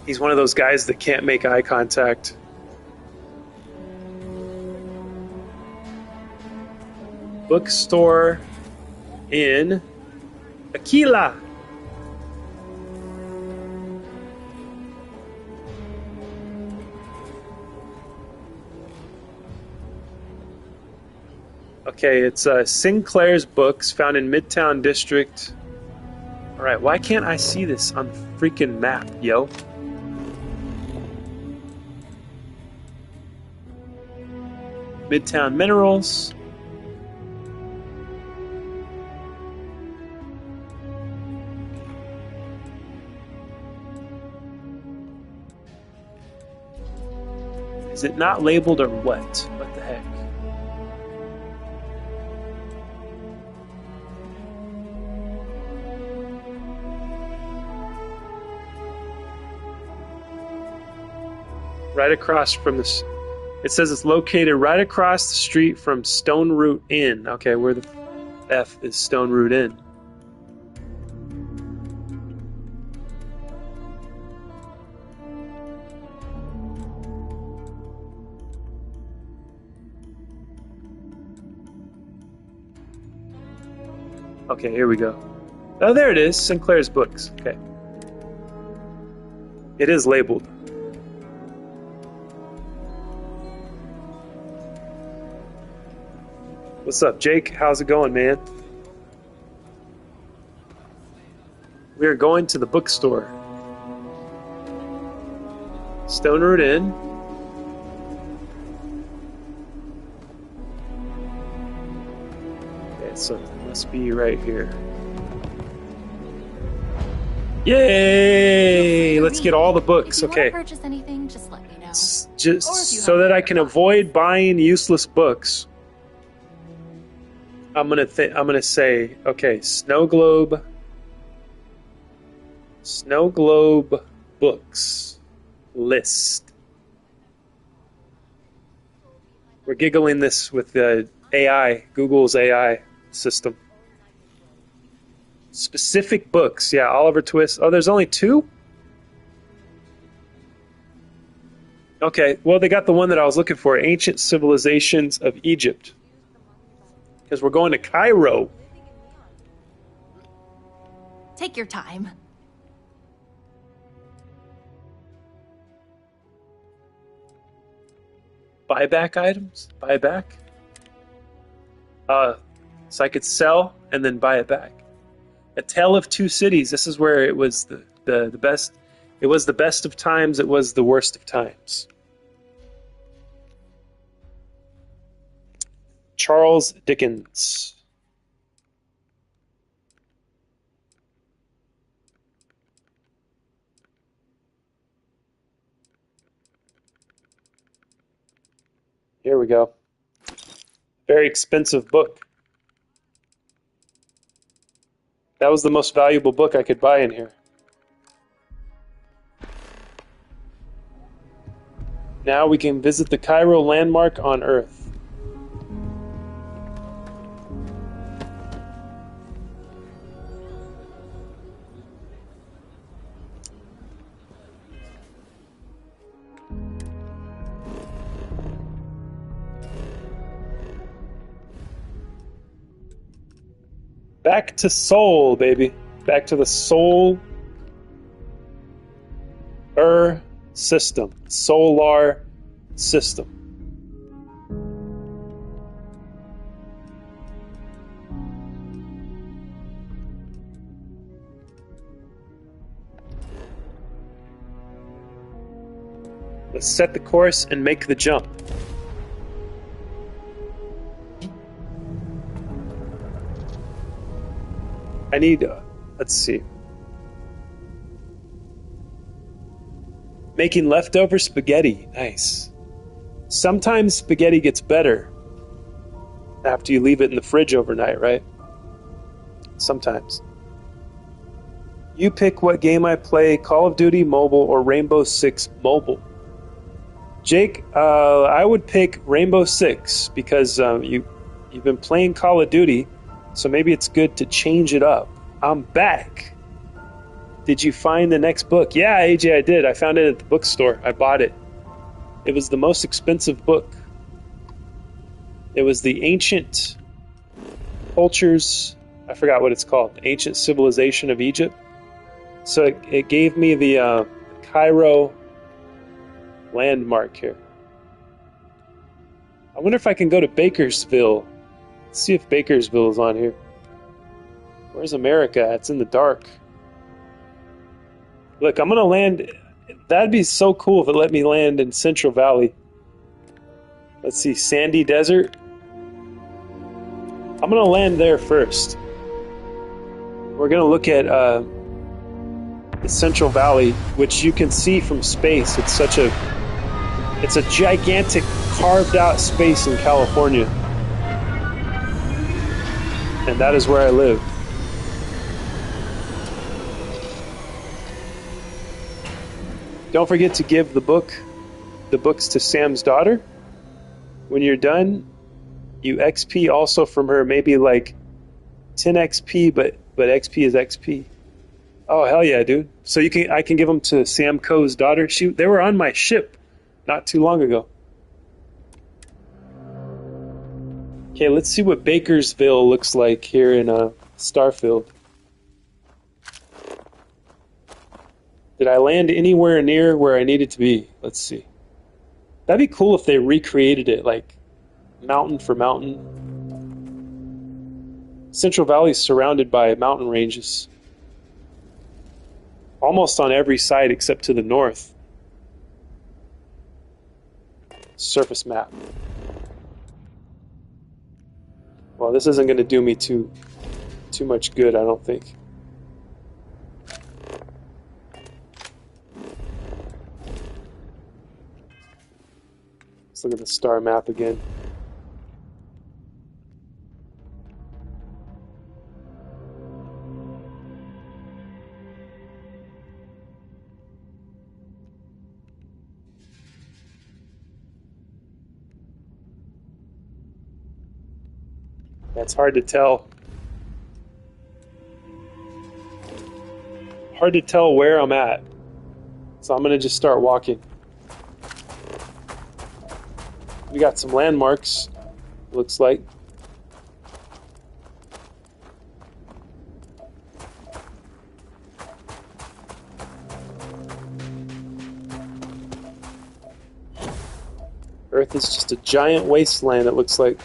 He's one of those guys that can't make eye contact. Bookstore in Aquila. Okay, it's Sinclair's Books, found in Midtown District. Alright, why can't I see this on the freaking map, yo? Midtown Minerals. Is it not labeled or what? What the heck? Right across from this. It says it's located right across the street from Stone Root Inn. Okay, where the F is Stone Root Inn? Okay, here we go. Oh, there it is. Sinclair's Books. Okay. It is labeled. What's up, Jake? How's it going, man? We are going to the bookstore. Stone Root Inn. So it must be right here. Yay! Let's get all the books. Okay. If you want to purchase anything, just let me know. Just so that I can avoid buying useless books. I'm gonna say, okay, Snow Globe books list. We're giggling this with the AI, Google's AI system. Specific books, yeah, Oliver Twist. Oh, there's only 2? Okay, well, they got the one that I was looking for, Ancient Civilizations of Egypt. Because we're going to Cairo. Take your time. Buyback items? Buyback? So I could sell and then buy it back. A Tale of Two Cities. This is where it was the best. It was the best of times. It was the worst of times. Charles Dickens. Here we go. Very expensive book. That was the most valuable book I could buy in here. Now we can visit the Cairo landmark on Earth. Back to Soul, baby. Back to the Solar system. Solar system. Let's set the course and make the jump. I need, let's see. Making leftover spaghetti. Nice. Sometimes spaghetti gets better after you leave it in the fridge overnight, right? Sometimes. You pick what game I play, Call of Duty Mobile or Rainbow Six Mobile. Jake, I would pick Rainbow Six because you've been playing Call of Duty, so maybe it's good to change it up. I'm back. Did you find the next book? Yeah, AJ, I did. I found it at the bookstore. I bought it. It was the most expensive book. It was the Ancient Cultures, I forgot what it's called, Ancient Civilization of Egypt. So it gave me the Cairo landmark here. I wonder if I can go to Bakersville. Let's see if Bakersville is on here. Where's America? It's in the dark. Look, I'm gonna land. That'd be so cool if it let me land in Central Valley. Let's see, Sandy Desert. I'm gonna land there first. We're gonna look at the Central Valley, which you can see from space. It's a gigantic carved out space in California. And that is where I live. Don't forget to give the books to Sam's daughter. When you're done, you XP also from her, maybe like 10 XP, but XP is XP. Oh hell yeah, dude! So I can give them to Sam Coe's daughter. They were on my ship not too long ago. Okay, let's see what Bakersville looks like here in Starfield. Did I land anywhere near where I needed to be? Let's see. That'd be cool if they recreated it, like mountain for mountain. Central Valley is surrounded by mountain ranges. Almost on every side except to the north. Surface map. Well, this isn't going to do me too much good, I don't think. Let's look at the star map again. That's hard to tell. Hard to tell where I'm at. So I'm going to just start walking. We got some landmarks, looks like. Earth is just a giant wasteland, it looks like.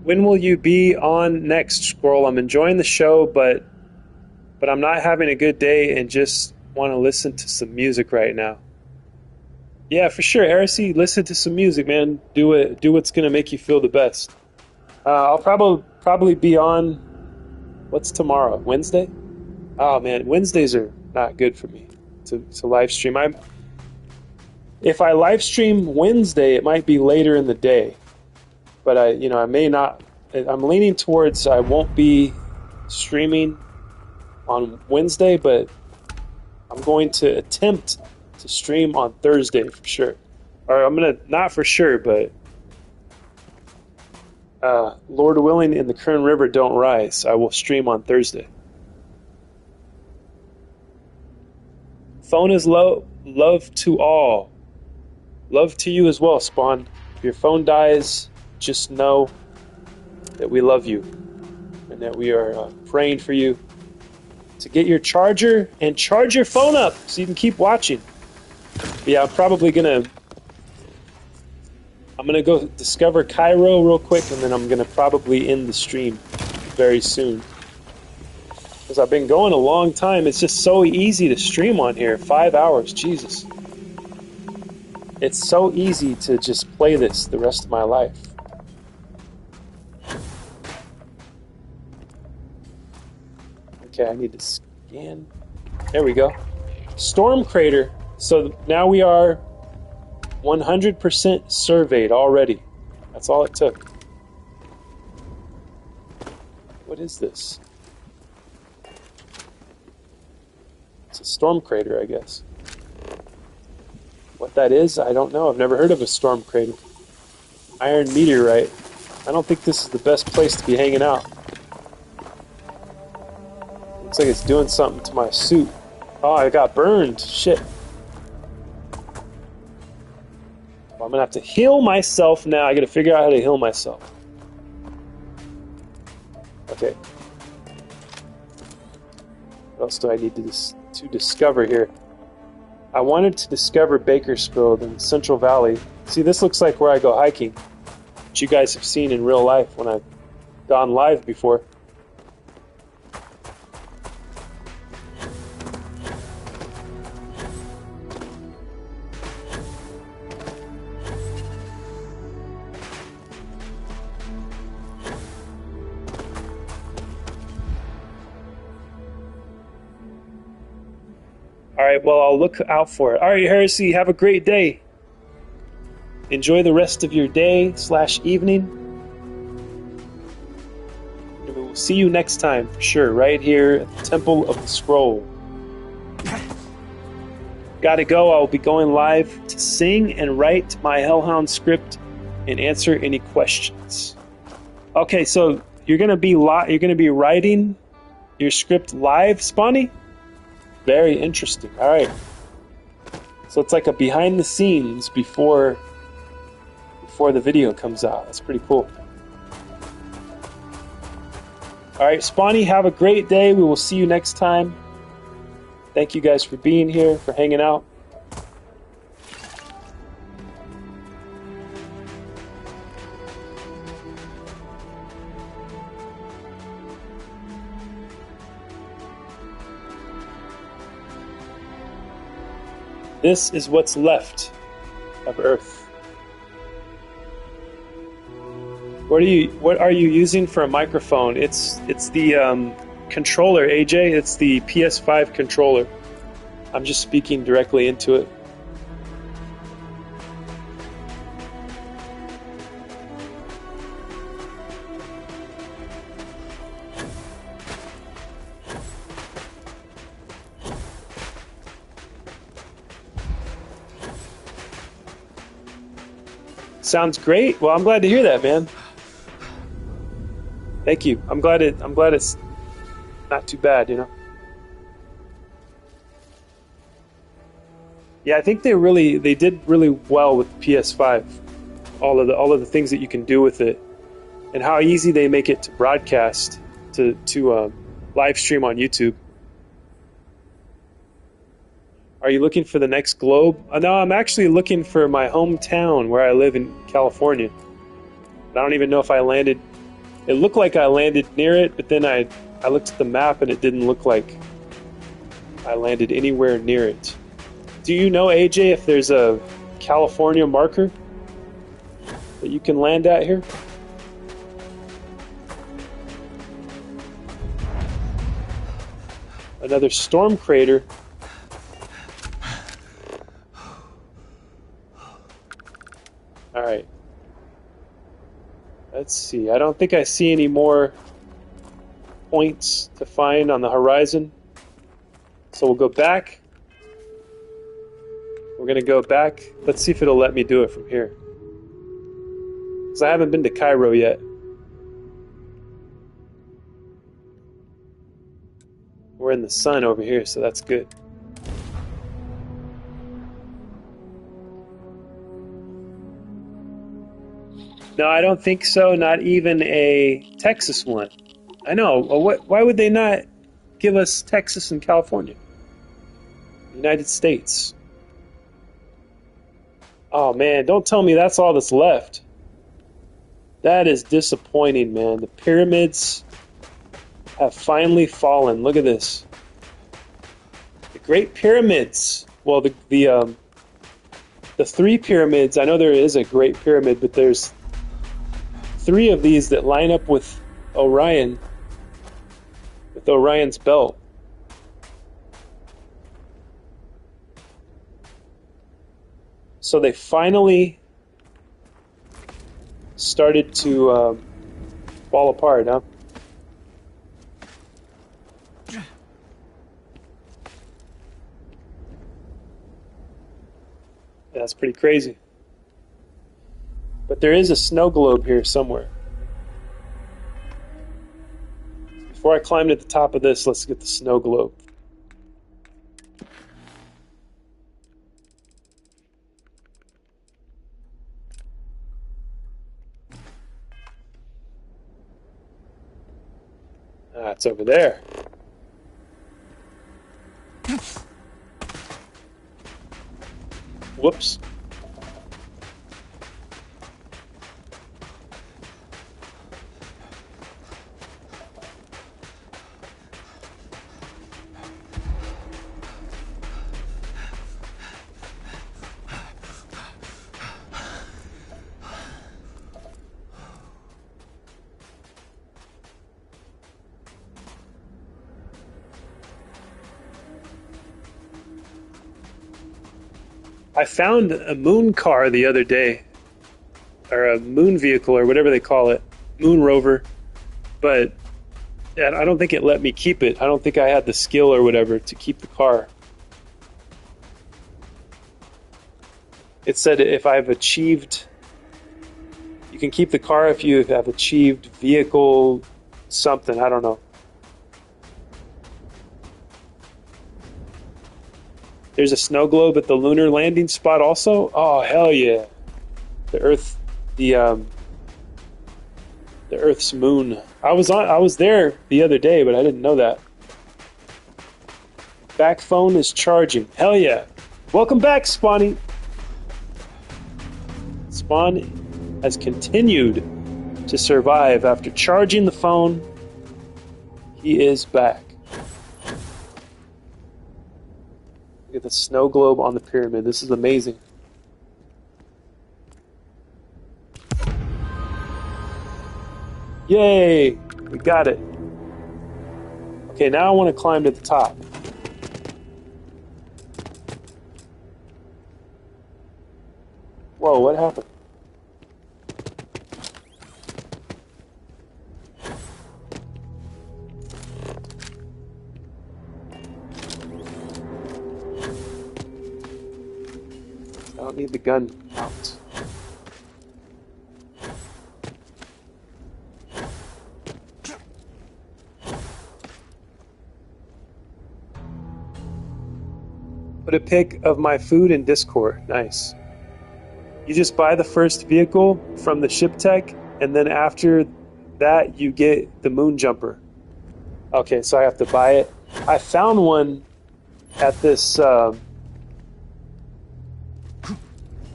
When will you be on next, Squirrel? I'm enjoying the show, but I'm not having a good day and just want to listen to some music right now. Yeah, for sure, Heresy, listen to some music, man. Do what's gonna make you feel the best. I'll probably be on. What's tomorrow? Wednesday? Oh man, Wednesdays are not good for me to live stream. If I live stream Wednesday, it might be later in the day. But I may not. I'm leaning towards I won't be streaming on Wednesday, but I'm going to attempt to stream on Thursday for sure. Or I'm gonna, not for sure, but Lord willing, and the Kern River don't rise, I will stream on Thursday. Phone is low. Love to all. Love to you as well, Spawn. If your phone dies, just know that we love you and that we are praying for you to get your charger and charge your phone up so you can keep watching. But yeah, I'm gonna go discover Cairo real quick, and then I'm gonna probably end the stream very soon. Because I've been going a long time. It's just so easy to stream on here. 5 hours, Jesus. It's so easy to just play this the rest of my life. Okay, I need to scan. There we go. Storm crater. So now we are 100% surveyed already. That's all it took. What is this? It's a storm crater, I guess. What that is, I don't know. I've never heard of a storm crater. Iron meteorite. I don't think this is the best place to be hanging out. Looks like it's doing something to my suit. Oh, I got burned. Shit. Well, I'm gonna have to heal myself now. I gotta figure out how to heal myself. Okay. What else do I need to discover here? I wanted to discover Bakersfield in Central Valley. See, this looks like where I go hiking, which you guys have seen in real life when I've gone live before. Alright, well, I'll look out for it. Alright, Heresy, have a great day. Enjoy the rest of your day/evening. And we will see you next time, for sure, right here at the Temple of the Scroll. Gotta go. I'll be going live to sing and write my Hellhound script and answer any questions. Okay, so you're gonna be writing your script live, Spawny? Very interesting. All right. So it's like a behind the scenes before the video comes out. That's pretty cool. All right, Spawny, have a great day. We will see you next time. Thank you guys for being here, for hanging out. This is what's left of Earth. What are you using for a microphone? It's the controller, AJ. It's the PS5 controller. I'm just speaking directly into it. Sounds great. Well, I'm glad to hear that, man. Thank you. I'm glad it's not too bad, you know. Yeah, I think they did really well with the PS5. All of the things that you can do with it, and how easy they make it to broadcast to live stream on YouTube. Are you looking for the next globe? No, I'm actually looking for my hometown where I live in California. I don't even know if I landed. It looked like I landed near it, but then I looked at the map and it didn't look like I landed anywhere near it. Do you know, AJ, if there's a California marker that you can land at here? Another storm crater. All right. Let's see. I don't think I see any more points to find on the horizon. So we'll go back. We're going to go back. Let's see if it'll let me do it from here. Because I haven't been to Cairo yet. We're in the sun over here, so that's good. No, I don't think so. Not even a Texas one. I know. Why would they not give us Texas and California? United States. Oh, man. Don't tell me that's all that's left. That is disappointing, man. The pyramids have finally fallen. Look at this. The Great Pyramids. Well, the three pyramids. I know there is a Great Pyramid, but there's three of these that line up with Orion, with Orion's belt. So they finally started to fall apart, huh? Yeah, that's pretty crazy. But there is a snow globe here somewhere. Before I climb to the top of this, let's get the snow globe. Ah, it's over there. Whoops. I found a moon car the other day, or a moon vehicle, or whatever they call it, moon rover, but I don't think it let me keep it. I don't think I had the skill or whatever to keep the car. It said if I've achieved, you can keep the car if you have achieved vehicle something, I don't know. There's a snow globe at the lunar landing spot also. Oh hell yeah! The Earth, the Earth's moon. I was there the other day, but I didn't know that. Back phone is charging. Hell yeah! Welcome back, Spawny. Spawn has continued to survive after charging the phone. He is back. Look at the snow globe on the pyramid. This is amazing. Yay! We got it. Okay, now I want to climb to the top. Whoa, what happened? I don't need the gun out. Put a pic of my food in Discord. Nice. You just buy the first vehicle from the ship tech, and then after that you get the moon jumper. Okay, so I have to buy it. I found one at this, I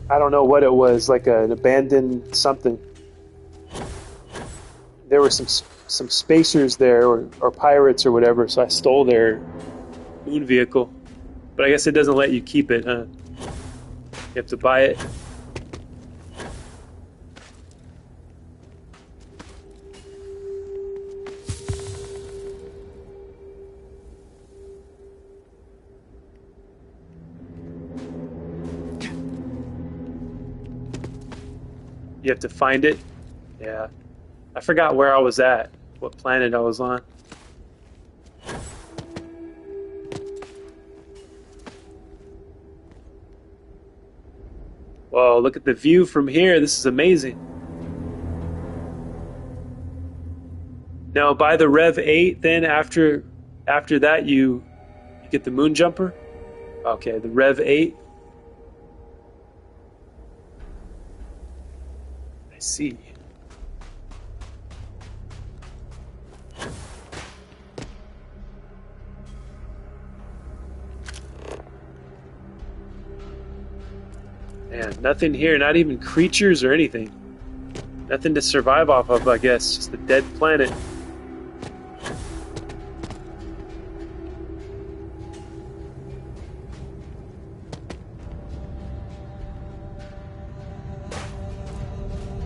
don't know what it was, like an abandoned something. There were some spacers there, or pirates or whatever, so I stole their moon vehicle. But I guess it doesn't let you keep it, huh? You have to buy it. You have to find it. Yeah. I forgot where I was at, what planet I was on. Whoa, look at the view from here. This is amazing. Now, by the Rev 8, then after that, you get the moon jumper? Okay, the Rev 8. I see. Man, nothing here, not even creatures or anything. Nothing to survive off of, I guess. Just a dead planet.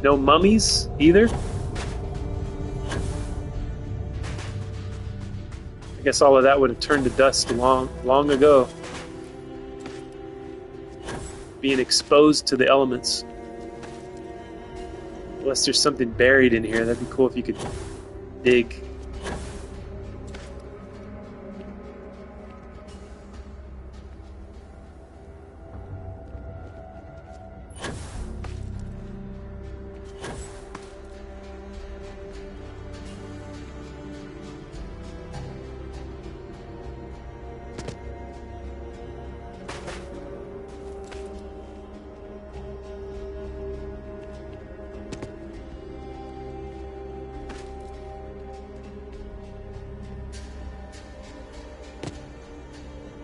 No mummies either? I guess all of that would have turned to dust long ago. Being exposed to the elements. Unless there's something buried in here. That'd be cool if you could dig.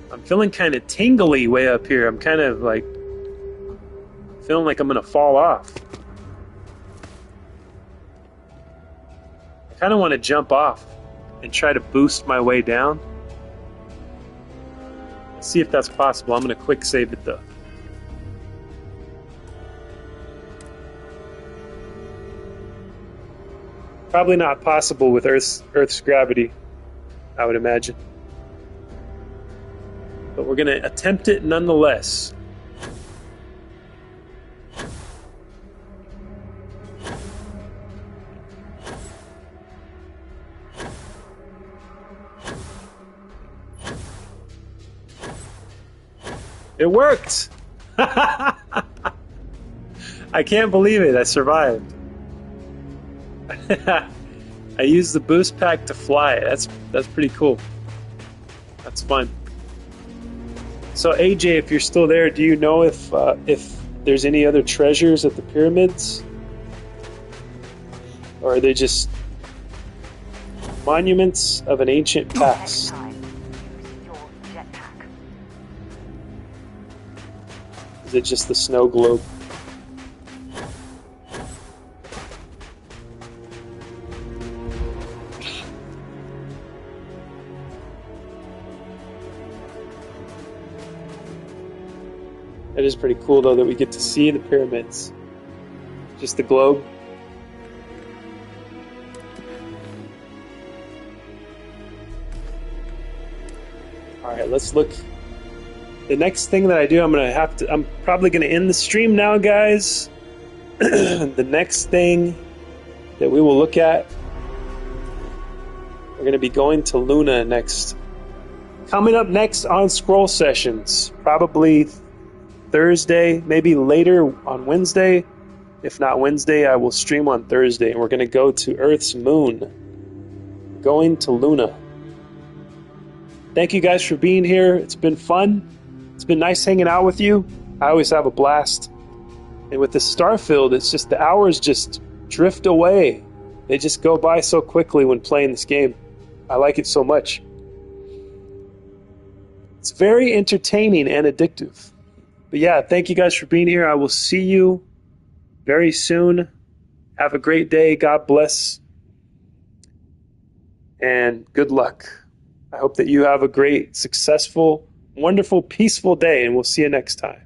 I'm feeling kind of tingly way up here. I'm kind of like feeling like I'm gonna fall off. I kind of want to jump off and try to boost my way down. Let's see if that's possible. I'm gonna quick save it though. Probably not possible with Earth's gravity, I would imagine. But we're going to attempt it nonetheless. It worked! I can't believe it. I survived. I used the boost pack to fly. That's pretty cool. That's fun. So AJ, if you're still there, do you know if there's any other treasures at the pyramids? Or are they just monuments of an ancient past? Is it just the snow globe? It is pretty cool, though, that we get to see the pyramids. Just the globe. Alright, let's look. The next thing that I do, I'm probably gonna end the stream now, guys. The next thing that we will look at, we're gonna be going to Luna next. Coming up next on Scroll Sessions, probably Thursday, maybe later on Wednesday. If not Wednesday, I will stream on Thursday, and we're gonna go to Earth's moon. Going to Luna. Thank you guys for being here. It's been fun. It's been nice hanging out with you. I always have a blast. And with the Starfield, it's just the hours just drift away. They just go by so quickly when playing this game. I like it so much. It's very entertaining and addictive. But yeah, thank you guys for being here. I will see you very soon. Have a great day. God bless. And good luck. I hope that you have a great, successful, wonderful, peaceful day, and we'll see you next time.